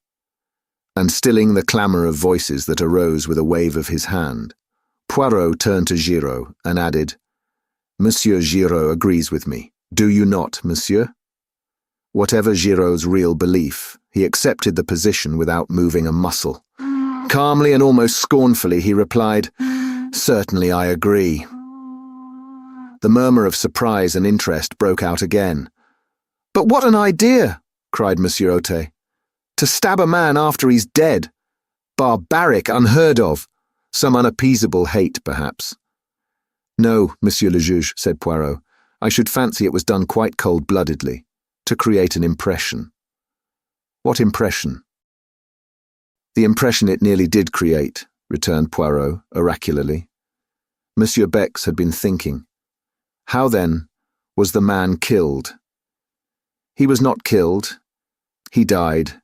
And stilling the clamour of voices that arose with a wave of his hand, Poirot turned to Giraud and added, "Monsieur Giraud agrees with me. Do you not, monsieur?" Whatever Giraud's real belief, he accepted the position without moving a muscle. Calmly and almost scornfully he replied, "Certainly I agree." The murmur of surprise and interest broke out again. "But what an idea!" cried Monsieur Otet. "To stab a man after he's dead! Barbaric, unheard of. Some unappeasable hate, perhaps." "No, Monsieur le Juge," said Poirot. "I should fancy it was done quite cold-bloodedly, to create an impression." "What impression?" "The impression it nearly did create," returned Poirot oracularly. Monsieur Bex had been thinking. How, then, was the man killed? "He was not killed. He died.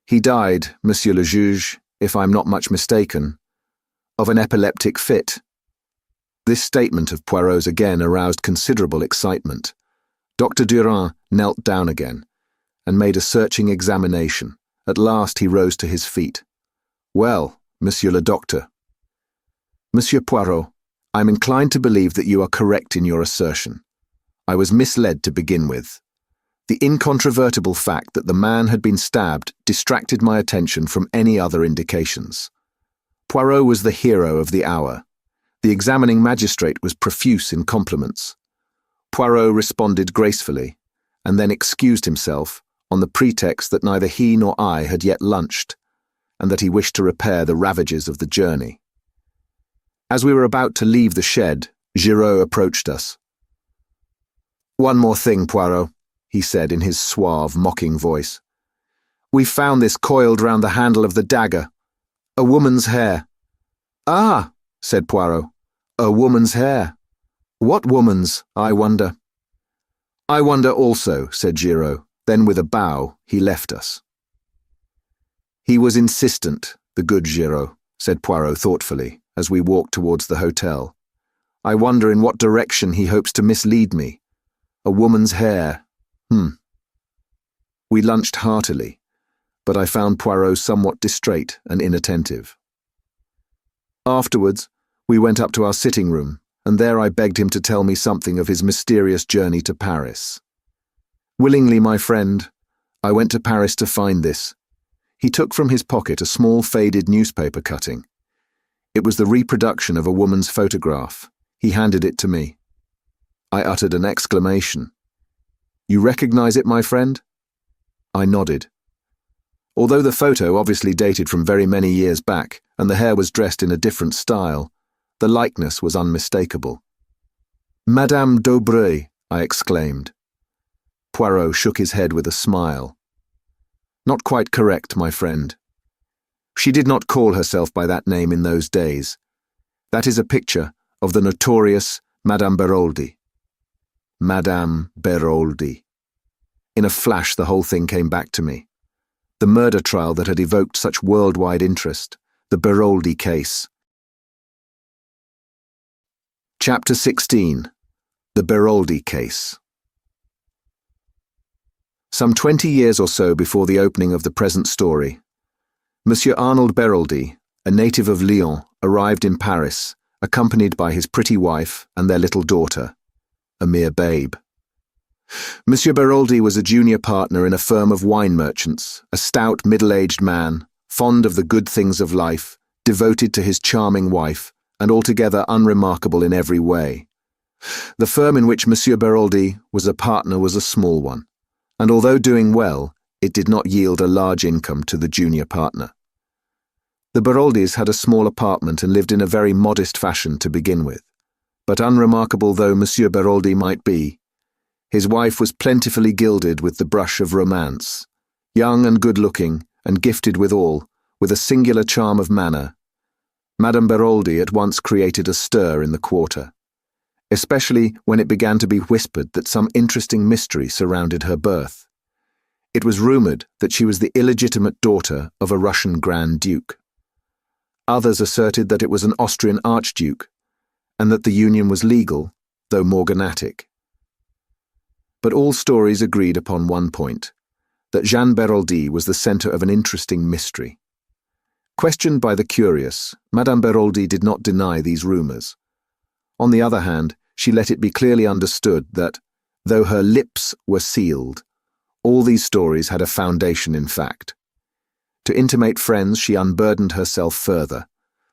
He died, Monsieur le Juge, if I'm not much mistaken, of an epileptic fit." This statement of Poirot's again aroused considerable excitement. Dr. Durand knelt down again and made a searching examination. At last he rose to his feet. "Well, Monsieur le Docteur." "Monsieur Poirot, I'm inclined to believe that you are correct in your assertion. I was misled to begin with. The incontrovertible fact that the man had been stabbed distracted my attention from any other indications. Poirot was the hero of the hour. The examining magistrate was profuse in compliments. Poirot responded gracefully, and then excused himself on the pretext that neither he nor I had yet lunched, and that he wished to repair the ravages of the journey. As we were about to leave the shed, Giraud approached us. "One more thing, Poirot," he said in his suave, mocking voice. "We found this coiled round the handle of the dagger. A woman's hair." "Ah," said Poirot, "a woman's hair. What woman's, I wonder?" "I wonder also," said Giraud. Then with a bow, he left us. "He was insistent, the good Giraud," said Poirot thoughtfully, as we walked towards the hotel. "I wonder in what direction he hopes to mislead me. A woman's hair. We lunched heartily, but I found Poirot somewhat distrait and inattentive. Afterwards, we went up to our sitting room and there I begged him to tell me something of his mysterious journey to Paris. Willingly, my friend, I went to Paris to find this. He took from his pocket a small faded newspaper cutting. It was the reproduction of a woman's photograph. He handed it to me. I uttered an exclamation. "You recognize it, my friend?" I nodded. Although the photo obviously dated from very many years back, and the hair was dressed in a different style, the likeness was unmistakable. "Madame d'Aubray," I exclaimed. Poirot shook his head with a smile. "Not quite correct, my friend. She did not call herself by that name in those days. That is a picture of the notorious Madame Beroldy." Madame Beroldy. In a flash, the whole thing came back to me. The murder trial that had evoked such worldwide interest, the Beroldy case. Chapter 16. The Beroldy Case. Some 20 years or so before the opening of the present story, Monsieur Arnold Beroldy, a native of Lyon, arrived in Paris, accompanied by his pretty wife and their little daughter, a mere babe. Monsieur Beroldy was a junior partner in a firm of wine merchants, a stout middle-aged man, fond of the good things of life, devoted to his charming wife, and altogether unremarkable in every way. The firm in which Monsieur Beroldy was a partner was a small one, and although doing well, it did not yield a large income to the junior partner. The Beroldys had a small apartment and lived in a very modest fashion to begin with, but unremarkable though Monsieur Beroldy might be, his wife was plentifully gilded with the brush of romance, young and good-looking, and gifted withal, with a singular charm of manner. Madame Beroldy at once created a stir in the quarter, especially when it began to be whispered that some interesting mystery surrounded her birth. It was rumoured that she was the illegitimate daughter of a Russian Grand Duke. Others asserted that it was an Austrian Archduke, and that the union was legal, though morganatic. But all stories agreed upon one point, that Jeanne Beroldy was the centre of an interesting mystery. Questioned by the curious, Madame Beroldy did not deny these rumours. On the other hand, she let it be clearly understood that, though her lips were sealed, all these stories had a foundation in fact. To intimate friends, she unburdened herself further,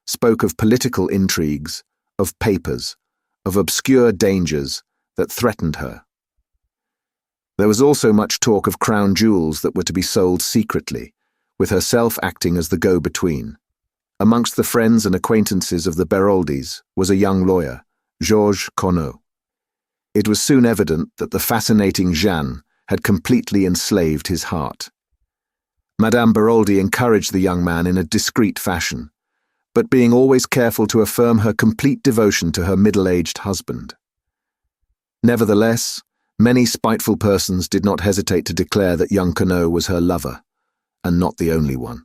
spoke of political intrigues, of papers, of obscure dangers that threatened her. There was also much talk of crown jewels that were to be sold secretly, with herself acting as the go-between. Amongst the friends and acquaintances of the Beroldys was a young lawyer, Georges Conneau. It was soon evident that the fascinating Jeanne had completely enslaved his heart. Madame Beroldy encouraged the young man in a discreet fashion, but being always careful to affirm her complete devotion to her middle-aged husband. Nevertheless, many spiteful persons did not hesitate to declare that young Conneau was her lover, and not the only one.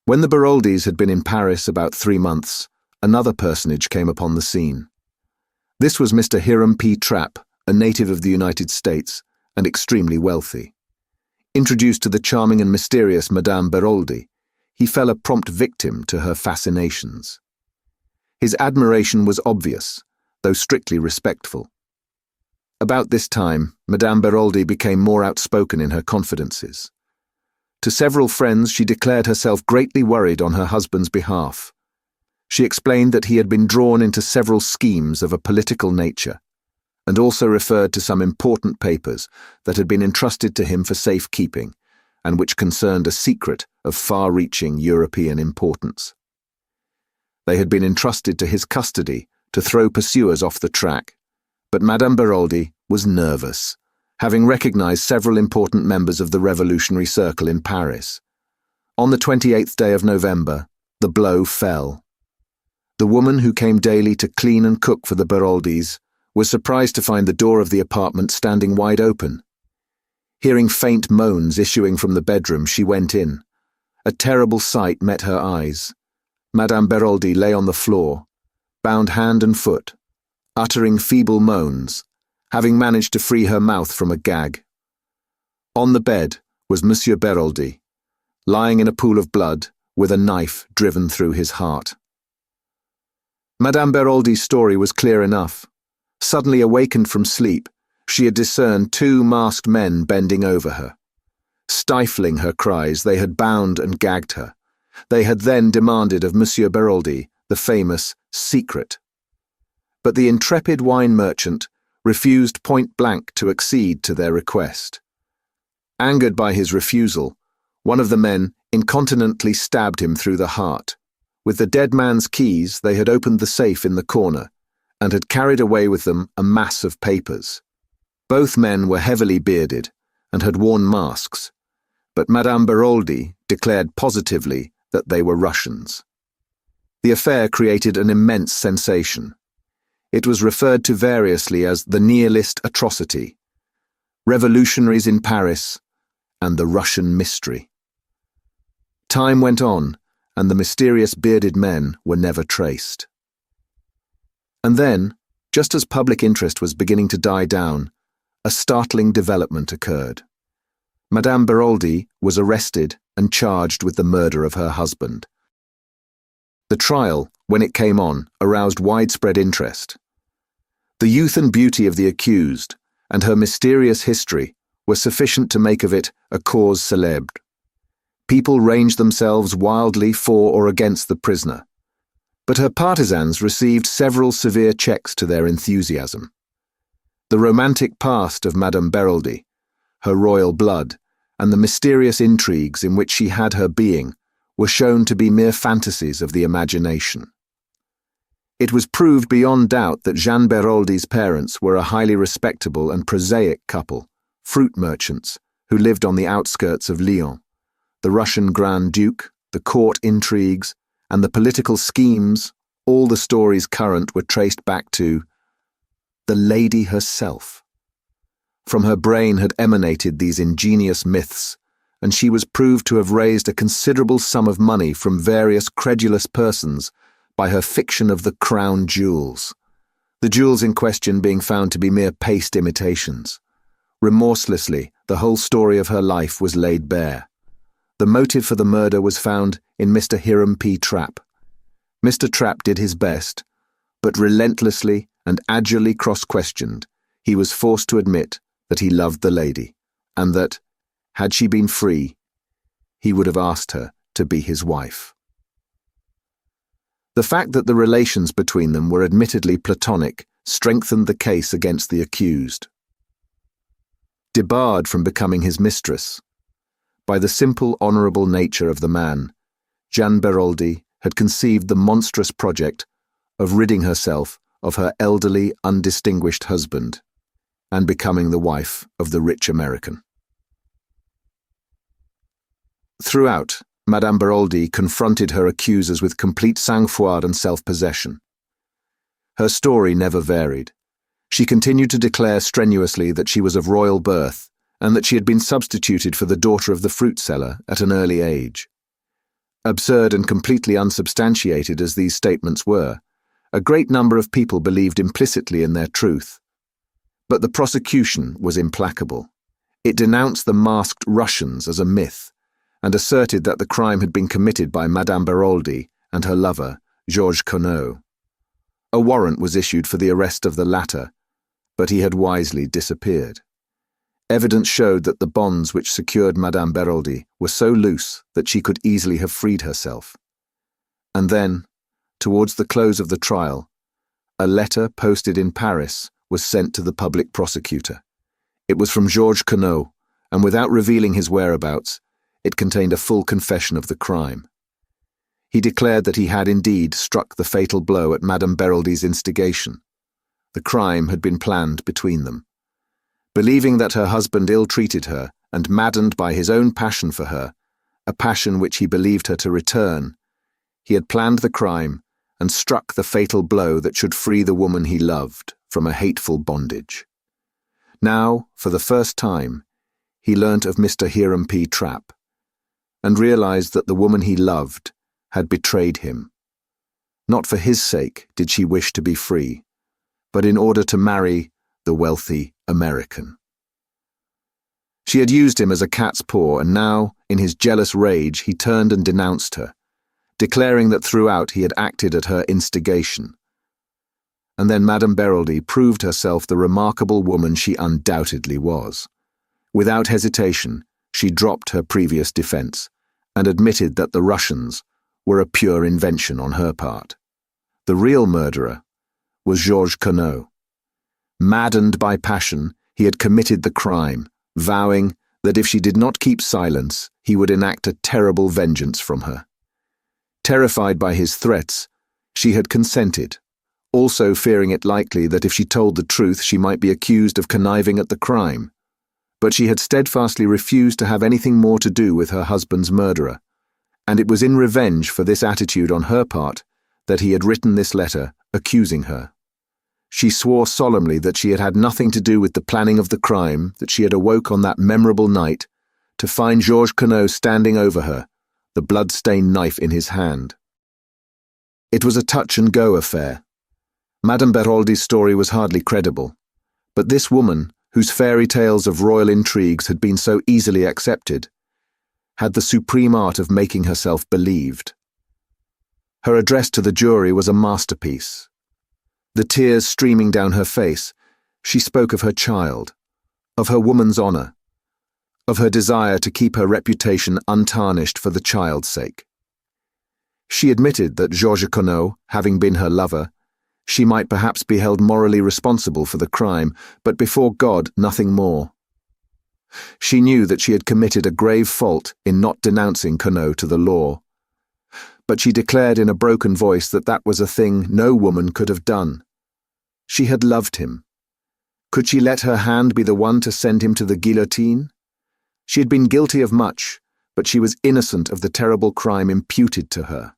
When the Beroldys had been in Paris about 3 months, another personage came upon the scene. This was Mr. Hiram P. Trapp, a native of the United States, and extremely wealthy. Introduced to the charming and mysterious Madame Beroldy, he fell a prompt victim to her fascinations. His admiration was obvious, though strictly respectful. About this time, Madame Beroldy became more outspoken in her confidences. To several friends, she declared herself greatly worried on her husband's behalf. She explained that he had been drawn into several schemes of a political nature, and also referred to some important papers that had been entrusted to him for safekeeping, and which concerned a secret of far-reaching European importance. They had been entrusted to his custody to throw pursuers off the track, but Madame Beroldy was nervous, having recognized several important members of the revolutionary circle in Paris. On the 28th day of November, the blow fell. The woman who came daily to clean and cook for the Beroldys was surprised to find the door of the apartment standing wide open. Hearing faint moans issuing from the bedroom, she went in. A terrible sight met her eyes. Madame Beroldy lay on the floor, bound hand and foot, uttering feeble moans, having managed to free her mouth from a gag. On the bed was Monsieur Beroldy, lying in a pool of blood, with a knife driven through his heart. Madame Beroldi's story was clear enough. Suddenly awakened from sleep, she had discerned two masked men bending over her. Stifling her cries, they had bound and gagged her. They had then demanded of Monsieur Beroldi the famous secret. But the intrepid wine merchant refused point-blank to accede to their request. Angered by his refusal, one of the men incontinently stabbed him through the heart. With the dead man's keys, they had opened the safe in the corner and had carried away with them a mass of papers. Both men were heavily bearded and had worn masks, but Madame Beroldi declared positively that they were Russians. The affair created an immense sensation. It was referred to variously as the Nihilist atrocity, revolutionaries in Paris, and the Russian mystery. Time went on, and the mysterious bearded men were never traced. And then, just as public interest was beginning to die down, a startling development occurred. Madame Beroldi was arrested and charged with the murder of her husband. The trial, when it came on, aroused widespread interest. The youth and beauty of the accused and her mysterious history were sufficient to make of it a cause célèbre. People ranged themselves wildly for or against the prisoner, but her partisans received several severe checks to their enthusiasm. The romantic past of Madame Beroldi, her royal blood, and the mysterious intrigues in which she had her being were shown to be mere fantasies of the imagination. It was proved beyond doubt that Jeanne Beroldi's parents were a highly respectable and prosaic couple, fruit merchants, who lived on the outskirts of Lyon. The Russian Grand Duke, the court intrigues, and the political schemes, all the stories current, were traced back to the lady herself. From her brain had emanated these ingenious myths, and she was proved to have raised a considerable sum of money from various credulous persons by her fiction of the crown jewels, the jewels in question being found to be mere paste imitations. Remorselessly, the whole story of her life was laid bare. The motive for the murder was found in Mr. Hiram P. Trapp. Mr. Trapp did his best, but relentlessly and agilely cross-questioned, he was forced to admit that he loved the lady, and that, had she been free, he would have asked her to be his wife. The fact that the relations between them were admittedly platonic strengthened the case against the accused. Debarred from becoming his mistress, by the simple, honourable nature of the man, Jeanne Beroldi had conceived the monstrous project of ridding herself of her elderly, undistinguished husband and becoming the wife of the rich American. Throughout, Madame Beroldi confronted her accusers with complete sang-froid and self-possession. Her story never varied. She continued to declare strenuously that she was of royal birth and that she had been substituted for the daughter of the fruit seller at an early age. Absurd and completely unsubstantiated as these statements were, a great number of people believed implicitly in their truth. But the prosecution was implacable. It denounced the masked Russians as a myth and asserted that the crime had been committed by Madame Beroldi and her lover, Georges Conneau. A warrant was issued for the arrest of the latter, but he had wisely disappeared. Evidence showed that the bonds which secured Madame Beroldi were so loose that she could easily have freed herself. And then, towards the close of the trial, a letter posted in Paris was sent to the public prosecutor. It was from Georges Conneau, and without revealing his whereabouts, it contained a full confession of the crime. He declared that he had indeed struck the fatal blow at Madame Beroldi's instigation. The crime had been planned between them. Believing that her husband ill-treated her and maddened by his own passion for her, a passion which he believed her to return, he had planned the crime and struck the fatal blow that should free the woman he loved from a hateful bondage. Now, for the first time, he learnt of Mr. Hiram P. Trapp, and realized that the woman he loved had betrayed him. Not for his sake did she wish to be free, but in order to marry the wealthy American. She had used him as a cat's paw, and now, in his jealous rage, he turned and denounced her, declaring that throughout he had acted at her instigation, and then Madame Beraldi proved herself the remarkable woman she undoubtedly was. Without hesitation, she dropped her previous defense and admitted that the Russians were a pure invention on her part. The real murderer was Georges Conneau. Maddened by passion, he had committed the crime, vowing that if she did not keep silence, he would enact a terrible vengeance from her. Terrified by his threats, she had consented, also fearing it likely that if she told the truth she might be accused of conniving at the crime. But she had steadfastly refused to have anything more to do with her husband's murderer, and it was in revenge for this attitude on her part that he had written this letter accusing her. She swore solemnly that she had had nothing to do with the planning of the crime, that she had awoke on that memorable night to find Georges Conneau standing over her, the blood-stained knife in his hand. It was a touch-and-go affair. Madame Beraldi's story was hardly credible, but this woman, whose fairy tales of royal intrigues had been so easily accepted, had the supreme art of making herself believed. Her address to the jury was a masterpiece. The tears streaming down her face, she spoke of her child, of her woman's honor, of her desire to keep her reputation untarnished for the child's sake. She admitted that Georges Conneau, having been her lover, she might perhaps be held morally responsible for the crime, but before God, nothing more. She knew that she had committed a grave fault in not denouncing Conneau to the law, but she declared in a broken voice that that was a thing no woman could have done. She had loved him. Could she let her hand be the one to send him to the guillotine? She had been guilty of much, but she was innocent of the terrible crime imputed to her.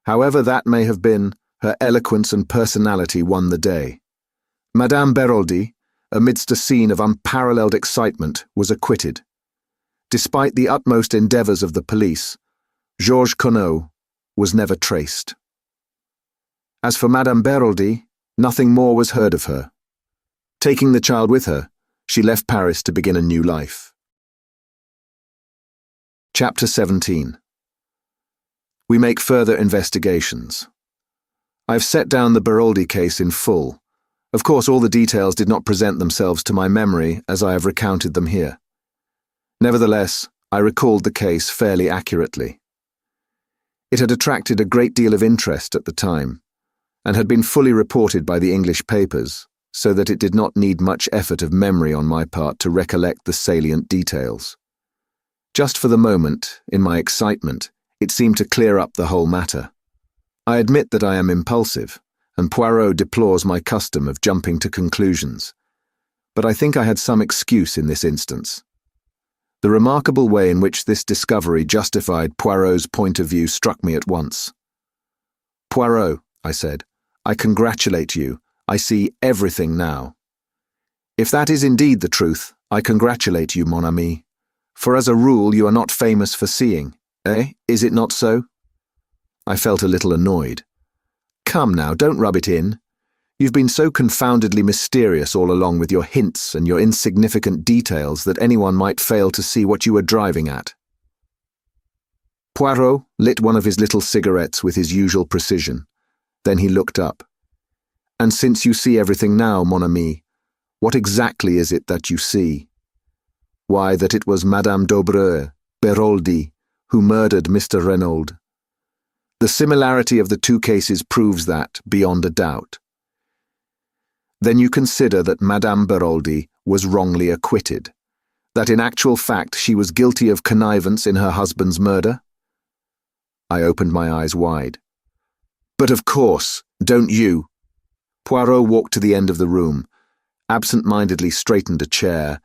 However that may have been, her eloquence and personality won the day. Madame Beraldi, amidst a scene of unparalleled excitement, was acquitted. Despite the utmost endeavors of the police, Georges Conneau was never traced. As for Madame Beraldi, nothing more was heard of her. Taking the child with her, she left Paris to begin a new life. Chapter 17. We make further investigations. I've set down the Beraldi case in full. Of course, all the details did not present themselves to my memory as I have recounted them here. Nevertheless, I recalled the case fairly accurately. It had attracted a great deal of interest at the time, and had been fully reported by the English papers, so that it did not need much effort of memory on my part to recollect the salient details. Just for the moment, in my excitement, it seemed to clear up the whole matter. I admit that I am impulsive, and Poirot deplores my custom of jumping to conclusions, but I think I had some excuse in this instance. The remarkable way in which this discovery justified Poirot's point of view struck me at once. "Poirot," I said, "I congratulate you. I see everything now. If that is indeed the truth, I congratulate you, mon ami, for as a rule you are not famous for seeing, eh? Is it not so?" I felt a little annoyed. "Come now, don't rub it in. You've been so confoundedly mysterious all along with your hints and your insignificant details that anyone might fail to see what you were driving at." Poirot lit one of his little cigarettes with his usual precision. Then he looked up. "And since you see everything now, mon ami, what exactly is it that you see?" "Why, that it was Madame d'Aubray, Beraldi, who murdered Mr. Renaud. The similarity of the two cases proves that, beyond a doubt." "Then you consider that Madame Beraldi was wrongly acquitted, that in actual fact she was guilty of connivance in her husband's murder?" I opened my eyes wide. "But of course, don't you?" Poirot walked to the end of the room, absent-mindedly straightened a chair,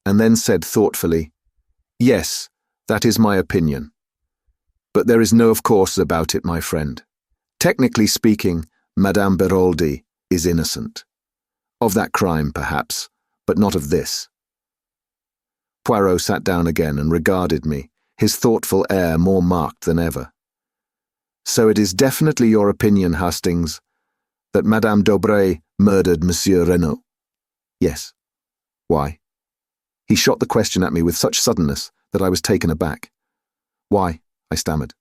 and then said thoughtfully, "Yes, that is my opinion. But there is no of course about it, my friend. Technically speaking, Madame Beraldi is innocent. Of that crime, perhaps, but not of this." Poirot sat down again and regarded me, his thoughtful air more marked than ever. "So it is definitely your opinion, Hastings, that Madame d'Aubray murdered Monsieur Renaud?" "Yes." "Why?" He shot the question at me with such suddenness that I was taken aback. "Why?" I stammered.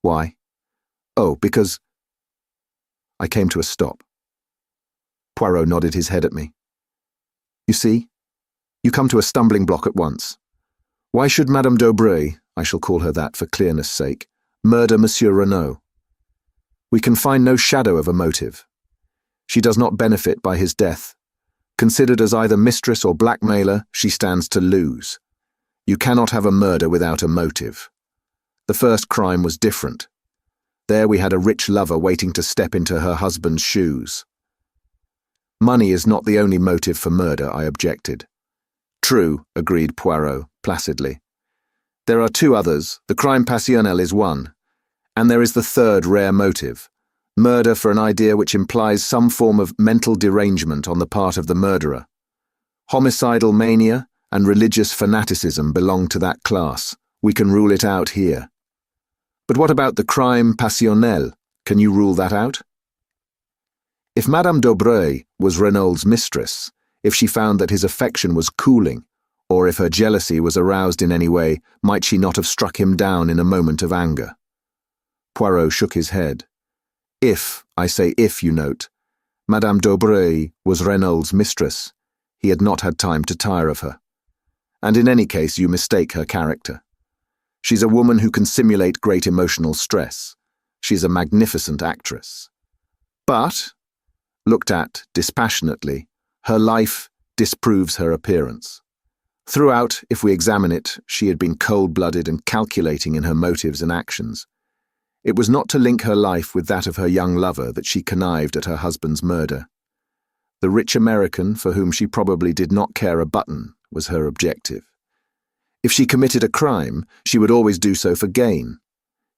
"Why? Oh, because—" I came to a stop. Poirot nodded his head at me. You see, you come to a stumbling block at once. Why should Madame d'Aubray, I shall call her that for clearness' sake, murder Monsieur Renaud? We can find no shadow of a motive. She does not benefit by his death. Considered as either mistress or blackmailer, she stands to lose. You cannot have a murder without a motive. The first crime was different. There we had a rich lover waiting to step into her husband's shoes. Money is not the only motive for murder, I objected. True, agreed Poirot, placidly. There are two others, the crime passionnel is one, and there is the third rare motive, murder for an idea which implies some form of mental derangement on the part of the murderer. Homicidal mania and religious fanaticism belong to that class. We can rule it out here. But what about the crime passionnel? Can you rule that out? If Madame d'Aubray was Renaud's mistress, if she found that his affection was cooling, or if her jealousy was aroused in any way, might she not have struck him down in a moment of anger? Poirot shook his head. If, I say if, you note, Madame d'Aubray was Renaud's mistress, he had not had time to tire of her. And in any case, you mistake her character. She's a woman who can simulate great emotional stress. She's a magnificent actress. But, looked at dispassionately, her life disproves her appearance. Throughout, if we examine it, she had been cold-blooded and calculating in her motives and actions. It was not to link her life with that of her young lover that she connived at her husband's murder. The rich American, for whom she probably did not care a button, was her objective. If she committed a crime, she would always do so for gain.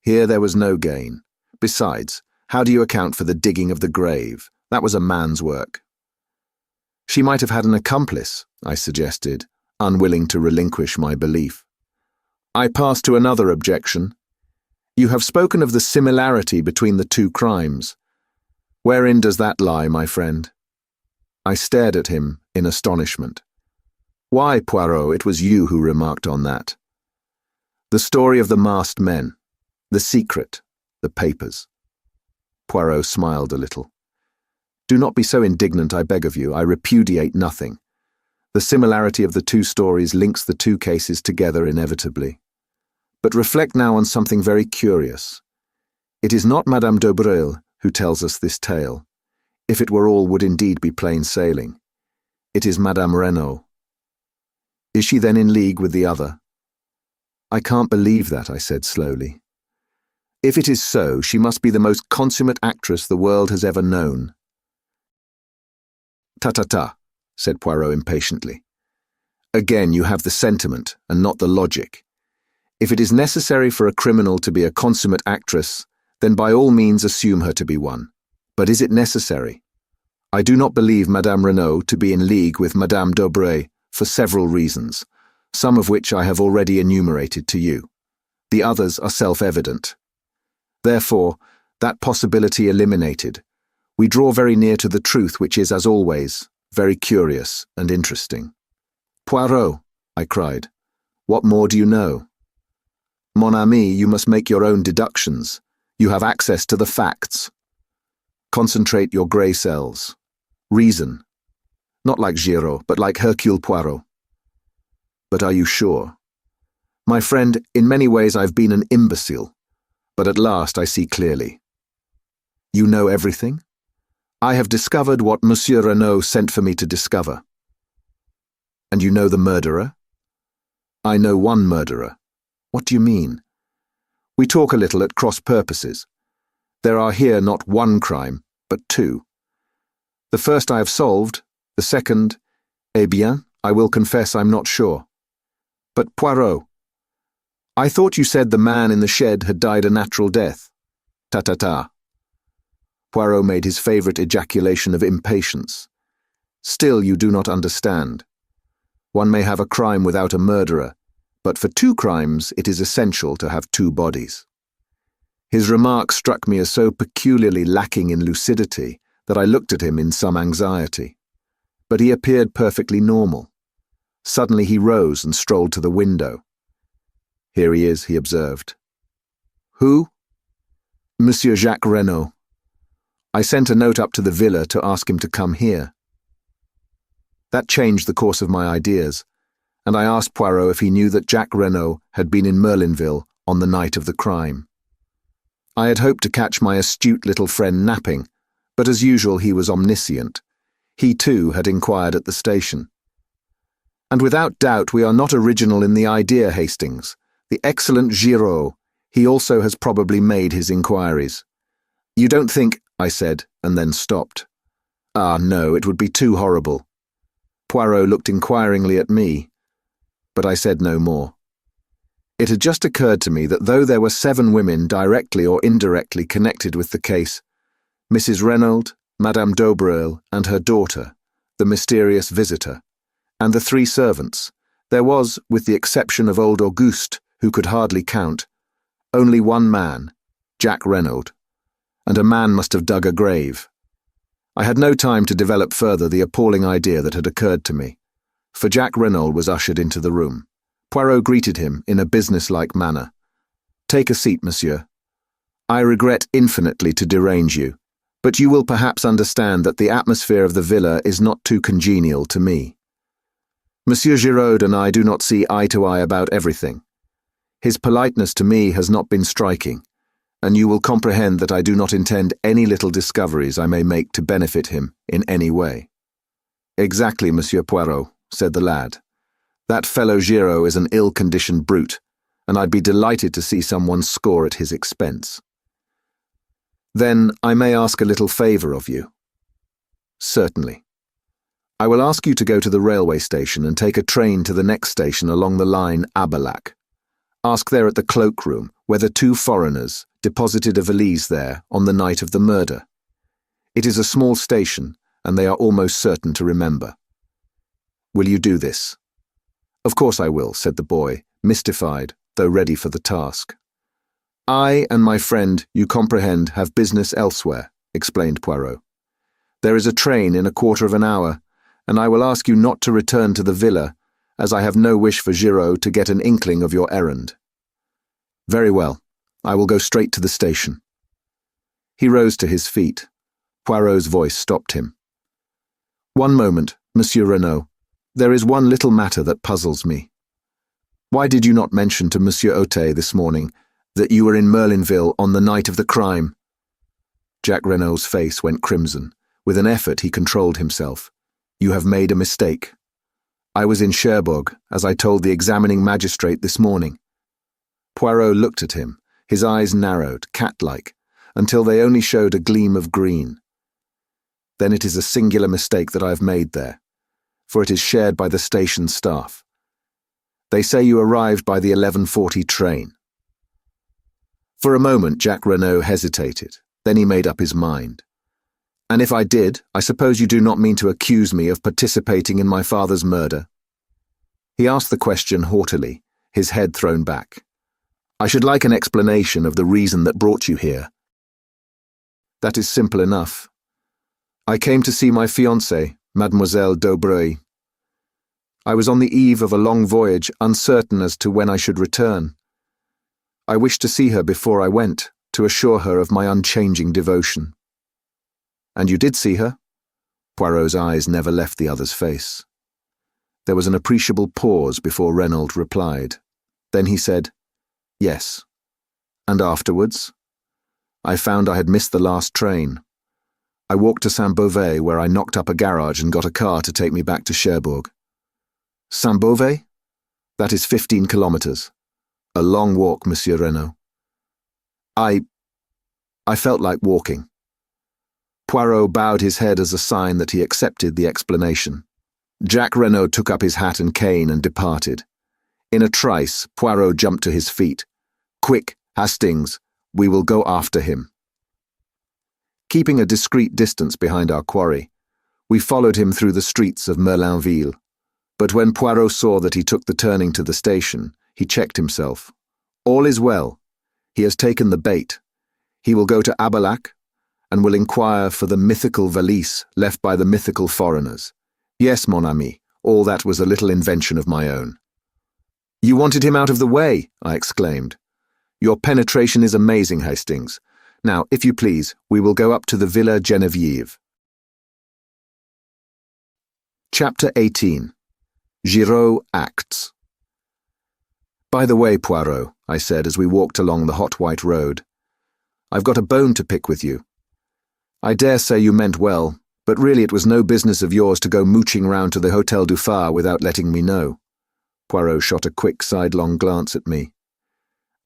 Here there was no gain. Besides, how do you account for the digging of the grave? That was a man's work. She might have had an accomplice, I suggested, unwilling to relinquish my belief. I passed to another objection. You have spoken of the similarity between the two crimes. Wherein does that lie, my friend? I stared at him in astonishment. Why, Poirot, it was you who remarked on that. The story of the masked men, the secret, the papers. Poirot smiled a little. Do not be so indignant, I beg of you. I repudiate nothing. The similarity of the two stories links the two cases together inevitably. But reflect now on something very curious. It is not Madame d'Aubray who tells us this tale. If it were all, would indeed be plain sailing. It is Madame Renaud. Is she then in league with the other? I can't believe that, I said slowly. If it is so, she must be the most consummate actress the world has ever known. Ta-ta-ta, said Poirot impatiently. Again, you have the sentiment and not the logic. If it is necessary for a criminal to be a consummate actress, then by all means assume her to be one. But is it necessary? I do not believe Madame Renaud to be in league with Madame d'Aubray for several reasons, some of which I have already enumerated to you. The others are self-evident. Therefore, that possibility eliminated, we draw very near to the truth, which is, as always, very curious and interesting. Poirot, I cried, what more do you know? Mon ami, you must make your own deductions. You have access to the facts. Concentrate your grey cells. Reason. Not like Giraud, but like Hercule Poirot. But are you sure? My friend, in many ways I've been an imbecile, but at last I see clearly. You know everything? I have discovered what Monsieur Renaud sent for me to discover. And you know the murderer? I know one murderer. What do you mean? We talk a little at cross purposes. There are here not one crime, but two. The first I have solved, the second, eh bien, I will confess I'm not sure. But Poirot, I thought you said the man in the shed had died a natural death. Ta-ta-ta. Poirot made his favourite ejaculation of impatience. Still you do not understand. One may have a crime without a murderer, but for two crimes it is essential to have two bodies. His remark struck me as so peculiarly lacking in lucidity that I looked at him in some anxiety. But he appeared perfectly normal. Suddenly he rose and strolled to the window. Here he is, he observed. Who? Monsieur Jacques Renaud. I sent a note up to the villa to ask him to come here. That changed the course of my ideas, and I asked Poirot if he knew that Jack Renaud had been in Merlinville on the night of the crime. I had hoped to catch my astute little friend napping, but as usual he was omniscient. He too had inquired at the station. And without doubt we are not original in the idea, Hastings. The excellent Giraud, he also has probably made his inquiries. You don't think, I said, and then stopped. Ah, no, it would be too horrible. Poirot looked inquiringly at me, but I said no more. It had just occurred to me that though there were 7 women directly or indirectly connected with the case, Mrs. Renaud, Madame d'Aubreuil, and her daughter, the mysterious visitor, and the 3 servants, there was, with the exception of old Auguste, who could hardly count, only one man, Jack Renaud, and a man must have dug a grave. I had no time to develop further the appalling idea that had occurred to me, for Jack Renaud was ushered into the room. Poirot greeted him in a businesslike manner. "Take a seat, monsieur. I regret infinitely to derange you, but you will perhaps understand that the atmosphere of the villa is not too congenial to me. Monsieur Giraud and I do not see eye to eye about everything. His politeness to me has not been striking, and you will comprehend that I do not intend any little discoveries I may make to benefit him in any way." "Exactly, Monsieur Poirot," said the lad. "That fellow Giraud is an ill-conditioned brute, and I'd be delighted to see someone score at his expense." "Then I may ask a little favour of you." "Certainly. I will ask you to go to the railway station and take a train to the next station along the line Abilac. Ask there at the cloakroom whether 2 foreigners deposited a valise there on the night of the murder. It is a small station, and they are almost certain to remember. Will you do this?" "Of course I will," said the boy, mystified, though ready for the task. "I and my friend, you comprehend, have business elsewhere," explained Poirot. "There is a train in a quarter of an hour, and I will ask you not to return to the villa, as I have no wish for Giraud to get an inkling of your errand." "Very well. I will go straight to the station." He rose to his feet. Poirot's voice stopped him. "One moment, Monsieur Renaud. There is one little matter that puzzles me. Why did you not mention to Monsieur Otet this morning that you were in Merlinville on the night of the crime?" Jack Renaud's face went crimson. With an effort he controlled himself. "You have made a mistake. I was in Cherbourg, as I told the examining magistrate this morning." Poirot looked at him, his eyes narrowed, cat-like, until they only showed a gleam of green. "Then it is a singular mistake that I have made there, for it is shared by the station staff. They say you arrived by the 11:40 train." For a moment Jack Renaud hesitated, then he made up his mind. "And if I did, I suppose you do not mean to accuse me of participating in my father's murder?" He asked the question haughtily, his head thrown back. "I should like an explanation of the reason that brought you here." "That is simple enough. I came to see my fiancée, Mademoiselle d'Aubreuil. I was on the eve of a long voyage, uncertain as to when I should return. I wished to see her before I went, to assure her of my unchanging devotion." "And you did see her?" Poirot's eyes never left the other's face. There was an appreciable pause before Renaud replied. Then he said, "Yes." "And afterwards?" "I found I had missed the last train. I walked to Saint-Beauvais, where I knocked up a garage and got a car to take me back to Cherbourg." "Saint-Beauvais? That is 15 kilometers. A long walk, Monsieur Renaud." I felt like walking." Poirot bowed his head as a sign that he accepted the explanation. Jack Renaud took up his hat and cane and departed. In a trice, Poirot jumped to his feet. "Quick, Hastings, we will go after him." Keeping a discreet distance behind our quarry, we followed him through the streets of Merlinville. But when Poirot saw that he took the turning to the station, he checked himself. All is well. He has taken the bait. He will go to Abilac and will inquire for the mythical valise left by the mythical foreigners. Yes, mon ami, all that was a little invention of my own. "You wanted him out of the way," I exclaimed. "Your penetration is amazing, Hastings. Now, if you please, we will go up to the Villa Geneviève. Chapter 18. Giraud acts. By the way, Poirot, I said as we walked along the hot white road, I've got a bone to pick with you. I dare say you meant well, but really it was no business of yours to go mooching round to the Hôtel du Phare without letting me know. Poirot shot a quick sidelong glance at me.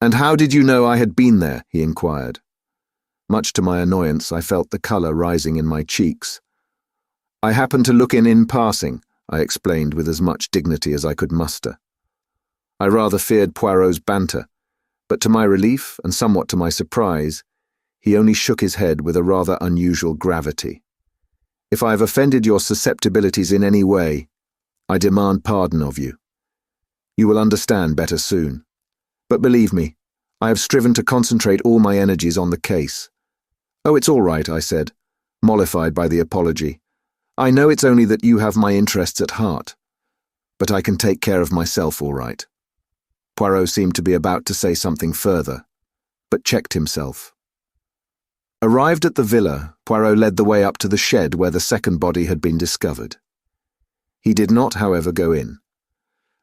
And how did you know I had been there? He inquired. Much to my annoyance, I felt the colour rising in my cheeks. I happened to look in passing, I explained with as much dignity as I could muster. I rather feared Poirot's banter, but to my relief, and somewhat to my surprise, he only shook his head with a rather unusual gravity. If I have offended your susceptibilities in any way, I demand pardon of you. You will understand better soon. But believe me, I have striven to concentrate all my energies on the case. Oh, it's all right, I said, mollified by the apology. I know it's only that you have my interests at heart, but I can take care of myself all right. Poirot seemed to be about to say something further, but checked himself. Arrived at the villa, Poirot led the way up to the shed where the second body had been discovered. He did not, however, go in,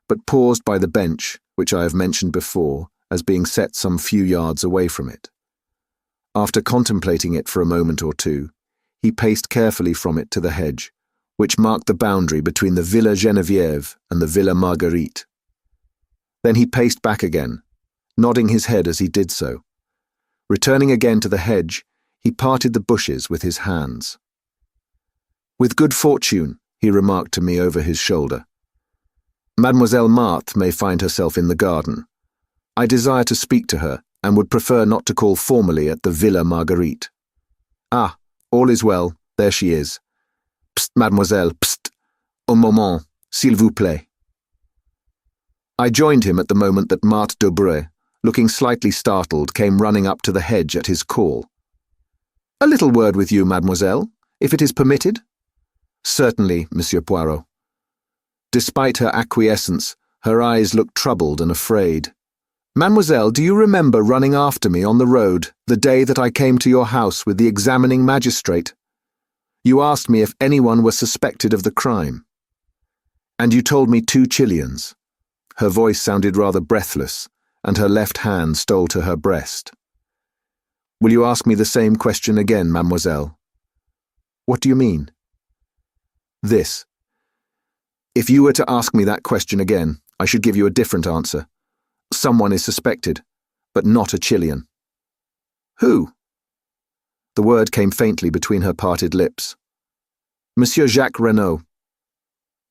but paused by the bench, which I have mentioned before, as being set some few yards away from it. After contemplating it for a moment or two, he paced carefully from it to the hedge, which marked the boundary between the Villa Geneviève and the Villa Marguerite. Then he paced back again, nodding his head as he did so. Returning again to the hedge, he parted the bushes with his hands. With good fortune, he remarked to me over his shoulder. Mademoiselle Marthe may find herself in the garden. I desire to speak to her, and would prefer not to call formally at the Villa Marguerite. Ah, all is well, there she is. Psst, mademoiselle, psst. Un moment, s'il vous plaît. I joined him at the moment that Marthe Dobré, looking slightly startled, came running up to the hedge at his call. A little word with you, mademoiselle, if it is permitted? Certainly, Monsieur Poirot. Despite her acquiescence, her eyes looked troubled and afraid. Mademoiselle, do you remember running after me on the road the day that I came to your house with the examining magistrate? You asked me if anyone was suspected of the crime. And you told me 2 Chileans. Her voice sounded rather breathless, and her left hand stole to her breast. Will you ask me the same question again, mademoiselle? What do you mean? This. If you were to ask me that question again, I should give you a different answer. Someone is suspected, but not a Chilean. Who? The word came faintly between her parted lips. Monsieur Jacques Renaud.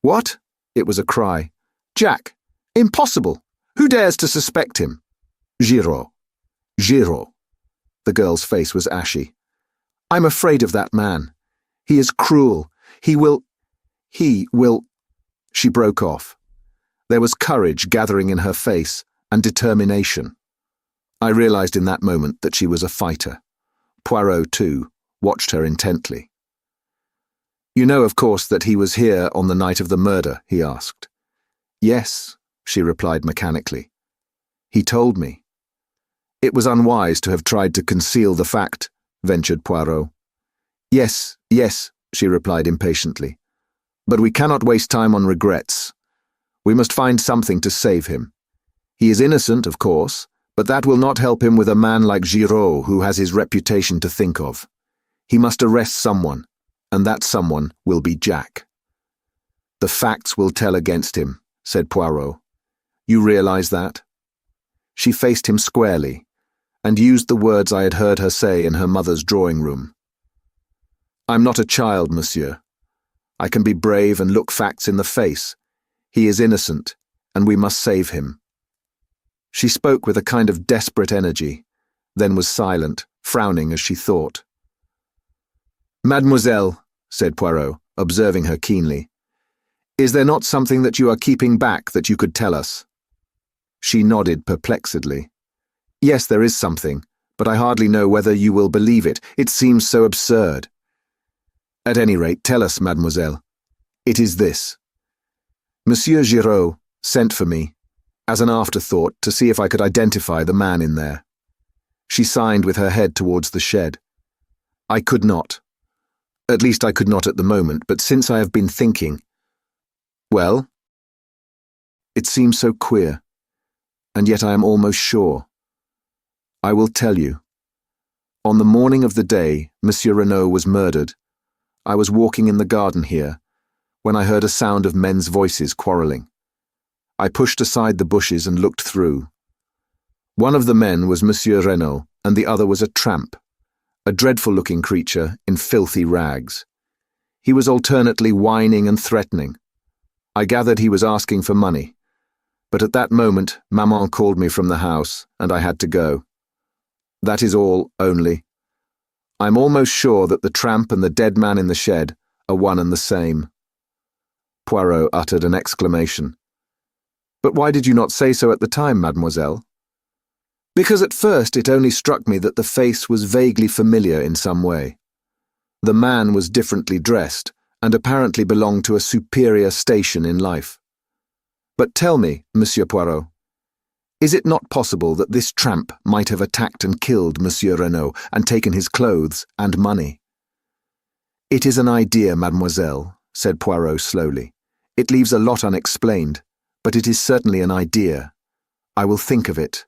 What? It was a cry. Jack! Impossible! Who dares to suspect him? Giraud. Giraud. The girl's face was ashy. I'm afraid of that man. He is cruel. He will... She broke off. There was courage gathering in her face and determination. I realized in that moment that she was a fighter. Poirot, too, watched her intently. You know, of course, that he was here on the night of the murder, he asked. Yes, she replied mechanically. He told me. It was unwise to have tried to conceal the fact, ventured Poirot. Yes, she replied impatiently. But we cannot waste time on regrets. We must find something to save him. He is innocent, of course, but that will not help him with a man like Giraud who has his reputation to think of. He must arrest someone, and that someone will be Jack. The facts will tell against him, said Poirot. You realize that? She faced him squarely, and used the words I had heard her say in her mother's drawing room. I'm not a child, monsieur. I can be brave and look facts in the face. He is innocent, and we must save him. She spoke with a kind of desperate energy, then was silent, frowning as she thought. Mademoiselle, said Poirot, observing her keenly, is there not something that you are keeping back that you could tell us? She nodded perplexedly. Yes, there is something, but I hardly know whether you will believe it. It seems so absurd. At any rate, tell us, mademoiselle. It is this. Monsieur Giraud sent for me, as an afterthought, to see if I could identify the man in there. She signed with her head towards the shed. I could not. At least I could not at the moment, but since I have been thinking... Well? It seems so queer, and yet I am almost sure. I will tell you. On the morning of the day Monsieur Renaud was murdered, I was walking in the garden here, when I heard a sound of men's voices quarrelling. I pushed aside the bushes and looked through. One of the men was Monsieur Renaud, and the other was a tramp, a dreadful-looking creature in filthy rags. He was alternately whining and threatening. I gathered he was asking for money, but at that moment Maman called me from the house, and I had to go. That is all, only. I'm almost sure that the tramp and the dead man in the shed are one and the same. Poirot uttered an exclamation. But why did you not say so at the time, mademoiselle? Because at first it only struck me that the face was vaguely familiar in some way. The man was differently dressed, and apparently belonged to a superior station in life. But tell me, Monsieur Poirot, is it not possible that this tramp might have attacked and killed Monsieur Renaud and taken his clothes and money? It is an idea, mademoiselle, said Poirot slowly. It leaves a lot unexplained, but it is certainly an idea. I will think of it.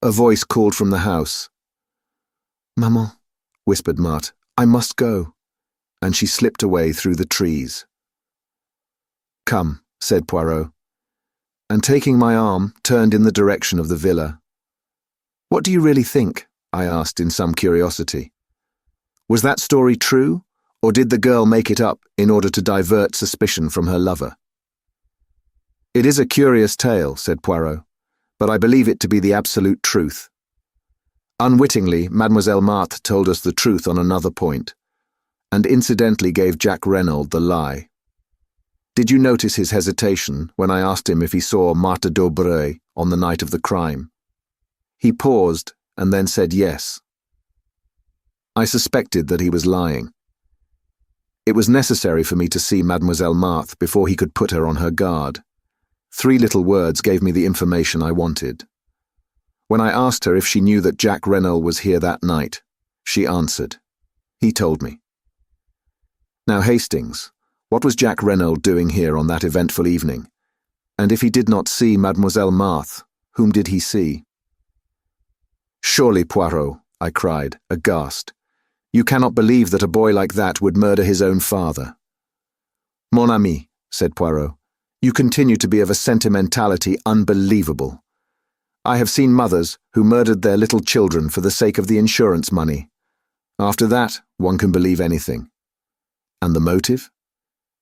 A voice called from the house. Maman, whispered Marthe, I must go. And she slipped away through the trees. Come, said Poirot, and taking my arm, turned in the direction of the villa. What do you really think? I asked in some curiosity. Was that story true, or did the girl make it up in order to divert suspicion from her lover? It is a curious tale, said Poirot, but I believe it to be the absolute truth. Unwittingly, Mademoiselle Marthe told us the truth on another point, and incidentally gave Jacques Renaud the lie. Did you notice his hesitation when I asked him if he saw Marthe d'Aubray on the night of the crime? He paused and then said yes. I suspected that he was lying. It was necessary for me to see Mademoiselle Marthe before he could put her on her guard. 3 little words gave me the information I wanted. When I asked her if she knew that Jacques Renaud was here that night, she answered. He told me. Now, Hastings, what was Jacques Renaud doing here on that eventful evening? And if he did not see Mademoiselle Marthe, whom did he see? Surely, Poirot, I cried, aghast. You cannot believe that a boy like that would murder his own father. Mon ami, said Poirot, you continue to be of a sentimentality unbelievable. I have seen mothers who murdered their little children for the sake of the insurance money. After that, one can believe anything. And the motive?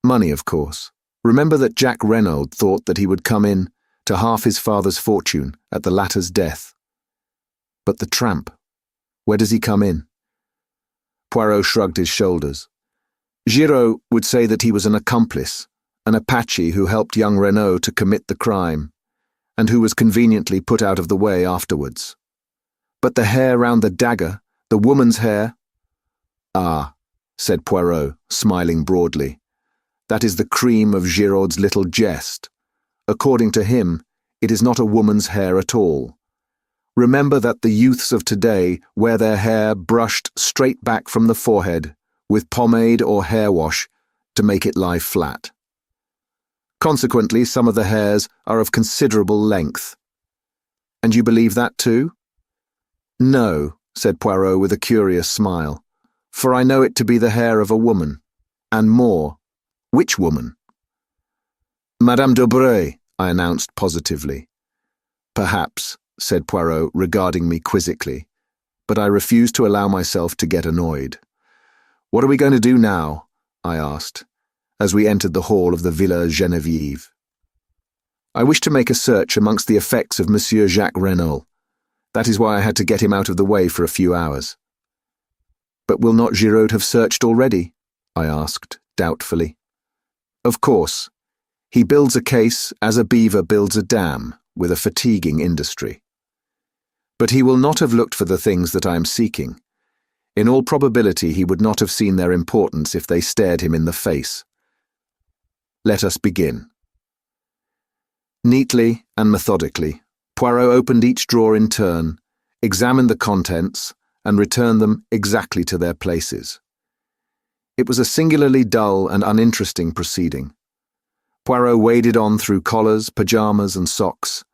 Money, of course. Remember that Jacques Renaud thought that he would come in to half his father's fortune at the latter's death. But the tramp, where does he come in? Poirot shrugged his shoulders. Giraud would say that he was an accomplice, an Apache who helped young Renaud to commit the crime, and who was conveniently put out of the way afterwards. But the hair round the dagger, the woman's hair? Ah, said Poirot, smiling broadly. That is the cream of Giraud's little jest. According to him, it is not a woman's hair at all. Remember that the youths of today wear their hair brushed straight back from the forehead, with pomade or hair wash, to make it lie flat. Consequently, some of the hairs are of considerable length. And you believe that too? No, said Poirot with a curious smile, for I know it to be the hair of a woman, and more. Which woman? Madame d'Aubray, I announced positively. Perhaps, said Poirot, regarding me quizzically, but I refused to allow myself to get annoyed. What are we going to do now? I asked, as we entered the hall of the Villa Geneviève. I wish to make a search amongst the effects of Monsieur Jacques Renaud. That is why I had to get him out of the way for a few hours. But will not Giraud have searched already? I asked, doubtfully. Of course. He builds a case as a beaver builds a dam, with a fatiguing industry. But he will not have looked for the things that I am seeking. In all probability, he would not have seen their importance if they stared him in the face. Let us begin. Neatly and methodically, Poirot opened each drawer in turn, examined the contents, and returned them exactly to their places. It was a singularly dull and uninteresting proceeding. Poirot waded on through collars, pajamas, and socks.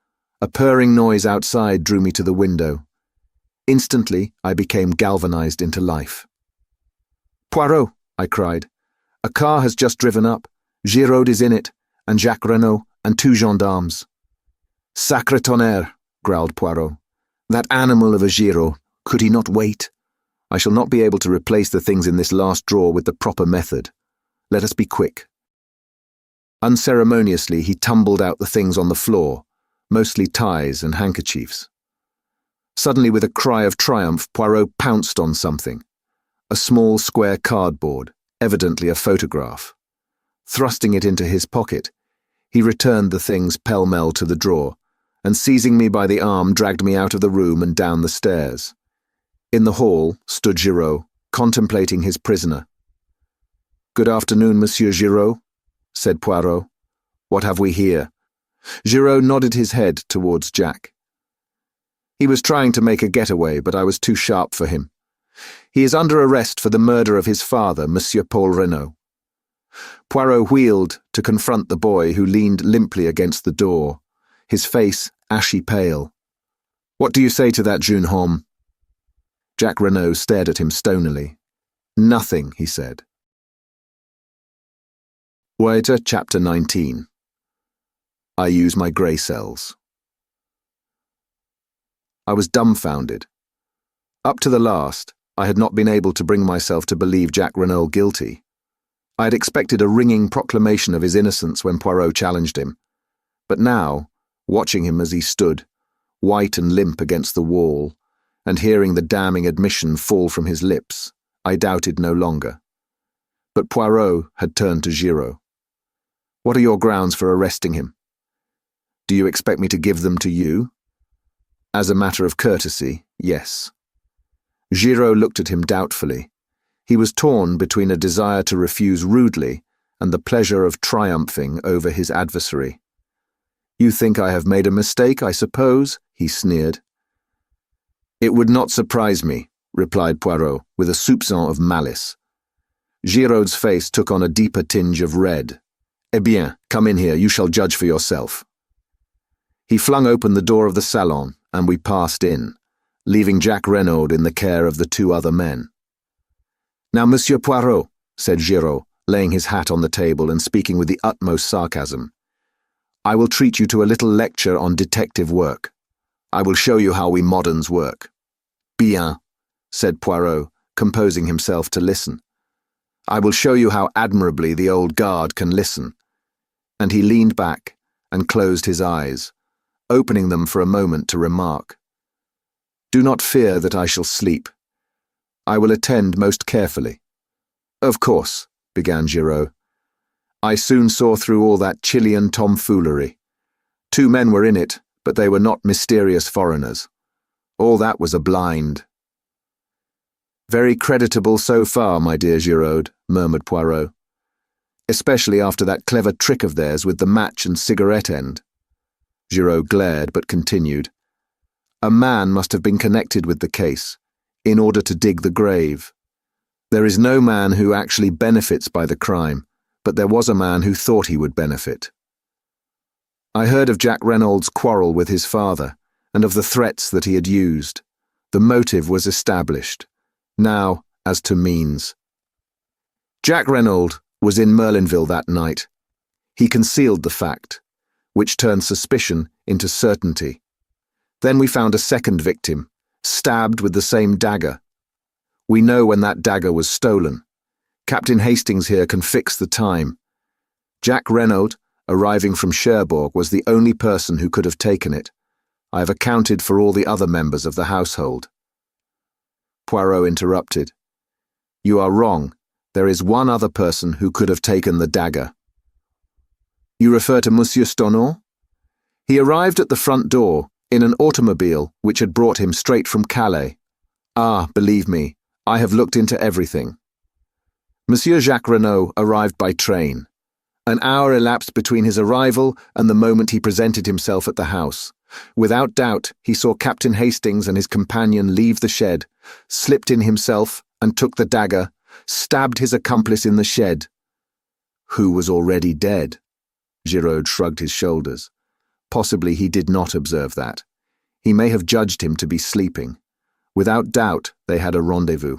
A purring noise outside drew me to the window. Instantly, I became galvanized into life. "Poirot," I cried. "A car has just driven up. Giraud is in it, and Jacques Renaud, and 2 gendarmes." "Sacre tonnerre," growled Poirot. "That animal of a Giraud, could he not wait? I shall not be able to replace the things in this last drawer with the proper method. Let us be quick." Unceremoniously, he tumbled out the things on the floor, mostly ties and handkerchiefs. Suddenly, with a cry of triumph, Poirot pounced on something. A small square cardboard, evidently a photograph. Thrusting it into his pocket, he returned the things pell-mell to the drawer, and seizing me by the arm dragged me out of the room and down the stairs. In the hall stood Giraud, contemplating his prisoner. "Good afternoon, Monsieur Giraud," said Poirot. "What have we here?" Giraud nodded his head towards Jack. "He was trying to make a getaway, but I was too sharp for him. He is under arrest for the murder of his father, Monsieur Paul Renaud." Poirot wheeled to confront the boy who leaned limply against the door, his face ashy pale. "What do you say to that, jeune homme?" Jacques Renaud stared at him stonily. "Nothing," he said. Waiter, Chapter 19. I use my grey cells. I was dumbfounded. Up to the last, I had not been able to bring myself to believe Jacques Renaud guilty. I had expected a ringing proclamation of his innocence when Poirot challenged him. But now, watching him as he stood, white and limp against the wall, and hearing the damning admission fall from his lips, I doubted no longer. But Poirot had turned to Giraud. "What are your grounds for arresting him?" "Do you expect me to give them to you?" "As a matter of courtesy, yes." Giraud looked at him doubtfully. He was torn between a desire to refuse rudely and the pleasure of triumphing over his adversary. "You think I have made a mistake, I suppose?" he sneered. "It would not surprise me," replied Poirot, with a soupçon of malice. Giraud's face took on a deeper tinge of red. "Eh bien, come in here, you shall judge for yourself." He flung open the door of the salon, and we passed in, leaving Jacques Renaud in the care of the 2 other men. "Now, Monsieur Poirot," said Giraud, laying his hat on the table and speaking with the utmost sarcasm, "I will treat you to a little lecture on detective work. I will show you how we moderns work." "Bien," said Poirot, composing himself to listen. "I will show you how admirably the old guard can listen." And he leaned back and closed his eyes, opening them for a moment to remark, "Do not fear that I shall sleep. I will attend most carefully." "Of course," began Giraud. "I soon saw through all that Chilean tomfoolery. 2 men were in it, but they were not mysterious foreigners. All that was a blind." "Very creditable so far, my dear Giraud," murmured Poirot. "Especially after that clever trick of theirs with the match and cigarette end." Giraud glared but continued. "A man must have been connected with the case, in order to dig the grave. There is no man who actually benefits by the crime, but there was a man who thought he would benefit. I heard of Jacques Renaud's quarrel with his father, and of the threats that he had used. The motive was established. Now, as to means. Jacques Renaud was in Merlinville that night. He concealed the fact, which turned suspicion into certainty. Then we found a second victim, stabbed with the same dagger. We know when that dagger was stolen. Captain Hastings here can fix the time. Jacques Renaud, arriving from Cherbourg, was the only person who could have taken it. I have accounted for all the other members of the household." Poirot interrupted. "You are wrong. There is one other person who could have taken the dagger." "You refer to Monsieur Stonon?" "He arrived at the front door in an automobile which had brought him straight from Calais. Ah, believe me, I have looked into everything. Monsieur Jacques Renaud arrived by train. An hour elapsed between his arrival and the moment he presented himself at the house, Without doubt, he saw Captain Hastings and his companion leave the shed, slipped in himself and took the dagger, stabbed his accomplice in the shed. Who was already dead? Giraud shrugged his shoulders. Possibly he did not observe that. He may have judged him to be sleeping. Without doubt, they had a rendezvous.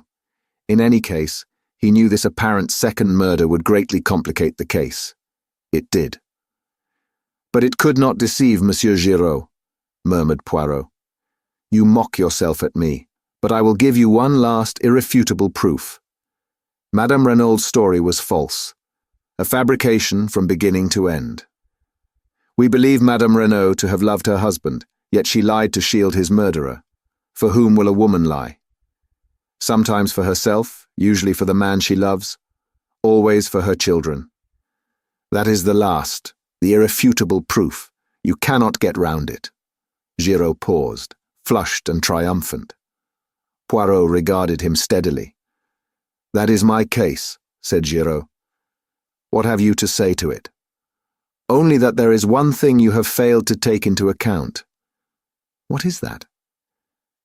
In any case, he knew this apparent second murder would greatly complicate the case. It did. But it could not deceive Monsieur Giraud, murmured Poirot. You mock yourself at me, but I will give you one last irrefutable proof. Madame Renault's story was false, a fabrication from beginning to end. We believe Madame Renault to have loved her husband, yet she lied to shield his murderer. For whom will a woman lie? Sometimes for herself, usually for the man she loves, always for her children. That is the last, the irrefutable proof. You cannot get round it. Giraud paused, flushed and triumphant. Poirot regarded him steadily. That is my case, said Giraud. What have you to say to it? Only that there is one thing you have failed to take into account. What is that?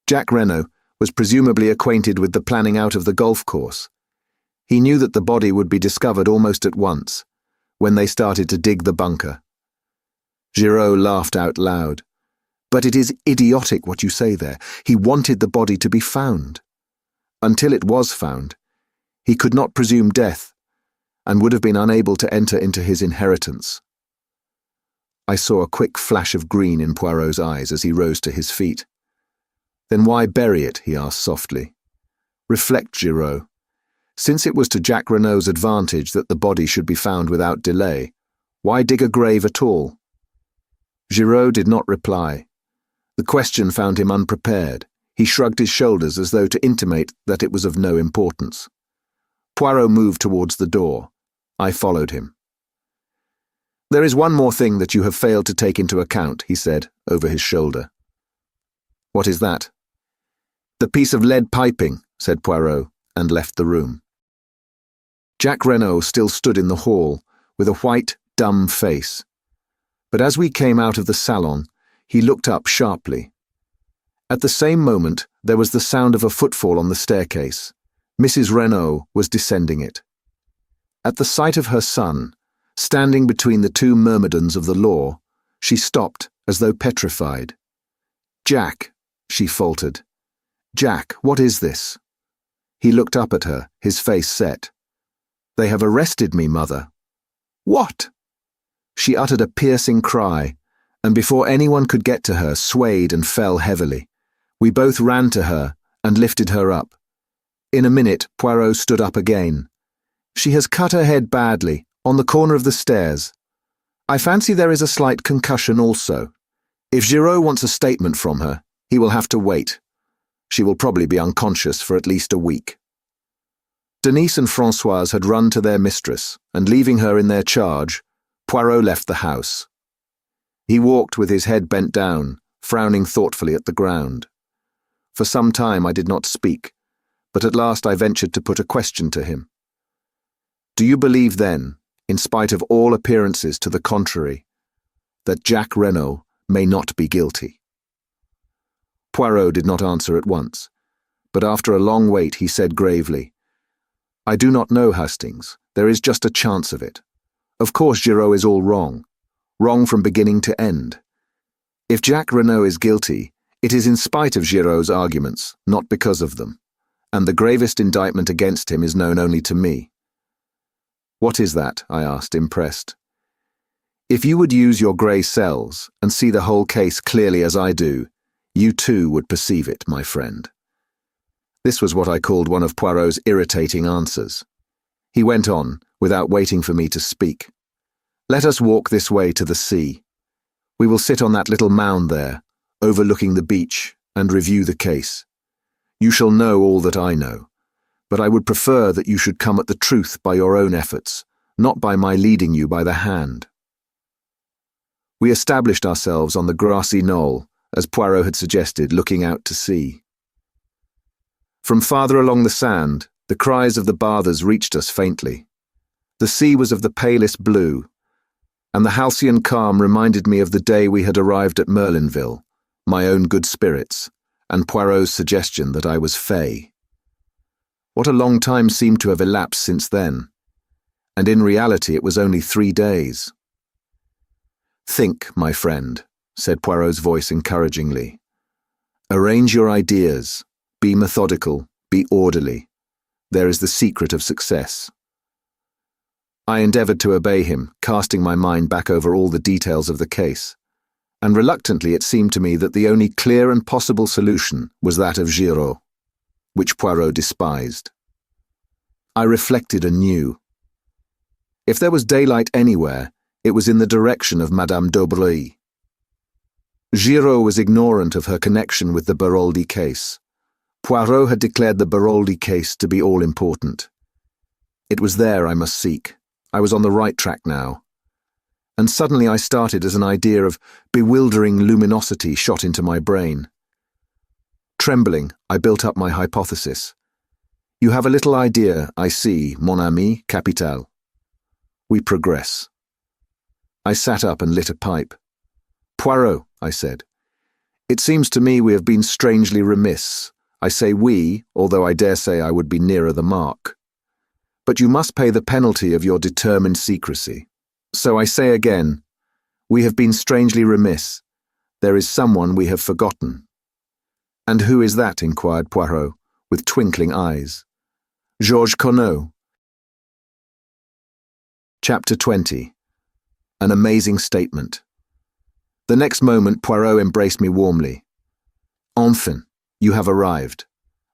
Jack Renault was presumably acquainted with the planning out of the golf course. He knew that the body would be discovered almost at once, when they started to dig the bunker. Giraud laughed out loud. But it is idiotic what you say there. He wanted the body to be found. Until it was found, he could not presume death, and would have been unable to enter into his inheritance. I saw a quick flash of green in Poirot's eyes as he rose to his feet. Then why bury it, he asked softly. Reflect, Giraud. Since it was to Jack Renault's advantage that the body should be found without delay, why dig a grave at all? Giraud did not reply. The question found him unprepared. He shrugged his shoulders as though to intimate that it was of no importance. Poirot moved towards the door. I followed him. There is one more thing that you have failed to take into account, he said, over his shoulder. What is that? The piece of lead piping, said Poirot, and left the room. Jack Renault still stood in the hall, with a white, dumb face. But as we came out of the salon, he looked up sharply. At the same moment, there was the sound of a footfall on the staircase. Mrs. Renault was descending it. At the sight of her son, standing between the two myrmidons of the law, she stopped as though petrified. Jack, she faltered. Jack, what is this? He looked up at her, his face set. They have arrested me, mother. What? She uttered a piercing cry, and before anyone could get to her, swayed and fell heavily. We both ran to her and lifted her up. In a minute, Poirot stood up again. She has cut her head badly, on the corner of the stairs. I fancy there is a slight concussion also. If Giraud wants a statement from her, he will have to wait. She will probably be unconscious for at least a week. Denise and Françoise had run to their mistress, and leaving her in their charge, Poirot left the house. He walked with his head bent down, frowning thoughtfully at the ground. For some time I did not speak, but at last I ventured to put a question to him. Do you believe then, in spite of all appearances to the contrary, that Jack Renault may not be guilty? Poirot did not answer at once, but after a long wait he said gravely, I do not know, Hastings. There is just a chance of it. Of course Giraud is all wrong. Wrong from beginning to end. If Jack Renault is guilty, it is in spite of Giraud's arguments, not because of them, and the gravest indictment against him is known only to me. What is that? I asked, impressed. If you would use your grey cells and see the whole case clearly as I do, you too would perceive it, my friend. This was what I called one of Poirot's irritating answers. He went on, without waiting for me to speak. Let us walk this way to the sea. We will sit on that little mound there, overlooking the beach, and review the case. You shall know all that I know, but I would prefer that you should come at the truth by your own efforts, not by my leading you by the hand. We established ourselves on the grassy knoll, as Poirot had suggested, looking out to sea. From farther along the sand, the cries of the bathers reached us faintly. The sea was of the palest blue, and the halcyon calm reminded me of the day we had arrived at Merlinville, my own good spirits, and Poirot's suggestion that I was fey. What a long time seemed to have elapsed since then, and in reality it was only 3 days. "Think, my friend," said Poirot's voice encouragingly. "Arrange your ideas, be methodical, be orderly. There is the secret of success." I endeavoured to obey him, casting my mind back over all the details of the case, and reluctantly it seemed to me that the only clear and possible solution was that of Giraud, which Poirot despised. I reflected anew. If there was daylight anywhere, it was in the direction of Madame d'Aubray. Giraud was ignorant of her connection with the Baroldi case. Poirot had declared the Baroldi case to be all-important. It was there I must seek. I was on the right track now. And suddenly I started as an idea of bewildering luminosity shot into my brain. Trembling, I built up my hypothesis. "You have a little idea, I see, mon ami, capital." We progress. I sat up and lit a pipe. "Poirot," I said, "it seems to me we have been strangely remiss. I say we, although I dare say I would be nearer the mark. But you must pay the penalty of your determined secrecy. So I say again, we have been strangely remiss. There is someone we have forgotten." "And who is that?" inquired Poirot, with twinkling eyes. "Georges Conneau." Chapter 20. An amazing statement. The next moment Poirot embraced me warmly. "Enfin, you have arrived,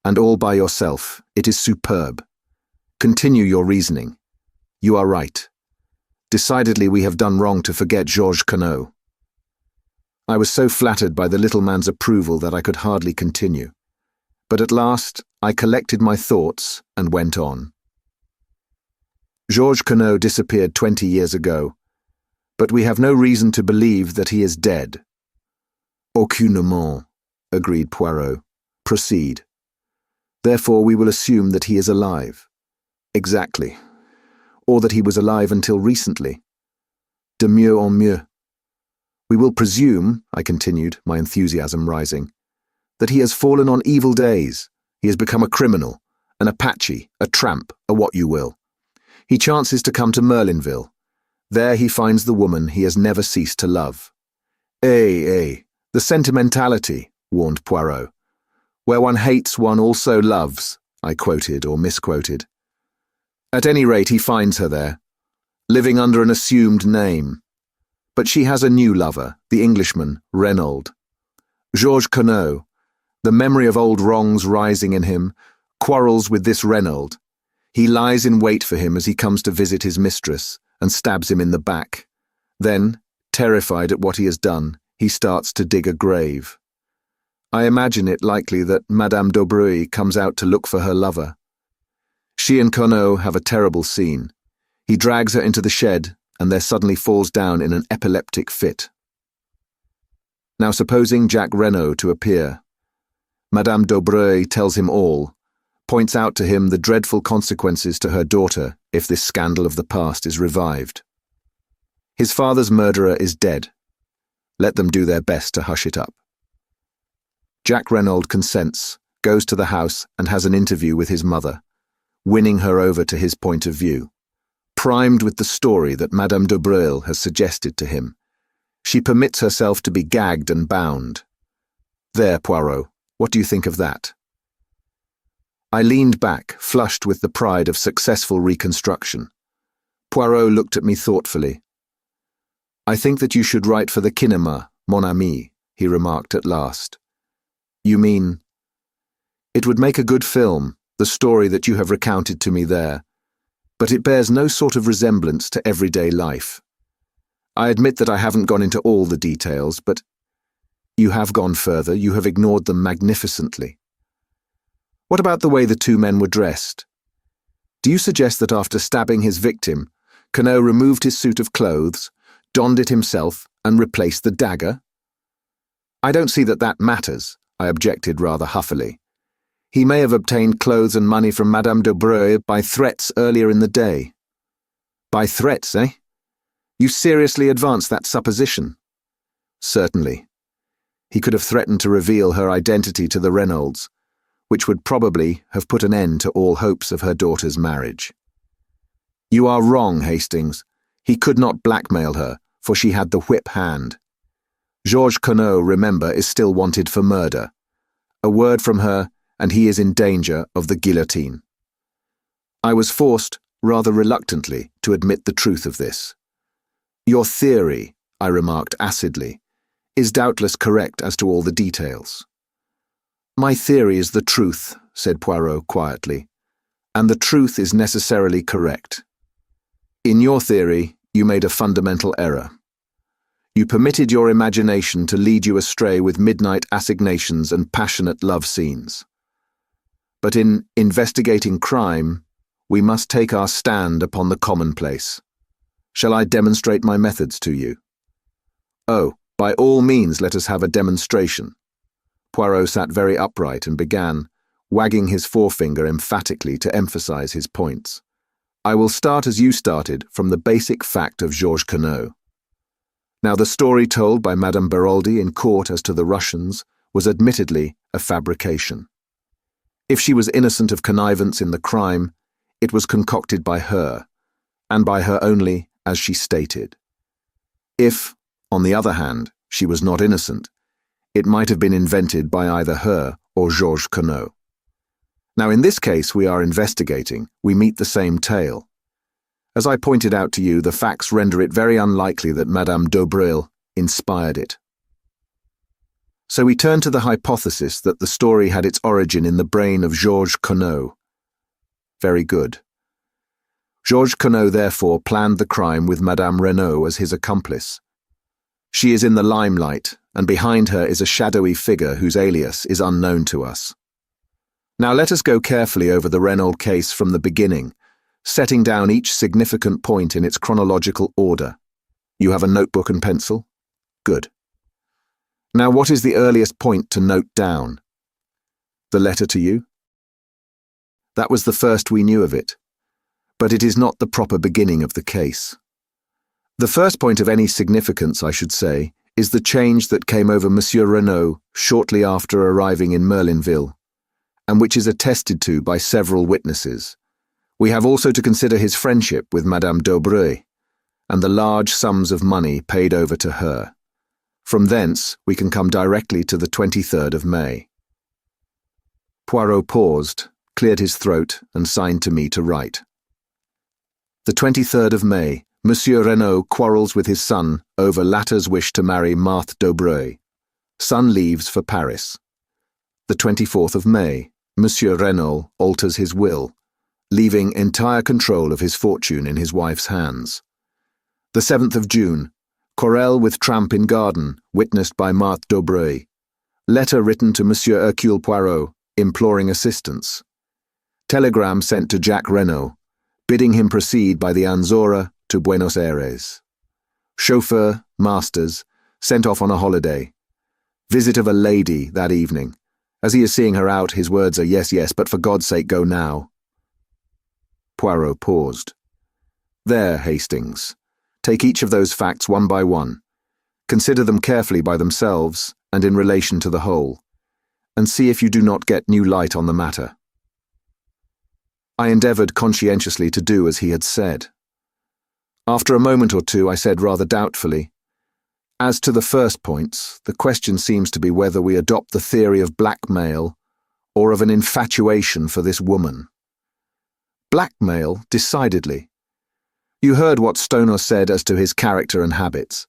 and all by yourself. It is superb. Continue your reasoning. You are right. Decidedly we have done wrong to forget Georges Conneau." I was so flattered by the little man's approval that I could hardly continue. But at last I collected my thoughts and went on. "Georges Conneau disappeared 20 years ago, but we have no reason to believe that he is dead." "Aucunement," agreed Poirot. "Proceed. Therefore we will assume that he is alive." "Exactly. Or that he was alive until recently. De mieux en mieux. We will presume," I continued, my enthusiasm rising, "that he has fallen on evil days. He has become a criminal, an Apache, a tramp, a what you will. He chances to come to Merlinville. There he finds the woman he has never ceased to love." "Eh, the sentimentality," warned Poirot. "Where one hates, one also loves," I quoted or misquoted. "At any rate, he finds her there, living under an assumed name. But she has a new lover, the Englishman, Renaud. Georges Conneau, the memory of old wrongs rising in him, quarrels with this Renaud. He lies in wait for him as he comes to visit his mistress, and stabs him in the back. Then, terrified at what he has done, he starts to dig a grave. I imagine it likely that Madame d'Aubray comes out to look for her lover. She and Conneau have a terrible scene. He drags her into the shed, and there suddenly falls down in an epileptic fit. Now supposing Jack Renaud to appear. Madame d'Aubray tells him all, points out to him the dreadful consequences to her daughter if this scandal of the past is revived. His father's murderer is dead. Let them do their best to hush it up. Jack Renaud consents, goes to the house and has an interview with his mother, winning her over to his point of view. Primed with the story that Madame d'Aubray has suggested to him, she permits herself to be gagged and bound. There, Poirot, what do you think of that? I leaned back, flushed with the pride of successful reconstruction. Poirot looked at me thoughtfully. "I think that you should write for the cinema, mon ami," he remarked at last. "You mean?" "It would make a good film, the story that you have recounted to me there, but it bears no sort of resemblance to everyday life. I admit that I haven't gone into all the details, but you have gone further, you have ignored them magnificently. What about the way the two men were dressed? Do you suggest that after stabbing his victim, Conneau removed his suit of clothes, donned it himself, and replaced the dagger?" "I don't see that that matters," I objected rather huffily. "He may have obtained clothes and money from Madame d'Aubray by threats earlier in the day." "By threats, eh? You seriously advance that supposition? Certainly. He could have threatened to reveal her identity to the Renaults, which would probably have put an end to all hopes of her daughter's marriage. You are wrong, Hastings. He could not blackmail her, for she had the whip hand. Georges Conneau, remember, is still wanted for murder. A word from her, and he is in danger of the guillotine. I was forced, rather reluctantly, to admit the truth of this. Your theory, I remarked acidly, is doubtless correct as to all the details. My theory is the truth, said Poirot quietly, and the truth is necessarily correct. In your theory, you made a fundamental error. You permitted your imagination to lead you astray with midnight assignations and passionate love scenes. But in investigating crime, we must take our stand upon the commonplace. Shall I demonstrate my methods to you? Oh, by all means let us have a demonstration. Poirot sat very upright and began, wagging his forefinger emphatically to emphasize his points. I will start as you started, from the basic fact of Georges Conneau. Now, the story told by Madame Beroldy in court as to the Russians was admittedly a fabrication. If she was innocent of connivance in the crime, it was concocted by her, and by her only, as she stated. If, on the other hand, she was not innocent, it might have been invented by either her or Georges Conneau. Now, in this case we are investigating, we meet the same tale. As I pointed out to you, the facts render it very unlikely that Madame d'Aubreuil inspired it. So we turn to the hypothesis that the story had its origin in the brain of Georges Conneau. Very good. Georges Conneau therefore planned the crime with Madame Renaud as his accomplice. She is in the limelight, and behind her is a shadowy figure whose alias is unknown to us. Now let us go carefully over the Renaud case from the beginning, setting down each significant point in its chronological order. You have a notebook and pencil? Good. Now what is the earliest point to note down? The letter to you? That was the first we knew of it. But it is not the proper beginning of the case. The first point of any significance, I should say, is the change that came over Monsieur Renaud shortly after arriving in Merlinville, and which is attested to by several witnesses. We have also to consider his friendship with Madame d'Aubreuil, and the large sums of money paid over to her. From thence, we can come directly to the 23rd of May. Poirot paused, cleared his throat, and signed to me to write. The 23rd of May, Monsieur Renaud quarrels with his son over latter's wish to marry Marthe d'Aubreuil. Son leaves for Paris. The 24th of May, Monsieur Renaud alters his will, leaving entire control of his fortune in his wife's hands. The 7th of June, quarrel with tramp in garden, witnessed by Marthe d'Aubreuil. Letter written to Monsieur Hercule Poirot, imploring assistance. Telegram sent to Jacques Renaud, bidding him proceed by the Anzora to Buenos Aires. Chauffeur, Masters, sent off on a holiday. Visit of a lady that evening. As he is seeing her out, his words are yes, yes, but for God's sake go now. Poirot paused. There, Hastings. Take each of those facts one by one. Consider them carefully by themselves and in relation to the whole, and see if you do not get new light on the matter. I endeavoured conscientiously to do as he had said. After a moment or two, I said rather doubtfully, as to the first points, the question seems to be whether we adopt the theory of blackmail or of an infatuation for this woman. Blackmail, decidedly. You heard what Stoner said as to his character and habits.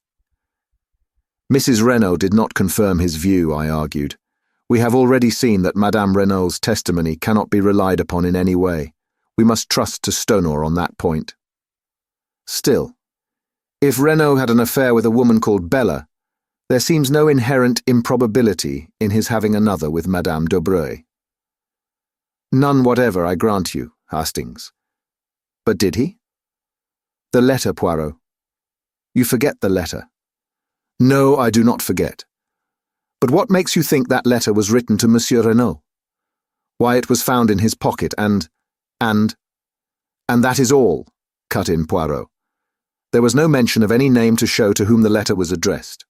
Mrs. Renaud did not confirm his view, I argued. We have already seen that Madame Renaud's testimony cannot be relied upon in any way. We must trust to Stoner on that point. Still, if Renaud had an affair with a woman called Bella, there seems no inherent improbability in his having another with Madame d'Aubreuil. None whatever, I grant you, Hastings. But did he? The letter, Poirot. You forget the letter. No, I do not forget. But what makes you think that letter was written to Monsieur Renaud? Why, it was found in his pocket and that is all, cut in Poirot. There was no mention of any name to show to whom the letter was addressed.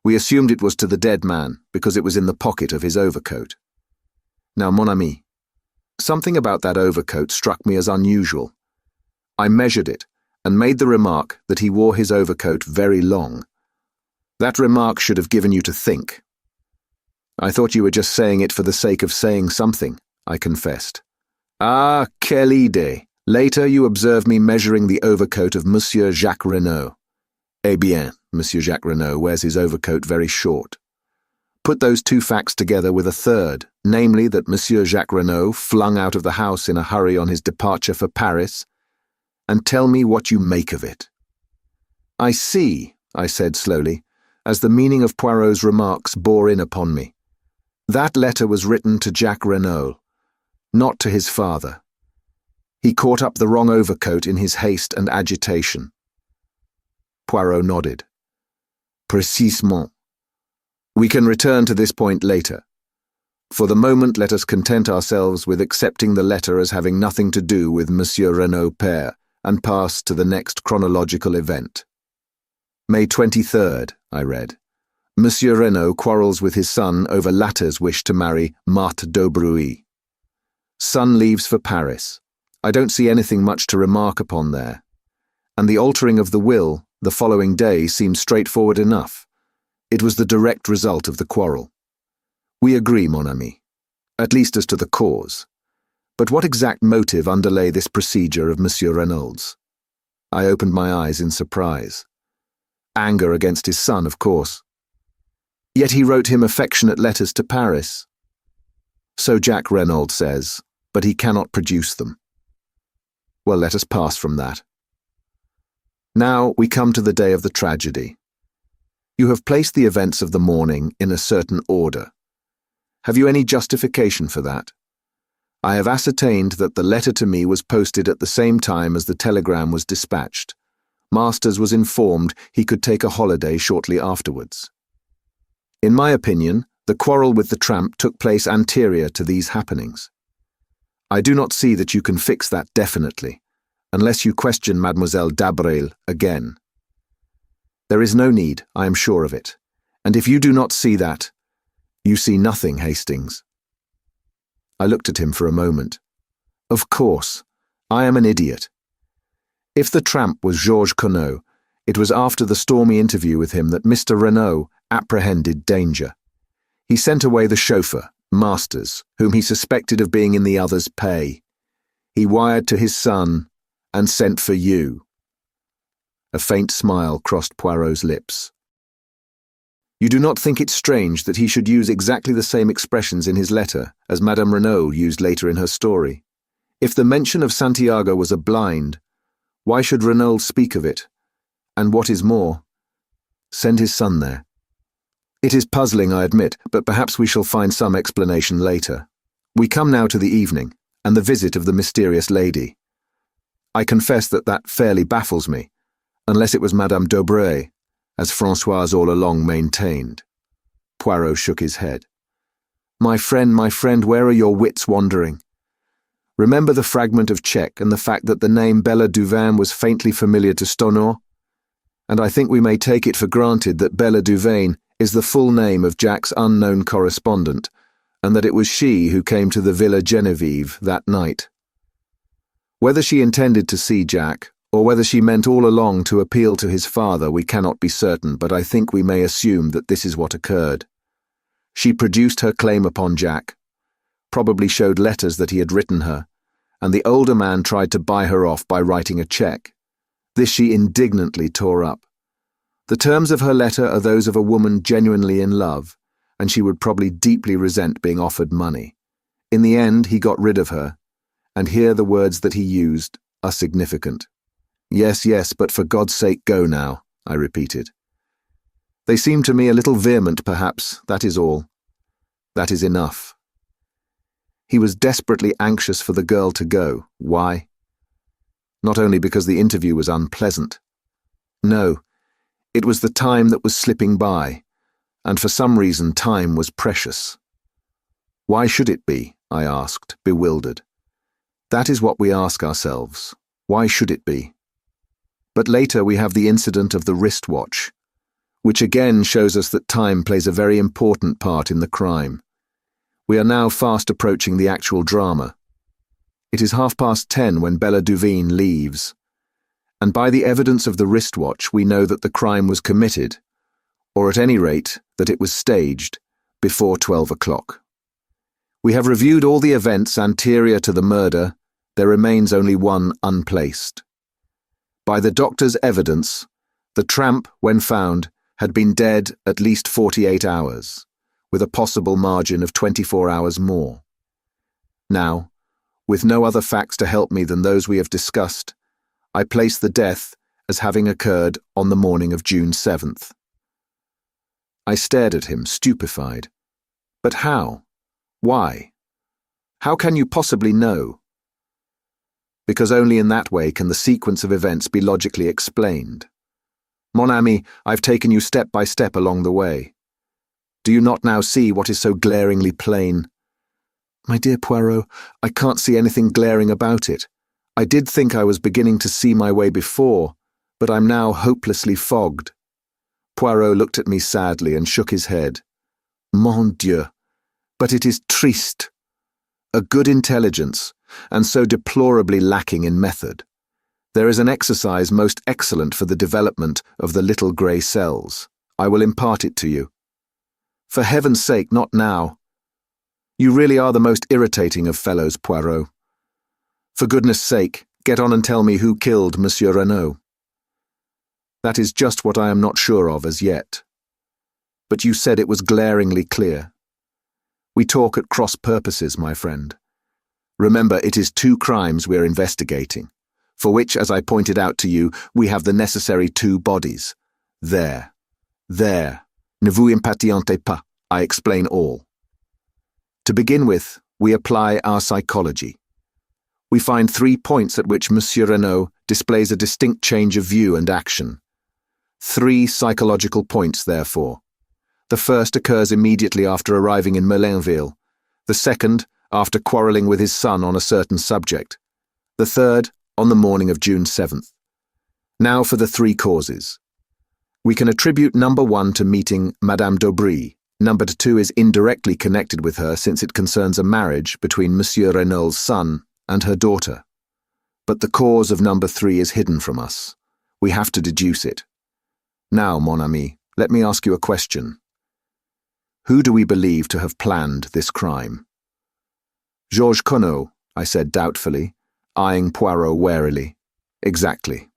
We assumed it was to the dead man because it was in the pocket of his overcoat. Now, mon ami, something about that overcoat struck me as unusual. I measured it and made the remark that he wore his overcoat very long. That remark should have given you to think. I thought you were just saying it for the sake of saying something, I confessed. Ah, quelle idée! Later you observed me measuring the overcoat of Monsieur Jacques Renaud. Eh bien, Monsieur Jacques Renaud wears his overcoat very short. Put those two facts together with a third, namely that Monsieur Jacques Renaud flung out of the house in a hurry on his departure for Paris, and tell me what you make of it. I see, I said slowly, as the meaning of Poirot's remarks bore in upon me. That letter was written to Jacques Renaud, not to his father. He caught up the wrong overcoat in his haste and agitation. Poirot nodded. Précisément. We can return to this point later. For the moment, let us content ourselves with accepting the letter as having nothing to do with Monsieur Renaud père and pass to the next chronological event. May 23rd, I read. Monsieur Renaud quarrels with his son over latter's wish to marry Marthe d'Aubruy. Son leaves for Paris. I don't see anything much to remark upon there. And the altering of the will the following day seems straightforward enough. It was the direct result of the quarrel. We agree, mon ami, at least as to the cause. But what exact motive underlay this procedure of Monsieur Renaud's? I opened my eyes in surprise. Anger against his son, of course. Yet he wrote him affectionate letters to Paris. So Jacques Renaud says, but he cannot produce them. Well, let us pass from that. Now we come to the day of the tragedy. You have placed the events of the morning in a certain order. Have you any justification for that? I have ascertained that the letter to me was posted at the same time as the telegram was dispatched. Masters was informed he could take a holiday shortly afterwards. In my opinion, the quarrel with the tramp took place anterior to these happenings. I do not see that you can fix that definitely, unless you question Mademoiselle d'Abreuil again. There is no need, I am sure of it, and if you do not see that, you see nothing, Hastings. I looked at him for a moment. Of course, I am an idiot. If the tramp was Georges Conneau, it was after the stormy interview with him that Mr. Renaud apprehended danger. He sent away the chauffeur, Masters, whom he suspected of being in the other's pay. He wired to his son and sent for you. A faint smile crossed Poirot's lips. You do not think it strange that he should use exactly the same expressions in his letter as Madame Renaud used later in her story? If the mention of Santiago was a blind, why should Renaud speak of it? And what is more, send his son there. It is puzzling, I admit, but perhaps we shall find some explanation later. We come now to the evening, and the visit of the mysterious lady. I confess that fairly baffles me, unless it was Madame d'Aubruy, as Françoise all along maintained. Poirot shook his head. My friend, where are your wits wandering? Remember the fragment of cheque and the fact that the name Bella Duvin was faintly familiar to Stonor? And I think we may take it for granted that Bella Duvin is the full name of Jack's unknown correspondent, and that it was she who came to the Villa Genevieve that night. Whether she intended to see Jack, or whether she meant all along to appeal to his father, we cannot be certain, but I think we may assume that this is what occurred. She produced her claim upon Jack, probably showed letters that he had written her, and the older man tried to buy her off by writing a cheque. This she indignantly tore up. The terms of her letter are those of a woman genuinely in love, and she would probably deeply resent being offered money. In the end, he got rid of her, and here the words that he used are significant. Yes, but for God's sake go now, I repeated. They seem to me a little vehement, perhaps, that is all. That is enough. He was desperately anxious for the girl to go. Why? Not only because the interview was unpleasant. No, it was the time that was slipping by, and for some reason time was precious. Why should it be? I asked, bewildered. That is what we ask ourselves. Why should it be? But later we have the incident of the wristwatch, which again shows us that time plays a very important part in the crime. We are now fast approaching the actual drama. It is 10:30 when Bella Duveen leaves, and by the evidence of the wristwatch we know that the crime was committed, or at any rate that it was staged, before 12 o'clock. We have reviewed all the events anterior to the murder. There remains only one unplaced. By the doctor's evidence, the tramp, when found, had been dead at least 48 hours, with a possible margin of 24 hours more. Now, with no other facts to help me than those we have discussed, I place the death as having occurred on the morning of June 7th. I stared at him, stupefied. But how? Why? How can you possibly know? Because only in that way can the sequence of events be logically explained. Mon ami, I've taken you step by step along the way. Do you not now see what is so glaringly plain? My dear Poirot, I can't see anything glaring about it. I did think I was beginning to see my way before, but I'm now hopelessly fogged. Poirot looked at me sadly and shook his head. Mon Dieu, but it is triste. A good intelligence, and so deplorably lacking in method. There is an exercise most excellent for the development of the little grey cells. I will impart it to you. For heaven's sake, not now. You really are the most irritating of fellows, Poirot. For goodness sake, get on and tell me who killed Monsieur Renaud. That is just what I am not sure of as yet. But you said it was glaringly clear. We talk at cross purposes, my friend. Remember, it is 2 crimes we are investigating, for which, as I pointed out to you, we have the necessary 2 bodies. There. Ne vous impatientez pas, I explain all. To begin with, we apply our psychology. We find 3 points at which Monsieur Renaud displays a distinct change of view and action. 3 psychological points, therefore. The first occurs immediately after arriving in Merlinville, the second after quarrelling with his son on a certain subject, the third on the morning of June 7th. Now for the 3 causes. We can attribute number 1 to meeting Madame d'Aubry. Number 2 is indirectly connected with her since it concerns a marriage between Monsieur Renaud's son and her daughter. But the cause of number 3 is hidden from us. We have to deduce it. Now, mon ami, let me ask you a question. Who do we believe to have planned this crime? Georges Conneau, I said doubtfully, eyeing Poirot warily. Exactly.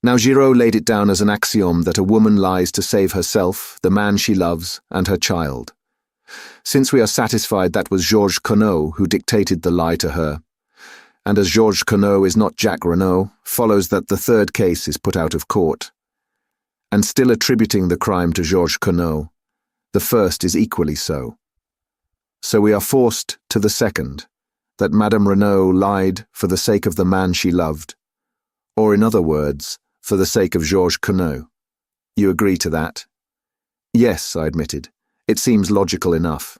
Now Giraud laid it down as an axiom that a woman lies to save herself, the man she loves, and her child. Since we are satisfied that was Georges Conneau who dictated the lie to her, and as Georges Conneau is not Jacques Renaud, follows that the 3rd case is put out of court. And still attributing the crime to Georges Conneau, the first is equally so. So we are forced to the second, that Madame Renaud lied for the sake of the man she loved, or in other words, for the sake of Georges Conneau. You agree to that? Yes, I admitted. It seems logical enough.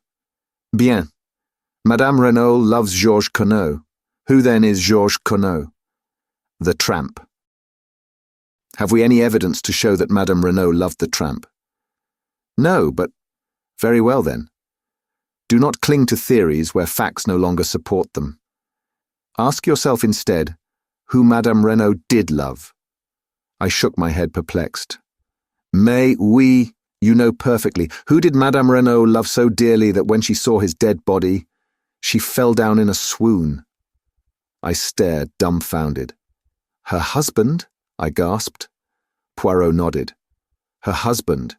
Bien. Madame Renaud loves Georges Conneau. Who then is Georges Conneau? The tramp. Have we any evidence to show that Madame Renaud loved the tramp? No, but very well then. Do not cling to theories where facts no longer support them. Ask yourself instead who Madame Renaud did love. I shook my head perplexed. Mais oui, you know perfectly. Who did Madame Renaud love so dearly that when she saw his dead body, she fell down in a swoon? I stared, dumbfounded. Her husband? I gasped. Poirot nodded. Her husband,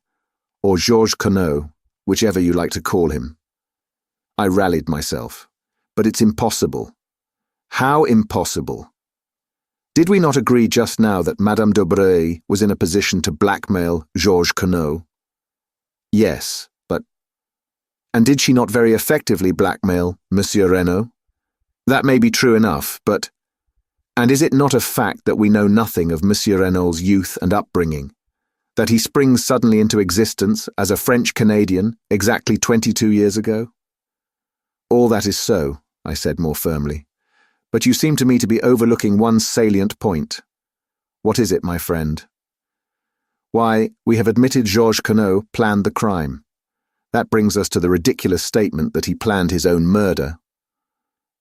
or Georges Conneau, whichever you like to call him. I rallied myself. But it's impossible. How impossible? Did we not agree just now that Madame d'Aubray was in a position to blackmail Georges Conneau? Yes, but... And did she not very effectively blackmail Monsieur Renaud? That may be true enough, but... And is it not a fact that we know nothing of Monsieur Renaud's youth and upbringing? That he springs suddenly into existence as a French-Canadian exactly 22 years ago? All that is so, I said more firmly, but you seem to me to be overlooking one salient point. What is it, my friend? Why, we have admitted Georges Quenot planned the crime. That brings us to the ridiculous statement that he planned his own murder.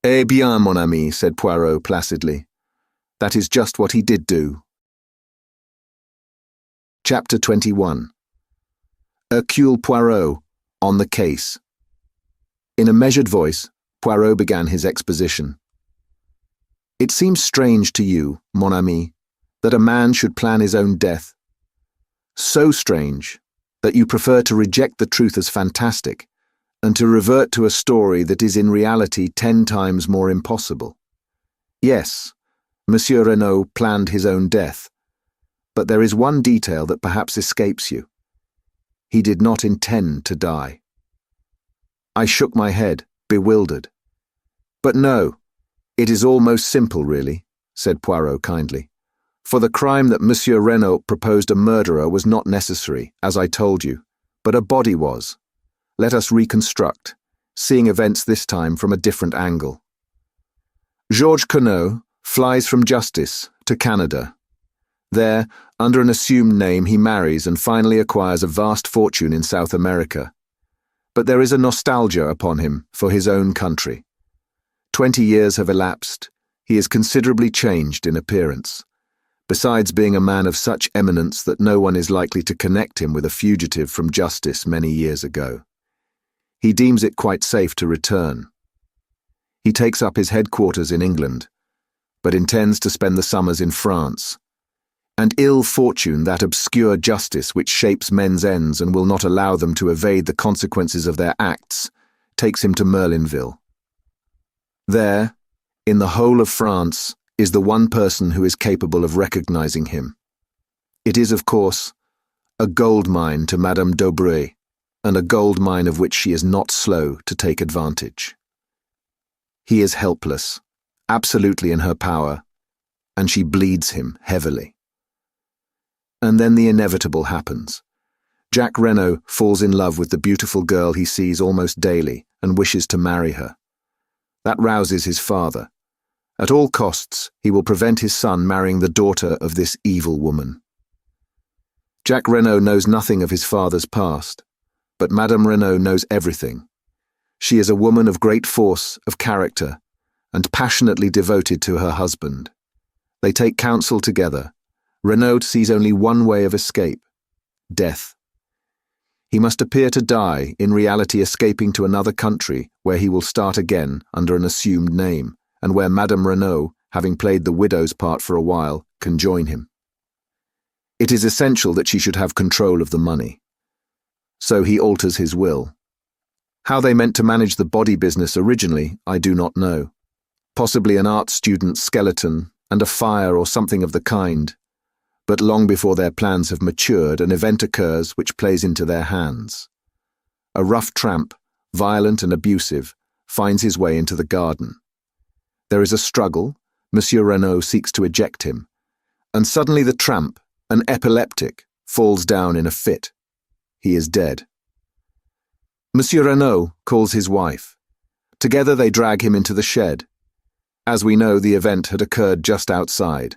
Eh bien, mon ami, said Poirot placidly. That is just what he did do. Chapter 21. Hercule Poirot, on the case. In a measured voice, Poirot began his exposition. It seems strange to you, mon ami, that a man should plan his own death. So strange that you prefer to reject the truth as fantastic and to revert to a story that is in reality 10 times more impossible. Yes, Monsieur Renaud planned his own death, but there is one detail that perhaps escapes you. He did not intend to die. I shook my head, bewildered. But no, it is all most simple, really, said Poirot kindly. For the crime that Monsieur Renaud proposed a murderer was not necessary, as I told you, but a body was. Let us reconstruct, seeing events this time from a different angle. Georges Quenot flies from justice to Canada. There, under an assumed name, he marries and finally acquires a vast fortune in South America. But there is a nostalgia upon him for his own country. 20 years have elapsed. He is considerably changed in appearance. Besides being a man of such eminence that no one is likely to connect him with a fugitive from justice many years ago. He deems it quite safe to return. He takes up his headquarters in England, but intends to spend the summers in France. And ill fortune, that obscure justice which shapes men's ends and will not allow them to evade the consequences of their acts, takes him to Merlinville. There, in the whole of France, is the one person who is capable of recognizing him. It is, of course, a gold mine to Madame d'Aubray, and a gold mine of which she is not slow to take advantage. He is helpless, absolutely in her power, and she bleeds him heavily. And then the inevitable happens. Jacques Renaud falls in love with the beautiful girl he sees almost daily and wishes to marry her. That rouses his father. At all costs, he will prevent his son marrying the daughter of this evil woman. Jacques Renaud knows nothing of his father's past, but Madame Renaud knows everything. She is a woman of great force of character and passionately devoted to her husband. They take counsel together. Renaud sees only one way of escape: death. He must appear to die, in reality escaping to another country where he will start again under an assumed name, and where Madame Renaud, having played the widow's part for a while, can join him. It is essential that she should have control of the money. So he alters his will. How they meant to manage the body business originally, I do not know. Possibly an art student's skeleton and a fire or something of the kind. But long before their plans have matured, an event occurs which plays into their hands. A rough tramp, violent and abusive, finds his way into the garden. There is a struggle, Monsieur Renaud seeks to eject him, and suddenly the tramp, an epileptic, falls down in a fit. He is dead. Monsieur Renaud calls his wife. Together they drag him into the shed. As we know, the event had occurred just outside,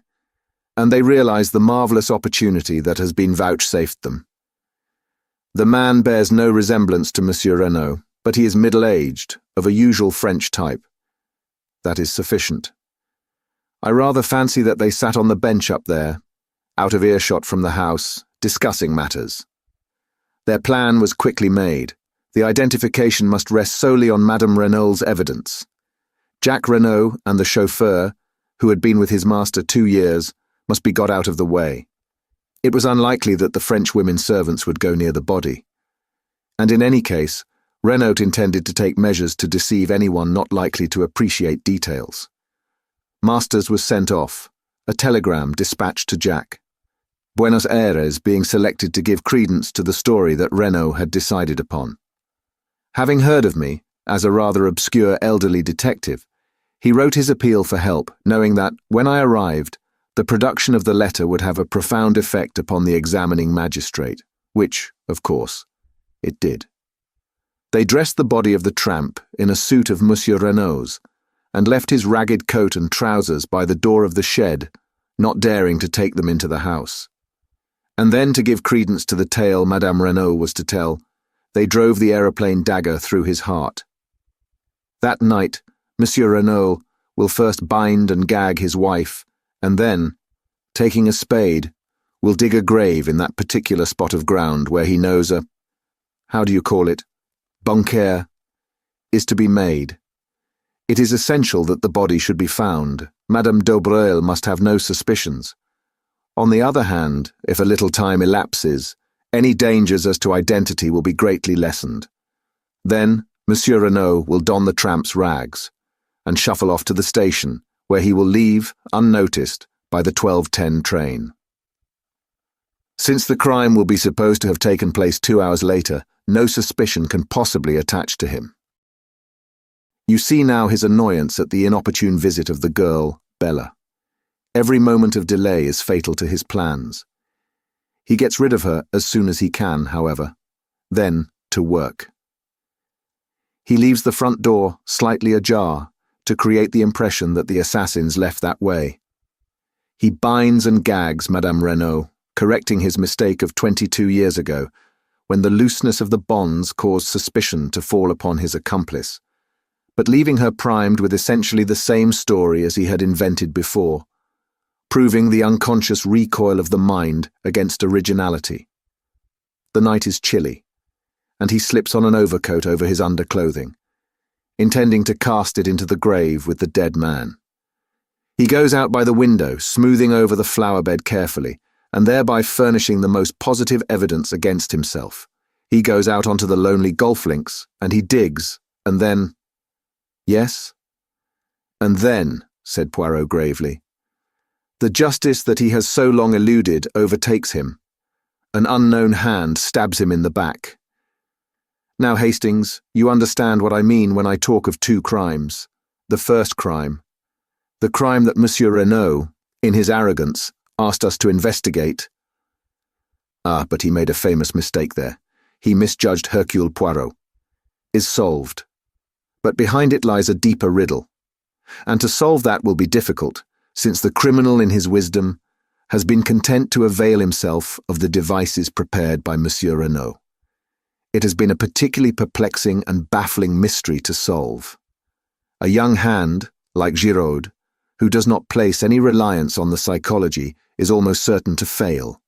and they realize the marvelous opportunity that has been vouchsafed them. The man bears no resemblance to Monsieur Renaud, but he is middle-aged, of a usual French type. That is sufficient. I rather fancy that they sat on the bench up there, out of earshot from the house, discussing matters. Their plan was quickly made. The identification must rest solely on Madame Renaud's evidence. Jacques Renaud and the chauffeur, who had been with his master 2 years, must be got out of the way. It was unlikely that the French women servants would go near the body. And in any case, Renaud intended to take measures to deceive anyone not likely to appreciate details. Masters was sent off, a telegram dispatched to Jacques. Buenos Aires being selected to give credence to the story that Renaud had decided upon. Having heard of me, as a rather obscure elderly detective, he wrote his appeal for help, knowing that, when I arrived, the production of the letter would have a profound effect upon the examining magistrate, which, of course, it did. They dressed the body of the tramp in a suit of Monsieur Renaud's, and left his ragged coat and trousers by the door of the shed, not daring to take them into the house. And then, to give credence to the tale Madame Renaud was to tell, they drove the aeroplane dagger through his heart. That night, Monsieur Renaud will first bind and gag his wife, and then, taking a spade, will dig a grave in that particular spot of ground where he knows how do you call it, bunker, is to be made. It is essential that the body should be found. Madame d'Aubreuil must have no suspicions. On the other hand, if a little time elapses, any dangers as to identity will be greatly lessened. Then, Monsieur Renaud will don the tramp's rags and shuffle off to the station, where he will leave, unnoticed, by the 12:10 train. Since the crime will be supposed to have taken place 2 hours later, no suspicion can possibly attach to him. You see now his annoyance at the inopportune visit of the girl, Bella. Every moment of delay is fatal to his plans. He gets rid of her as soon as he can, however. Then, to work. He leaves the front door slightly ajar to create the impression that the assassins left that way. He binds and gags Madame Renaud, correcting his mistake of 22 years ago, when the looseness of the bonds caused suspicion to fall upon his accomplice, but leaving her primed with essentially the same story as he had invented before, proving the unconscious recoil of the mind against originality. The night is chilly, and he slips on an overcoat over his underclothing, intending to cast it into the grave with the dead man. He goes out by the window, smoothing over the flower bed carefully, and thereby furnishing the most positive evidence against himself. He goes out onto the lonely golf links, and he digs, and then— Yes? And then, said Poirot gravely, the justice that he has so long eluded overtakes him. An unknown hand stabs him in the back. Now, Hastings, you understand what I mean when I talk of two crimes. The first crime, the crime that Monsieur Renaud, in his arrogance, asked us to investigate. But he made a famous mistake there. He misjudged Hercule Poirot. Is solved. But behind it lies a deeper riddle. And to solve that will be difficult, since the criminal in his wisdom has been content to avail himself of the devices prepared by Monsieur Renaud. It has been a particularly perplexing and baffling mystery to solve. A young hand, like Giraud, who does not place any reliance on the psychology, is almost certain to fail.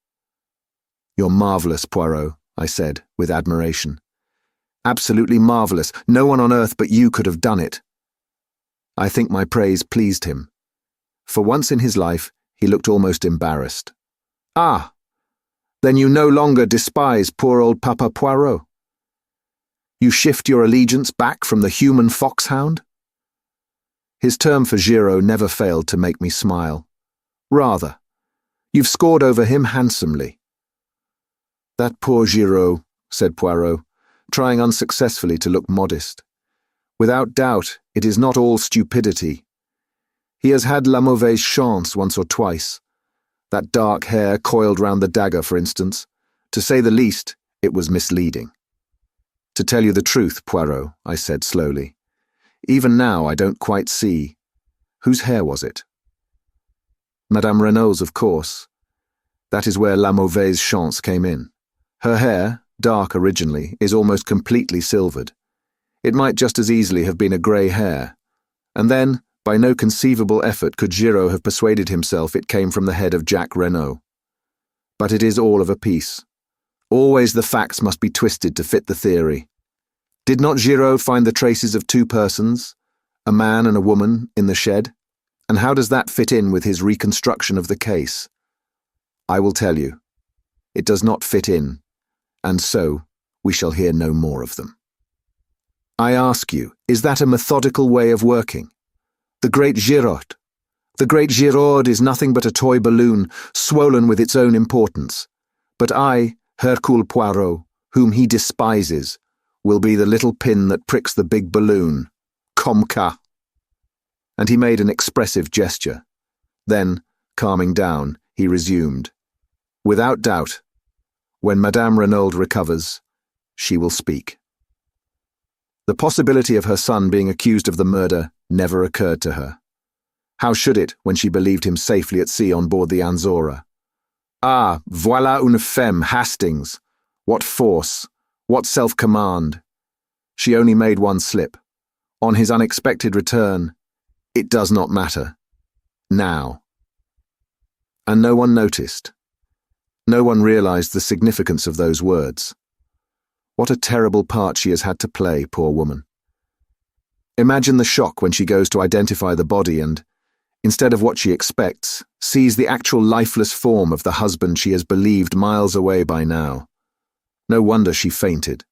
You're marvellous, Poirot, I said, with admiration. Absolutely marvellous. No one on earth but you could have done it. I think my praise pleased him. For once in his life, he looked almost embarrassed. Ah, then you no longer despise poor old Papa Poirot? You shift your allegiance back from the human foxhound? His term for Giraud never failed to make me smile. Rather, you've scored over him handsomely. That poor Giraud, said Poirot, trying unsuccessfully to look modest. Without doubt, it is not all stupidity. He has had la mauvaise chance once or twice. That dark hair coiled round the dagger, for instance. To say the least, it was misleading. To tell you the truth, Poirot, I said slowly, even now I don't quite see. Whose hair was it? Madame Renaud's, of course. That is where la mauvaise chance came in. Her hair, dark originally, is almost completely silvered. It might just as easily have been a grey hair. And then, by no conceivable effort could Giraud have persuaded himself it came from the head of Jacques Renaud. But it is all of a piece. Always the facts must be twisted to fit the theory. Did not Giraud find the traces of two persons, a man and a woman, in the shed? And how does that fit in with his reconstruction of the case? I will tell you. It does not fit in, and so we shall hear no more of them. I ask you, is that a methodical way of working? The great Giraud is nothing but a toy balloon, swollen with its own importance. But I, Hercule Poirot, whom he despises, will be the little pin that pricks the big balloon. Comme ça. And he made an expressive gesture. Then, calming down, he resumed. Without doubt, when Madame Renaud recovers, she will speak. The possibility of her son being accused of the murder never occurred to her. How should it, when she believed him safely at sea on board the Anzora? Ah, voilà une femme, Hastings. What force, what self-command. She only made one slip. On his unexpected return, it does not matter. Now. And no one noticed. No one realized the significance of those words. What a terrible part she has had to play, poor woman. Imagine the shock when she goes to identify the body and, instead of what she expects, sees the actual lifeless form of the husband she has believed miles away by now. No wonder she fainted.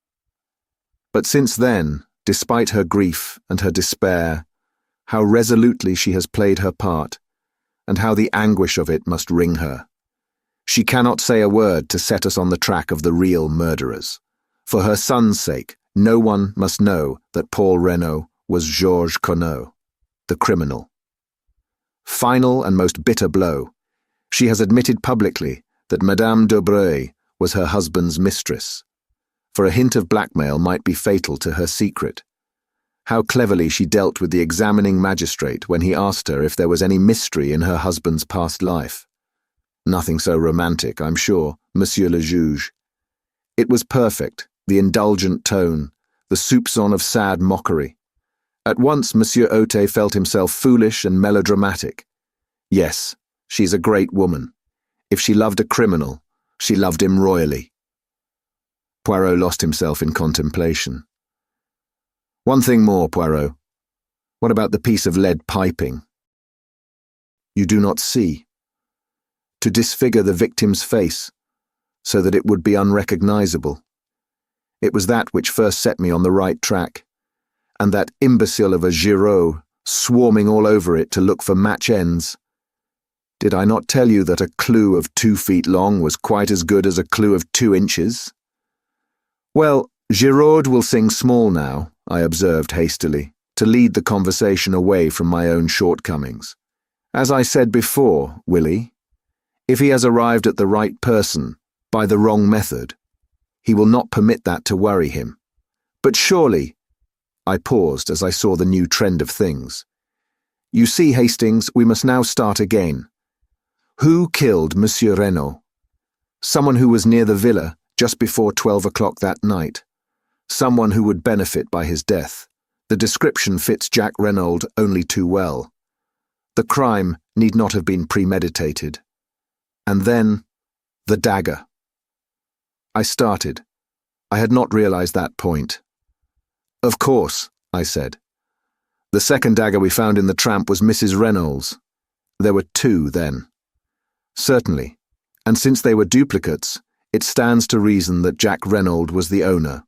But since then, despite her grief and her despair, how resolutely she has played her part, and how the anguish of it must wring her. She cannot say a word to set us on the track of the real murderers. For her son's sake, no one must know that Paul Renaud was Georges Conneau, the criminal. Final and most bitter blow. She has admitted publicly that Madame d'Aubray was her husband's mistress. For a hint of blackmail might be fatal to her secret. How cleverly she dealt with the examining magistrate when he asked her if there was any mystery in her husband's past life. Nothing so romantic, I'm sure, Monsieur le Juge. It was perfect, the indulgent tone, the soupçon of sad mockery. At once Monsieur Ote felt himself foolish and melodramatic. Yes, she's a great woman. If she loved a criminal, she loved him royally. Poirot lost himself in contemplation. One thing more, Poirot. What about the piece of lead piping? You do not see. To disfigure the victim's face, so that it would be unrecognizable. It was that which first set me on the right track. And that imbecile of a Giraud swarming all over it to look for match ends. Did I not tell you that a clue of 2 feet long was quite as good as a clue of 2 inches? Well, Giraud will sing small now, I observed hastily, to lead the conversation away from my own shortcomings. As I said before, Willie, if he has arrived at the right person by the wrong method, he will not permit that to worry him. But surely, I paused as I saw the new trend of things. You see, Hastings, we must now start again. Who killed Monsieur Renaud? Someone who was near the villa just before 12 o'clock that night. Someone who would benefit by his death. The description fits Jack Renaud only too well. The crime need not have been premeditated. And then, the dagger. I started. I had not realized that point. Of course, I said. The second dagger we found in the tramp was Mrs. Renaud's. There were 2 then. Certainly, and since they were duplicates, it stands to reason that Jack Renaud was the owner.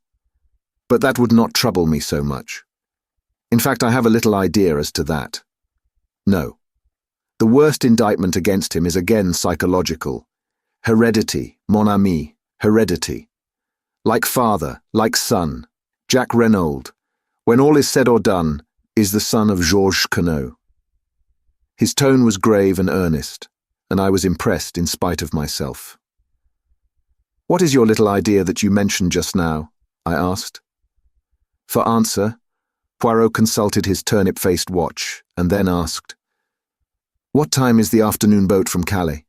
But that would not trouble me so much. In fact, I have a little idea as to that. No. The worst indictment against him is again psychological. Heredity, mon ami, heredity. Like father, like son. Jack Renaud, when all is said or done, is the son of Georges Conneau. His tone was grave and earnest, and I was impressed in spite of myself. What is your little idea that you mentioned just now? I asked. For answer, Poirot consulted his turnip-faced watch, and then asked, What time is the afternoon boat from Calais?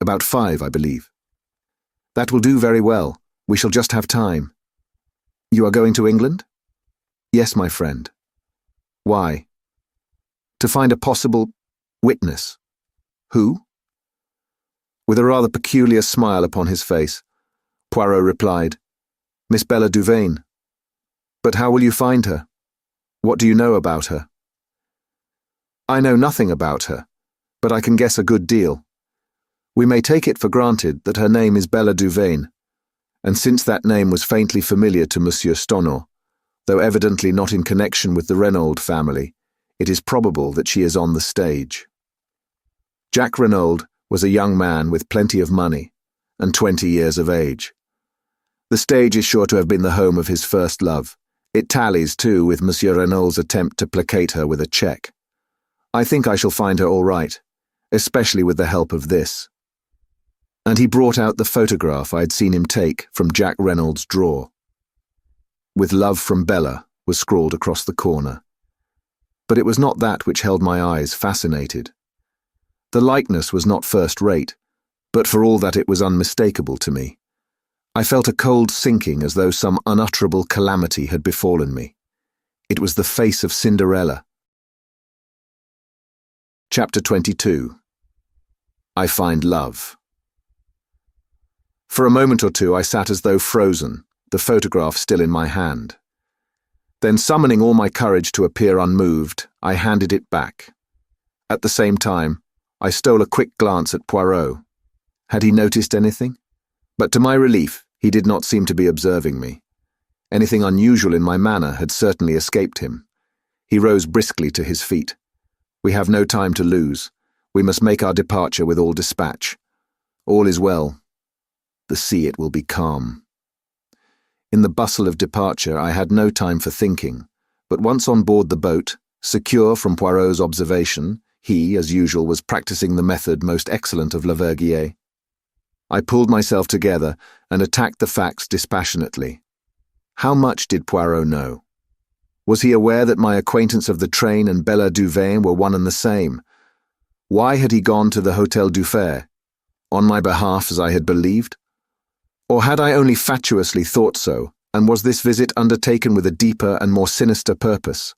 About 5, I believe. That will do very well. We shall just have time. You are going to England? Yes, my friend. Why? To find a possible witness. Who? With a rather peculiar smile upon his face, Poirot replied, Miss Bella Duvain. But how will you find her? What do you know about her? I know nothing about her, but I can guess a good deal. We may take it for granted that her name is Bella Duvain, and since that name was faintly familiar to Monsieur Stonor, though evidently not in connection with the Renaud family, it is probable that she is on the stage. Jack Renaud was a young man with plenty of money and 20 years of age. The stage is sure to have been the home of his first love. It tallies, too, with Monsieur Renaud's attempt to placate her with a cheque. I think I shall find her all right, especially with the help of this. And he brought out the photograph I had seen him take from Jack Renaud's drawer. With love from Bella was scrawled across the corner. But it was not that which held my eyes fascinated. The likeness was not first-rate, but for all that it was unmistakable to me. I felt a cold sinking as though some unutterable calamity had befallen me. It was the face of Cinderella. Chapter 22. I Find Love. For a moment or two I sat as though frozen, the photograph still in my hand. Then, summoning all my courage to appear unmoved, I handed it back. At the same time, I stole a quick glance at Poirot. Had he noticed anything? But to my relief, he did not seem to be observing me. Anything unusual in my manner had certainly escaped him. He rose briskly to his feet. We have no time to lose. We must make our departure with all dispatch. All is well. The sea, it will be calm. In the bustle of departure, I had no time for thinking, but once on board the boat, secure from Poirot's observation, he, as usual, was practicing the method most excellent of Laverguier. I pulled myself together and attacked the facts dispassionately. How much did Poirot know? Was he aware that my acquaintance of the train and Bella Duveen were one and the same? Why had he gone to the Hôtel du Fer? On my behalf, as I had believed? Or had I only fatuously thought so, and was this visit undertaken with a deeper and more sinister purpose?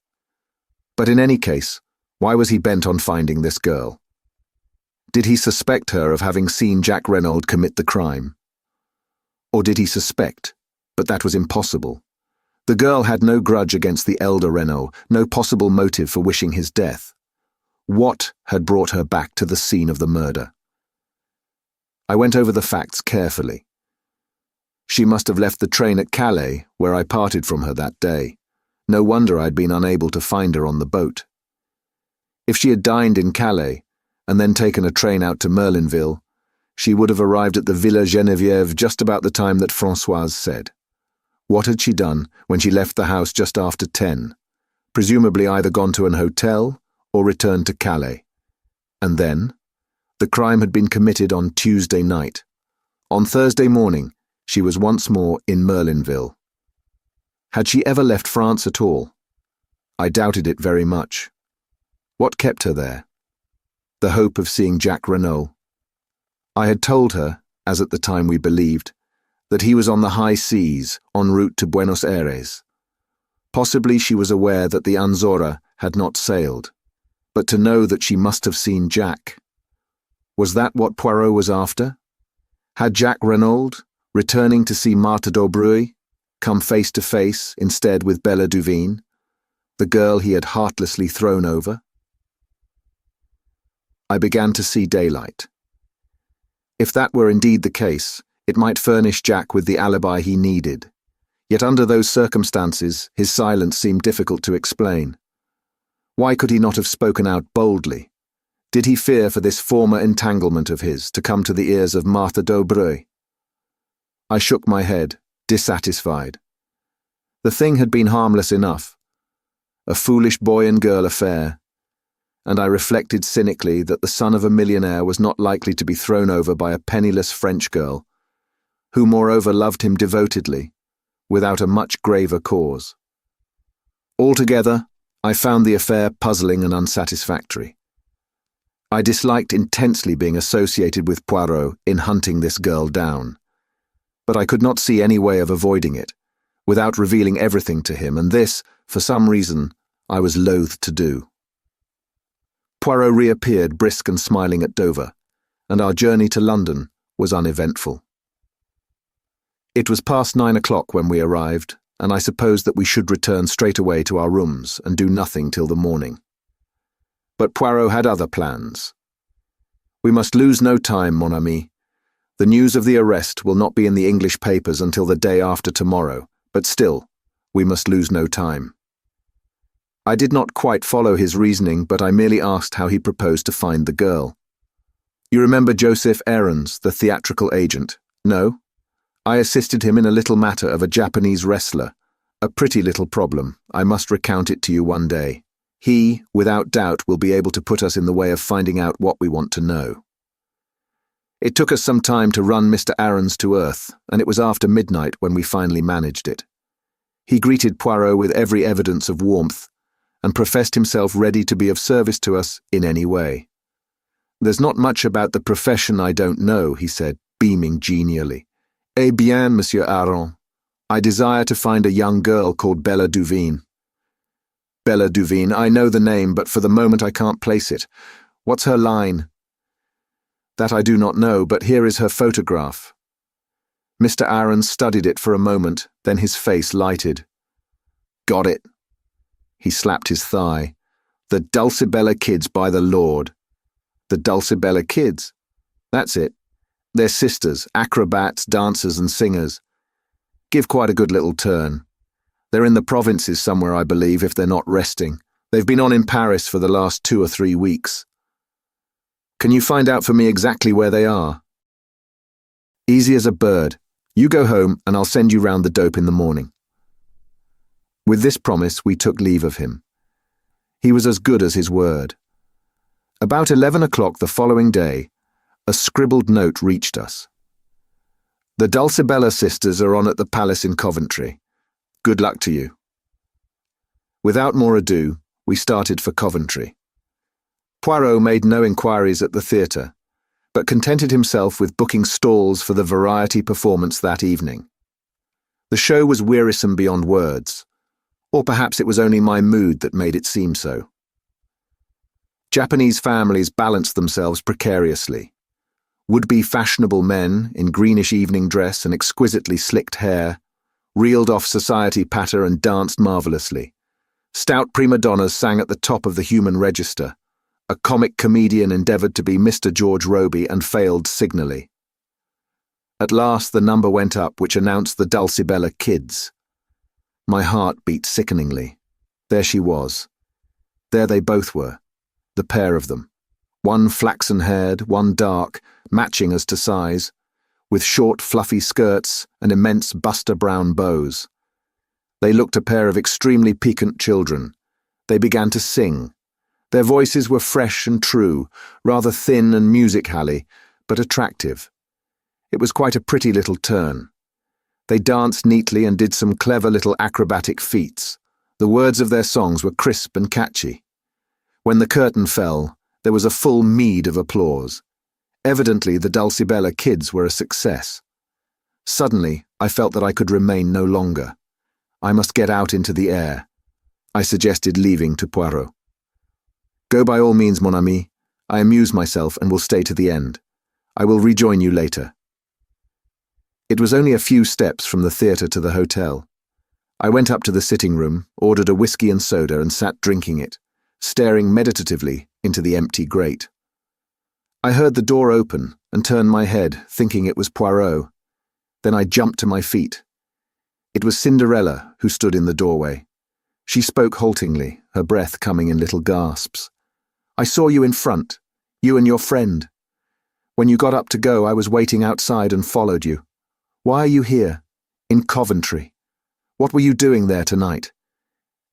But in any case, why was he bent on finding this girl? Did he suspect her of having seen Jack Renaud commit the crime? Or did he suspect, but that was impossible? The girl had no grudge against the elder Renaud, no possible motive for wishing his death. What had brought her back to the scene of the murder? I went over the facts carefully. She must have left the train at Calais, where I parted from her that day. No wonder I'd been unable to find her on the boat. If she had dined in Calais, and then taken a train out to Merlinville, she would have arrived at the Villa Geneviève just about the time that Françoise said. What had she done when she left the house just after 10? Presumably either gone to an hotel or returned to Calais. And then? The crime had been committed on Tuesday night. On Thursday morning, she was once more in Merlinville. Had she ever left France at all? I doubted it very much. What kept her there? The hope of seeing Jack Renaud. I had told her, as at the time we believed, that he was on the high seas, en route to Buenos Aires. Possibly she was aware that the Anzora had not sailed, but to know that she must have seen Jack. Was that what Poirot was after? Had Jack Renaud, returning to see Marthe d'Aubruy, come face to face instead with Bella Duveen, the girl he had heartlessly thrown over? I began to see daylight. If that were indeed the case, it might furnish Jack with the alibi he needed. Yet under those circumstances, his silence seemed difficult to explain. Why could he not have spoken out boldly? Did he fear for this former entanglement of his to come to the ears of Marthe d'Aubruy? I shook my head, dissatisfied. The thing had been harmless enough. A foolish boy and girl affair. And I reflected cynically that the son of a millionaire was not likely to be thrown over by a penniless French girl, who moreover loved him devotedly, without a much graver cause. Altogether, I found the affair puzzling and unsatisfactory. I disliked intensely being associated with Poirot in hunting this girl down, but I could not see any way of avoiding it, without revealing everything to him, and this, for some reason, I was loath to do. Poirot reappeared brisk and smiling at Dover, and our journey to London was uneventful. It was past 9 o'clock when we arrived, and I supposed that we should return straight away to our rooms and do nothing till the morning. But Poirot had other plans. We must lose no time, mon ami. The news of the arrest will not be in the English papers until the day after tomorrow, but still, we must lose no time. I did not quite follow his reasoning, but I merely asked how he proposed to find the girl. You remember Joseph Aarons, the theatrical agent? No? I assisted him in a little matter of a Japanese wrestler. A pretty little problem. I must recount it to you one day. He, without doubt, will be able to put us in the way of finding out what we want to know. It took us some time to run Mr. Aarons to earth, and it was after midnight when we finally managed it. He greeted Poirot with every evidence of warmth, and professed himself ready to be of service to us in any way. "There's not much about the profession I don't know," he said, beaming genially. "Eh bien, Monsieur Aron, I desire to find a young girl called Bella Duveen." "Bella Duveen, I know the name, but for the moment I can't place it. What's her line?" "That I do not know, but here is her photograph." Mr. Aron studied it for a moment, then his face lighted. "Got it." He slapped his thigh. "The Dulcibella kids, by the Lord." "The Dulcibella kids?" "That's it. They're sisters, acrobats, dancers and singers. Give quite a good little turn. They're in the provinces somewhere, I believe, if they're not resting. They've been on in Paris for the last 2 or 3 weeks. Can you find out for me exactly where they are?" "Easy as a bird. You go home and I'll send you round the dope in the morning." With this promise, we took leave of him. He was as good as his word. About 11 o'clock the following day, a scribbled note reached us. "The Dulcibella sisters are on at the palace in Coventry. Good luck to you." Without more ado, we started for Coventry. Poirot made no inquiries at the theatre, but contented himself with booking stalls for the variety performance that evening. The show was wearisome beyond words, or perhaps it was only my mood that made it seem so. Japanese families balanced themselves precariously. Would-be fashionable men, in greenish evening dress and exquisitely slicked hair, reeled off society patter and danced marvellously. Stout prima donnas sang at the top of the human register. A comic comedian endeavoured to be Mr. George Robey and failed signally. At last the number went up which announced the Dulcibella kids. My heart beat sickeningly. There she was. There they both were, the pair of them. One flaxen-haired, one dark, matching as to size, with short fluffy skirts and immense buster-brown bows. They looked a pair of extremely piquant children. They began to sing. Their voices were fresh and true, rather thin and music-hally, but attractive. It was quite a pretty little turn. They danced neatly and did some clever little acrobatic feats. The words of their songs were crisp and catchy. When the curtain fell, there was a full meed of applause. Evidently, the Dulcibella kids were a success. Suddenly, I felt that I could remain no longer. I must get out into the air. I suggested leaving to Poirot. "Go by all means, mon ami. I amuse myself and will stay to the end. I will rejoin you later." It was only a few steps from the theatre to the hotel. I went up to the sitting room, ordered a whiskey and soda and sat drinking it, staring meditatively into the empty grate. I heard the door open and turned my head, thinking it was Poirot. Then I jumped to my feet. It was Cinderella who stood in the doorway. She spoke haltingly, her breath coming in little gasps. "I saw you in front, you and your friend. When you got up to go, I was waiting outside and followed you. Why are you here? In Coventry? What were you doing there tonight?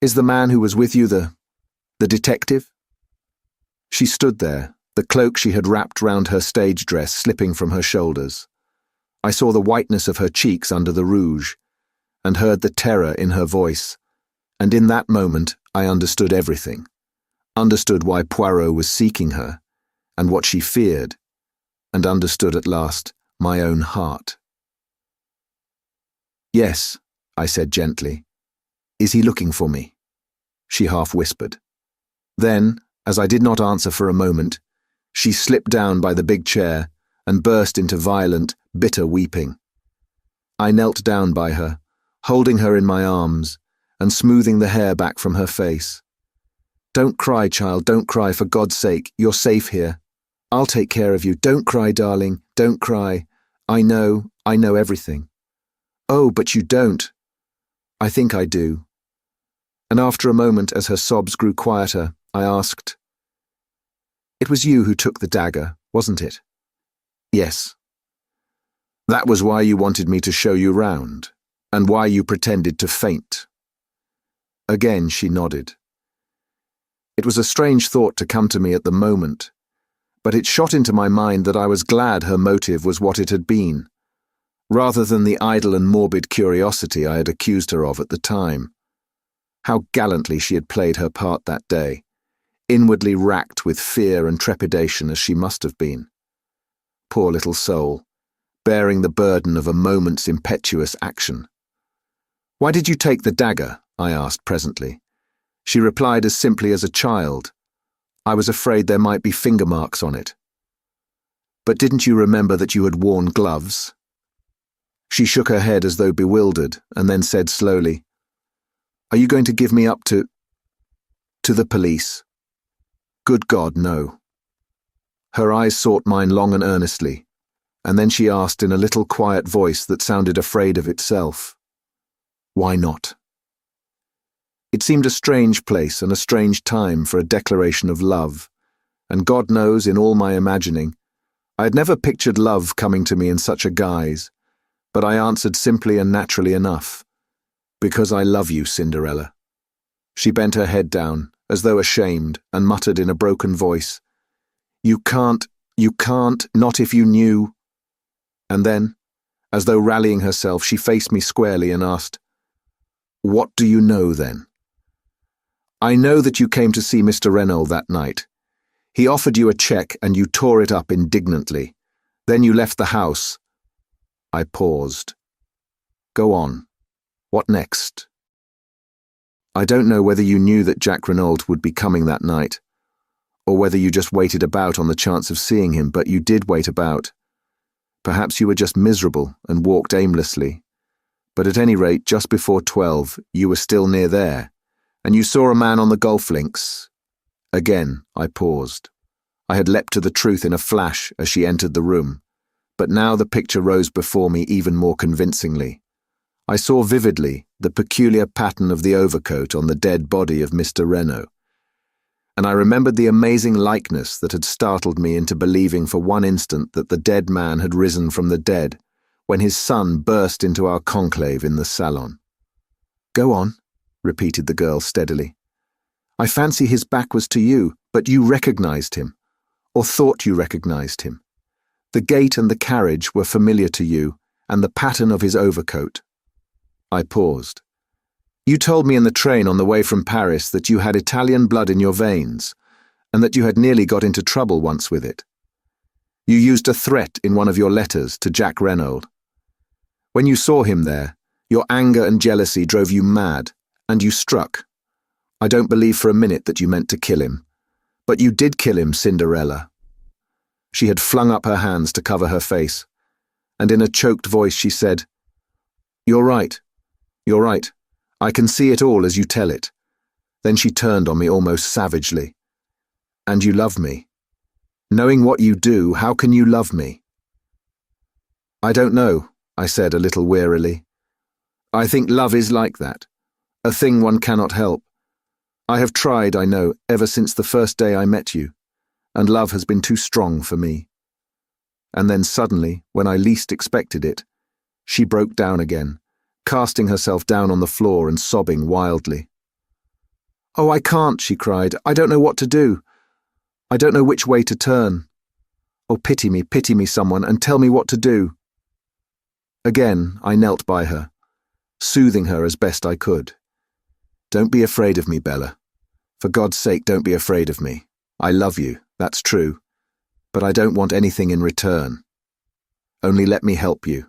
Is the man who was with you the detective?" She stood there, the cloak she had wrapped round her stage dress slipping from her shoulders. I saw the whiteness of her cheeks under the rouge, and heard the terror in her voice, and in that moment I understood everything. Understood why Poirot was seeking her, and what she feared, and understood at last my own heart. "Yes," I said gently. "Is he looking for me?" She half whispered. Then, as I did not answer for a moment, she slipped down by the big chair and burst into violent, bitter weeping. I knelt down by her, holding her in my arms and smoothing the hair back from her face. "Don't cry, child, don't cry, for God's sake. You're safe here. I'll take care of you. Don't cry, darling, don't cry. I know everything." "Oh, but you don't." "I think I do." And after a moment, as her sobs grew quieter, I asked, "It was you who took the dagger, wasn't it?" "Yes." "That was why you wanted me to show you round, and why you pretended to faint?" Again she nodded. It was a strange thought to come to me at the moment, but it shot into my mind that I was glad her motive was what it had been, rather than the idle and morbid curiosity I had accused her of at the time. How gallantly she had played her part that day, inwardly racked with fear and trepidation as she must have been. Poor little soul, bearing the burden of a moment's impetuous action. "Why did you take the dagger?" I asked presently. She replied as simply as a child, "I was afraid there might be finger marks on it." "But didn't you remember that you had worn gloves?" She shook her head as though bewildered, and then said slowly, "Are you going to give me up to the police?" "Good God, no." Her eyes sought mine long and earnestly, and then she asked in a little quiet voice that sounded afraid of itself, "Why not?" It seemed a strange place and a strange time for a declaration of love, and God knows, in all my imagining, I had never pictured love coming to me in such a guise, but I answered simply and naturally enough, "Because I love you, Cinderella." She bent her head down, as though ashamed, and muttered in a broken voice, you can't, not if you knew." And then, as though rallying herself, she faced me squarely and asked, "What do you know then?" "I know that you came to see Mr. Renault that night. He offered you a cheque and you tore it up indignantly. Then you left the house." I paused. "Go on. What next?" "I don't know whether you knew that Jack Renault would be coming that night, or whether you just waited about on the chance of seeing him, but you did wait about. Perhaps you were just miserable and walked aimlessly, but at any rate, just before 12, you were still near there, and you saw a man on the golf links." Again, I paused. I had leapt to the truth in a flash as she entered the room, but now the picture rose before me even more convincingly. I saw vividly the peculiar pattern of the overcoat on the dead body of Mr. Renault, and I remembered the amazing likeness that had startled me into believing for one instant that the dead man had risen from the dead when his son burst into our conclave in the salon. "Go on," repeated the girl steadily. "I fancy his back was to you, but you recognized him, or thought you recognized him. The gait and the carriage were familiar to you, and the pattern of his overcoat." I paused. "You told me in the train on the way from Paris that you had Italian blood in your veins, and that you had nearly got into trouble once with it. You used a threat in one of your letters to Jack Renault. When you saw him there, your anger and jealousy drove you mad, and you struck. I don't believe for a minute that you meant to kill him. But you did kill him, Cinderella." She had flung up her hands to cover her face, and in a choked voice she said, You're right. I can see it all as you tell it." Then she turned on me almost savagely. "And you love me. Knowing what you do, how can you love me?" "I don't know," I said a little wearily. "I think love is like that, a thing one cannot help. I have tried, I know, ever since the first day I met you, and love has been too strong for me." And then suddenly, when I least expected it, she broke down again, casting herself down on the floor and sobbing wildly. "Oh, I can't," she cried. "I don't know what to do. I don't know which way to turn. Oh, pity me, someone, and tell me what to do." Again, I knelt by her, soothing her as best I could. "Don't be afraid of me, Bella. For God's sake, don't be afraid of me. I love you, that's true, but I don't want anything in return. Only let me help you.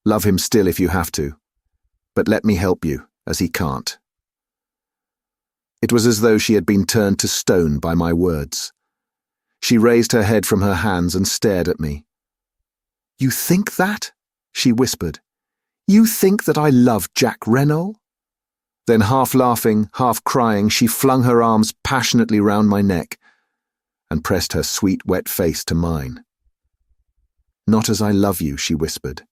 Love him still if you have to, but let me help you, as he can't." It was as though she had been turned to stone by my words. She raised her head from her hands and stared at me. "You think that?" she whispered. "You think that I love Jack Renault?" Then, half laughing, half crying, she flung her arms passionately round my neck and pressed her sweet, wet face to mine. "Not as I love you," she whispered.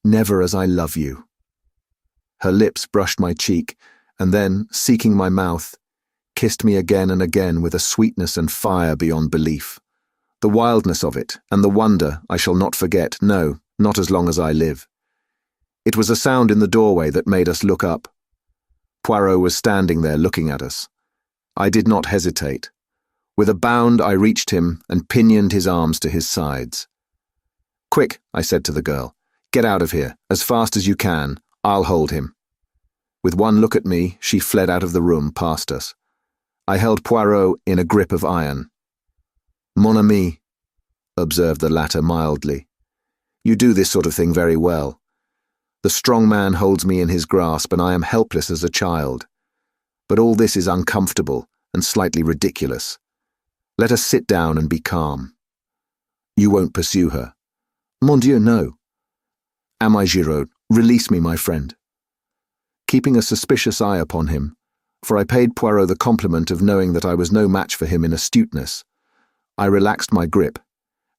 "Never as I love you." Her lips brushed my cheek, and then, seeking my mouth, kissed me again and again with a sweetness and fire beyond belief. The wildness of it, and the wonder, I shall not forget, no, not as long as I live. It was a sound in the doorway that made us look up. Poirot was standing there looking at us. I did not hesitate. With a bound, I reached him and pinioned his arms to his sides. "Quick," I said to the girl. "Get out of here, as fast as you can. I'll hold him." With one look at me, she fled out of the room past us. I held Poirot in a grip of iron. "Mon ami," observed the latter mildly. "You do this sort of thing very well. The strong man holds me in his grasp, and I am helpless as a child. But all this is uncomfortable and slightly ridiculous. Let us sit down and be calm. You won't pursue her?" "Mon Dieu, no." "Am I, Giraud? Release me, my friend." Keeping a suspicious eye upon him, for I paid Poirot the compliment of knowing that I was no match for him in astuteness, I relaxed my grip,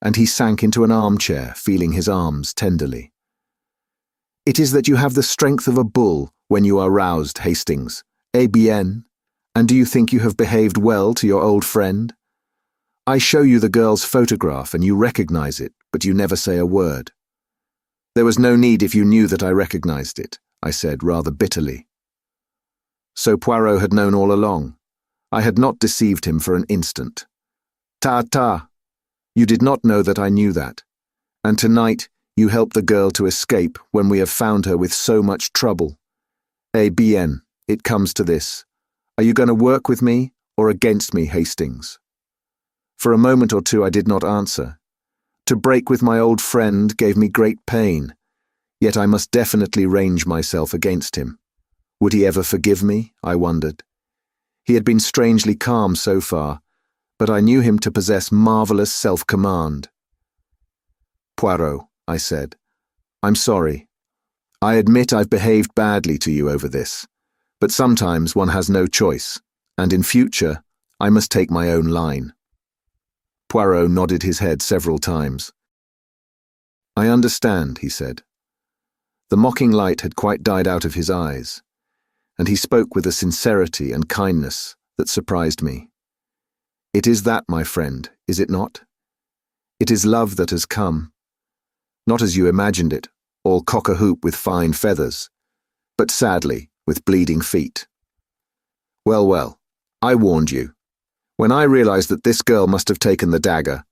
and he sank into an armchair, feeling his arms tenderly. "It is that you have the strength of a bull when you are roused, Hastings. Eh bien? And do you think you have behaved well to your old friend? I show you the girl's photograph and you recognize it, but you never say a word." "There was no need if you knew that I recognized it," I said rather bitterly. So Poirot had known all along. I had not deceived him for an instant. "Ta. You did not know that I knew that. And tonight you helped the girl to escape when we have found her with so much trouble. Eh bien, it comes to this. Are you going to work with me or against me, Hastings?" For a moment or two I did not answer. To break with my old friend gave me great pain, yet I must definitely range myself against him. Would he ever forgive me? I wondered. He had been strangely calm so far, but I knew him to possess marvelous self-command. "Poirot," I said, "I'm sorry. I admit I've behaved badly to you over this, but sometimes one has no choice, and in future I must take my own line." Poirot nodded his head several times. "I understand," he said. The mocking light had quite died out of his eyes, and he spoke with a sincerity and kindness that surprised me. "It is that, my friend, is it not? It is love that has come. Not as you imagined it, all cock-a-hoop with fine feathers, but sadly, with bleeding feet. Well, I warned you. When I realized that this girl must have taken the dagger,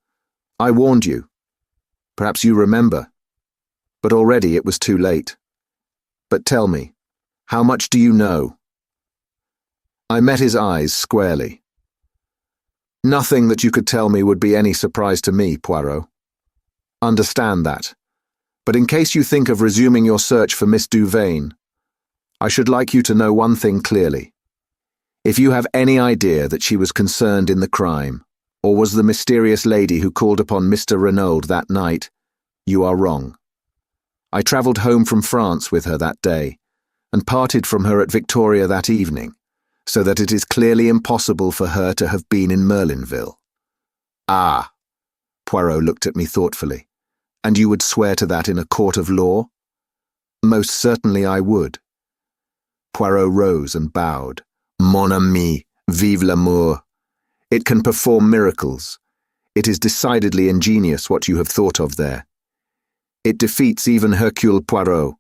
I warned you. Perhaps you remember. But already it was too late. But tell me, how much do you know?" I met his eyes squarely. "Nothing that you could tell me would be any surprise to me, Poirot. Understand that. But in case you think of resuming your search for Miss Duvain, I should like you to know one thing clearly. If you have any idea that she was concerned in the crime, or was the mysterious lady who called upon Mr. Renaud that night, you are wrong. I travelled home from France with her that day, and parted from her at Victoria that evening, so that it is clearly impossible for her to have been in Merlinville." "Ah!" Poirot looked at me thoughtfully. "And you would swear to that in a court of law?" "Most certainly I would." Poirot rose and bowed. "Mon ami, vive l'amour. It can perform miracles. It is decidedly ingenious what you have thought of there. It defeats even Hercule Poirot."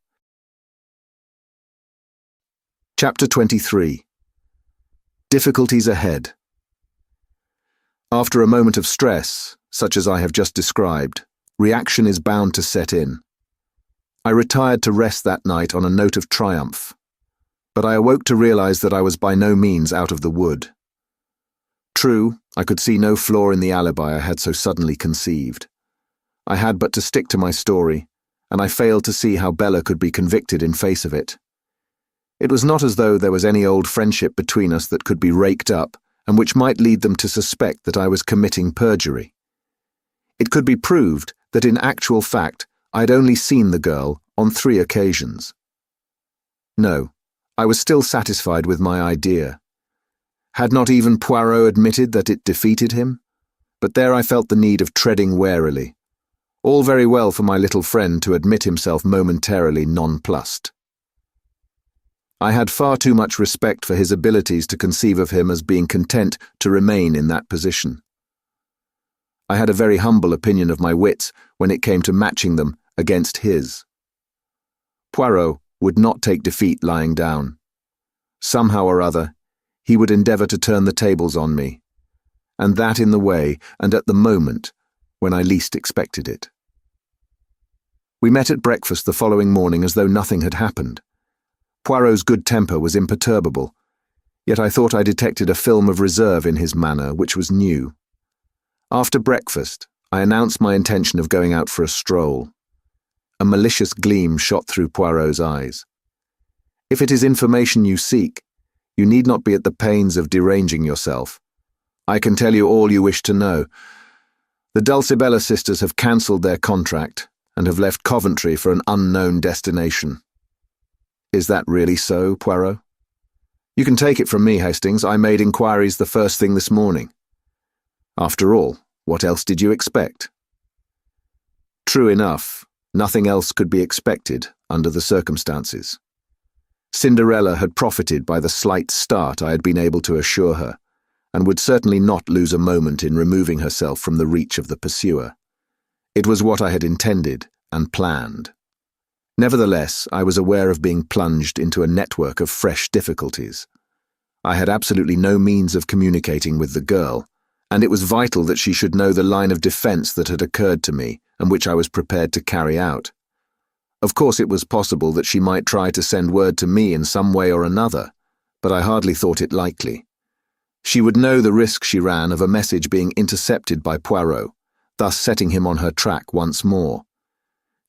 Chapter 23. Difficulties ahead. After a moment of stress, such as I have just described, reaction is bound to set in. I retired to rest that night on a note of triumph, but I awoke to realize that I was by no means out of the wood. True, I could see no flaw in the alibi I had so suddenly conceived. I had but to stick to my story, and I failed to see how Bella could be convicted in face of it. It was not as though there was any old friendship between us that could be raked up, and which might lead them to suspect that I was committing perjury. It could be proved that in actual fact I had only seen the girl on 3 occasions. No, I was still satisfied with my idea. Had not even Poirot admitted that it defeated him? But there I felt the need of treading warily. All very well for my little friend to admit himself momentarily nonplussed. I had far too much respect for his abilities to conceive of him as being content to remain in that position. I had a very humble opinion of my wits when it came to matching them against his. Poirot would not take defeat lying down. Somehow or other, he would endeavour to turn the tables on me, and that in the way and at the moment when I least expected it. We met at breakfast the following morning as though nothing had happened. Poirot's good temper was imperturbable, yet I thought I detected a film of reserve in his manner which was new. After breakfast, I announced my intention of going out for a stroll. A malicious gleam shot through Poirot's eyes. "If it is information you seek, you need not be at the pains of deranging yourself. I can tell you all you wish to know. The Dulcibella sisters have cancelled their contract and have left Coventry for an unknown destination." "Is that really so, Poirot?" "You can take it from me, Hastings. I made inquiries the first thing this morning." "After all, what else did you expect?" "True enough, nothing else could be expected under the circumstances. Cinderella had profited by the slight start I had been able to assure her, and would certainly not lose a moment in removing herself from the reach of the pursuer. It was what I had intended and planned. Nevertheless, I was aware of being plunged into a network of fresh difficulties. I had absolutely no means of communicating with the girl, and it was vital that she should know the line of defense that had occurred to me and which I was prepared to carry out. Of course, it was possible that she might try to send word to me in some way or another, but I hardly thought it likely. She would know the risk she ran of a message being intercepted by Poirot, thus setting him on her track once more.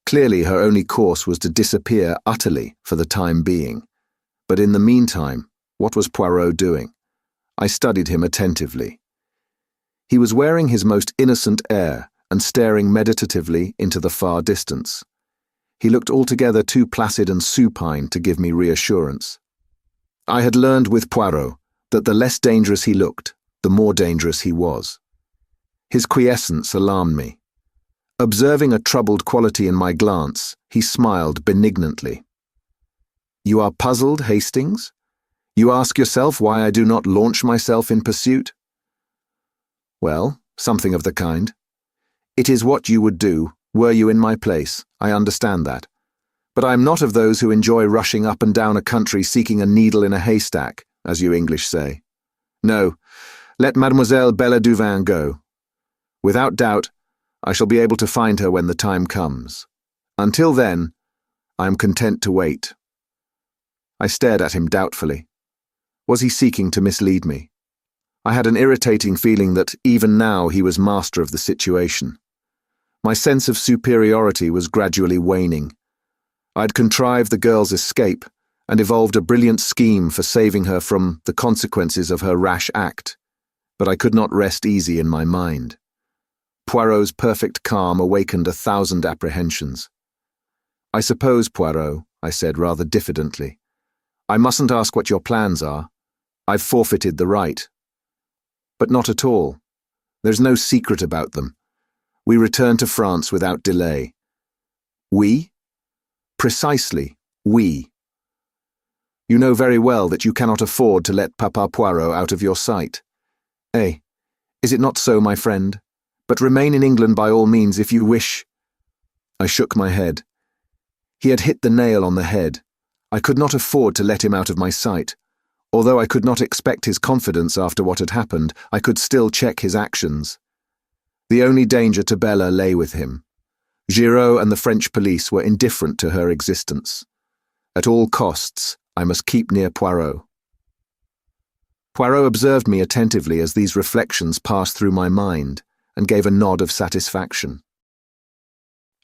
Clearly, her only course was to disappear utterly for the time being. But in the meantime, what was Poirot doing? I studied him attentively. He was wearing his most innocent air and staring meditatively into the far distance. He looked altogether too placid and supine to give me reassurance. I had learned with Poirot that the less dangerous he looked, the more dangerous he was. His quiescence alarmed me. Observing a troubled quality in my glance, he smiled benignantly. "You are puzzled, Hastings? You ask yourself why I do not launch myself in pursuit?" "Well, something of the kind. It is what you would do, were you in my place, I understand that. But I am not of those who enjoy rushing up and down a country seeking a needle in a haystack, as you English say. No, let Mademoiselle Bella Duvin go. Without doubt, I shall be able to find her when the time comes. Until then, I am content to wait." I stared at him doubtfully. Was he seeking to mislead me? I had an irritating feeling that even now he was master of the situation. My sense of superiority was gradually waning. I'd contrived the girl's escape and evolved a brilliant scheme for saving her from the consequences of her rash act, but I could not rest easy in my mind. Poirot's perfect calm awakened 1,000 apprehensions. "I suppose, Poirot," I said rather diffidently, "I mustn't ask what your plans are. I've forfeited the right." "But not at all. There's no secret about them. We return to France without delay." "We?" "Precisely, we. You know very well that you cannot afford to let Papa Poirot out of your sight. Eh, is it not so, my friend? But remain in England by all means if you wish." I shook my head. He had hit the nail on the head. I could not afford to let him out of my sight. Although I could not expect his confidence after what had happened, I could still check his actions. The only danger to Bella lay with him. Giraud and the French police were indifferent to her existence. At all costs, I must keep near Poirot. Poirot observed me attentively as these reflections passed through my mind, and gave a nod of satisfaction.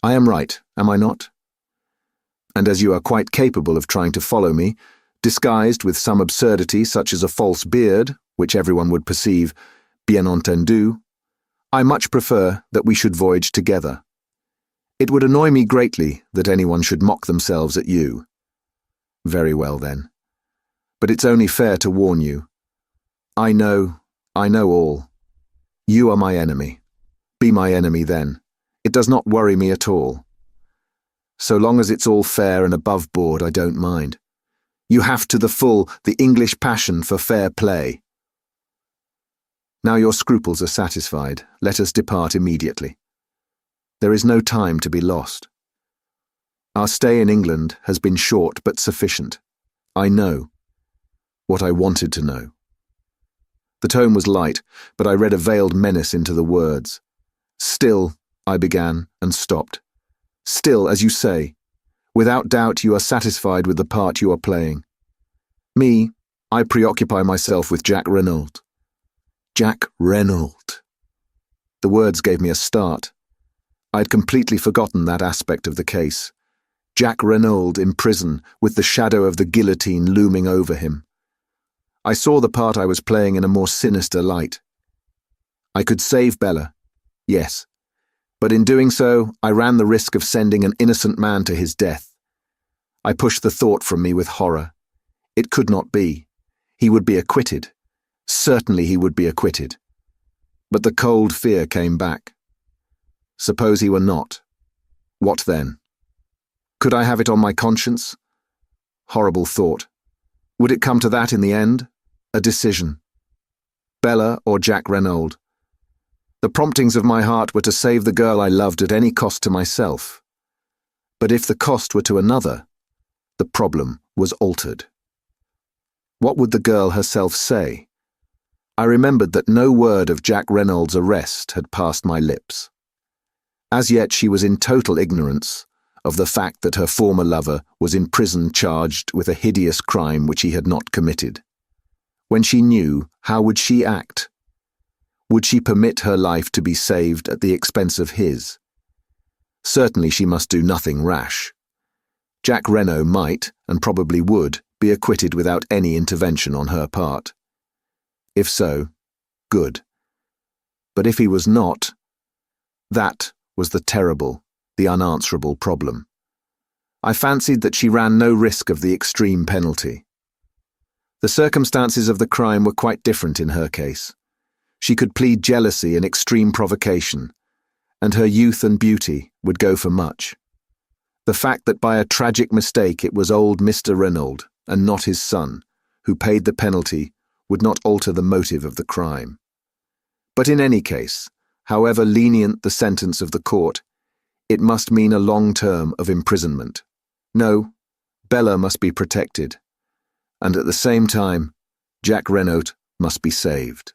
"I am right, am I not? And as you are quite capable of trying to follow me, disguised with some absurdity such as a false beard, which everyone would perceive, bien entendu, I much prefer that we should voyage together. It would annoy me greatly that anyone should mock themselves at you." "Very well, then. But it's only fair to warn you. I know all. You are my enemy. Be my enemy then. It does not worry me at all. So long as it's all fair and above board, I don't mind. You have to the full the English passion for fair play. Now your scruples are satisfied, let us depart immediately. There is no time to be lost. Our stay in England has been short but sufficient. I know what I wanted to know." The tone was light, but I read a veiled menace into the words. "Still," I began and stopped. "Still, as you say, Without doubt, you are satisfied with the part you are playing. Me, I preoccupy myself with Jack Renaud. Jack Renaud. The words gave me a start. I'd completely forgotten that aspect of the case. Jack Renaud in prison, with the shadow of the guillotine looming over him. I saw the part I was playing in a more sinister light. I could save Bella, yes, but in doing so, I ran the risk of sending an innocent man to his death. I pushed the thought from me with horror. It could not be. He would be acquitted. Certainly he would be acquitted. But the cold fear came back. Suppose he were not. What then? Could I have it on my conscience? Horrible thought. Would it come to that in the end? A decision. Bella or Jack Renaud? The promptings of my heart were to save the girl I loved at any cost to myself. But if the cost were to another, the problem was altered. What would the girl herself say? I remembered that no word of Jack Renaud's arrest had passed my lips. As yet she was in total ignorance of the fact that her former lover was in prison charged with a hideous crime which he had not committed. When she knew, how would she act? Would she permit her life to be saved at the expense of his? Certainly she must do nothing rash. Jack Renaud might, and probably would, be acquitted without any intervention on her part. If so, good. But if he was not, that was the terrible, the unanswerable problem. I fancied that she ran no risk of the extreme penalty. The circumstances of the crime were quite different in her case. She could plead jealousy and extreme provocation, and her youth and beauty would go for much. The fact that by a tragic mistake it was old Mr. Renaud, and not his son, who paid the penalty would not alter the motive of the crime. But in any case, however lenient the sentence of the court, it must mean a long term of imprisonment. No, Bella must be protected, and at the same time, Jack Renaud must be saved.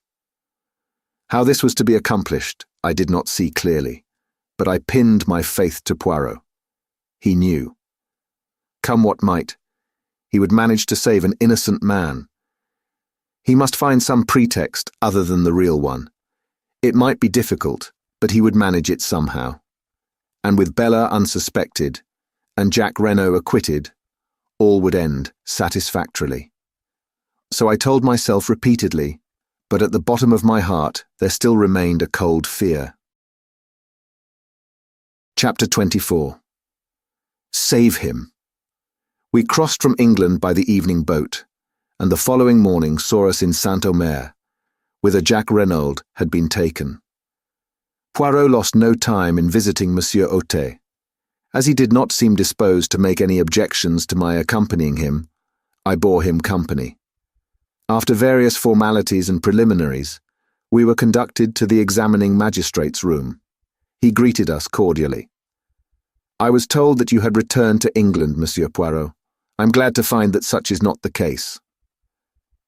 How this was to be accomplished, I did not see clearly, but I pinned my faith to Poirot. He knew. Come what might, he would manage to save an innocent man. He must find some pretext other than the real one. It might be difficult, but he would manage it somehow. And with Bella unsuspected, and Jack Renaud acquitted, all would end satisfactorily. So I told myself repeatedly, but at the bottom of my heart there still remained a cold fear. Chapter 24. Save him. We crossed from England by the evening boat, and the following morning saw us in Saint-Omer, whither Jack Renaud had been taken. Poirot lost no time in visiting Monsieur Autet. As he did not seem disposed to make any objections to my accompanying him, I bore him company. After various formalities and preliminaries, we were conducted to the examining magistrate's room. He greeted us cordially. I was told that you had returned to England, Monsieur Poirot. I'm glad to find that such is not the case.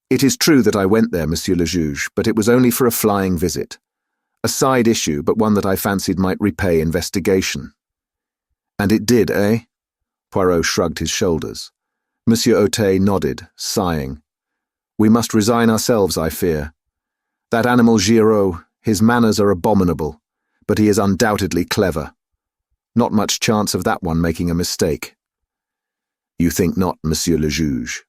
It is true that I went there, Monsieur le Juge, but it was only for a flying visit. A side issue, but one that I fancied might repay investigation. And it did, eh? Poirot shrugged his shoulders. Monsieur Autet nodded, sighing. We must resign ourselves, I fear. That animal Giraud, his manners are abominable, but he is undoubtedly clever. Not much chance of that one making a mistake. You think not, Monsieur le Juge.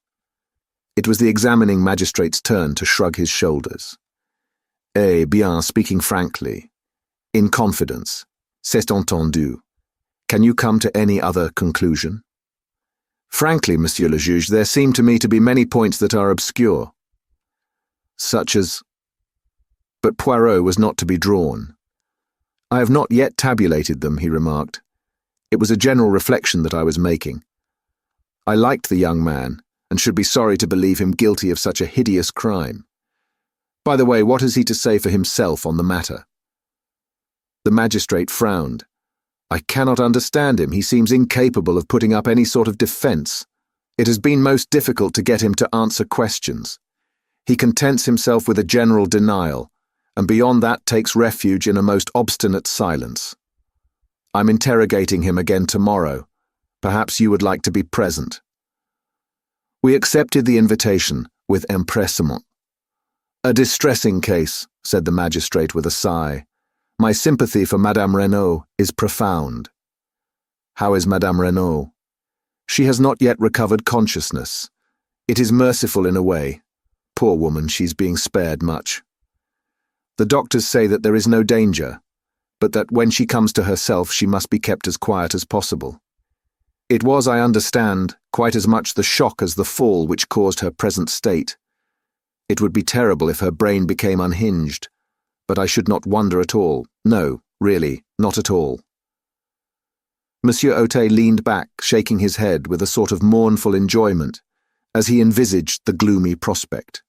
It was the examining magistrate's turn to shrug his shoulders. Eh bien, speaking frankly, in confidence, c'est entendu. Can you come to any other conclusion? Frankly, Monsieur le Juge, there seem to me to be many points that are obscure. Such as... But Poirot was not to be drawn. I have not yet tabulated them, he remarked. It was a general reflection that I was making. I liked the young man, and should be sorry to believe him guilty of such a hideous crime. By the way, what has he to say for himself on the matter? The magistrate frowned. I cannot understand him. He seems incapable of putting up any sort of defense. It has been most difficult to get him to answer questions. He contents himself with a general denial, and beyond that takes refuge in a most obstinate silence. I'm interrogating him again tomorrow, Perhaps you would like to be present." We accepted the invitation with empressement. "A distressing case," said the magistrate with a sigh. "My sympathy for Madame Renaud is profound." "How is Madame Renaud?" "She has not yet recovered consciousness. It is merciful in a way. Poor woman, she's being spared much. The doctors say that there is no danger, but that when she comes to herself she must be kept as quiet as possible. It was, I understand, quite as much the shock as the fall which caused her present state. It would be terrible if her brain became unhinged, but I should not wonder at all. No, really, not at all." Monsieur Otet leaned back, shaking his head with a sort of mournful enjoyment, as he envisaged the gloomy prospect.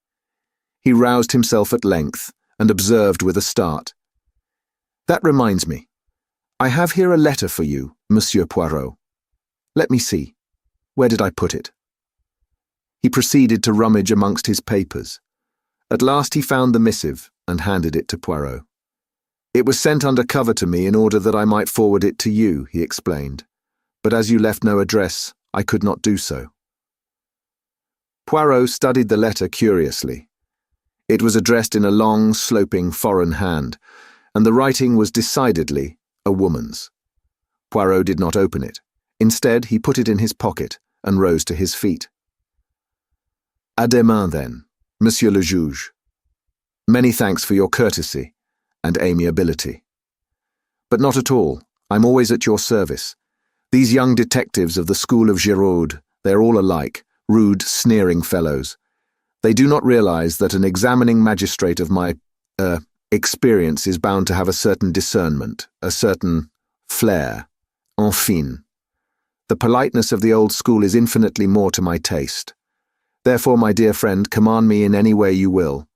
He roused himself at length, and observed with a start, "That reminds me. I have here a letter for you, Monsieur Poirot. Let me see. Where did I put it?" He proceeded to rummage amongst his papers. At last he found the missive and handed it to Poirot. "It was sent under cover to me in order that I might forward it to you," he explained. "But as you left no address, I could not do so." Poirot studied the letter curiously. It was addressed in a long, sloping foreign hand, and the writing was decidedly a woman's. Poirot did not open it. Instead, he put it in his pocket and rose to his feet. "À demain, then, Monsieur le Juge. Many thanks for your courtesy and amiability. But not at all. I'm always at your service. These young detectives of the school of Giraud, they're all alike, rude, sneering fellows. They do not realize that an examining magistrate of my, experience is bound to have a certain discernment, a certain flair. Enfin. The politeness of the old school is infinitely more to my taste. Therefore, my dear friend, command me in any way you will.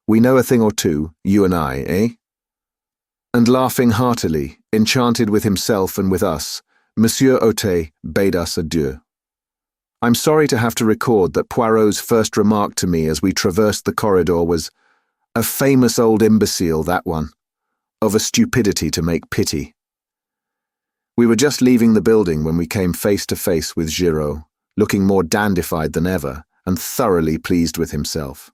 We know a thing or two, you and I, eh?" And laughing heartily, enchanted with himself and with us, Monsieur Otet bade us adieu. I'm sorry to have to record that Poirot's first remark to me as we traversed the corridor was, "A famous old imbecile, that one. Of a stupidity to make pity." We were just leaving the building when we came face to face with Giraud, looking more dandified than ever, and thoroughly pleased with himself.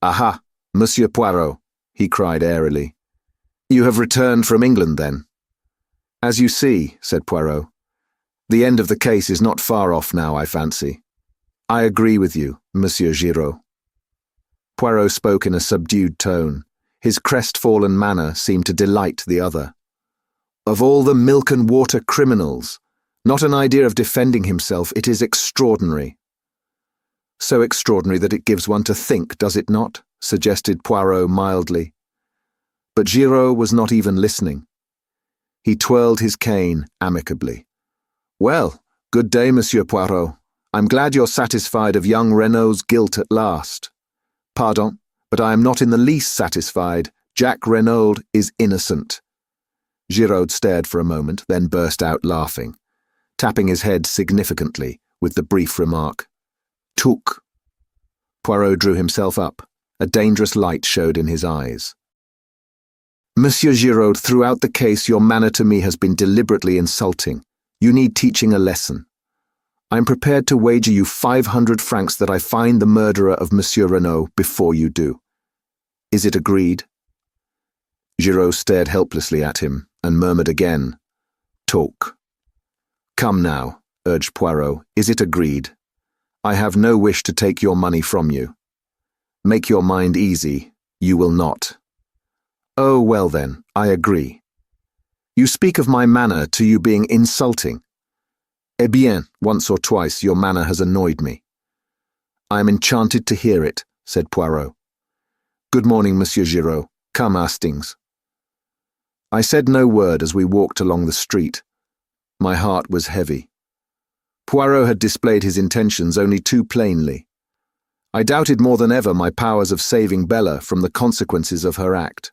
"Aha, Monsieur Poirot," he cried airily. "You have returned from England, then?" "As you see," said Poirot. "The end of the case is not far off now, I fancy. I agree with you, Monsieur Giraud." Poirot spoke in a subdued tone. His crestfallen manner seemed to delight the other. "Of all the milk and water criminals, not an idea of defending himself, it is extraordinary." "So extraordinary that it gives one to think, does it not?" suggested Poirot mildly. But Giraud was not even listening. He twirled his cane amicably. "Well, good day, Monsieur Poirot. I'm glad you're satisfied of young Renaud's guilt at last. Pardon, but I am not in the least satisfied. Jack Renaud is innocent." Giraud stared for a moment, then burst out laughing, tapping his head significantly with the brief remark, "Touk." Poirot drew himself up. A dangerous light showed in his eyes. "Monsieur Giraud, throughout the case your manner to me has been deliberately insulting. You need teaching a lesson. I am prepared to wager you 500 francs that I find the murderer of Monsieur Renaud before you do. Is it agreed?" Giraud stared helplessly at him and murmured again, "Talk." "Come now," urged Poirot, "is it agreed? I have no wish to take your money from you. Make your mind easy, you will not." "Oh, well then, I agree. You speak of my manner to you being insulting. Eh bien, once or twice your manner has annoyed me." "I am enchanted to hear it," said Poirot. "Good morning, Monsieur Giraud. Come, Hastings." I said no word as we walked along the street. My heart was heavy. Poirot had displayed his intentions only too plainly. I doubted more than ever my powers of saving Bella from the consequences of her act.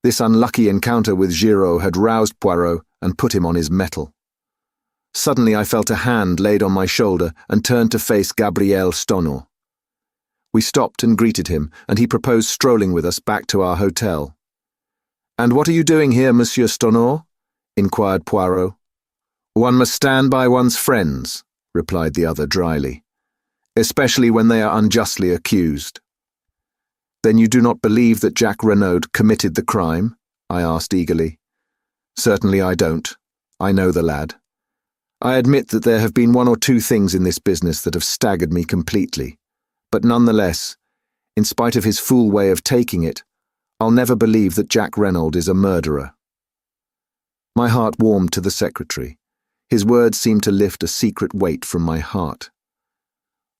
This unlucky encounter with Giraud had roused Poirot and put him on his mettle. Suddenly I felt a hand laid on my shoulder and turned to face Gabriel Stonor. We stopped and greeted him, and he proposed strolling with us back to our hotel. "And what are you doing here, Monsieur Stonor?" inquired Poirot. One must stand by one's friends, replied the other dryly, especially when they are unjustly accused. Then you do not believe that Jack Renaud committed the crime? I asked eagerly. Certainly I don't. I know the lad. I admit that there have been one or two things in this business that have staggered me completely, but nonetheless, in spite of his fool way of taking it, I'll never believe that Jack Renaud is a murderer. My heart warmed to the secretary. His words seemed to lift a secret weight from my heart.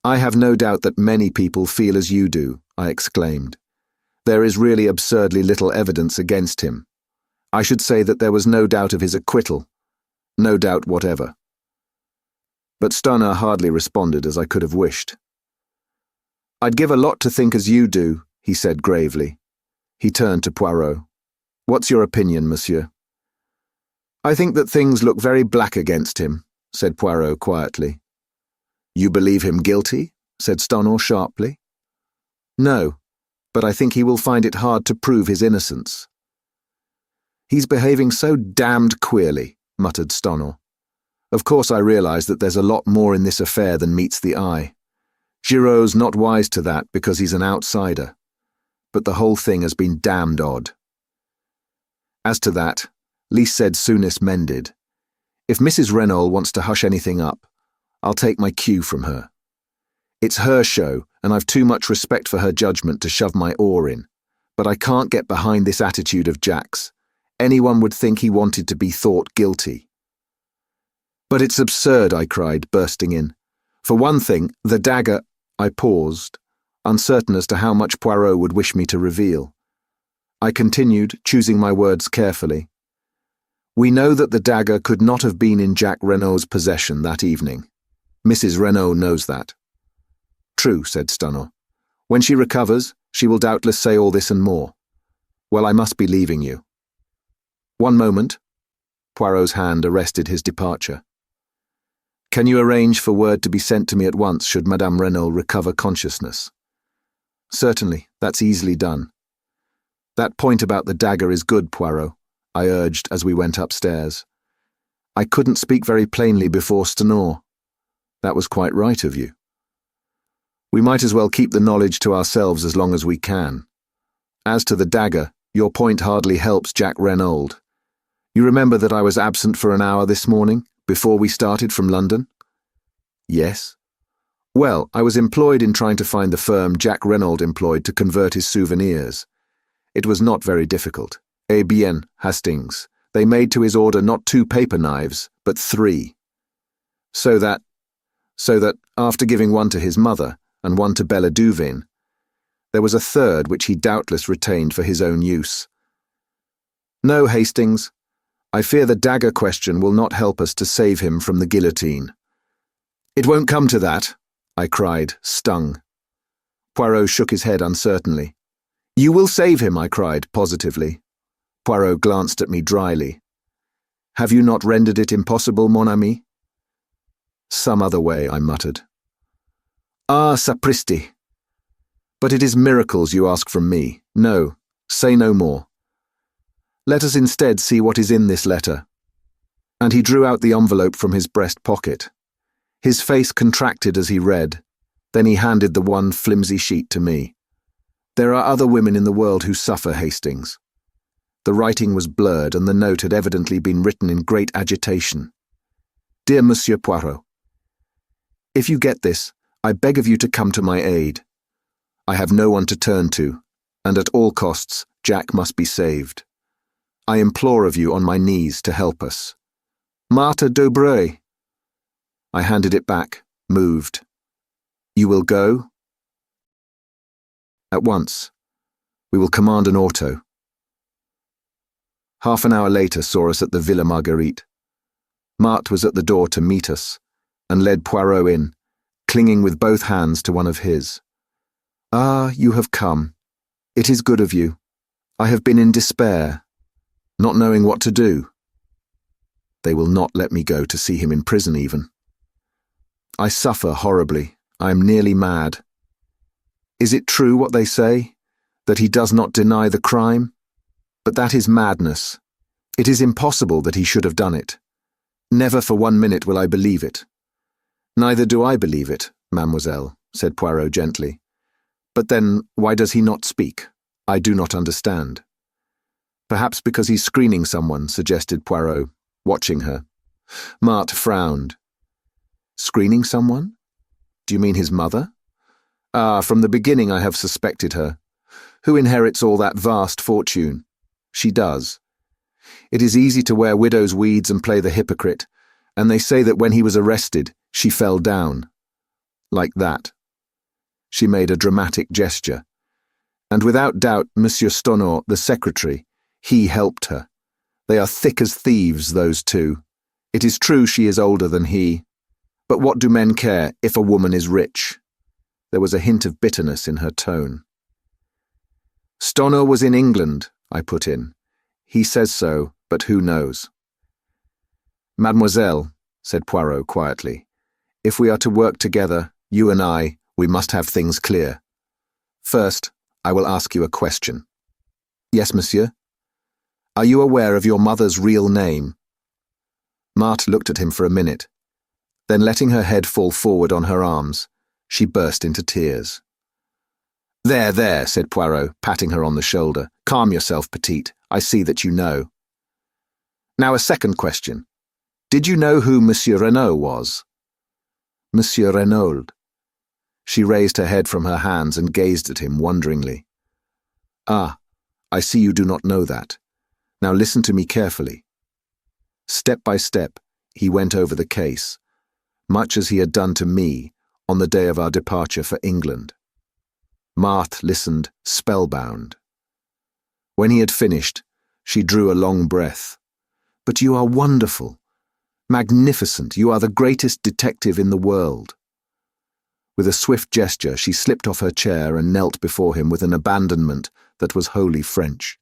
I have no doubt that many people feel as you do, I exclaimed. There is really absurdly little evidence against him. I should say that there was no doubt of his acquittal. No doubt whatever. But Stunner hardly responded as I could have wished. I'd give a lot to think as you do, he said gravely. He turned to Poirot. What's your opinion, monsieur? I think that things look very black against him, said Poirot quietly. You believe him guilty? Said Stunner sharply. No, but I think he will find it hard to prove his innocence. He's behaving so damned queerly, muttered Stunner. Of course I realise that there's a lot more in this affair than meets the eye. Giraud's not wise to that because he's an outsider. But the whole thing has been damned odd. As to that, least said soonest mended. If Mrs. Renaud wants to hush anything up, I'll take my cue from her. It's her show, and I've too much respect for her judgment to shove my oar in. But I can't get behind this attitude of Jack's. Anyone would think he wanted to be thought guilty. But it's absurd, I cried, bursting in. For one thing, the dagger— I paused, uncertain as to how much Poirot would wish me to reveal. I continued, choosing my words carefully. We know that the dagger could not have been in Jack Renaud's possession that evening. Mrs. Renaud knows that. True, said Stunner. When she recovers, she will doubtless say all this and more. Well, I must be leaving you. One moment. Poirot's hand arrested his departure. Can you arrange for word to be sent to me at once should Madame Renaud recover consciousness? Certainly, that's easily done. That point about the dagger is good, Poirot, I urged as we went upstairs. I couldn't speak very plainly before Stenor. That was quite right of you. We might as well keep the knowledge to ourselves as long as we can. As to the dagger, your point hardly helps Jack Renaud. You remember that I was absent for an hour this morning, before we started from London? Yes. Well, I was employed in trying to find the firm Jack Renaud employed to convert his souvenirs. It was not very difficult. Eh bien, Hastings. They made to his order not 2 paper knives, but 3. So that, after giving one to his mother and one to Bella Duvin, there was a third which he doubtless retained for his own use. No, Hastings. I fear the dagger question will not help us to save him from the guillotine. It won't come to that, I cried, stung. Poirot shook his head uncertainly. You will save him, I cried, positively. Poirot glanced at me dryly. Have you not rendered it impossible, mon ami? Some other way, I muttered. Ah, sapristi. But it is miracles you ask from me. No, say no more. Let us instead see what is in this letter. And he drew out the envelope from his breast pocket. His face contracted as he read. Then he handed the one flimsy sheet to me. There are other women in the world who suffer, Hastings. The writing was blurred, and the note had evidently been written in great agitation. Dear Monsieur Poirot, if you get this, I beg of you to come to my aid. I have no one to turn to, and at all costs, Jack must be saved. I implore of you on my knees to help us. Marthe Daubreuil. I handed it back, moved. You will go? At once. We will command an auto. Half an hour later saw us at the Villa Marguerite. Marthe was at the door to meet us, and led Poirot in, clinging with both hands to one of his. Ah, you have come. It is good of you. I have been in despair, not knowing what to do. They will not let me go to see him in prison even. I suffer horribly. I am nearly mad. Is it true what they say, that he does not deny the crime? But that is madness. It is impossible that he should have done it. Never for 1 minute will I believe it. Neither do I believe it, mademoiselle, said Poirot gently. But then, why does he not speak? I do not understand. Perhaps because he's screening someone, suggested Poirot, watching her. Marthe frowned. Screening someone? Do you mean his mother? Ah, from the beginning I have suspected her. Who inherits all that vast fortune? She does. It is easy to wear widow's weeds and play the hypocrite, and they say that when he was arrested, she fell down. Like that. She made a dramatic gesture. And without doubt, Monsieur Stonor, the secretary, he helped her. They are thick as thieves, those two. It is true she is older than he. But what do men care if a woman is rich? There was a hint of bitterness in her tone. Stonor was in England, I put in. He says so, but who knows? Mademoiselle, said Poirot quietly, if we are to work together, you and I, we must have things clear. First, I will ask you a question. Yes, monsieur? Are you aware of your mother's real name? Marthe looked at him for a minute. Then, letting her head fall forward on her arms, she burst into tears. There, said Poirot, patting her on the shoulder. Calm yourself, petite. I see that you know. Now a second question. Did you know who Monsieur Renaud was? Monsieur Renaud. She raised her head from her hands and gazed at him wonderingly. Ah, I see you do not know that. Now listen to me carefully. Step by step, he went over the case, much as he had done to me on the day of our departure for England. Marthe listened, spellbound. When he had finished, she drew a long breath. But you are wonderful, magnificent. You are the greatest detective in the world. With a swift gesture, she slipped off her chair and knelt before him with an abandonment that was wholly French.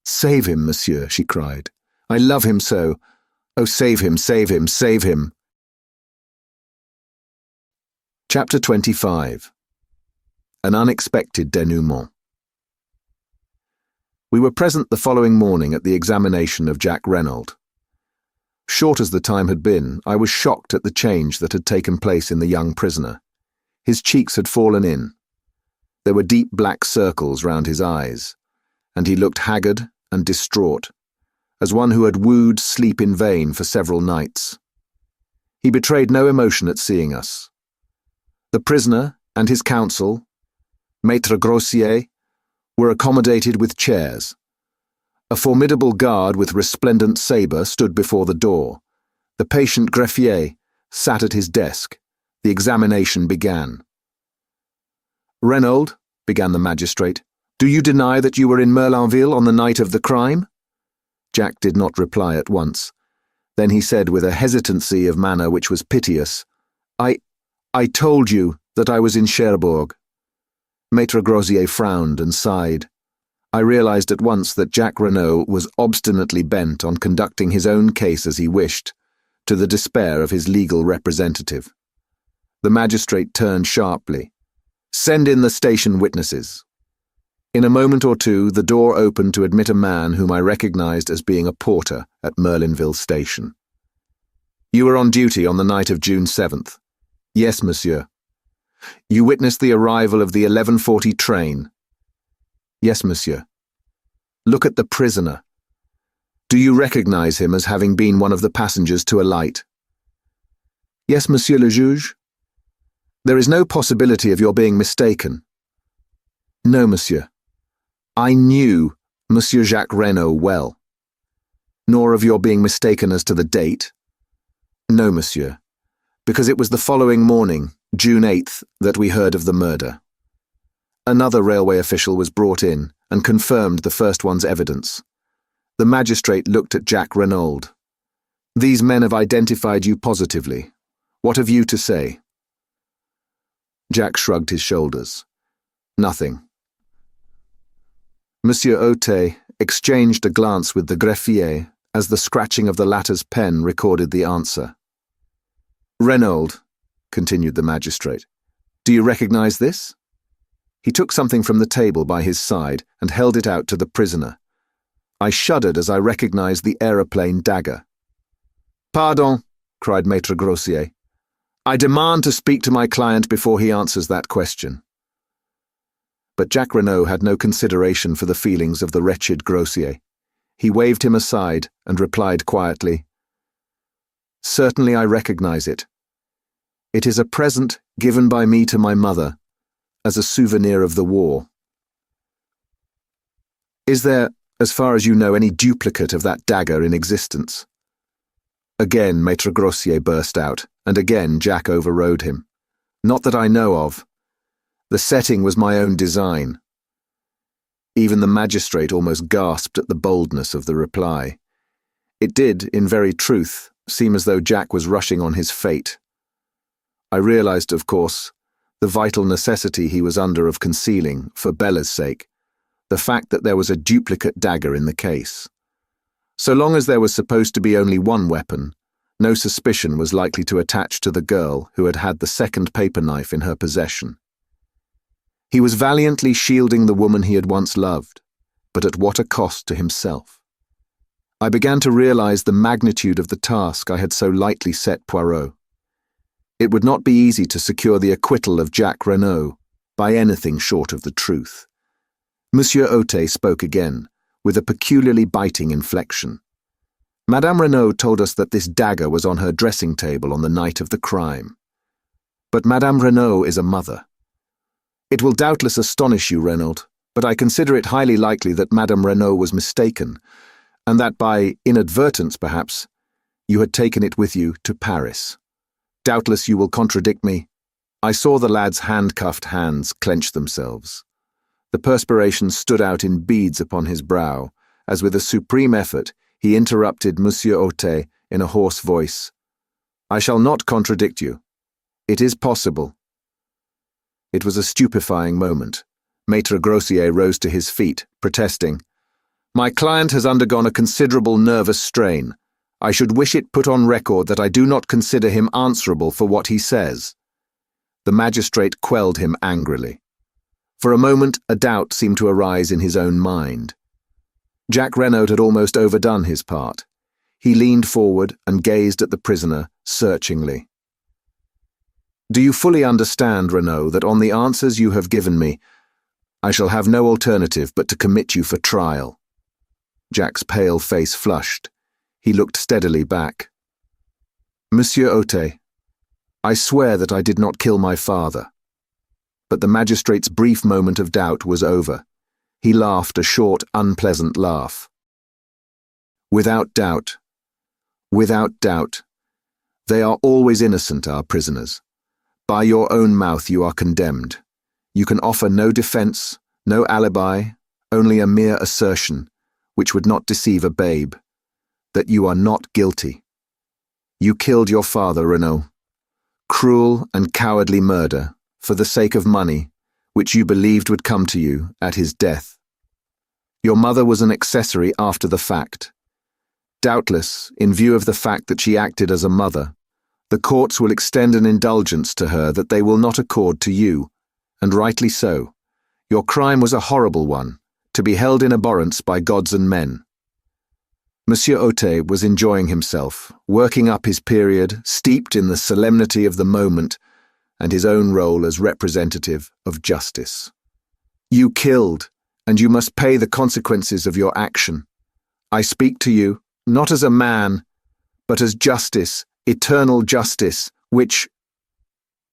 Save him, monsieur, she cried. I love him so. Oh, save him, save him, save him. Chapter 25. An unexpected denouement. We were present the following morning at the examination of Jack Renaud. Short as the time had been, I was shocked at the change that had taken place in the young prisoner. His cheeks had fallen in. There were deep black circles round his eyes, and he looked haggard and distraught, as one who had wooed sleep in vain for several nights. He betrayed no emotion at seeing us. The prisoner and his counsel, Maître Grossier, were accommodated with chairs. A formidable guard with resplendent sabre stood before the door. The patient greffier sat at his desk. The examination began. Renaud, began the magistrate, do you deny that you were in Merlinville on the night of the crime? Jack did not reply at once. Then he said with a hesitancy of manner which was piteous, I told you that I was in Cherbourg. Maître Grossier frowned and sighed. I realized at once that Jack Renaud was obstinately bent on conducting his own case as he wished, to the despair of his legal representative. The magistrate turned sharply. Send in the station witnesses. In a moment or two, the door opened to admit a man whom I recognized as being a porter at Merlinville Station. You were on duty on the night of June 7th. Yes, monsieur. You witnessed the arrival of the 11:40 train. Yes, monsieur. Look at the prisoner. Do you recognize him as having been one of the passengers to alight? Yes, monsieur le juge. There is no possibility of your being mistaken. No, monsieur. I knew Monsieur Jacques Renaud well. Nor of your being mistaken as to the date. No, monsieur, because it was the following morning, June 8th, that we heard of the murder. Another railway official was brought in and confirmed the first one's evidence. The magistrate looked at Jack Renaud. These men have identified you positively. What have you to say? Jack shrugged his shoulders. Nothing. Monsieur Otet exchanged a glance with the greffier as the scratching of the latter's pen recorded the answer. Renaud, continued the magistrate, do you recognize this? He took something from the table by his side and held it out to the prisoner. I shuddered as I recognized the aeroplane dagger. Pardon, cried Maître Grossier. I demand to speak to my client before he answers that question. But Jacques Renaud had no consideration for the feelings of the wretched Grossier. He waved him aside and replied quietly, Certainly I recognize it. It is a present given by me to my mother, as a souvenir of the war. Is there, as far as you know, any duplicate of that dagger in existence? Again Maître Grossier burst out, and again Jack overrode him. Not that I know of. The setting was my own design. Even the magistrate almost gasped at the boldness of the reply. It did, in very truth, seem as though Jack was rushing on his fate. I realized, of course, the vital necessity he was under of concealing, for Bella's sake, the fact that there was a duplicate dagger in the case. So long as there was supposed to be only one weapon, no suspicion was likely to attach to the girl who had had the second paper knife in her possession. He was valiantly shielding the woman he had once loved, but at what a cost to himself. I began to realize the magnitude of the task I had so lightly set Poirot. It would not be easy to secure the acquittal of Jacques Renaud by anything short of the truth. Monsieur Otet spoke again, with a peculiarly biting inflection. Madame Renaud told us that this dagger was on her dressing table on the night of the crime. But Madame Renaud is a mother. It will doubtless astonish you, Renaud, but I consider it highly likely that Madame Renaud was mistaken, and that by inadvertence, perhaps, you had taken it with you to Paris. Doubtless you will contradict me. I saw the lad's handcuffed hands clench themselves. The perspiration stood out in beads upon his brow, as with a supreme effort he interrupted Monsieur Otet in a hoarse voice. I shall not contradict you. It is possible. It was a stupefying moment. Maître Grossier rose to his feet, protesting. My client has undergone a considerable nervous strain. I should wish it put on record that I do not consider him answerable for what he says. The magistrate quelled him angrily. For a moment, a doubt seemed to arise in his own mind. Jacques Renaud had almost overdone his part. He leaned forward and gazed at the prisoner searchingly. Do you fully understand, Renaud, that on the answers you have given me, I shall have no alternative but to commit you for trial? Jack's pale face flushed. He looked steadily back. Monsieur Otet, I swear that I did not kill my father. But the magistrate's brief moment of doubt was over. He laughed a short, unpleasant laugh. Without doubt, they are always innocent, our prisoners. By your own mouth you are condemned. You can offer no defense, no alibi, only a mere assertion, which would not deceive a babe, that you are not guilty. You killed your father, Renaud. Cruel and cowardly murder, for the sake of money, which you believed would come to you at his death. Your mother was an accessory after the fact. Doubtless, in view of the fact that she acted as a mother, the courts will extend an indulgence to her that they will not accord to you, and rightly so. Your crime was a horrible one, to be held in abhorrence by gods and men. Monsieur Otet was enjoying himself, working up his period, steeped in the solemnity of the moment, and his own role as representative of justice. You killed, and you must pay the consequences of your action. I speak to you, not as a man, but as justice, eternal justice, which—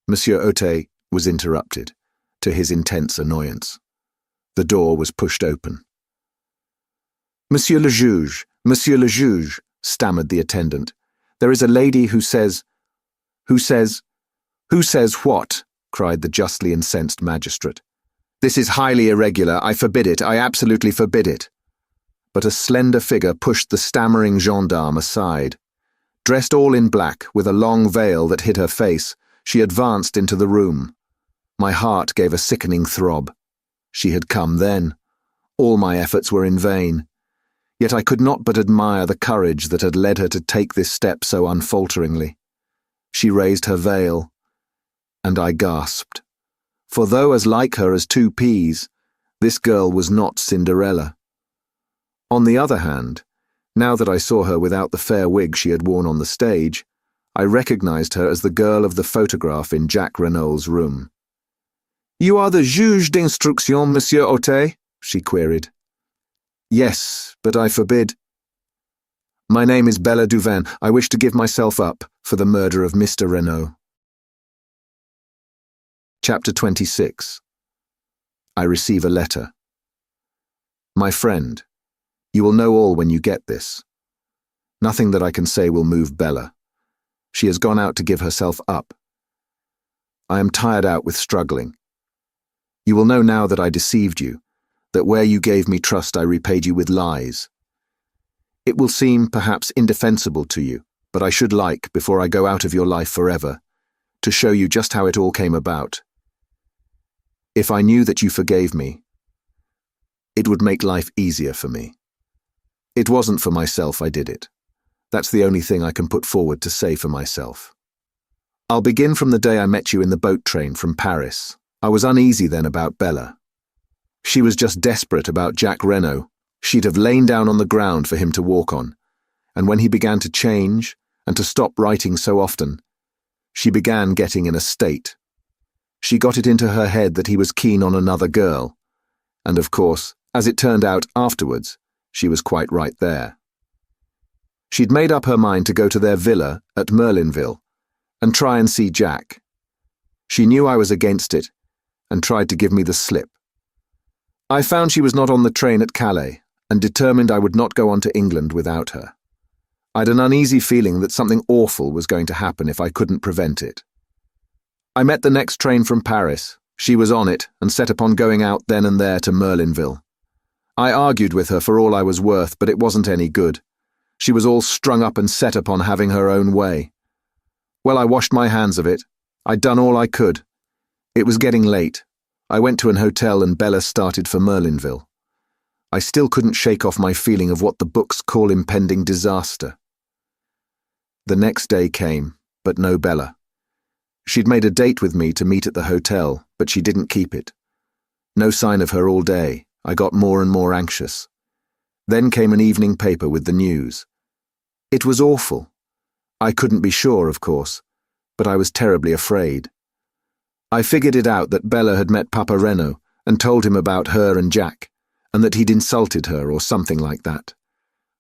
Monsieur Otet was interrupted, to his intense annoyance. The door was pushed open. Monsieur le juge, stammered the attendant. There is a lady who says— Who says what? Cried the justly incensed magistrate. This is highly irregular. I forbid it. I absolutely forbid it. But a slender figure pushed the stammering gendarme aside. Dressed all in black, with a long veil that hid her face, she advanced into the room. My heart gave a sickening throb. She had come then. All my efforts were in vain. Yet I could not but admire the courage that had led her to take this step so unfalteringly. She raised her veil, and I gasped. For though as like her as two peas, this girl was not Cinderella. On the other hand, Now that I saw her without the fair wig she had worn on the stage, I recognized her as the girl of the photograph in Jack Renault's room. "You are the juge d'instruction, Monsieur Autet?" she queried. "Yes, but I forbid." "My name is Bella Duvin. I wish to give myself up for the murder of Mr. Renault." Chapter 26. I receive a letter. My friend, you will know all when you get this. Nothing that I can say will move Bella. She has gone out to give herself up. I am tired out with struggling. You will know now that I deceived you, that where you gave me trust I repaid you with lies. It will seem perhaps indefensible to you, but I should like, before I go out of your life forever, to show you just how it all came about. If I knew that you forgave me, it would make life easier for me. It wasn't for myself I did it. That's the only thing I can put forward to say for myself. I'll begin from the day I met you in the boat train from Paris. I was uneasy then about Bella. She was just desperate about Jack Renault. She'd have lain down on the ground for him to walk on. And when he began to change and to stop writing so often, she began getting in a state. She got it into her head that he was keen on another girl. And of course, as it turned out afterwards, she was quite right there. She'd made up her mind to go to their villa at Merlinville and try and see Jack. She knew I was against it and tried to give me the slip. I found she was not on the train at Calais and determined I would not go on to England without her. I'd an uneasy feeling that something awful was going to happen if I couldn't prevent it. I met the next train from Paris. She was on it and set upon going out then and there to Merlinville. I argued with her for all I was worth, but it wasn't any good. She was all strung up and set upon having her own way. Well, I washed my hands of it. I'd done all I could. It was getting late. I went to an hotel and Bella started for Merlinville. I still couldn't shake off my feeling of what the books call impending disaster. The next day came, but no Bella. She'd made a date with me to meet at the hotel, but she didn't keep it. No sign of her all day. I got more and more anxious. Then came an evening paper with the news. It was awful. I couldn't be sure, of course, but I was terribly afraid. I figured it out that Bella had met Papa Renault and told him about her and Jack, and that he'd insulted her or something like that.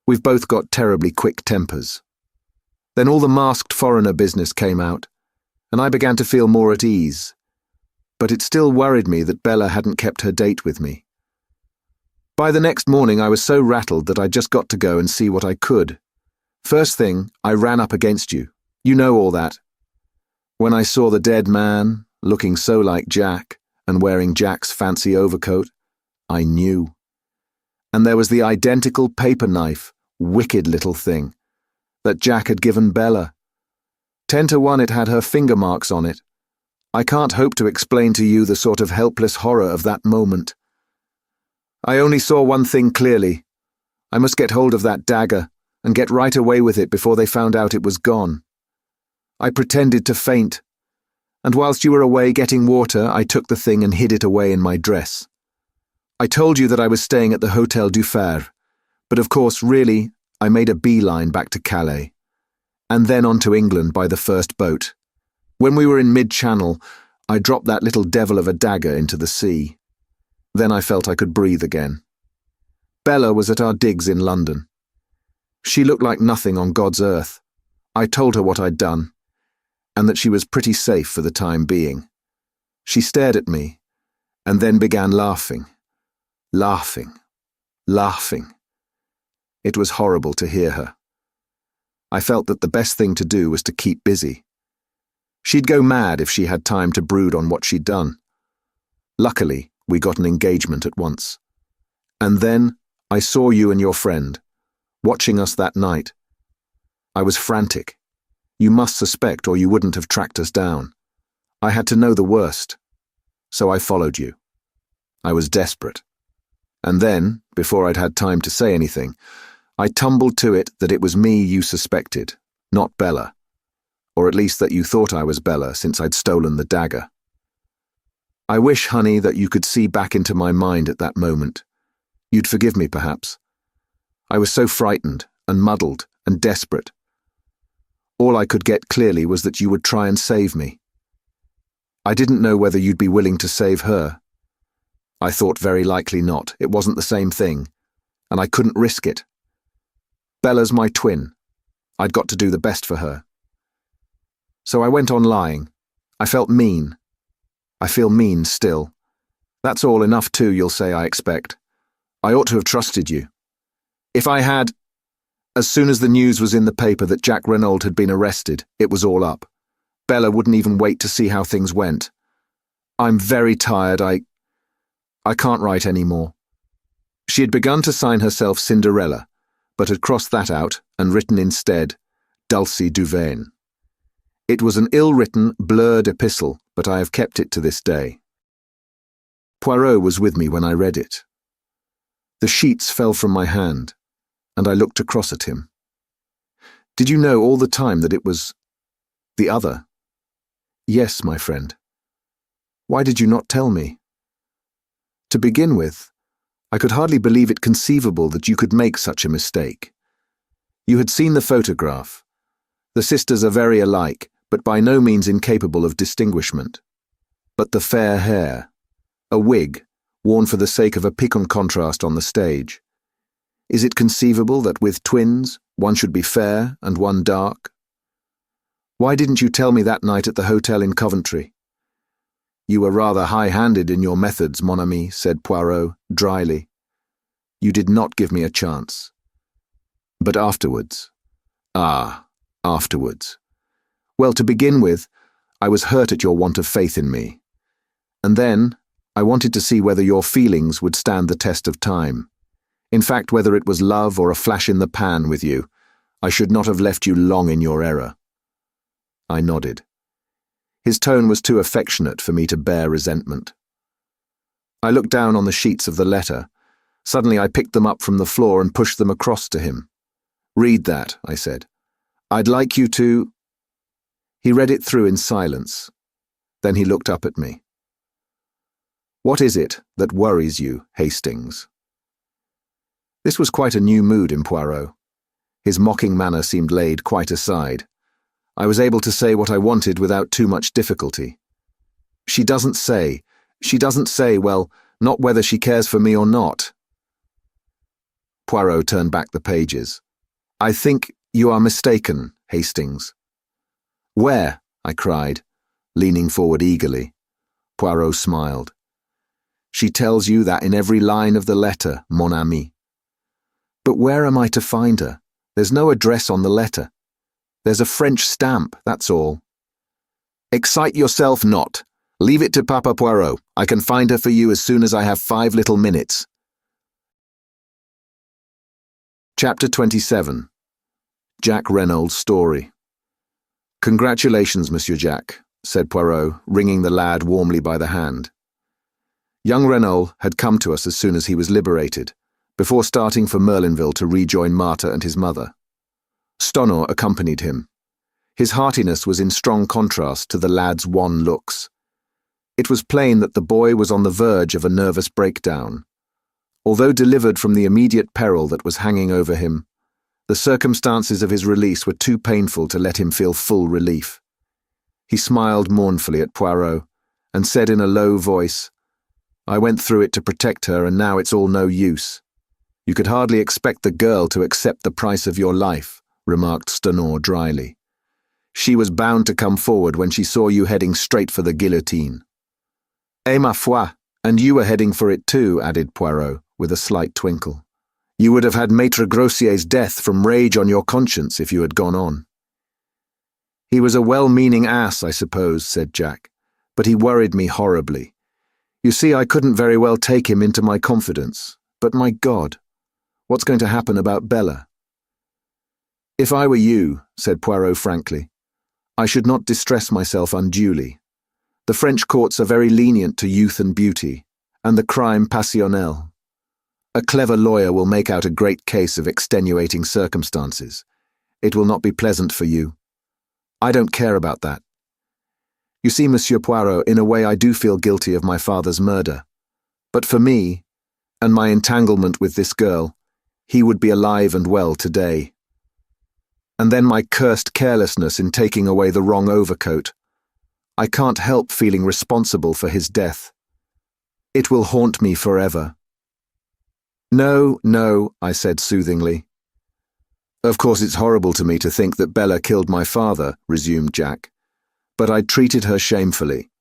We've both got terribly quick tempers. Then all the masked foreigner business came out, and I began to feel more at ease. But it still worried me that Bella hadn't kept her date with me. By the next morning I was so rattled that I just got to go and see what I could. First thing, I ran up against you. You know all that. When I saw the dead man, looking so like Jack, and wearing Jack's fancy overcoat, I knew. And there was the identical paper knife, wicked little thing, that Jack had given Bella. 10 to 1 it had her finger marks on it. I can't hope to explain to you the sort of helpless horror of that moment. I only saw one thing clearly. I must get hold of that dagger and get right away with it before they found out it was gone. I pretended to faint, and whilst you were away getting water, I took the thing and hid it away in my dress. I told you that I was staying at the Hotel du Phare, but of course, really, I made a beeline back to Calais, and then on to England by the first boat. When we were in mid-channel, I dropped that little devil of a dagger into the sea. Then I felt I could breathe again. Bella was at our digs in London. She looked like nothing on God's earth. I told her what I'd done, and that she was pretty safe for the time being. She stared at me, and then began laughing. Laughing. It was horrible to hear her. I felt that the best thing to do was to keep busy. She'd go mad if she had time to brood on what she'd done. Luckily, we got an engagement at once. And then I saw you and your friend, watching us that night. I was frantic. You must suspect or you wouldn't have tracked us down. I had to know the worst. So I followed you. I was desperate. And then, before I'd had time to say anything, I tumbled to it that it was me you suspected, not Bella. Or at least that you thought I was Bella since I'd stolen the dagger. I wish, honey, that you could see back into my mind at that moment. You'd forgive me, perhaps. I was so frightened, and muddled and desperate. All I could get clearly was that you would try and save me. I didn't know whether you'd be willing to save her. I thought very likely not. It wasn't the same thing, and I couldn't risk it. Bella's my twin. I'd got to do the best for her. So I went on lying. I felt mean. I feel mean still. That's all enough too, you'll say, I expect. I ought to have trusted you. If I had... As soon as the news was in the paper that Jack Renauld had been arrested, it was all up. Bella wouldn't even wait to see how things went. I'm very tired. I can't write any more. She had begun to sign herself Cinderella, but had crossed that out and written instead, Dulcie Duvain. It was an ill-written, blurred epistle, but I have kept it to this day. Poirot was with me when I read it. The sheets fell from my hand, and I looked across at him. Did you know all the time that it was the other? Yes, my friend. Why did you not tell me? To begin with, I could hardly believe it conceivable that you could make such a mistake. You had seen the photograph. The sisters are very alike, but by no means incapable of distinguishment. But the fair hair, a wig, worn for the sake of a piquant contrast on the stage. Is it conceivable that with twins, one should be fair and one dark? Why didn't you tell me that night at the hotel in Coventry? You were rather high-handed in your methods, mon ami, said Poirot, dryly. You did not give me a chance. But afterwards. Afterwards. Well, to begin with, I was hurt at your want of faith in me. And then, I wanted to see whether your feelings would stand the test of time. In fact, whether it was love or a flash in the pan with you, I should not have left you long in your error. I nodded. His tone was too affectionate for me to bear resentment. I looked down on the sheets of the letter. Suddenly I picked them up from the floor and pushed them across to him. Read that, I said. I'd like you to... He read it through in silence. Then he looked up at me. What is it that worries you, Hastings? This was quite a new mood in Poirot. His mocking manner seemed laid quite aside. I was able to say what I wanted without too much difficulty. She doesn't say, well, not whether she cares for me or not. Poirot turned back the pages. I think you are mistaken, Hastings. Where? I cried, leaning forward eagerly. Poirot smiled. She tells you that in every line of the letter, mon ami. But where am I to find her? There's no address on the letter. There's a French stamp, that's all. Excite yourself not. Leave it to Papa Poirot. I can find her for you as soon as I have 5 little minutes. Chapter 27. Jack Renould's Story. Congratulations, Monsieur Jack, said Poirot, wringing the lad warmly by the hand. Young Renauld had come to us as soon as he was liberated, before starting for Merlinville to rejoin Martha and his mother. Stonor accompanied him. His heartiness was in strong contrast to the lad's wan looks. It was plain that the boy was on the verge of a nervous breakdown. Although delivered from the immediate peril that was hanging over him, the circumstances of his release were too painful to let him feel full relief. He smiled mournfully at Poirot and said in a low voice, I went through it to protect her, and now it's all no use. You could hardly expect the girl to accept the price of your life, remarked Stonor dryly. She was bound to come forward when she saw you heading straight for the guillotine. Eh ma foi, and you were heading for it too, added Poirot, with a slight twinkle. You would have had Maître Grossier's death from rage on your conscience if you had gone on. He was a well-meaning ass, I suppose, said Jack, but he worried me horribly. You see, I couldn't very well take him into my confidence, but my God, what's going to happen about Bella? If I were you, said Poirot frankly, I should not distress myself unduly. The French courts are very lenient to youth and beauty, and the crime passionnel. A clever lawyer will make out a great case of extenuating circumstances. It will not be pleasant for you. I don't care about that. You see, Monsieur Poirot, in a way I do feel guilty of my father's murder. But for me, and my entanglement with this girl, he would be alive and well today, And then my cursed carelessness in taking away the wrong overcoat. I can't help feeling responsible for his death. It will haunt me forever. No, no, I said soothingly. Of course it's horrible to me to think that Bella killed my father, resumed Jack, but I'd treated her shamefully.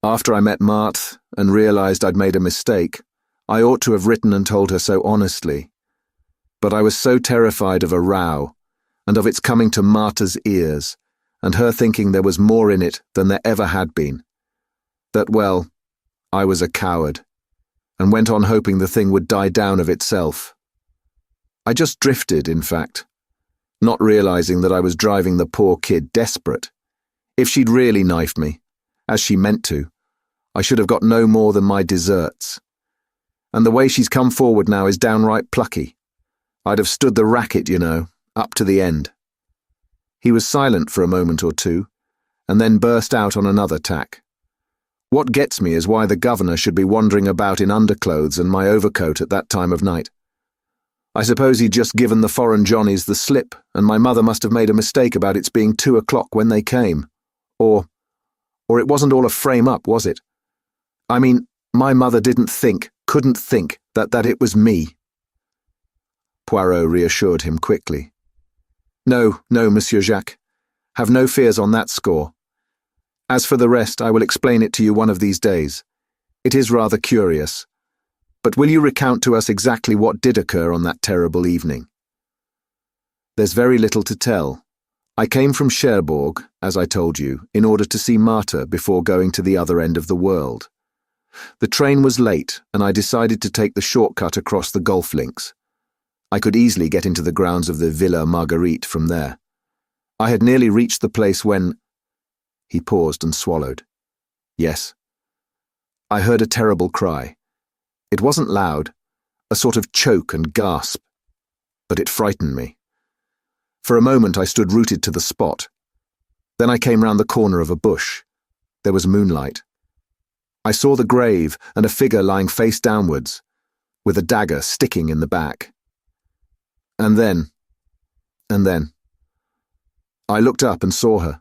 After I met Marthe and realized I'd made a mistake, I ought to have written and told her so honestly. But I was so terrified of a row, and of its coming to Marthe's ears, and her thinking there was more in it than there ever had been, that, well, I was a coward, and went on hoping the thing would die down of itself. I just drifted, in fact, not realizing that I was driving the poor kid desperate. If she'd really knifed me, as she meant to, I should have got no more than my deserts. And the way she's come forward now is downright plucky. I'd have stood the racket, you know, up to the end. He was silent for a moment or two, and then burst out on another tack. What gets me is why the governor should be wandering about in underclothes and my overcoat at that time of night. I suppose he'd just given the foreign Johnnies the slip, and my mother must have made a mistake about its being 2 o'clock when they came. Or it wasn't all a frame-up, was it? I mean, my mother couldn't think that it was me. Poirot reassured him quickly. No, Monsieur Jacques. Have no fears on that score. As for the rest, I will explain it to you one of these days. It is rather curious. But will you recount to us exactly what did occur on that terrible evening? There's very little to tell. I came from Cherbourg, as I told you, in order to see Marthe before going to the other end of the world. The train was late, and I decided to take the shortcut across the golf links. I could easily get into the grounds of the Villa Marguerite from there. I had nearly reached the place when... He paused and swallowed. Yes. I heard a terrible cry. It wasn't loud, a sort of choke and gasp, but it frightened me. For a moment I stood rooted to the spot. Then I came round the corner of a bush. There was moonlight. I saw the grave and a figure lying face downwards, with a dagger sticking in the back. And then, I looked up and saw her.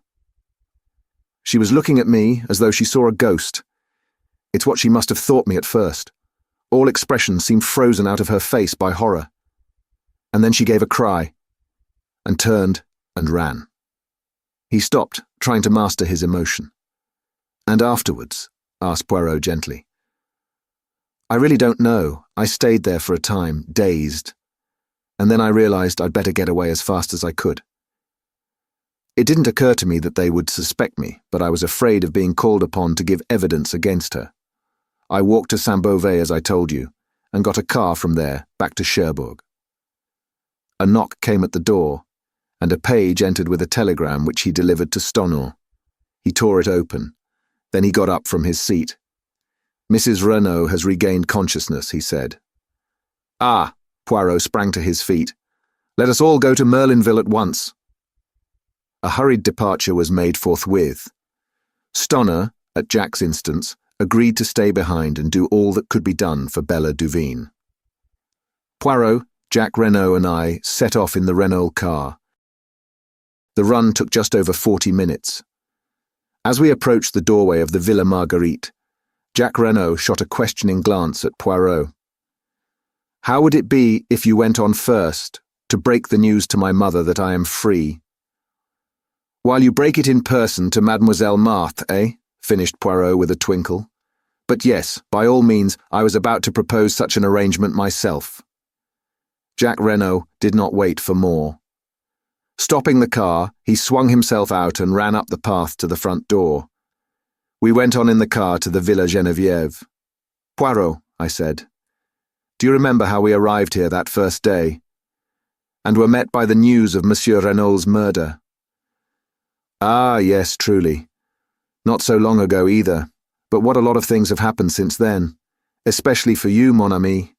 She was looking at me as though she saw a ghost. It's what she must have thought me at first. All expression seemed frozen out of her face by horror. And then she gave a cry, and turned and ran. He stopped, trying to master his emotion. And afterwards? Asked Poirot gently. I really don't know. I stayed there for a time, dazed. And then I realized I'd better get away as fast as I could. It didn't occur to me that they would suspect me, but I was afraid of being called upon to give evidence against her. I walked to Saint-Beauvais as I told you, and got a car from there back to Cherbourg. A knock came at the door, and a page entered with a telegram which he delivered to Stonon. He tore it open. Then he got up from his seat. Mrs. Renaud has regained consciousness, he said. Ah, Poirot sprang to his feet. Let us all go to Merlinville at once. A hurried departure was made forthwith. Stoner, at Jack's instance, agreed to stay behind and do all that could be done for Bella Duveen. Poirot, Jack Renaud and I set off in the Renault car. The run took just over 40 minutes. As we approached the doorway of the Villa Marguerite, Jack Renaud shot a questioning glance at Poirot. How would it be if you went on first, to break the news to my mother that I am free? While you break it in person to Mademoiselle Marthe, eh? Finished Poirot with a twinkle. But yes, by all means, I was about to propose such an arrangement myself. Jack Renaud did not wait for more. Stopping the car, he swung himself out and ran up the path to the front door. We went on in the car to the Villa Geneviève. Poirot, I said, do you remember how we arrived here that first day, and were met by the news of Monsieur Renaud's murder? Ah, yes, truly. Not so long ago either, but what a lot of things have happened since then, especially for you, mon ami.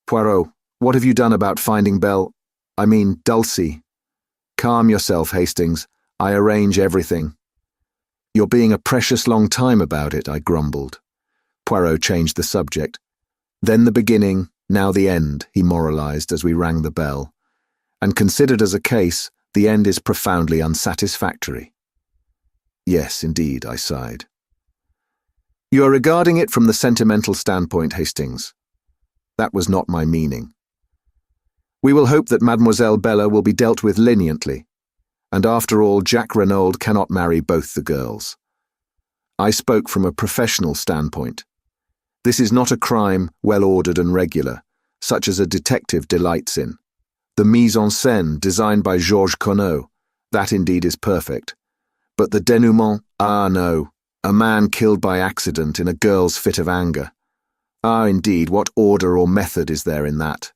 Poirot, what have you done about finding Dulcie? Calm yourself, Hastings. I arrange everything. You're being a precious long time about it, I grumbled. Poirot changed the subject. Then the beginning, now the end, he moralized as we rang the bell. And considered as a case, The end is profoundly unsatisfactory. Yes, indeed, I sighed. You are regarding it from the sentimental standpoint, Hastings. That was not my meaning. We will hope that Mademoiselle Bella will be dealt with leniently, and after all, Jack Renaud cannot marry both the girls. I spoke from a professional standpoint. This is not a crime well-ordered and regular, such as a detective delights in. The mise en scène designed by Georges Conneau, that indeed is perfect. But the dénouement, ah no, a man killed by accident in a girl's fit of anger. Ah indeed, what order or method is there in that?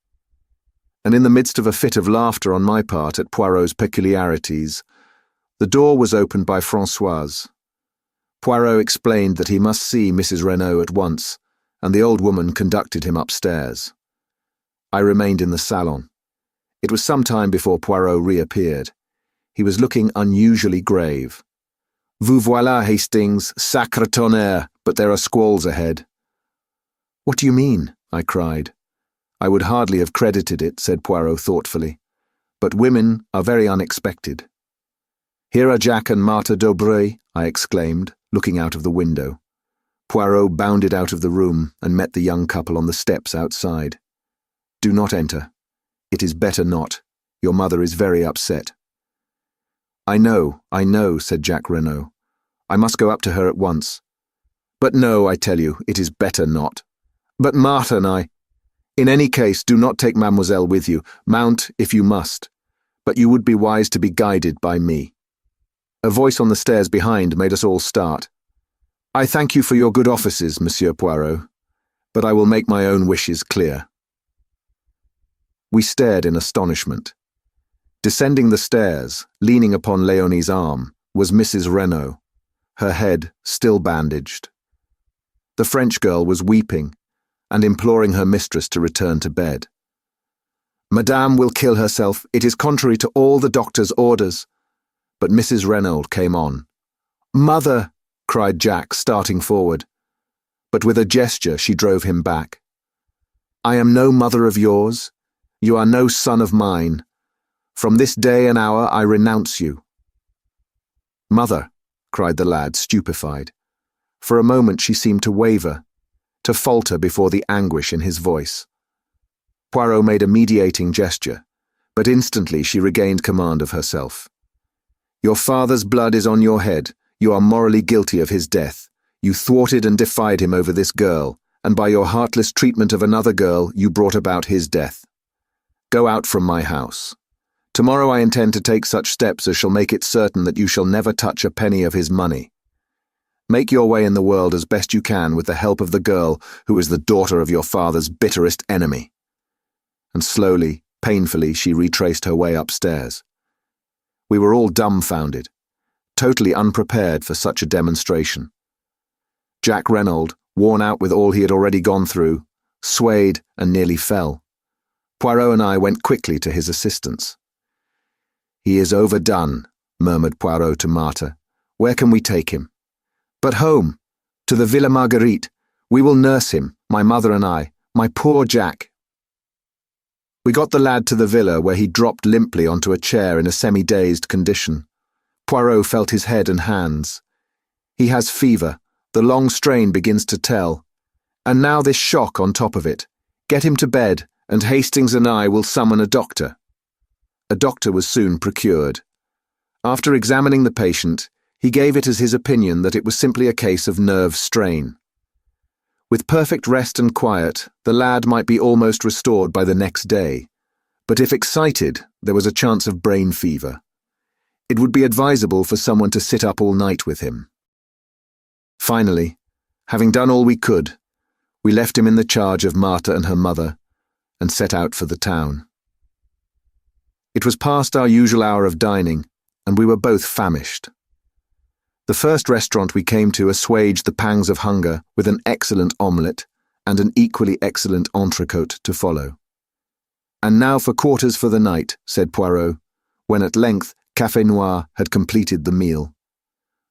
And in the midst of a fit of laughter on my part at Poirot's peculiarities, the door was opened by Françoise. Poirot explained that he must see Mrs. Renaud at once, and the old woman conducted him upstairs. I remained in the salon. It was some time before Poirot reappeared. He was looking unusually grave. Vous voilà, Hastings, sacre tonnerre, but there are squalls ahead. What do you mean? I cried. I would hardly have credited it, said Poirot thoughtfully. But women are very unexpected. Here are Jack and Marthe d'Aubray, I exclaimed, looking out of the window. Poirot bounded out of the room and met the young couple on the steps outside. Do not enter. It is better not. Your mother is very upset. I know, said Jack Renaud. I must go up to her at once. But no, I tell you, it is better not. But Marthe and I... In any case, do not take Mademoiselle with you. Mount if you must. But you would be wise to be guided by me. A voice on the stairs behind made us all start. I thank you for your good offices, Monsieur Poirot, but I will make my own wishes clear. We stared in astonishment. Descending the stairs, leaning upon Léonie's arm, was Mrs. Renaud, her head still bandaged. The French girl was weeping and imploring her mistress to return to bed. Madame will kill herself. It is contrary to all the doctor's orders. But Mrs. Renaud came on. Mother, cried Jack, starting forward. But with a gesture she drove him back. I am no mother of yours. You are no son of mine. From this day and hour I renounce you. Mother, cried the lad, stupefied. For a moment she seemed to waver, to falter before the anguish in his voice. Poirot made a mediating gesture, but instantly she regained command of herself. Your father's blood is on your head. You are morally guilty of his death. You thwarted and defied him over this girl, and by your heartless treatment of another girl, you brought about his death. Go out from my house. Tomorrow I intend to take such steps as shall make it certain that you shall never touch a penny of his money. Make your way in the world as best you can with the help of the girl who is the daughter of your father's bitterest enemy. And slowly, painfully, she retraced her way upstairs. We were all dumbfounded, totally unprepared for such a demonstration. Jack Renaud, worn out with all he had already gone through, swayed and nearly fell. Poirot and I went quickly to his assistance. He is overdone, murmured Poirot to Marthe. Where can we take him? But home, to the Villa Marguerite. We will nurse him, my mother and I, my poor Jack. We got the lad to the villa, where he dropped limply onto a chair in a semi-dazed condition. Poirot felt his head and hands. He has fever. The long strain begins to tell. And now this shock on top of it. Get him to bed, and Hastings and I will summon a doctor. A doctor was soon procured. After examining the patient, he gave it as his opinion that it was simply a case of nerve strain. With perfect rest and quiet, the lad might be almost restored by the next day, but if excited, there was a chance of brain fever. It would be advisable for someone to sit up all night with him. Finally, having done all we could, we left him in the charge of Marthe and her mother, and set out for the town. It was past our usual hour of dining, and we were both famished. The first restaurant we came to assuaged the pangs of hunger with an excellent omelette and an equally excellent entrecôte to follow. And now for quarters for the night, said Poirot, when at length Café Noir had completed the meal.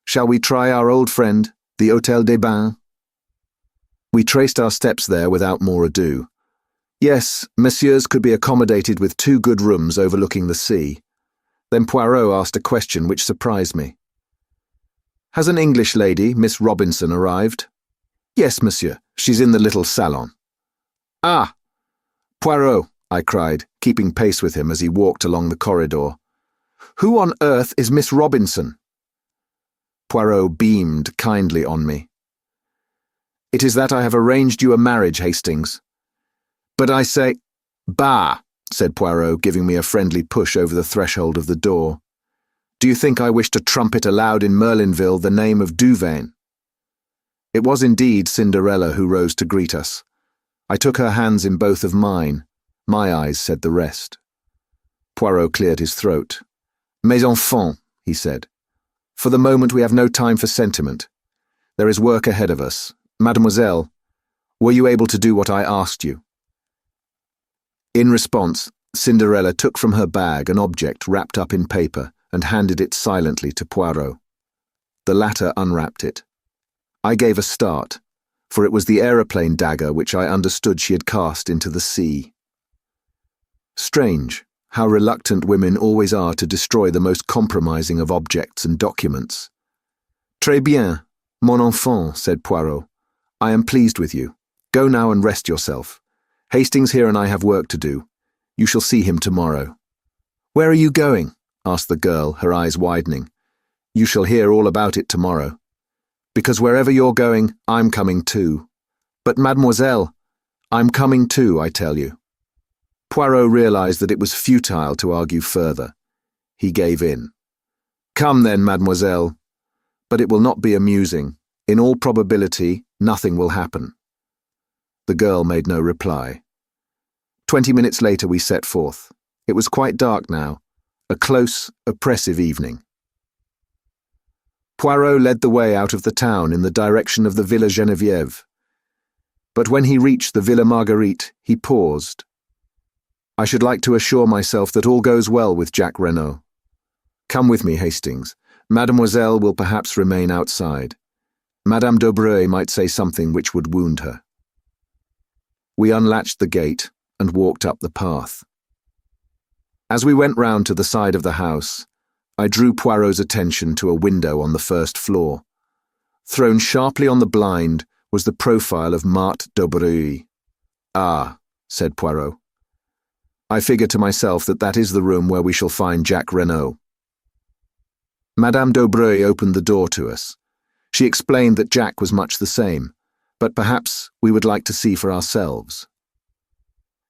Shall we try our old friend, the Hôtel des Bains? We traced our steps there without more ado. Yes, messieurs could be accommodated with 2 good rooms overlooking the sea. Then Poirot asked a question which surprised me. "Has an English lady, Miss Robinson, arrived?" "Yes, monsieur. She's in the little salon." "Ah! Poirot," I cried, keeping pace with him as he walked along the corridor. "Who on earth is Miss Robinson?" Poirot beamed kindly on me. "It is that I have arranged you a marriage, Hastings." "But I say—" "Bah!" said Poirot, giving me a friendly push over the threshold of the door. "Do you think I wish to trumpet aloud in Merlinville the name of Duvain?" It was indeed Cinderella who rose to greet us. I took her hands in both of mine. My eyes said the rest. Poirot cleared his throat. "Mes enfants," he said. "For the moment we have no time for sentiment. There is work ahead of us. Mademoiselle, were you able to do what I asked you?" In response, Cinderella took from her bag an object wrapped up in paper and handed it silently to Poirot. The latter unwrapped it. I gave a start, for it was the aeroplane dagger which I understood she had cast into the sea. Strange how reluctant women always are to destroy the most compromising of objects and documents. "Très bien, mon enfant," said Poirot. "I am pleased with you. Go now and rest yourself. Hastings here and I have work to do. You shall see him tomorrow." "Where are you going?" asked the girl, her eyes widening. "You shall hear all about it tomorrow. Because wherever you're going, I'm coming too." "But mademoiselle—" "I'm coming too, I tell you." Poirot realized that it was futile to argue further. He gave in. "Come then, mademoiselle. But it will not be amusing. In all probability, nothing will happen." The girl made no reply. 20 minutes later we set forth. It was quite dark now, a close, oppressive evening. Poirot led the way out of the town in the direction of the Villa Geneviève. But when he reached the Villa Marguerite, he paused. "I should like to assure myself that all goes well with Jack Renaud. Come with me, Hastings. Mademoiselle will perhaps remain outside. Madame d'Aubray might say something which would wound her." We unlatched the gate and walked up the path. As we went round to the side of the house, I drew Poirot's attention to a window on the first floor. Thrown sharply on the blind was the profile of Marthe d'Aubray. "Ah," said Poirot. "I figure to myself that that is the room where we shall find Jack Renaud." Madame d'Aubray opened the door to us. She explained that Jack was much the same, but perhaps we would like to see for ourselves.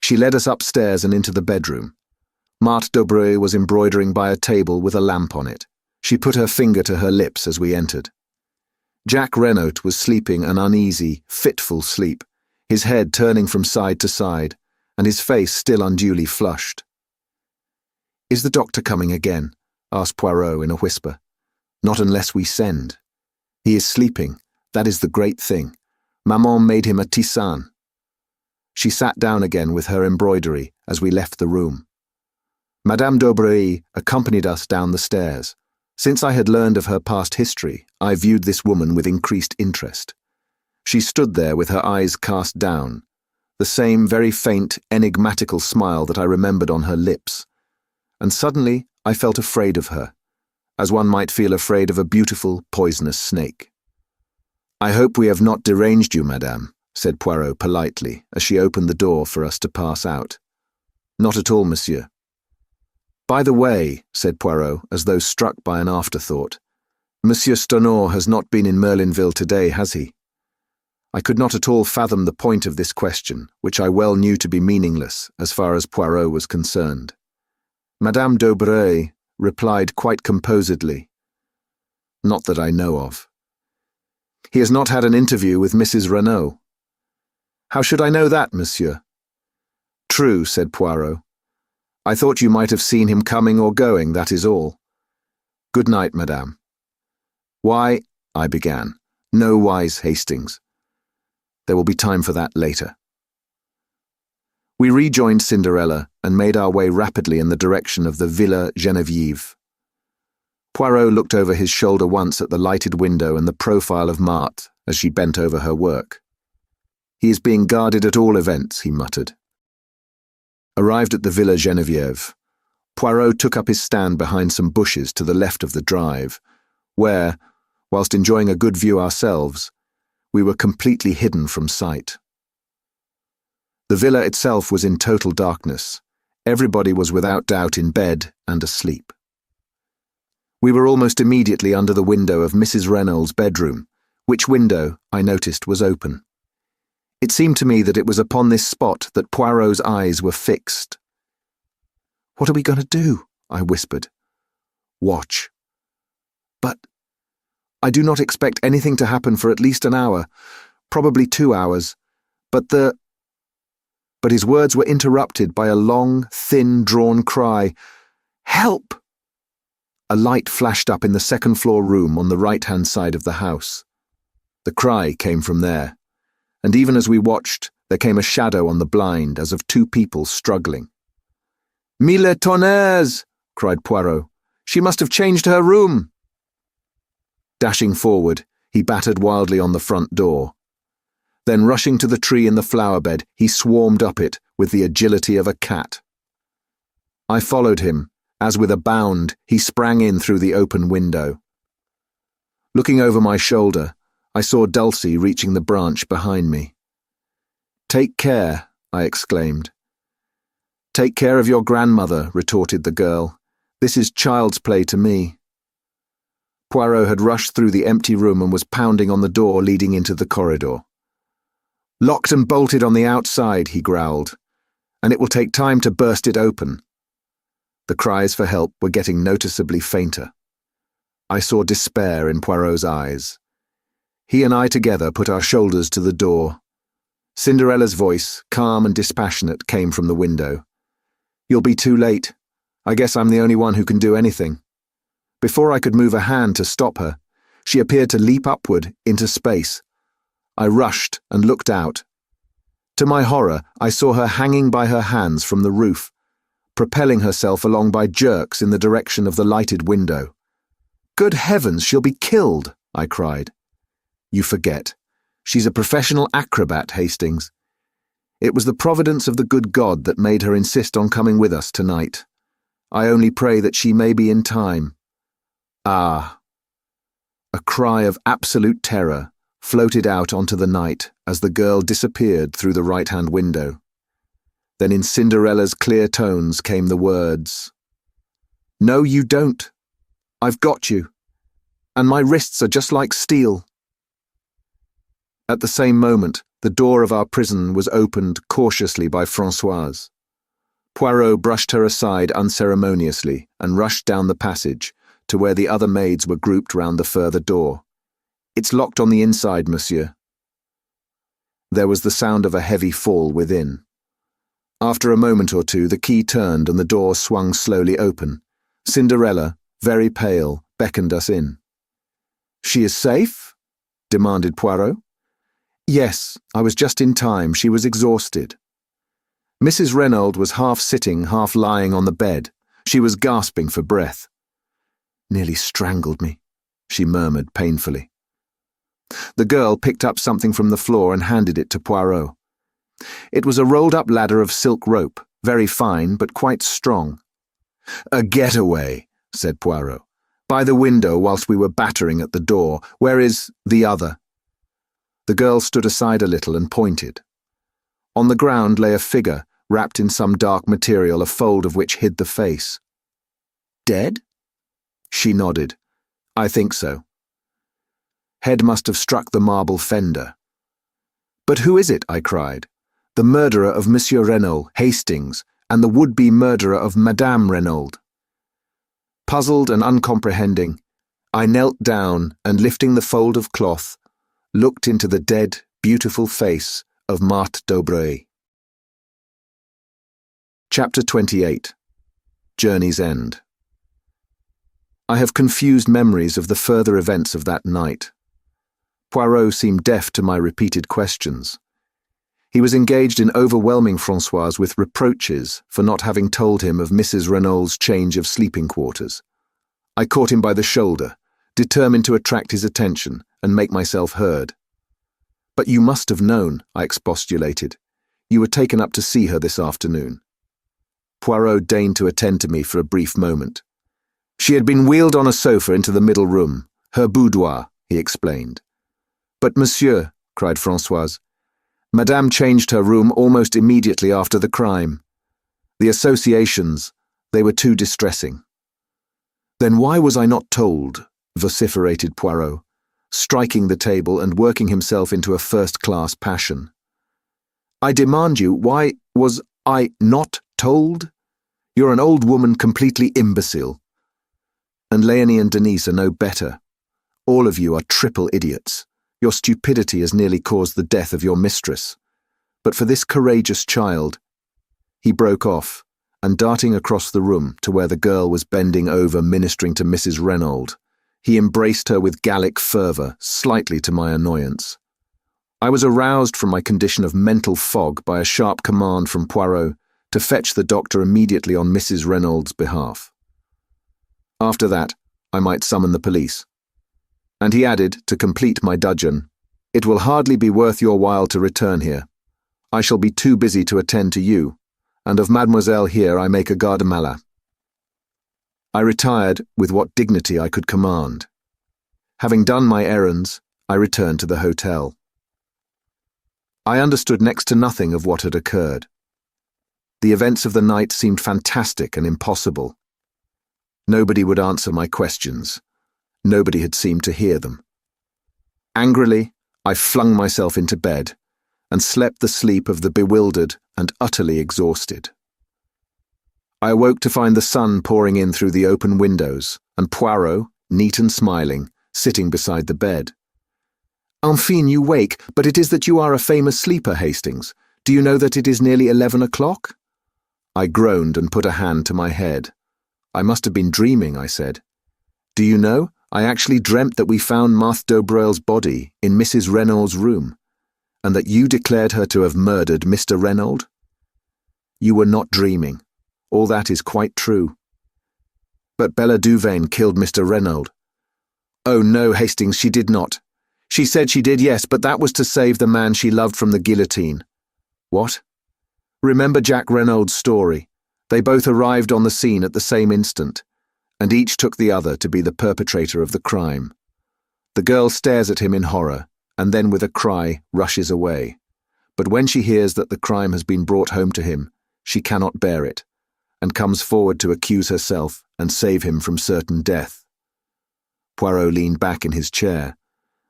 She led us upstairs and into the bedroom. Marthe d'Aubray was embroidering by a table with a lamp on it. She put her finger to her lips as we entered. Jack Renaud was sleeping an uneasy, fitful sleep, his head turning from side to side, and his face still unduly flushed. "Is the doctor coming again?" asked Poirot in a whisper. "Not unless we send. He is sleeping. That is the great thing. Maman made him a tisane." She sat down again with her embroidery as we left the room. Madame d'Aubray accompanied us down the stairs. Since I had learned of her past history, I viewed this woman with increased interest. She stood there with her eyes cast down, the same very faint, enigmatical smile that I remembered on her lips. And suddenly I felt afraid of her, as one might feel afraid of a beautiful, poisonous snake. "I hope we have not deranged you, madame," said Poirot politely, as she opened the door for us to pass out. "Not at all, monsieur." "By the way," said Poirot, as though struck by an afterthought, "Monsieur Stonor has not been in Merlinville today, has he?" I could not at all fathom the point of this question, which I well knew to be meaningless as far as Poirot was concerned. Madame d'Aubray replied quite composedly, "Not that I know of." "He has not had an interview with Mrs. Renaud." "How should I know that, monsieur?" "True," said Poirot. "I thought you might have seen him coming or going, that is all. Good night, madame." "Why," I began. "No wise, Hastings. There will be time for that later." We rejoined Cinderella and made our way rapidly in the direction of the Villa Geneviève. Poirot looked over his shoulder once at the lighted window and the profile of Marthe as she bent over her work. "He is being guarded at all events," he muttered. Arrived at the Villa Geneviève, Poirot took up his stand behind some bushes to the left of the drive, where, whilst enjoying a good view ourselves, we were completely hidden from sight. The villa itself was in total darkness. Everybody was without doubt in bed and asleep. We were almost immediately under the window of Mrs. Reynolds' bedroom, which window, I noticed, was open. It seemed to me that it was upon this spot that Poirot's eyes were fixed. "What are we going to do?" I whispered. "Watch." "But I do not expect anything to happen for at least an hour, probably 2 hours, but his words were interrupted by a long, thin, drawn cry. "Help!" A light flashed up in the second-floor room on the right-hand side of the house. The cry came from there, and even as we watched, there came a shadow on the blind as of 2 people struggling. "Mille tonnerres!" cried Poirot. "She must have changed her room!" Dashing forward, he battered wildly on the front door. Then, rushing to the tree in the flower bed, he swarmed up it with the agility of a cat. I followed him, as with a bound he sprang in through the open window. Looking over my shoulder, I saw Dulcie reaching the branch behind me. "Take care," I exclaimed. "Take care of your grandmother," retorted the girl. "This is child's play to me." Poirot had rushed through the empty room and was pounding on the door leading into the corridor. "Locked and bolted on the outside," he growled, "and it will take time to burst it open." The cries for help were getting noticeably fainter. I saw despair in Poirot's eyes. He and I together put our shoulders to the door. Cinderella's voice, calm and dispassionate, came from the window. "You'll be too late. I guess I'm the only one who can do anything." Before I could move a hand to stop her, she appeared to leap upward into space. I rushed and looked out. To my horror, I saw her hanging by her hands from the roof, propelling herself along by jerks in the direction of the lighted window. "Good heavens, she'll be killed!" I cried. "You forget. She's a professional acrobat, Hastings. It was the providence of the good God that made her insist on coming with us tonight. I only pray that she may be in time." Ah! A cry of absolute terror floated out onto the night as the girl disappeared through the right-hand window. Then in Cinderella's clear tones came the words, "No, you don't. I've got you. And my wrists are just like steel." At the same moment, the door of our prison was opened cautiously by Françoise. Poirot brushed her aside unceremoniously and rushed down the passage to where the other maids were grouped round the further door. "It's locked on the inside, monsieur." There was the sound of a heavy fall within. After a moment or two, the key turned and the door swung slowly open. Cinderella, very pale, beckoned us in. "She is safe?" demanded Poirot. "Yes, I was just in time. She was exhausted." Mrs. Reynolds was half sitting, half lying on the bed. She was gasping for breath. "Nearly strangled me," she murmured painfully. The girl picked up something from the floor and handed it to Poirot. It was a rolled-up ladder of silk rope, very fine but quite strong. "A getaway," said Poirot. "By the window whilst we were battering at the door. Where is the other?" The girl stood aside a little and pointed. On the ground lay a figure, wrapped in some dark material, a fold of which hid the face. "Dead?" She nodded. "I think so." Head must have struck the marble fender. "But who is it?" I cried. "The murderer of Monsieur Renaud, Hastings, and the would-be murderer of Madame Renaud." Puzzled and uncomprehending, I knelt down and, lifting the fold of cloth, looked into the dead, beautiful face of Marthe d'Aubray. Chapter 28. Journey's End. I have confused memories of the further events of that night. Poirot seemed deaf to my repeated questions. He was engaged in overwhelming Françoise with reproaches for not having told him of Mrs. Renaud's change of sleeping quarters. I caught him by the shoulder, determined to attract his attention and make myself heard. "But you must have known," I expostulated. "You were taken up to see her this afternoon." Poirot deigned to attend to me for a brief moment. She had been wheeled on a sofa into the middle room, her boudoir, he explained. But monsieur, cried Françoise, Madame changed her room almost immediately after the crime. The associations, they were too distressing. Then why was I not told? Vociferated Poirot, striking the table and working himself into a first-class passion. I demand you, why was I not told? You're an old woman completely imbecile. And Léonie and Denise are no better. All of you are triple idiots. Your stupidity has nearly caused the death of your mistress. But for this courageous child... He broke off, and darting across the room to where the girl was bending over ministering to Mrs. Renauld, he embraced her with Gallic fervour, slightly to my annoyance. I was aroused from my condition of mental fog by a sharp command from Poirot to fetch the doctor immediately on Mrs. Renauld's behalf. After that, I might summon the police. And he added, to complete my dudgeon, "It will hardly be worth your while to return here. I shall be too busy to attend to you, and of mademoiselle here I make a garde-malin." I retired with what dignity I could command. Having done my errands, I returned to the hotel. I understood next to nothing of what had occurred. The events of the night seemed fantastic and impossible. Nobody would answer my questions. Nobody had seemed to hear them. Angrily, I flung myself into bed and slept the sleep of the bewildered and utterly exhausted. I awoke to find the sun pouring in through the open windows and Poirot, neat and smiling, sitting beside the bed. "Enfin, you wake, but it is that you are a famous sleeper, Hastings. Do you know that it is nearly 11 o'clock? I groaned and put a hand to my head. "I must have been dreaming," I said. "Do you know, I actually dreamt that we found Marthe d'Aubreul's body in Mrs. Renault's room, and that you declared her to have murdered Mr. Renauld? You were not dreaming. All that is quite true. But Bella Douvain killed Mr. Renauld." "Oh no, Hastings, she did not. She said she did, yes, but that was to save the man she loved from the guillotine." "What?" "Remember Jack Renaud's story. They both arrived on the scene at the same instant, and each took the other to be the perpetrator of the crime. The girl stares at him in horror, and then with a cry rushes away. But when she hears that the crime has been brought home to him, she cannot bear it, and comes forward to accuse herself and save him from certain death." Poirot leaned back in his chair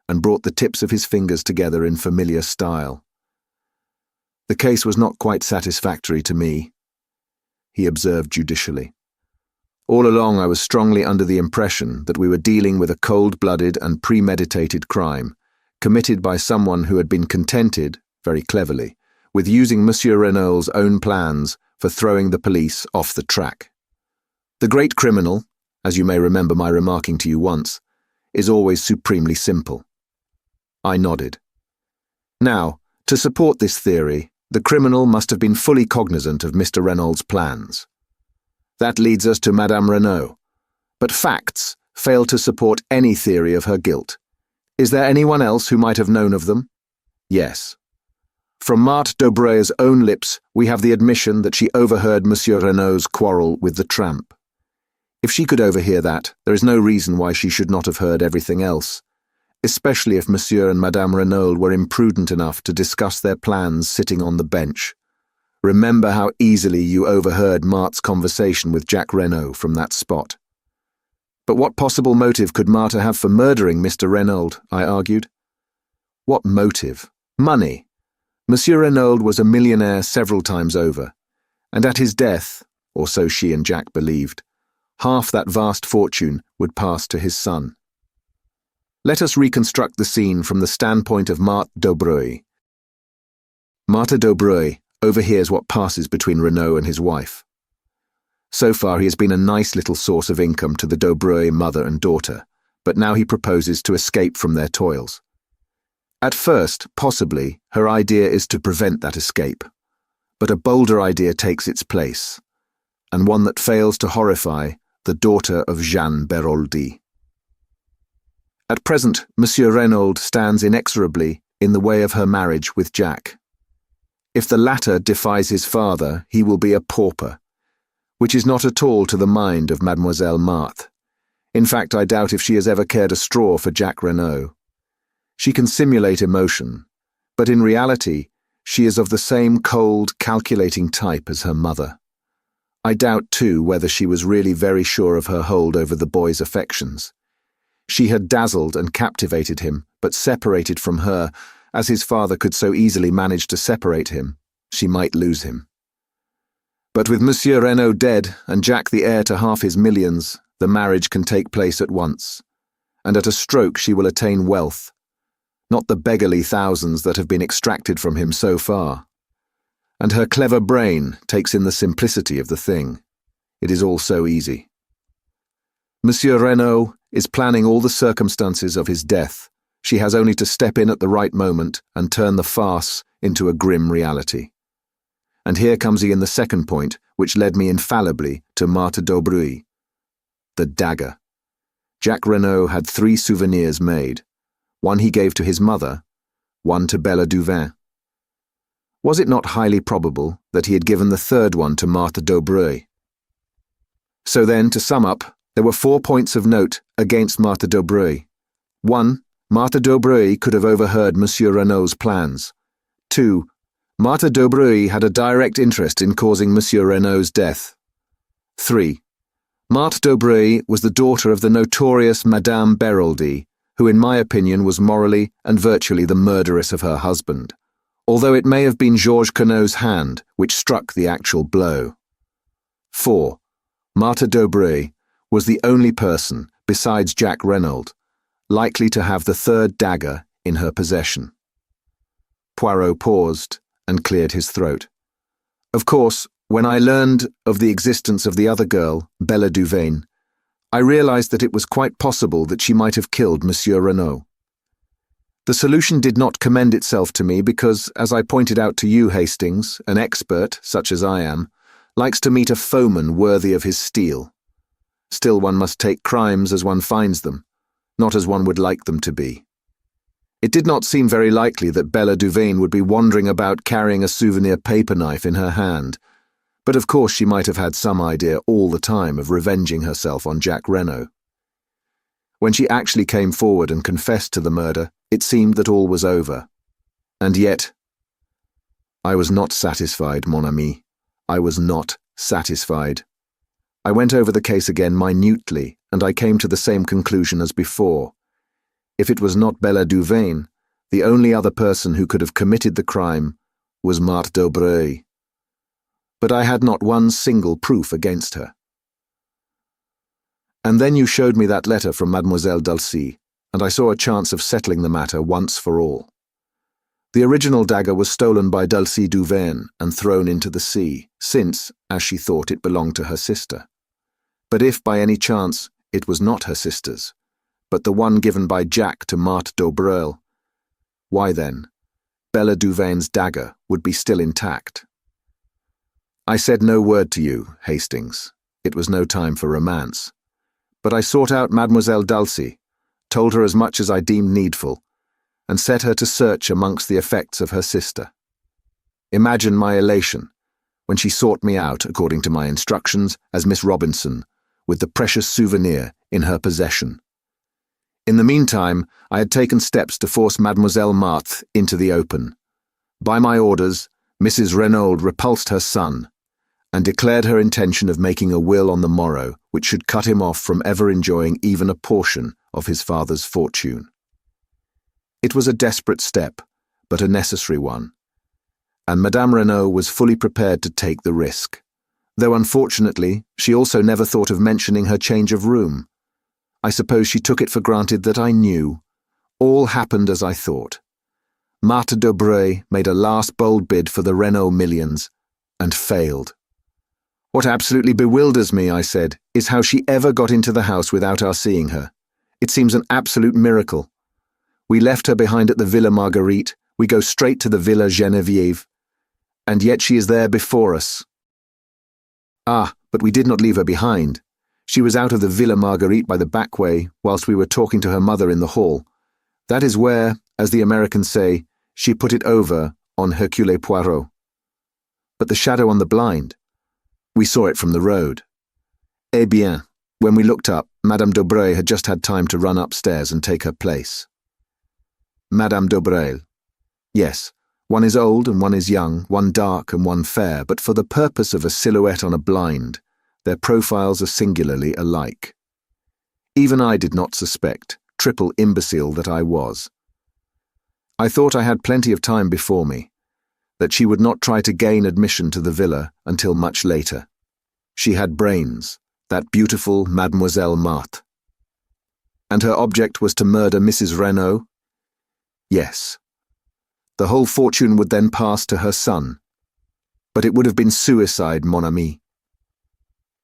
and brought the tips of his fingers together in familiar style. "The case was not quite satisfactory to me," he observed judicially. "All along I was strongly under the impression that we were dealing with a cold-blooded and premeditated crime, committed by someone who had been contented, very cleverly, with using Monsieur Renault's own plans for throwing the police off the track. The great criminal, as you may remember my remarking to you once, is always supremely simple." I nodded. "Now, to support this theory, the criminal must have been fully cognizant of Mr. Renault's plans. That leads us to Madame Renaud. But facts fail to support any theory of her guilt. Is there anyone else who might have known of them? Yes. From Marthe d'Aubreul's own lips, we have the admission that she overheard Monsieur Renaud's quarrel with the tramp. If she could overhear that, there is no reason why she should not have heard everything else, especially if Monsieur and Madame Renaud were imprudent enough to discuss their plans sitting on the bench. Remember how easily you overheard Marthe's conversation with Jack Renaud from that spot. But what possible motive could Marthe have for murdering Mr. Renaud? I argued. What motive? Money. Monsieur Renaud was a millionaire several times over, and at his death, or so she and Jack believed, half that vast fortune would pass to his son. Let us reconstruct the scene from the standpoint of Marthe d'Aubreul. Marthe d'Aubreul overhears what passes between Renaud and his wife. So far he has been a nice little source of income to the d'Aubreul mother and daughter, but now he proposes to escape from their toils. At first, possibly, her idea is to prevent that escape, but a bolder idea takes its place, and one that fails to horrify the daughter of Jeanne Beroldy. At present, Monsieur Renaud stands inexorably in the way of her marriage with Jack. If the latter defies his father, he will be a pauper, which is not at all to the mind of Mademoiselle Marthe. In fact, I doubt if she has ever cared a straw for Jacques Renaud. She can simulate emotion, but in reality, she is of the same cold, calculating type as her mother. I doubt, too, whether she was really very sure of her hold over the boy's affections. She had dazzled and captivated him, but separated from her, as his father could so easily manage to separate him, she might lose him. But with Monsieur Renaud dead and Jack the heir to half his millions, the marriage can take place at once, and at a stroke she will attain wealth, not the beggarly thousands that have been extracted from him so far. And her clever brain takes in the simplicity of the thing. It is all so easy. Monsieur Renaud is planning all the circumstances of his death. She has only to step in at the right moment and turn the farce into a grim reality. And here comes he in the second point, which led me infallibly to Marthe d'Aubray. The dagger. Jacques Renaud had 3 souvenirs made. One he gave to his mother, one to Bella Duvin. Was it not highly probable that he had given the third one to Marthe d'Aubray? So then, to sum up, there were 4 points of note against Marthe d'Aubray. 1. Marthe d'Aubray could have overheard Monsieur Renaud's plans. 2. Marthe d'Aubray had a direct interest in causing Monsieur Renaud's death. 3. Marthe d'Aubray was the daughter of the notorious Madame Beroldy, who in my opinion was morally and virtually the murderess of her husband, although it may have been Georges Queneau's hand which struck the actual blow. 4. Marthe d'Aubray was the only person, besides Jacques Renaud, likely to have the third dagger in her possession. Poirot paused and cleared his throat. Of course, when I learned of the existence of the other girl, Bella Duvin, I realized that it was quite possible that she might have killed Monsieur Renaud. The solution did not commend itself to me because, as I pointed out to you, Hastings, an expert, such as I am, likes to meet a foeman worthy of his steel. Still, one must take crimes as one finds them, not as one would like them to be. It did not seem very likely that Bella Duvin would be wandering about carrying a souvenir paper knife in her hand, but of course she might have had some idea all the time of revenging herself on Jacques Renaud. When she actually came forward and confessed to the murder, it seemed that all was over. And yet, I was not satisfied, mon ami. I was not satisfied. I went over the case again minutely, and I came to the same conclusion as before. If it was not Bella Duvin, the only other person who could have committed the crime was Marthe d'Aubray. But I had not one single proof against her. And then you showed me that letter from Mademoiselle Dulcie, and I saw a chance of settling the matter once for all. The original dagger was stolen by Dulcie Duvin and thrown into the sea, since, as she thought, it belonged to her sister. But if by any chance it was not her sister's, but the one given by Jacques to Marthe d'Aubray, why then, Bella Duvin's dagger would be still intact. I said no word to you, Hastings. It was no time for romance. But I sought out Mademoiselle Dulcie, told her as much as I deemed needful, and set her to search amongst the effects of her sister. Imagine my elation when she sought me out, according to my instructions, as Miss Robinson, with the precious souvenir in her possession. In the meantime, I had taken steps to force Mademoiselle Marthe into the open. By my orders, Mrs. Renaud repulsed her son, and declared her intention of making a will on the morrow which should cut him off from ever enjoying even a portion of his father's fortune. It was a desperate step, but a necessary one, and Madame Renaud was fully prepared to take the risk, though unfortunately she also never thought of mentioning her change of room. I suppose she took it for granted that I knew. All happened as I thought. Marthe d'Aubray made a last bold bid for the Renaud millions, and failed. What absolutely bewilders me, I said, is how she ever got into the house without our seeing her. It seems an absolute miracle. We left her behind at the Villa Marguerite, we go straight to the Villa Geneviève, and yet she is there before us. Ah, but we did not leave her behind. She was out of the Villa Marguerite by the back way, whilst we were talking to her mother in the hall. That is where, as the Americans say, she put it over on Hercule Poirot. But the shadow on the blind. We saw it from the road. Eh bien, when we looked up, Madame d'Aubray had just had time to run upstairs and take her place. Madame d'Aubray. Yes, one is old and one is young, one dark and one fair, but for the purpose of a silhouette on a blind, their profiles are singularly alike. Even I did not suspect, triple imbecile that I was. I thought I had plenty of time before me, that she would not try to gain admission to the villa until much later. She had brains, that beautiful Mademoiselle Marthe. And her object was to murder Mrs. Renaud? Yes. The whole fortune would then pass to her son. But it would have been suicide, mon ami.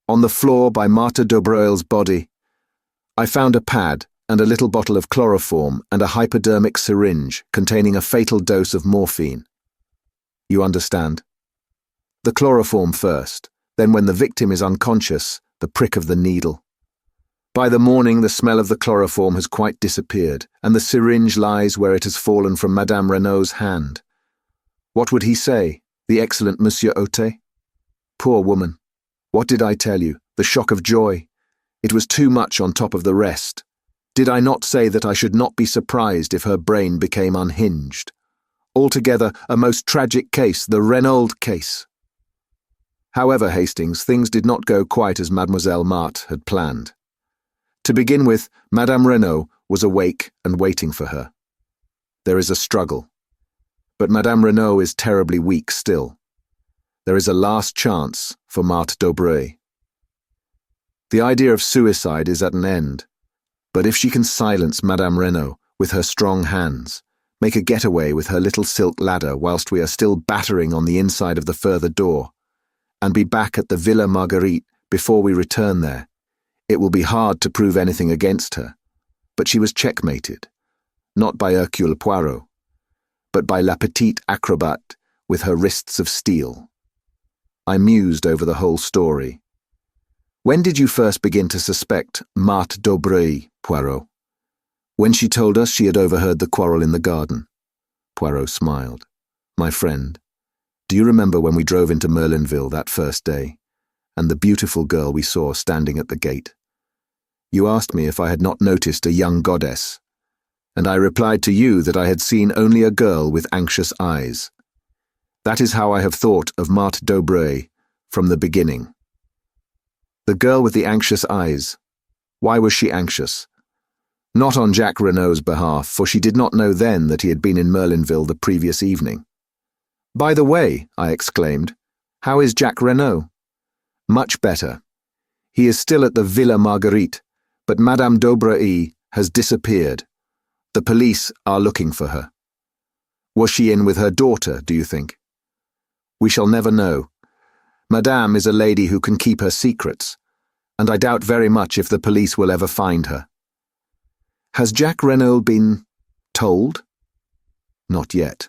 On the floor by Marthe d'Aubreuil's body, I found a pad and a little bottle of chloroform and a hypodermic syringe containing a fatal dose of morphine. You understand? The chloroform first, then when the victim is unconscious, the prick of the needle. By the morning, the smell of the chloroform has quite disappeared, and the syringe lies where it has fallen from Madame Renaud's hand. What would he say, the excellent Monsieur Otet? Poor woman. What did I tell you? The shock of joy. It was too much on top of the rest. Did I not say that I should not be surprised if her brain became unhinged? Altogether, a most tragic case, the Renaud case. However, Hastings, things did not go quite as Mademoiselle Marthe had planned. To begin with, Madame Renaud was awake and waiting for her. There is a struggle. But Madame Renaud is terribly weak still. There is a last chance for Marthe d'Aubray. The idea of suicide is at an end. But if she can silence Madame Renaud with her strong hands, make a getaway with her little silk ladder whilst we are still battering on the inside of the further door, and be back at the Villa Marguerite before we return there, it will be hard to prove anything against her. But she was checkmated, not by Hercule Poirot, but by la petite acrobate with her wrists of steel. I mused over the whole story. When did you first begin to suspect Marthe d'Aubray, Poirot? When she told us she had overheard the quarrel in the garden. Poirot smiled. My friend, do you remember when we drove into Merlinville that first day, and the beautiful girl we saw standing at the gate? You asked me if I had not noticed a young goddess, and I replied to you that I had seen only a girl with anxious eyes. That is how I have thought of Marthe d'Aubray from the beginning. The girl with the anxious eyes. Why was she anxious? Not on Jacques Renaud's behalf, for she did not know then that he had been in Merlinville the previous evening. By the way, I exclaimed, how is Jacques Renaud? Much better. He is still at the Villa Marguerite, but Madame d'Aubray has disappeared. The police are looking for her. Was she in with her daughter, do you think? We shall never know. Madame is a lady who can keep her secrets, and I doubt very much if the police will ever find her. Has Jacques Renaud been told? Not yet.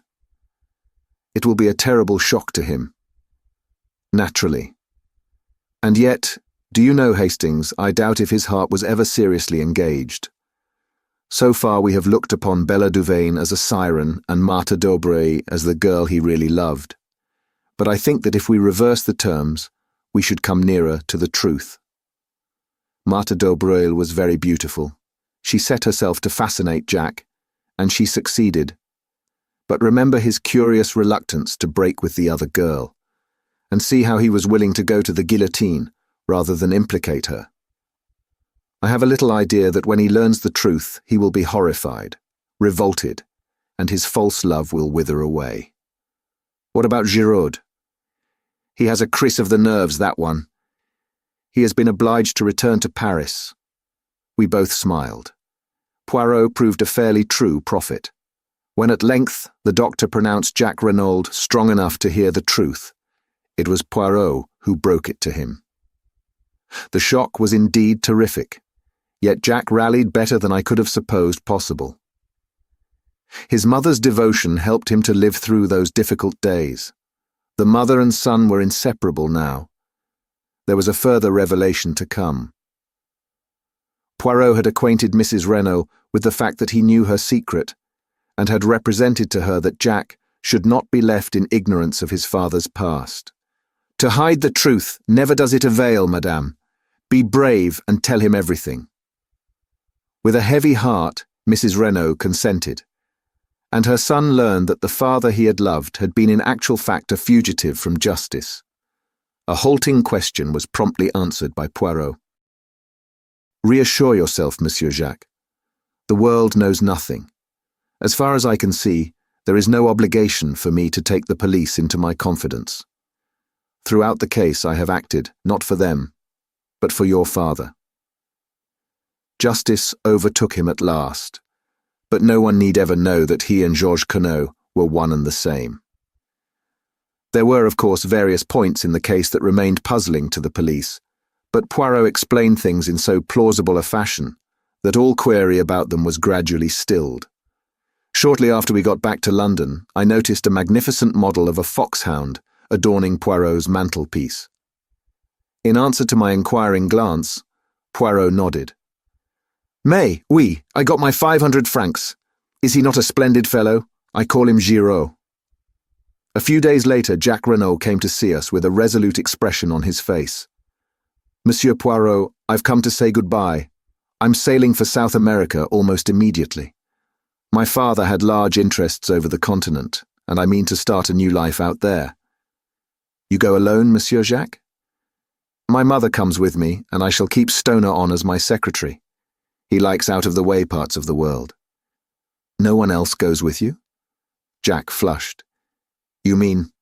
It will be a terrible shock to him. Naturally. And yet, do you know, Hastings, I doubt if his heart was ever seriously engaged. So far we have looked upon Bella Duvain as a siren and Marthe d'Aubray as the girl he really loved. But I think that if we reverse the terms, we should come nearer to the truth. Marthe d'Aubray was very beautiful. She set herself to fascinate Jack, and she succeeded. But remember his curious reluctance to break with the other girl, and see how he was willing to go to the guillotine rather than implicate her. I have a little idea that when he learns the truth, he will be horrified, revolted, and his false love will wither away. What about Giraud? He has a kriss of the nerves, that one. He has been obliged to return to Paris. We both smiled. Poirot proved a fairly true prophet. When at length the doctor pronounced Jacques Renaud strong enough to hear the truth, it was Poirot who broke it to him. The shock was indeed terrific, yet Jack rallied better than I could have supposed possible. His mother's devotion helped him to live through those difficult days. The mother and son were inseparable now. There was a further revelation to come. Poirot had acquainted Mrs. Renaud with the fact that he knew her secret, and had represented to her that Jack should not be left in ignorance of his father's past. To hide the truth, never does it avail, madame. Be brave and tell him everything. With a heavy heart, Mrs. Renaud consented, and her son learned that the father he had loved had been in actual fact a fugitive from justice. A halting question was promptly answered by Poirot. Reassure yourself, Monsieur Jacques. The world knows nothing. As far as I can see, there is no obligation for me to take the police into my confidence. Throughout the case I have acted, not for them, but for your father. Justice overtook him at last, but no one need ever know that he and Georges Queneau were one and the same. There were, of course, various points in the case that remained puzzling to the police, but Poirot explained things in so plausible a fashion that all query about them was gradually stilled. Shortly after we got back to London, I noticed a magnificent model of a foxhound adorning Poirot's mantelpiece. In answer to my inquiring glance, Poirot nodded. "Mais, oui, I got my 500 francs. Is he not a splendid fellow? I call him Giraud." A few days later, Jacques Renaud came to see us with a resolute expression on his face. "Monsieur Poirot, I've come to say goodbye. I'm sailing for South America almost immediately. My father had large interests over the continent, and I mean to start a new life out there." "You go alone, Monsieur Jacques?" "My mother comes with me, and I shall keep Stoner on as my secretary. He likes out-of-the-way parts of the world." "No one else goes with you?" Jack flushed. "You mean—"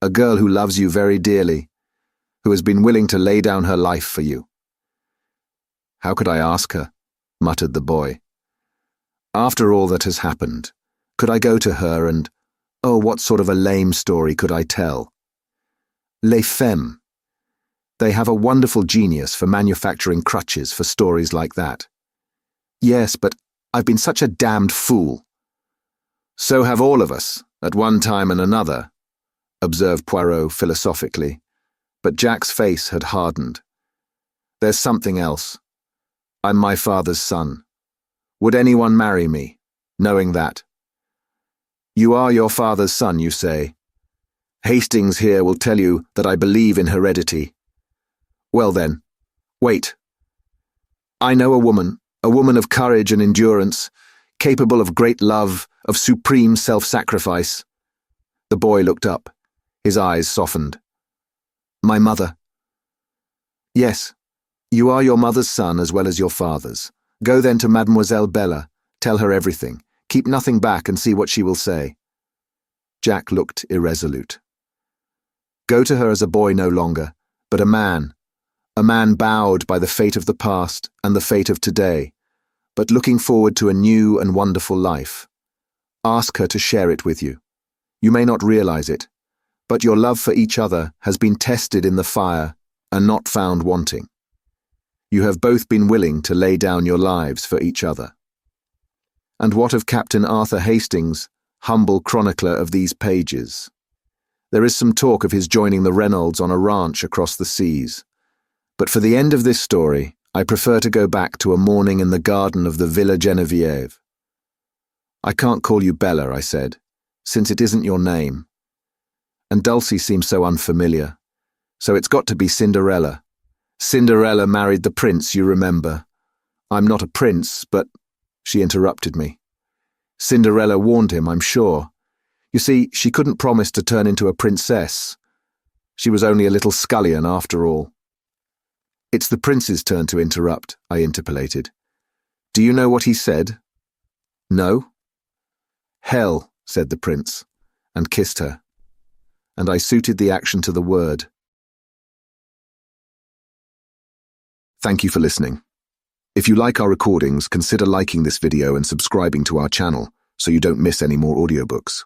"A girl who loves you very dearly, who has been willing to lay down her life for you." "How could I ask her?" muttered the boy. "After all that has happened, could I go to her and— oh, what sort of a lame story could I tell? Les femmes. They have a wonderful genius for manufacturing crutches for stories like that." "Yes, but I've been such a damned fool." "So have all of us, at one time and another," observed Poirot philosophically, but Jack's face had hardened. "There's something else. I'm my father's son. Would anyone marry me, knowing that?" "You are your father's son, you say. Hastings here will tell you that I believe in heredity. Well then, wait. I know a woman of courage and endurance, capable of great love, of supreme self-sacrifice." The boy looked up. His eyes softened. "My mother." "Yes, you are your mother's son as well as your father's. Go then to Mademoiselle Bella, tell her everything. Keep nothing back and see what she will say." Jack looked irresolute. "Go to her as a boy no longer, but a man bowed by the fate of the past and the fate of today, but looking forward to a new and wonderful life. Ask her to share it with you. You may not realize it, but your love for each other has been tested in the fire and not found wanting. You have both been willing to lay down your lives for each other." And what of Captain Arthur Hastings, humble chronicler of these pages? There is some talk of his joining the Reynolds on a ranch across the seas. But for the end of this story, I prefer to go back to a morning in the garden of the Villa Geneviève. "I can't call you Bella," I said, "since it isn't your name. And Dulcie seems so unfamiliar. So it's got to be Cinderella. Cinderella married the prince, you remember. I'm not a prince, but—" She interrupted me. "Cinderella warned him, I'm sure. You see, she couldn't promise to turn into a princess. She was only a little scullion after all." "It's the prince's turn to interrupt," I interpolated. "Do you know what he said?" "No." "Hell," said the prince, and kissed her. And I suited the action to the word. Thank you for listening. If you like our recordings, consider liking this video and subscribing to our channel so you don't miss any more audiobooks.